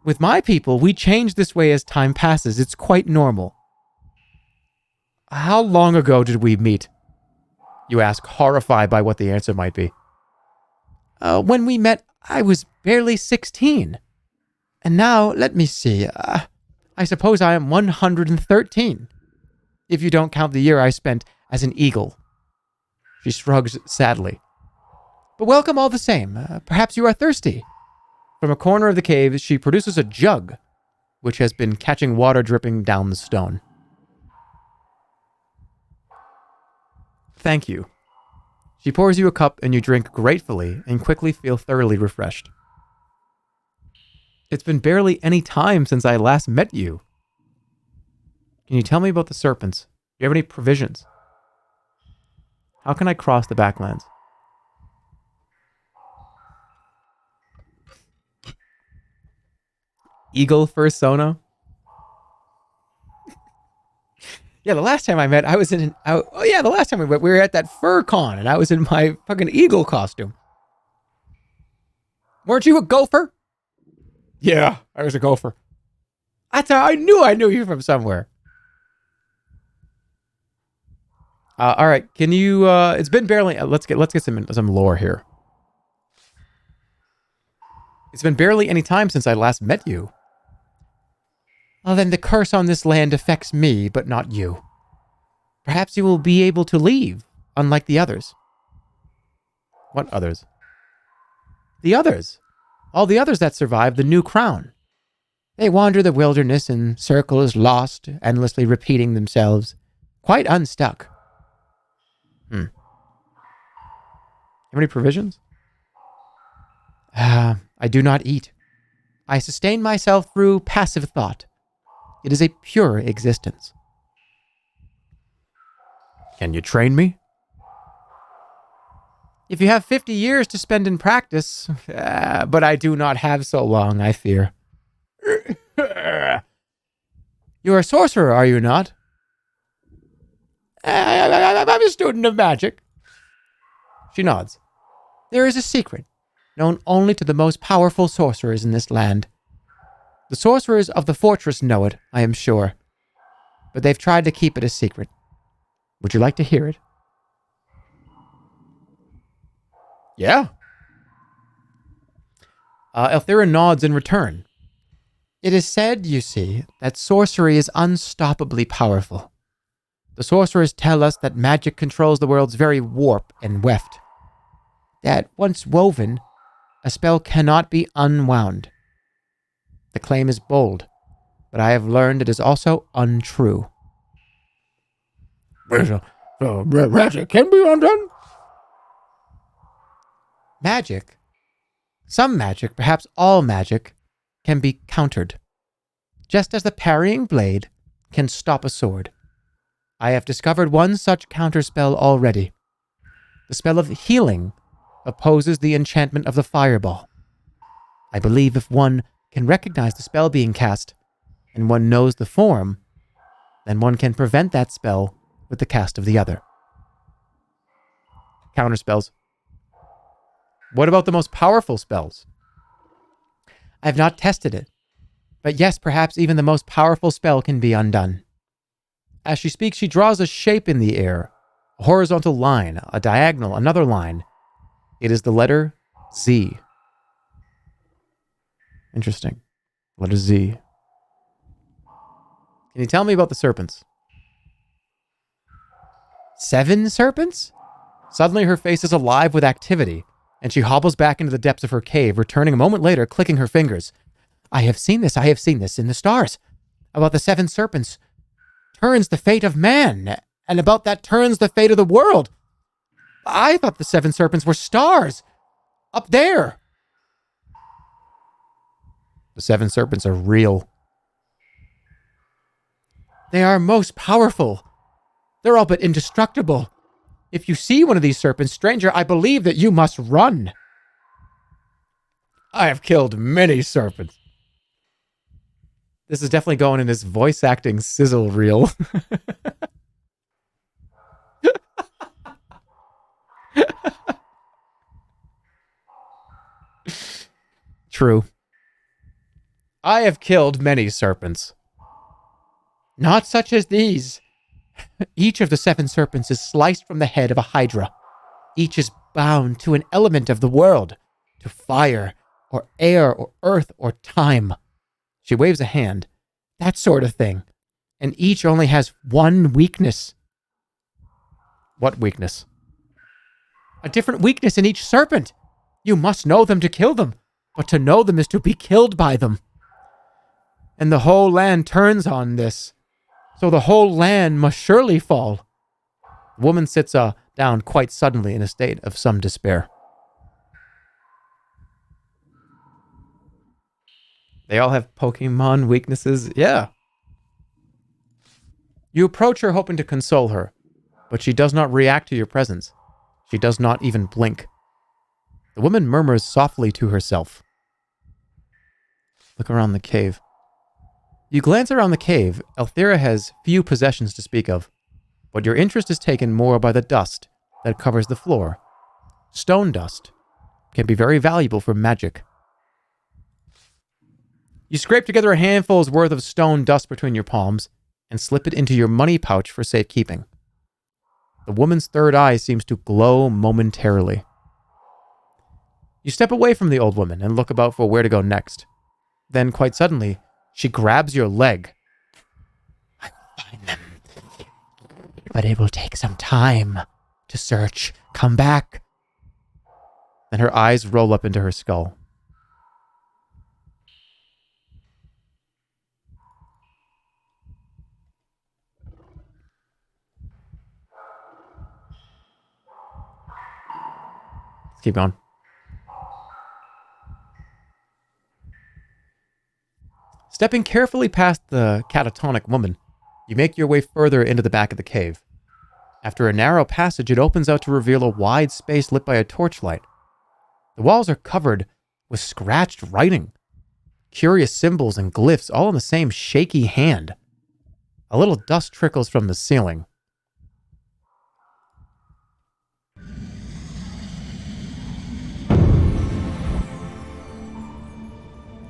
With my people, we change this way as time passes. It's quite normal. How long ago did we meet? You ask, horrified by what the answer might be. When we met, I was barely 16. And now, let me see. I suppose I am 113. If you don't count the year I spent as an eagle. She shrugs sadly. But welcome all the same. Perhaps you are thirsty. From a corner of the cave, she produces a jug, which has been catching water dripping down the stone. Thank you. She pours you a cup and you drink gratefully and quickly feel thoroughly refreshed. It's been barely any time since I last met you. Can you tell me about the serpents? Do you have any provisions? How can I cross the backlands? Eagle fursona. Yeah, the last time I met, I was the last time we met, we were at that fur con, and I was in my fucking eagle costume. Weren't you a gopher? Yeah, I was a gopher. That's how I knew you from somewhere. All right, can you? It's been barely. Let's get some lore here. It's been barely any time since I last met you. Well, then the curse on this land affects me, but not you. Perhaps you will be able to leave, unlike the others. What others? The others. All the others that survived the new crown. They wander the wilderness in circles lost, endlessly repeating themselves, quite unstuck. Have any provisions? I do not eat. I sustain myself through passive thought. It is a pure existence. Can you train me? If you have 50 years to spend in practice, but I do not have so long, I fear. You're a sorcerer, are you not? I'm a student of magic. She nods. There is a secret, known only to the most powerful sorcerers in this land. The sorcerers of the fortress know it, I am sure, but they've tried to keep it a secret. Would you like to hear it? Yeah. Elthira nods in return. It is said, you see, that sorcery is unstoppably powerful. The sorcerers tell us that magic controls the world's very warp and weft. That once woven, a spell cannot be unwound. The claim is bold, but I have learned it is also untrue. So magic can be undone? Magic, some magic, perhaps all magic, can be countered. Just as the parrying blade can stop a sword. I have discovered one such counterspell already. The spell of healing opposes the enchantment of the fireball. I believe if one can recognize the spell being cast, and one knows the form, then one can prevent that spell with the cast of the other. Counterspells. What about the most powerful spells? I have not tested it, but yes, perhaps even the most powerful spell can be undone. As she speaks, she draws a shape in the air, a horizontal line, a diagonal, another line. It is the letter Z. Interesting. Letter Z. Can you tell me about the serpents? 7 serpents? Suddenly her face is alive with activity, and she hobbles back into the depths of her cave, returning a moment later, clicking her fingers. I have seen this in the stars. About the 7 serpents turns the fate of man, and about that turns the fate of the world. I thought the 7 serpents were stars. Up there. The 7 serpents are real. They are most powerful. They're all but indestructible. If you see one of these serpents, stranger, I believe that you must run. I have killed many serpents. This is definitely going in this voice acting sizzle reel. True. I have killed many serpents. Not such as these. Each of the 7 serpents is sliced from the head of a hydra. Each is bound to an element of the world, to fire, or air, or earth, or time. She waves a hand. That sort of thing. And each only has one weakness. What weakness? A different weakness in each serpent. You must know them to kill them, but to know them is to be killed by them. And the whole land turns on this. So the whole land must surely fall. The woman sits down quite suddenly in a state of some despair. They all have Pokemon weaknesses? Yeah. You approach her hoping to console her, but she does not react to your presence. She does not even blink. The woman murmurs softly to herself. Look around the cave. You glance around the cave. Elthira has few possessions to speak of, but your interest is taken more by the dust that covers the floor. Stone dust can be very valuable for magic. You scrape together a handful's worth of stone dust between your palms and slip it into your money pouch for safekeeping. The woman's third eye seems to glow momentarily. You step away from the old woman and look about for where to go next. Then, quite suddenly, she grabs your leg. I will find them. But it will take some time to search. Come back. Then her eyes roll up into her skull. Let's keep going. Stepping carefully past the catatonic woman, you make your way further into the back of the cave. After a narrow passage, it opens out to reveal a wide space lit by a torchlight. The walls are covered with scratched writing. curious symbols and glyphs all in the same shaky hand. A little dust trickles from the ceiling.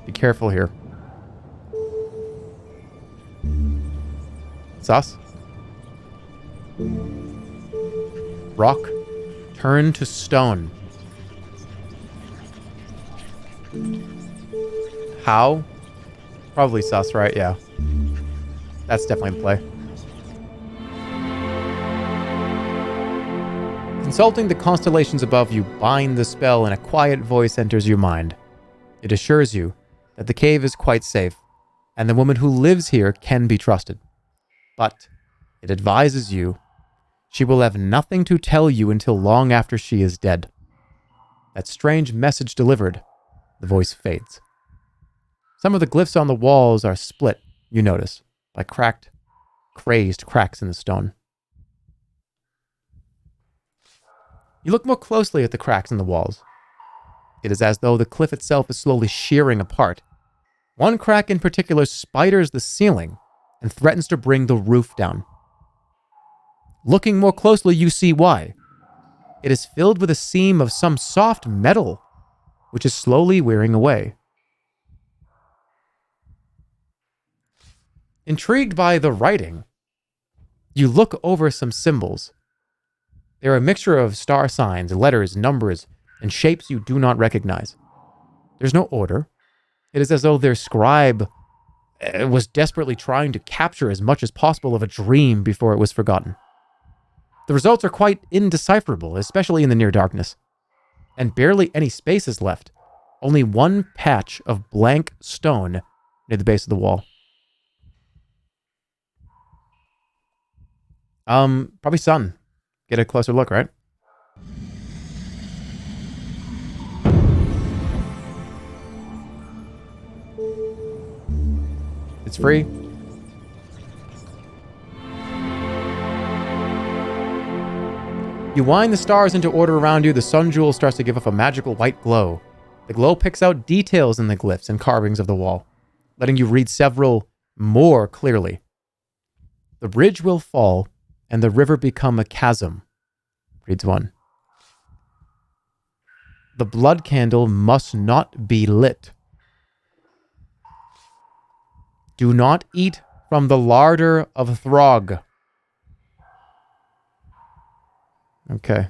Be careful here. Sus? Rock, turn to stone. How? Probably sus, right? Yeah. That's definitely in play. Consulting the constellations above you bind the spell and a quiet voice enters your mind. It assures you that the cave is quite safe and the woman who lives here can be trusted. But it advises you she will have nothing to tell you until long after she is dead. That strange message delivered, the voice fades. Some of the glyphs on the walls are split, you notice, by crazed cracks in the stone. You look more closely at the cracks in the walls. It is as though the cliff itself is slowly shearing apart. One crack in particular spiders the ceiling and threatens to bring the roof down. Looking more closely, you see why. It is filled with a seam of some soft metal, which is slowly wearing away. Intrigued by the writing, you look over some symbols. They are a mixture of star signs, letters, numbers, and shapes you do not recognize. There's no order. It is as though their scribe was desperately trying to capture as much as possible of a dream before it was forgotten. The results are quite indecipherable, especially in the near darkness. And barely any space is left. Only one patch of blank stone near the base of the wall. Probably sun. Get a closer look, right? It's free. You wind the stars into order around you, the sun jewel starts to give off a magical white glow. The glow picks out details in the glyphs and carvings of the wall, letting you read several more clearly. The bridge will fall, and the river become a chasm, reads one. The blood candle must not be lit. Do not eat from the larder of Throg. Okay.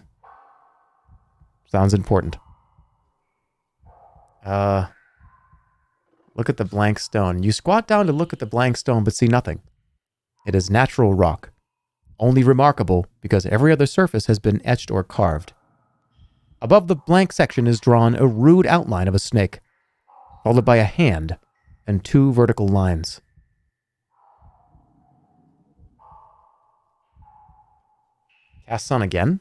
Sounds important. Look at the blank stone. You squat down to look at the blank stone, but see nothing. It is natural rock. Only remarkable because every other surface has been etched or carved. Above the blank section is drawn a rude outline of a snake, followed by a hand and two vertical lines. Cast sun again?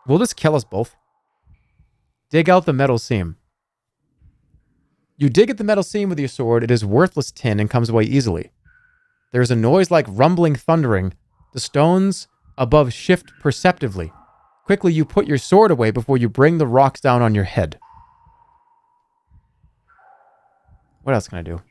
Will this kill us both? Dig out the metal seam. You dig at the metal seam with your sword. It is worthless tin and comes away easily. There is a noise like rumbling thundering. The stones above shift perceptively. Quickly you put your sword away before you bring the rocks down on your head. What else can I do?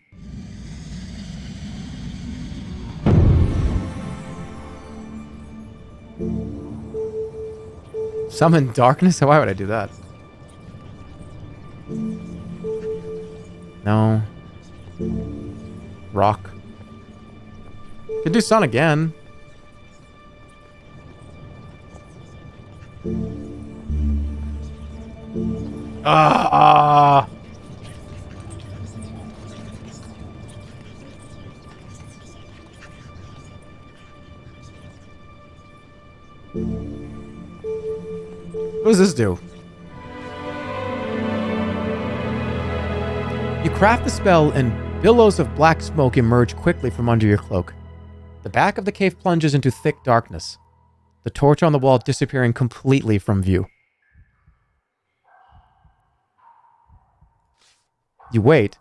Summon darkness? Why would I do that? No. Rock. Could do sun again. Ah! What does this do? You craft the spell and billows of black smoke emerge quickly from under your cloak. The back of the cave plunges into thick darkness, the torch on the wall disappearing completely from view. You wait,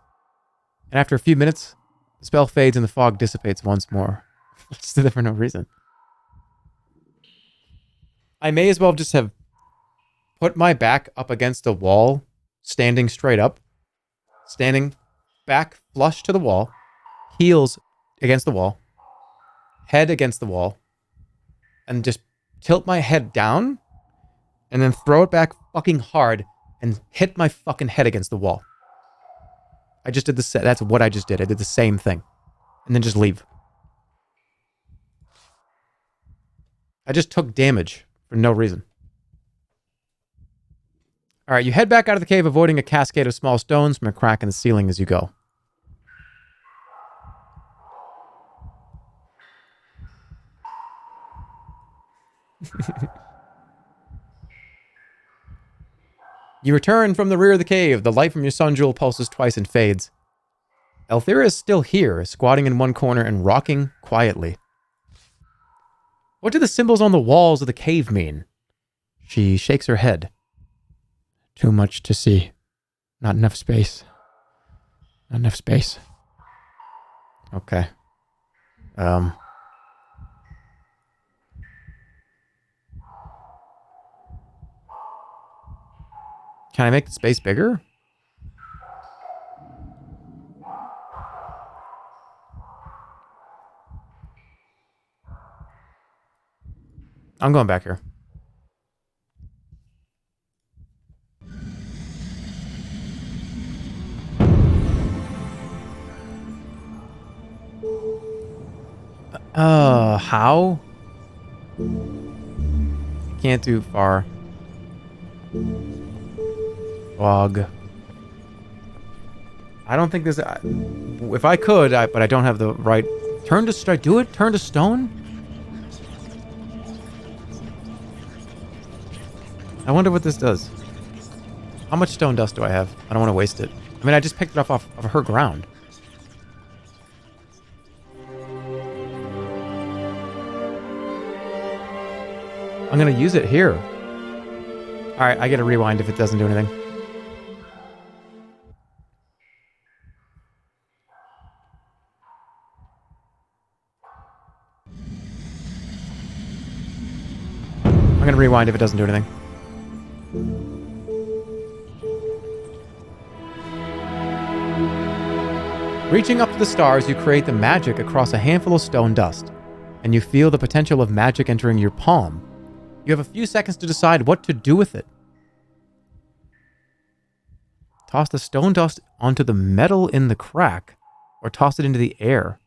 and after a few minutes, the spell fades and the fog dissipates once more. Just did it for no reason. I may as well just have put my back up against the wall, standing straight up, standing back flush to the wall, heels against the wall, head against the wall, and just tilt my head down and then throw it back fucking hard and hit my fucking head against the wall. I just did the that's what I just did. I did the same thing. And then just leave. I just took damage for no reason. All right, you head back out of the cave, avoiding a cascade of small stones from a crack in the ceiling as you go. You return from the rear of the cave. The light from your sun jewel pulses twice and fades. Althea is still here, squatting in one corner and rocking quietly. What do the symbols on the walls of the cave mean? She shakes her head. Too much to see. Not enough space. Not enough space. Okay. Can I make the space bigger? I'm going back here. How? Can't do far. Log. I don't think this... if I could, but I don't have the right... Should I do it? Turn to stone? I wonder what this does. How much stone dust do I have? I don't want to waste it. I mean, I just picked it up off of her ground. I'm going to use it here. All right, I get a rewind if it doesn't do anything. I'm going to rewind if it doesn't do anything. Reaching up to the stars, you create the magic across a handful of stone dust, and you feel the potential of magic entering your palm. You have a few seconds to decide what to do with it. Toss the stone dust onto the metal in the crack, or toss it into the air.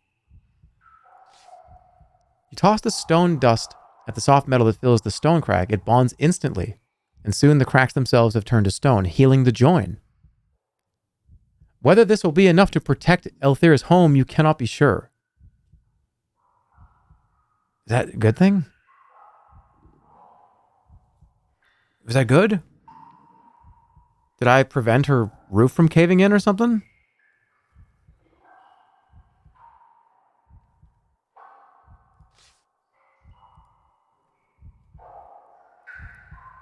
You toss the stone dust at the soft metal that fills the stone crack. It bonds instantly, and soon the cracks themselves have turned to stone, healing the join. Whether this will be enough to protect Althea's home, you cannot be sure. Is that a good thing? Was that good? Did I prevent her roof from caving in or something?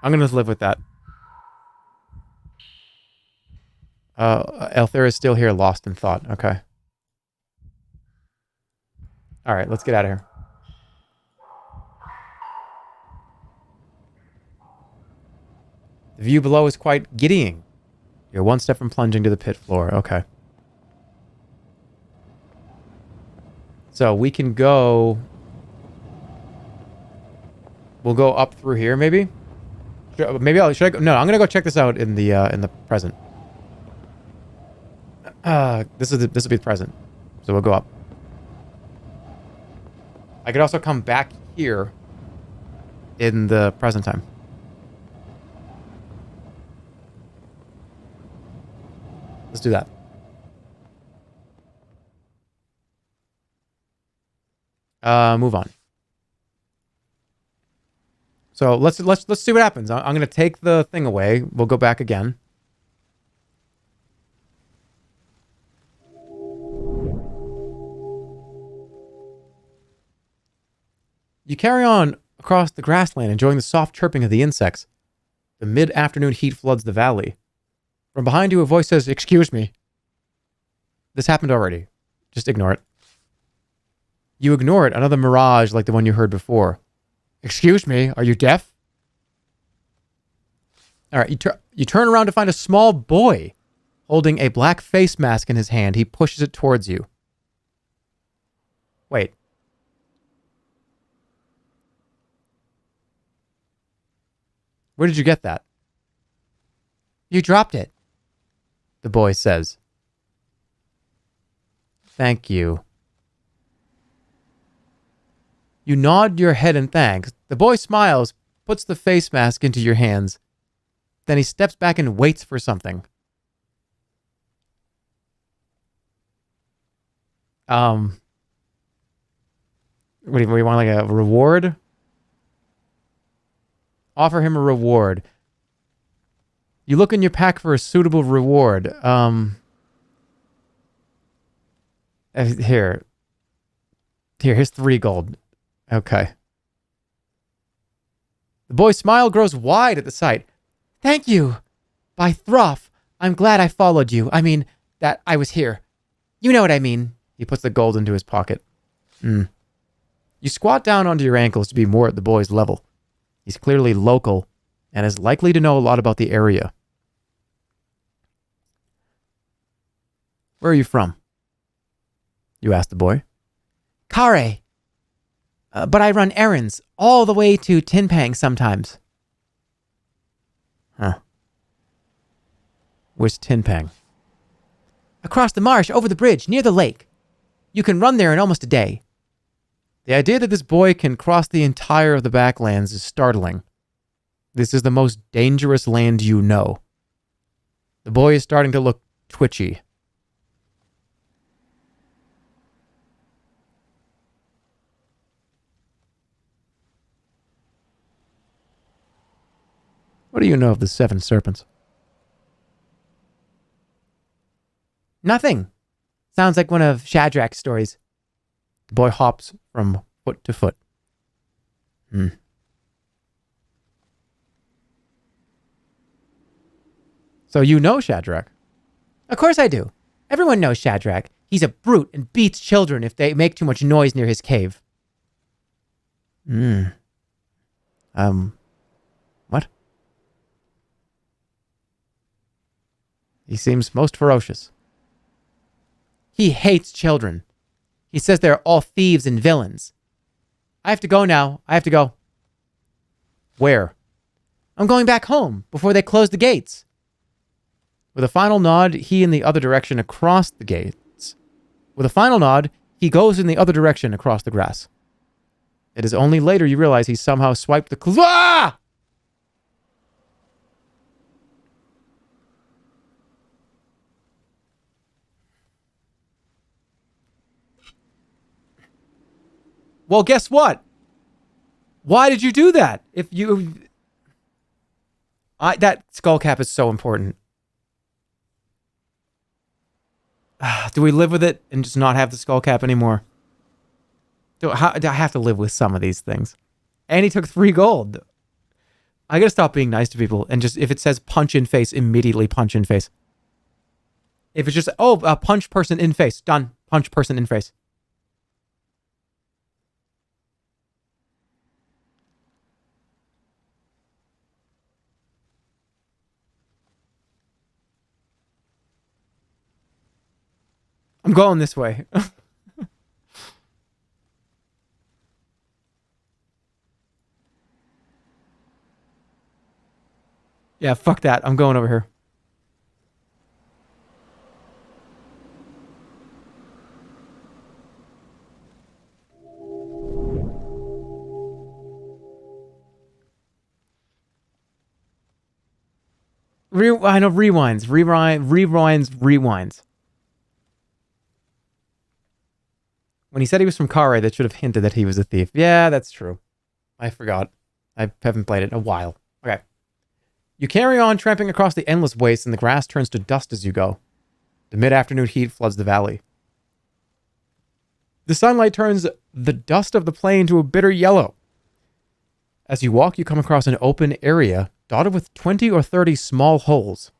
I'm going to live with that. Althea is still here, lost in thought. Okay. All right, let's get out of here. The view below is quite giddying. You're one step from plunging to the pit floor. Okay. So we can go... We'll go up through here, maybe? Should I go? No, I'm going to go check this out in the present. This will be the present. So we'll go up. I could also come back here in the present time. Let's do that. Move on. So let's see what happens. I'm going to take the thing away. We'll go back again. You carry on across the grassland, enjoying the soft chirping of the insects. The mid-afternoon heat floods the valley. From behind you, a voice says, "Excuse me." This happened already. Just ignore it. You ignore it, another mirage like the one you heard before. "Excuse me, are you deaf?" All right, you turn around to find a small boy holding a black face mask in his hand. He pushes it towards you. Wait. Where did you get that? You dropped it. The boy says. Thank you. You nod your head in thanks. The boy smiles, puts the face mask into your hands. Then he steps back and waits for something. What do you want, like a reward? Offer him a reward. You look in your pack for a suitable reward. Here's 3 gold. Okay. The boy's smile grows wide at the sight. Thank you. By Throff, I'm glad I followed you. I mean, that I was here. You know what I mean. He puts the gold into his pocket. You squat down onto your ankles to be more at the boy's level. He's clearly local and is likely to know a lot about the area. Where are you from? You ask the boy. Khare. But I run errands all the way to Tinpang sometimes. Huh. Where's Tinpang? Across the marsh, over the bridge, near the lake. You can run there in almost a day. The idea that this boy can cross the entire of the Backlands is startling. This is the most dangerous land you know. The boy is starting to look twitchy. What do you know of the 7 serpents? Nothing. Sounds like one of Shadrach's stories. The boy hops from foot to foot. So you know Shadrach? Of course I do. Everyone knows Shadrach. He's a brute and beats children if they make too much noise near his cave. What? He seems most ferocious. He hates children. He says they're all thieves and villains. I have to go now. I have to go. Where? I'm going back home before they close the gates. With a final nod, he in the other direction across the gates. With a final nod, he goes in the other direction across the grass. It is only later you realize he somehow swiped the Ah! Well, guess what? Why did you do that? That skull cap is so important. Do we live with it and just not have the skull cap anymore? Do I have to live with some of these things? And he took 3 gold. I gotta stop being nice to people and just, if it says punch in face, immediately punch in face. If it's just, punch person in face, done. Punch person in face. I'm going this way. Yeah, fuck that. I'm going over here. I know rewinds. When he said he was from Khare, that should have hinted that he was a thief. Yeah, that's true. I forgot. I haven't played it in a while. Okay. You carry on tramping across the endless waste and the grass turns to dust as you go. The mid-afternoon heat floods the valley. The sunlight turns the dust of the plain to a bitter yellow. As you walk, you come across an open area dotted with 20 or 30 small holes.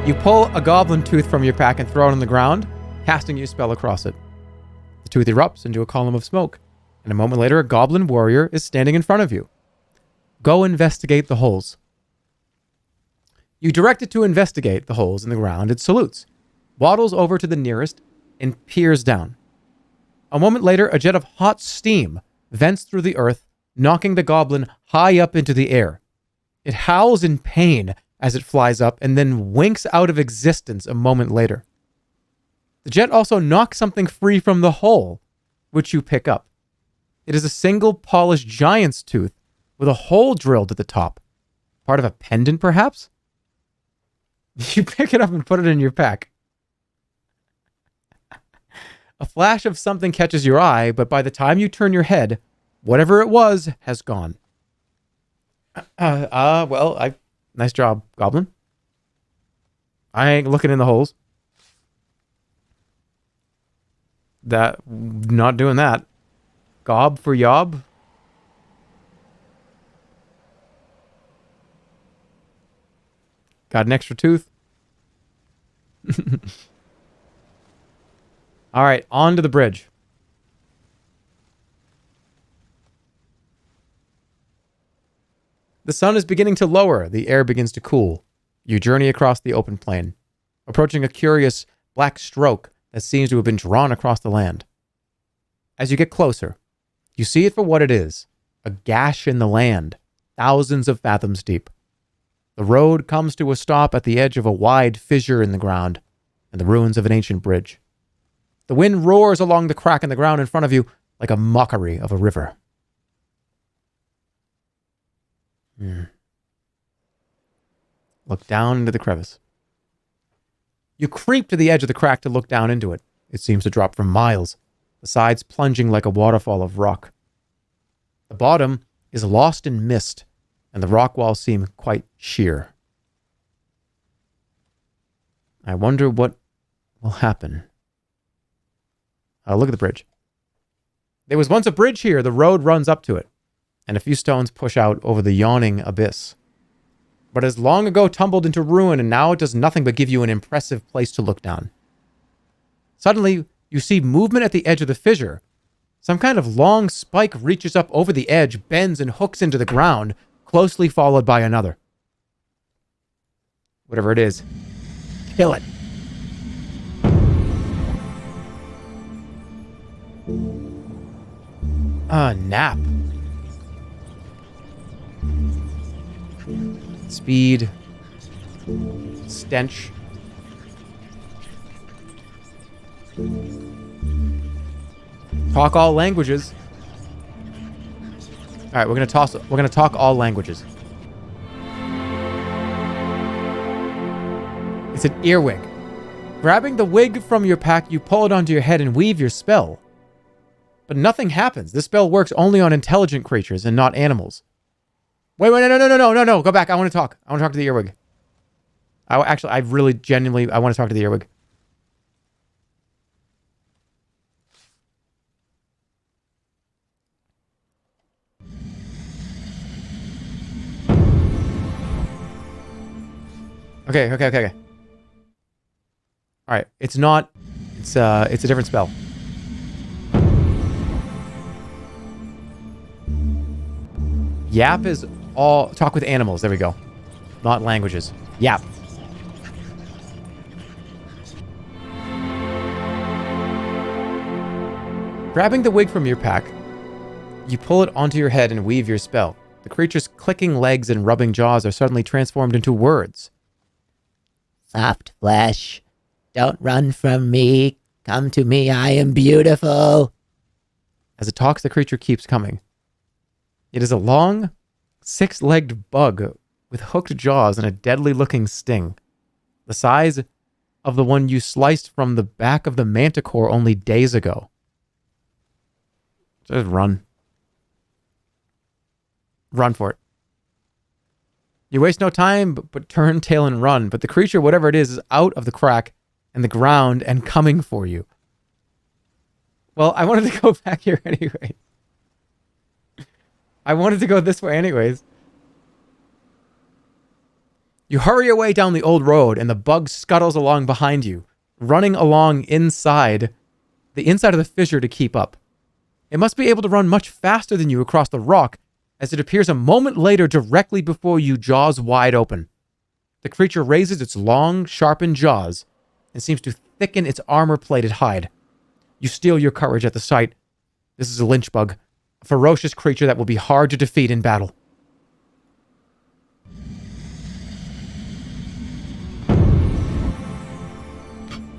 You pull a goblin tooth from your pack and throw it on the ground, casting your spell across it. The tooth erupts into a column of smoke, and a moment later, a goblin warrior is standing in front of you. Go investigate the holes. You direct it to investigate the holes in the ground. It salutes, waddles over to the nearest, and peers down. A moment later, a jet of hot steam vents through the earth, knocking the goblin high up into the air. It howls in pain as it flies up and then winks out of existence a moment later. The jet also knocks something free from the hole, which you pick up. It is a single polished giant's tooth with a hole drilled at the top. Part of a pendant, perhaps? You pick it up and put it in your pack. A flash of something catches your eye, but by the time you turn your head, whatever it was has gone. Nice job, Goblin. I ain't looking in the holes. Not doing that. Gob for yob. Got an extra tooth. All right, on to the bridge. The sun is beginning to lower. The air begins to cool. You journey across the open plain, approaching a curious black stroke that seems to have been drawn across the land. As you get closer, you see it for what it is, a gash in the land, thousands of fathoms deep. The road comes to a stop at the edge of a wide fissure in the ground and the ruins of an ancient bridge. The wind roars along the crack in the ground in front of you like a mockery of a river. Look down into the crevice. You creep to the edge of the crack to look down into it. It seems to drop for miles, the sides plunging like a waterfall of rock. The bottom is lost in mist, and the rock walls seem quite sheer. I wonder what will happen. Look at the bridge. There was once a bridge here. The road runs up to it, and a few stones push out over the yawning abyss. But it has long ago tumbled into ruin, and now it does nothing but give you an impressive place to look down. Suddenly, you see movement at the edge of the fissure. Some kind of long spike reaches up over the edge, bends, and hooks into the ground, closely followed by another. Whatever it is, kill it. Nap. Speed. Stench. Talk all languages. All right, we're gonna talk all languages. It's an earwig. Grabbing the wig from your pack, you pull it onto your head and weave your spell. But nothing happens. This spell works only on intelligent creatures and not animals. Wait, no. Go back. I want to talk. I want to talk to the earwig. I really genuinely want to talk to the earwig. Okay. All right. It's a different spell. Yap is all talk with animals. There we go. Not languages. Yap. Grabbing the wig from your pack, you pull it onto your head and weave your spell. The creature's clicking legs and rubbing jaws are suddenly transformed into words. Soft flesh, don't run from me. Come to me, I am beautiful. As it talks, the creature keeps coming. It is a long, six-legged bug with hooked jaws and a deadly-looking sting, the size of the one you sliced from the back of the manticore only days ago. Just run. Run for it. You waste no time, but turn tail and run. But the creature, whatever it is out of the crack and the ground and coming for you. Well, I wanted to go back here anyway. I wanted to go this way anyways. You hurry your way down the old road, and the bug scuttles along behind you, running along inside the inside of the fissure to keep up. It must be able to run much faster than you across the rock, as it appears a moment later directly before you, jaws wide open. The creature raises its long, sharpened jaws and seems to thicken its armor-plated hide. You steel your courage at the sight. This is a lynch bug, a ferocious creature that will be hard to defeat in battle.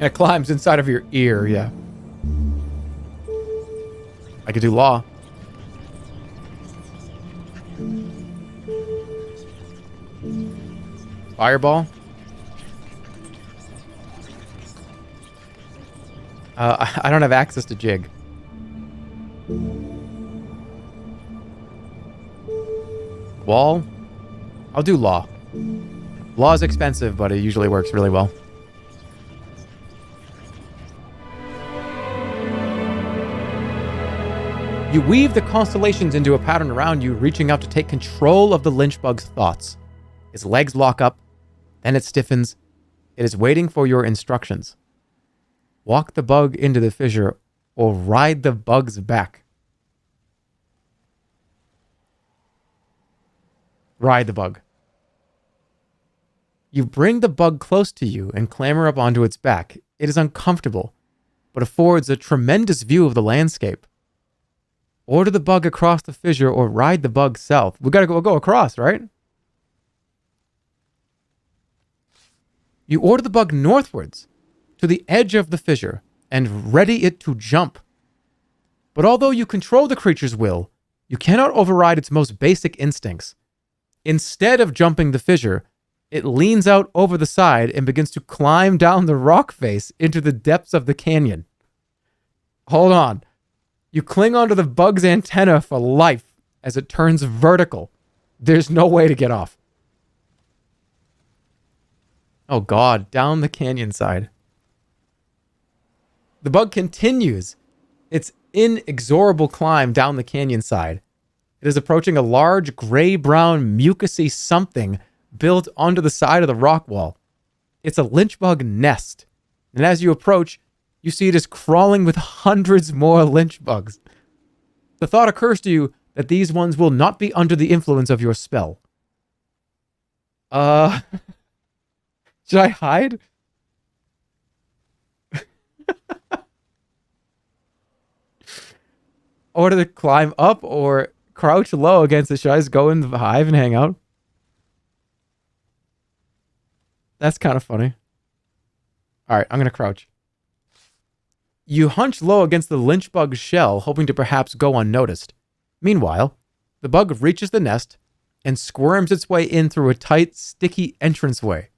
And it climbs inside of your ear, yeah. I could do law. Fireball. I don't have access to jig. Wall. I'll do law. Law is expensive, but it usually works really well. You weave the constellations into a pattern around you, reaching out to take control of the lynch bug's thoughts. Its legs lock up, then it stiffens. It is waiting for your instructions. Walk the bug into the fissure or ride the bug's back. Ride the bug. You bring the bug close to you and clamber up onto its back. It is uncomfortable, but affords a tremendous view of the landscape. Order the bug across the fissure or ride the bug south. We gotta go across, right? You order the bug northwards to the edge of the fissure and ready it to jump. But although you control the creature's will, you cannot override its most basic instincts. Instead of jumping the fissure, it leans out over the side and begins to climb down the rock face into the depths of the canyon. Hold on. You cling onto the bug's antenna for life as it turns vertical. There's no way to get off. Oh God, down the canyon side. The bug continues its inexorable climb down the canyon side. It is approaching a large gray-brown mucousy something built onto the side of the rock wall. It's a lynch bug nest, and as you approach, you see it is crawling with hundreds more lynch bugs. The thought occurs to you that these ones will not be under the influence of your spell. Should I hide? Or to climb up or crouch low against it? Should I just go in the hive and hang out? That's kind of funny. All right, I'm going to crouch. You hunch low against the lynch bug's shell, hoping to perhaps go unnoticed. Meanwhile, the bug reaches the nest and squirms its way in through a tight, sticky entranceway.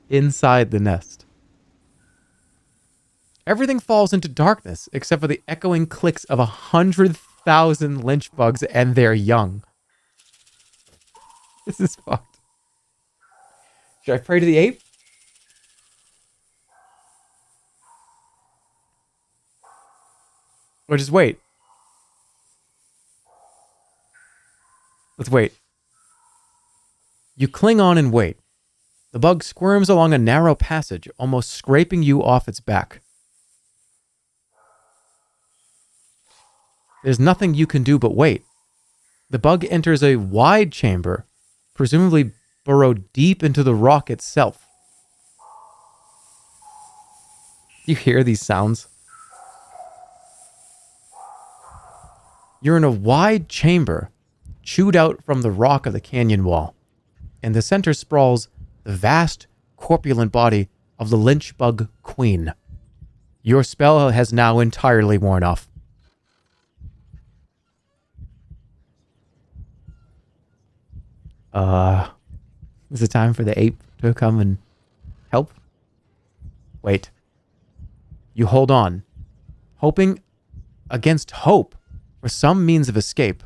Inside the nest. Everything falls into darkness except for the echoing clicks of 100,000 lynch bugs and their young. This is fucked. Should I pray to the ape? Or just wait? Let's wait. You cling on and wait. The bug squirms along a narrow passage, almost scraping you off its back. There's nothing you can do but wait. The bug enters a wide chamber, presumably burrowed deep into the rock itself. You hear these sounds? You're in a wide chamber, chewed out from the rock of the canyon wall. In the center sprawls the vast, corpulent body of the lynch bug queen. Your spell has now entirely worn off. Is it time for the ape to come and help? Wait. You hold on, hoping against hope for some means of escape.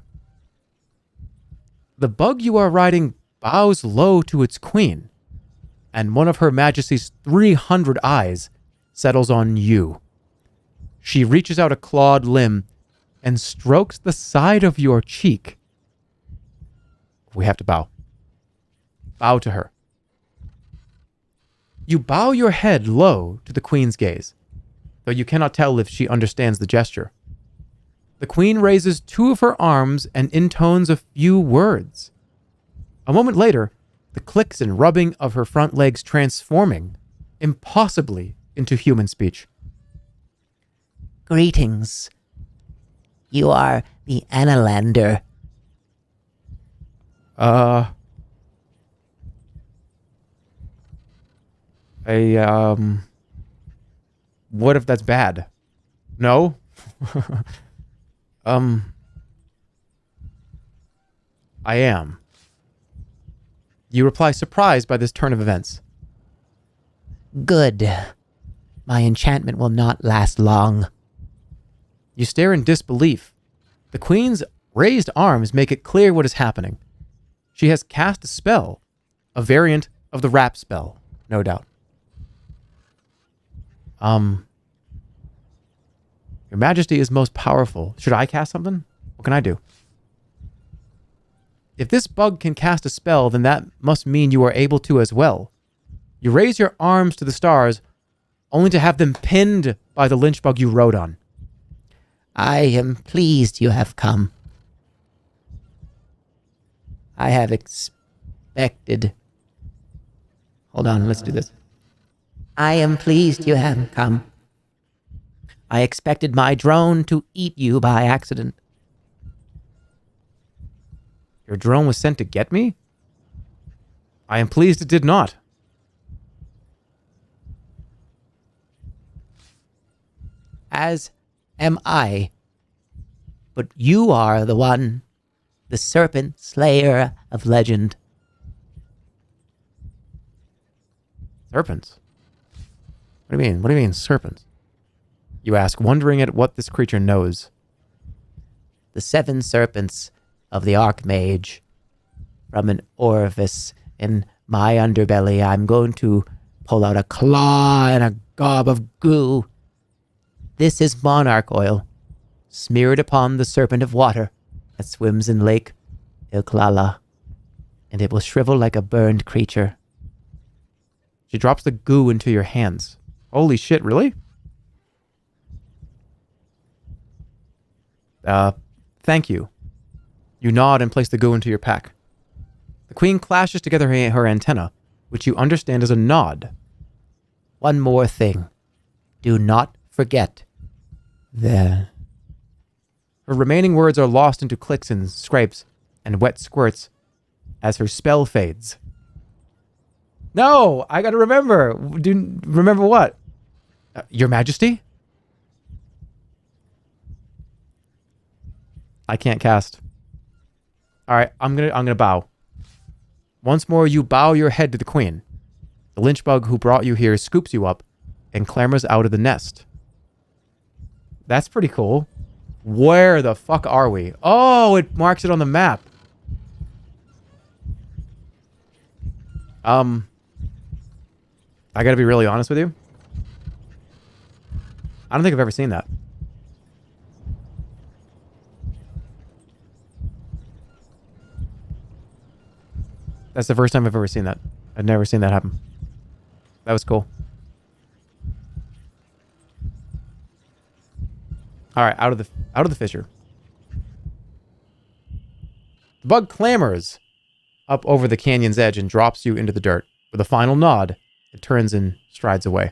The bug you are riding bows low to its queen, and one of Her Majesty's 300 eyes settles on you. She reaches out a clawed limb and strokes the side of your cheek. We have to bow. bow to her. You bow your head low to the queen's gaze, though you cannot tell if she understands the gesture. The queen raises two of her arms and intones a few words. A moment later, the clicks and rubbing of her front legs transforming, impossibly, into human speech. Greetings. You are the Analander. What if that's bad? No? I am. You reply, surprised by this turn of events. Good. My enchantment will not last long. You stare in disbelief. The queen's raised arms make it clear what is happening. She has cast a spell, a variant of the rap spell, no doubt. Your Majesty is most powerful. Should I cast something? What can I do? If this bug can cast a spell, then that must mean you are able to as well. You raise your arms to the stars, only to have them pinned by the lynch bug you rode on. I am pleased you have come. I have expected... Hold on, let's do this. I am pleased you have come. I expected my drone to eat you by accident. Your drone was sent to get me? I am pleased it did not. As am I. But you are the one, the serpent slayer of legend. Serpents? What do you mean? What do you mean, serpents? You ask, wondering at what this creature knows. The 7 serpents of the Archmage. From an orifice in my underbelly, I'm going to pull out a claw and a gob of goo. This is monarch oil, smeared upon the serpent of water that swims in Lake Ilklala, and it will shrivel like a burned creature. She drops the goo into your hands. Holy shit, really? Thank you. You nod and place the goo into your pack. The queen clashes together her antenna, which you understand as a nod. One more thing. Do not forget. Her remaining words are lost into clicks and scrapes and wet squirts as her spell fades. No, I gotta remember. Remember what? Your Majesty? I can't cast. All right, I'm gonna bow. Once more, you bow your head to the queen. The lynch bug who brought you here scoops you up and clambers out of the nest. That's pretty cool. Where the fuck are we? Oh, it marks it on the map. I gotta be really honest with you. I don't think I've ever seen that. That's the first time I've ever seen that. I've never seen that happen. That was cool. All right, out of the fissure. The bug clambers up over the canyon's edge and drops you into the dirt. With a final nod, it turns and strides away.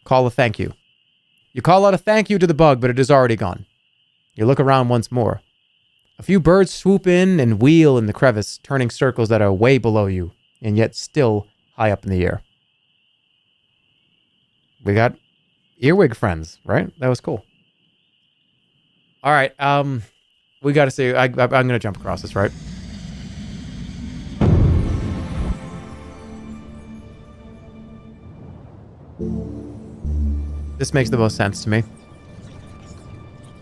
Call a thank you. You call out a thank you to the bug, but it is already gone. You look around once more. A few birds swoop in and wheel in the crevice, turning circles that are way below you, and yet still high up in the air. We got earwig friends, right? That was cool. All right, we got to see. I'm going to jump across this, right? This makes the most sense to me.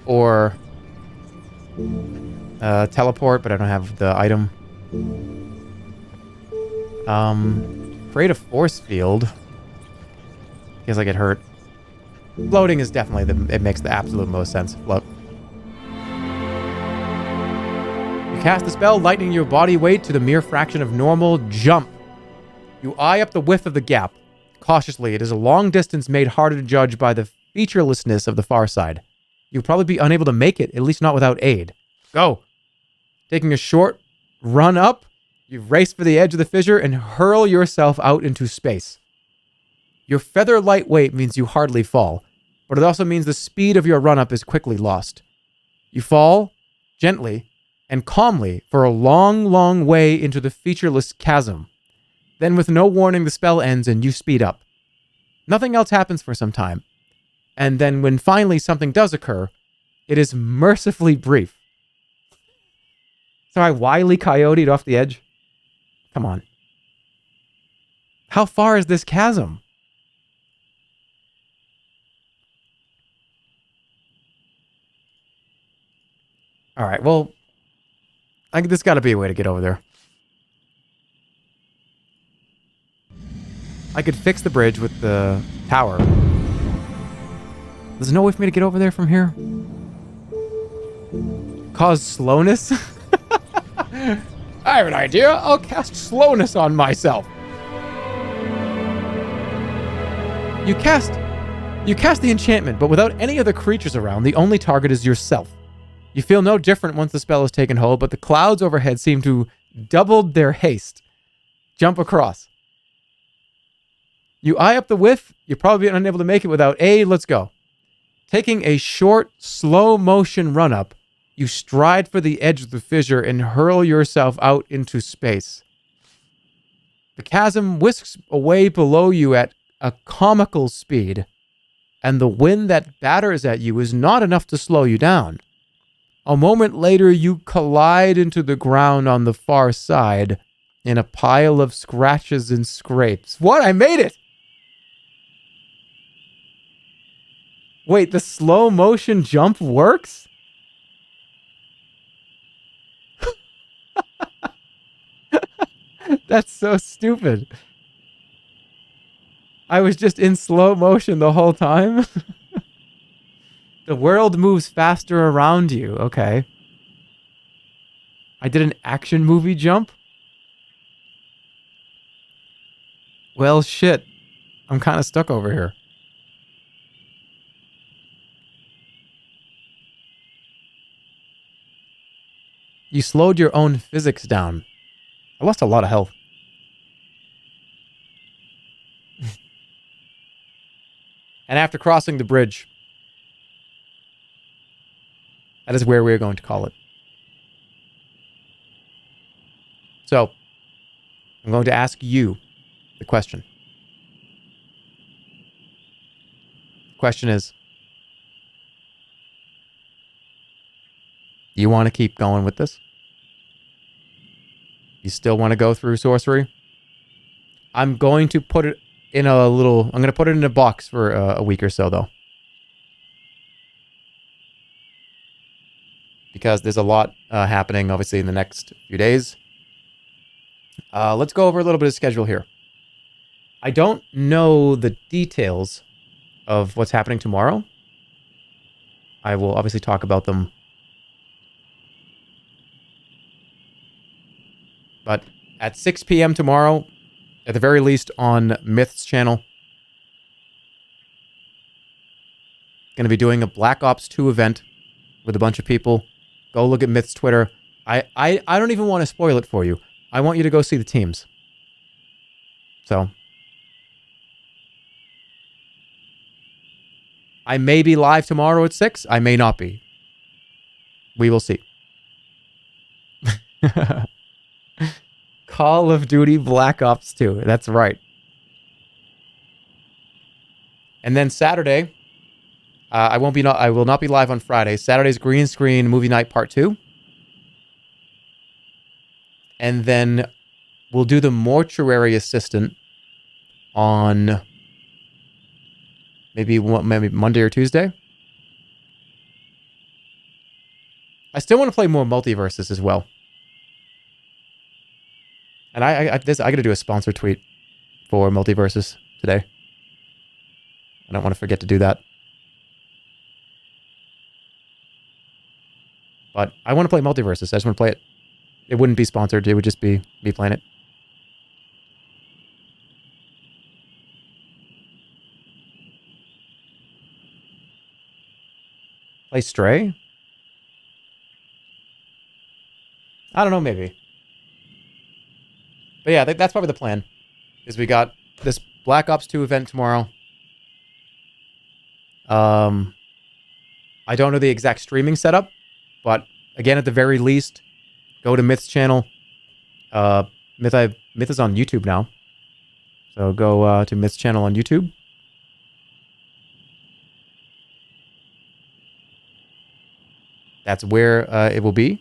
Or teleport, but I don't have the item. Create a force field. Because I get hurt. Floating is definitely it makes the absolute most sense. Float. You cast the spell, lightening your body weight to the mere fraction of normal. Jump. You eye up the width of the gap. Cautiously, it is a long distance made harder to judge by the featurelessness of the far side. You'll probably be unable to make it, at least not without aid. Go. Taking a short run up, you race for the edge of the fissure and hurl yourself out into space. Your feather light weight means you hardly fall, but it also means the speed of your run-up is quickly lost. You fall, gently and calmly, for a long, long way into the featureless chasm. Then with no warning, the spell ends and you speed up. Nothing else happens for some time. And then when finally something does occur, it is mercifully brief. So I wily coyote'd off the edge. Come on. How far is this chasm? All right, well, there's got to be a way to get over there. I could fix the bridge with the tower. There's no way for me to get over there from here? Cause slowness? I have an idea. I'll cast slowness on myself. You cast the enchantment, but without any other creatures around, the only target is yourself. You feel no different once the spell has taken hold, but the clouds overhead seem to doubled their haste. Jump across. You eye up the width. You're probably unable to make it without aid. Let's go. Taking a short, slow motion run up, you stride for the edge of the fissure and hurl yourself out into space. The chasm whisks away below you at a comical speed, and the wind that batters at you is not enough to slow you down. A moment later, you collide into the ground on the far side in a pile of scratches and scrapes. What? I made it! Wait, the slow motion jump works? That's so stupid. I was just in slow motion the whole time. The world moves faster around you. Okay. I did an action movie jump? Well, shit. I'm kind of stuck over here. You slowed your own physics down. I lost a lot of health. And after crossing the bridge, that is where we're going to call it. So, I'm going to ask you the question. The question is, do you want to keep going with this? You still want to go through sorcery? I'm going to put it in a little... I'm going to put it in a box for a week or so, though. Because there's a lot happening, obviously, in the next few days. Let's go over a little bit of schedule here. I don't know the details of what's happening tomorrow. I will obviously talk about them. But at 6 p.m. tomorrow, at the very least on Myth's channel, going to be doing a Black Ops 2 event with a bunch of people. Go look at Myth's Twitter. I don't even want to spoil it for you. I want you to go see the teams. So, I may be live tomorrow at 6. I may not be. We will see. Call of Duty Black Ops 2. That's right. And then Saturday, I will not be live on Friday. Saturday's Green Screen Movie Night Part 2. And then we'll do the Mortuary Assistant on maybe Monday or Tuesday. I still want to play more Multiverses as well. And I got to do a sponsor tweet for Multiverses today. I don't want to forget to do that. But I want to play Multiverses. I just want to play it. It wouldn't be sponsored. It would just be me playing it. Play Stray? I don't know, maybe. But yeah, that's probably the plan. Is we got this Black Ops 2 event tomorrow. I don't know the exact streaming setup, but again, at the very least, go to Myth's channel. Myth is on YouTube now. So go to Myth's channel on YouTube. That's where it will be.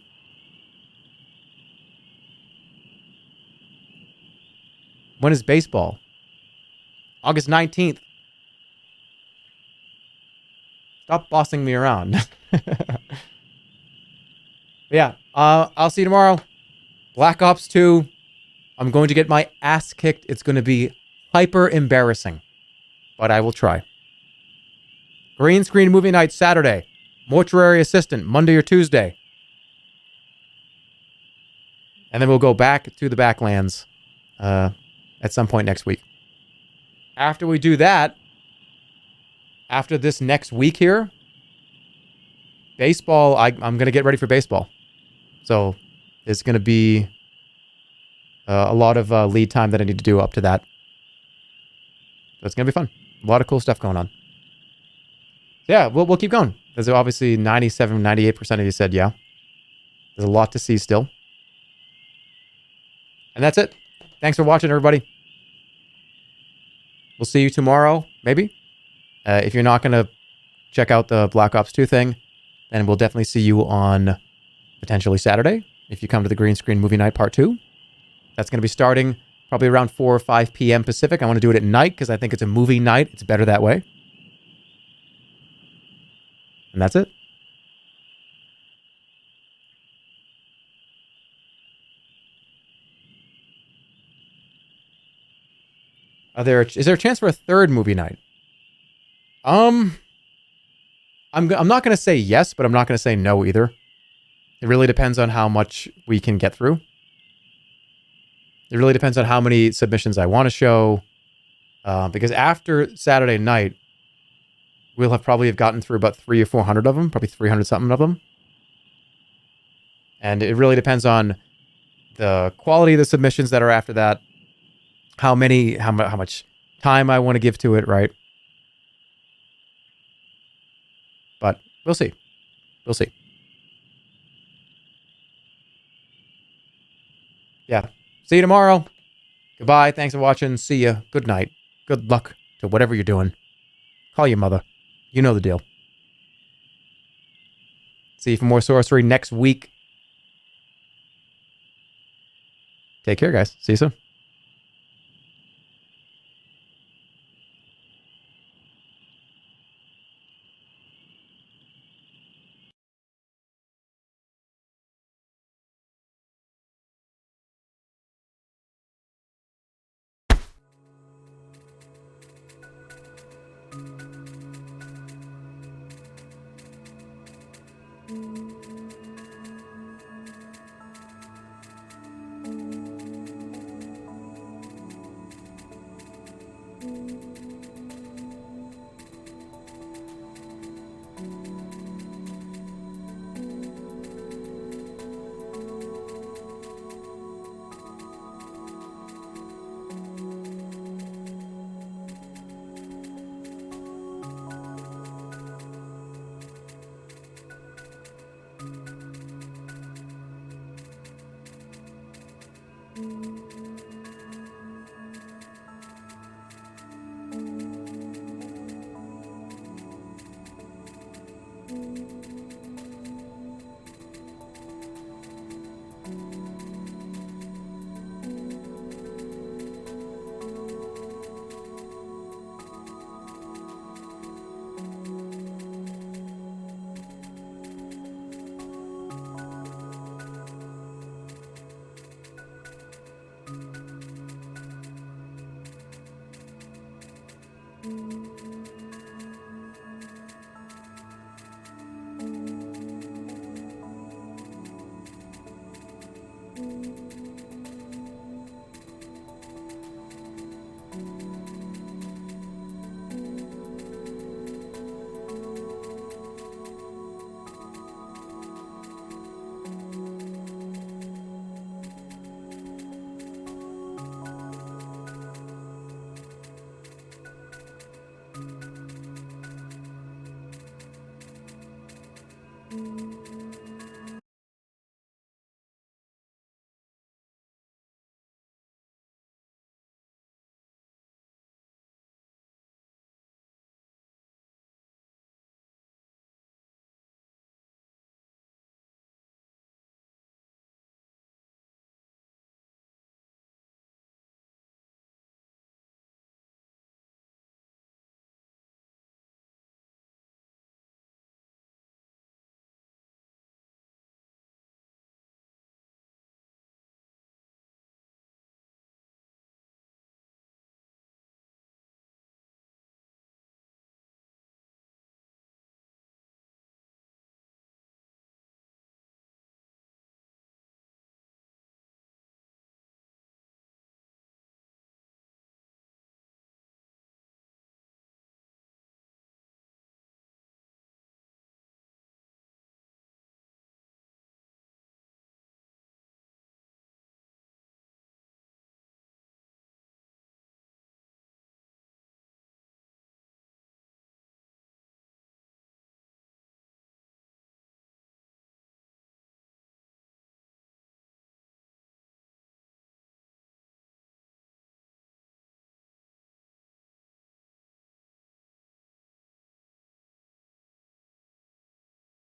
When is baseball? August 19th. Stop bossing me around. Yeah, I'll see you tomorrow. Black Ops 2. I'm going to get my ass kicked. It's going to be hyper embarrassing, but I will try. Green screen movie night Saturday. Mortuary assistant Monday or Tuesday. And then we'll go back to the Backlands at some point next week. After we do that, after this next week here, baseball, I'm going to get ready for baseball. So there's going to be a lot of lead time that I need to do up to that. So it's going to be fun. A lot of cool stuff going on. Yeah, we'll keep going. There's obviously 97, 98% of you said yeah. There's a lot to see still. And that's it. Thanks for watching, everybody. We'll see you tomorrow, maybe. If you're not going to check out the Black Ops 2 thing, then we'll definitely see you on potentially Saturday, if you come to the Green Screen Movie Night Part 2. That's going to be starting probably around 4 or 5 p.m. Pacific. I want to do it at night because I think it's a movie night. It's better that way. And that's it. Is there a chance for a third movie night? I'm not going to say yes, but I'm not going to say no either. It really depends on how much we can get through. It really depends on how many submissions I want to show. Because after Saturday night, we'll probably have gotten through about 300 or 400 of them, probably 300 something of them. And it really depends on the quality of the submissions that are after that, how much time I want to give to it, right? But we'll see. We'll see. Yeah. See you tomorrow. Goodbye. Thanks for watching. See ya. Good night. Good luck to whatever you're doing. Call your mother. You know the deal. See you for more sorcery next week. Take care, guys. See you soon.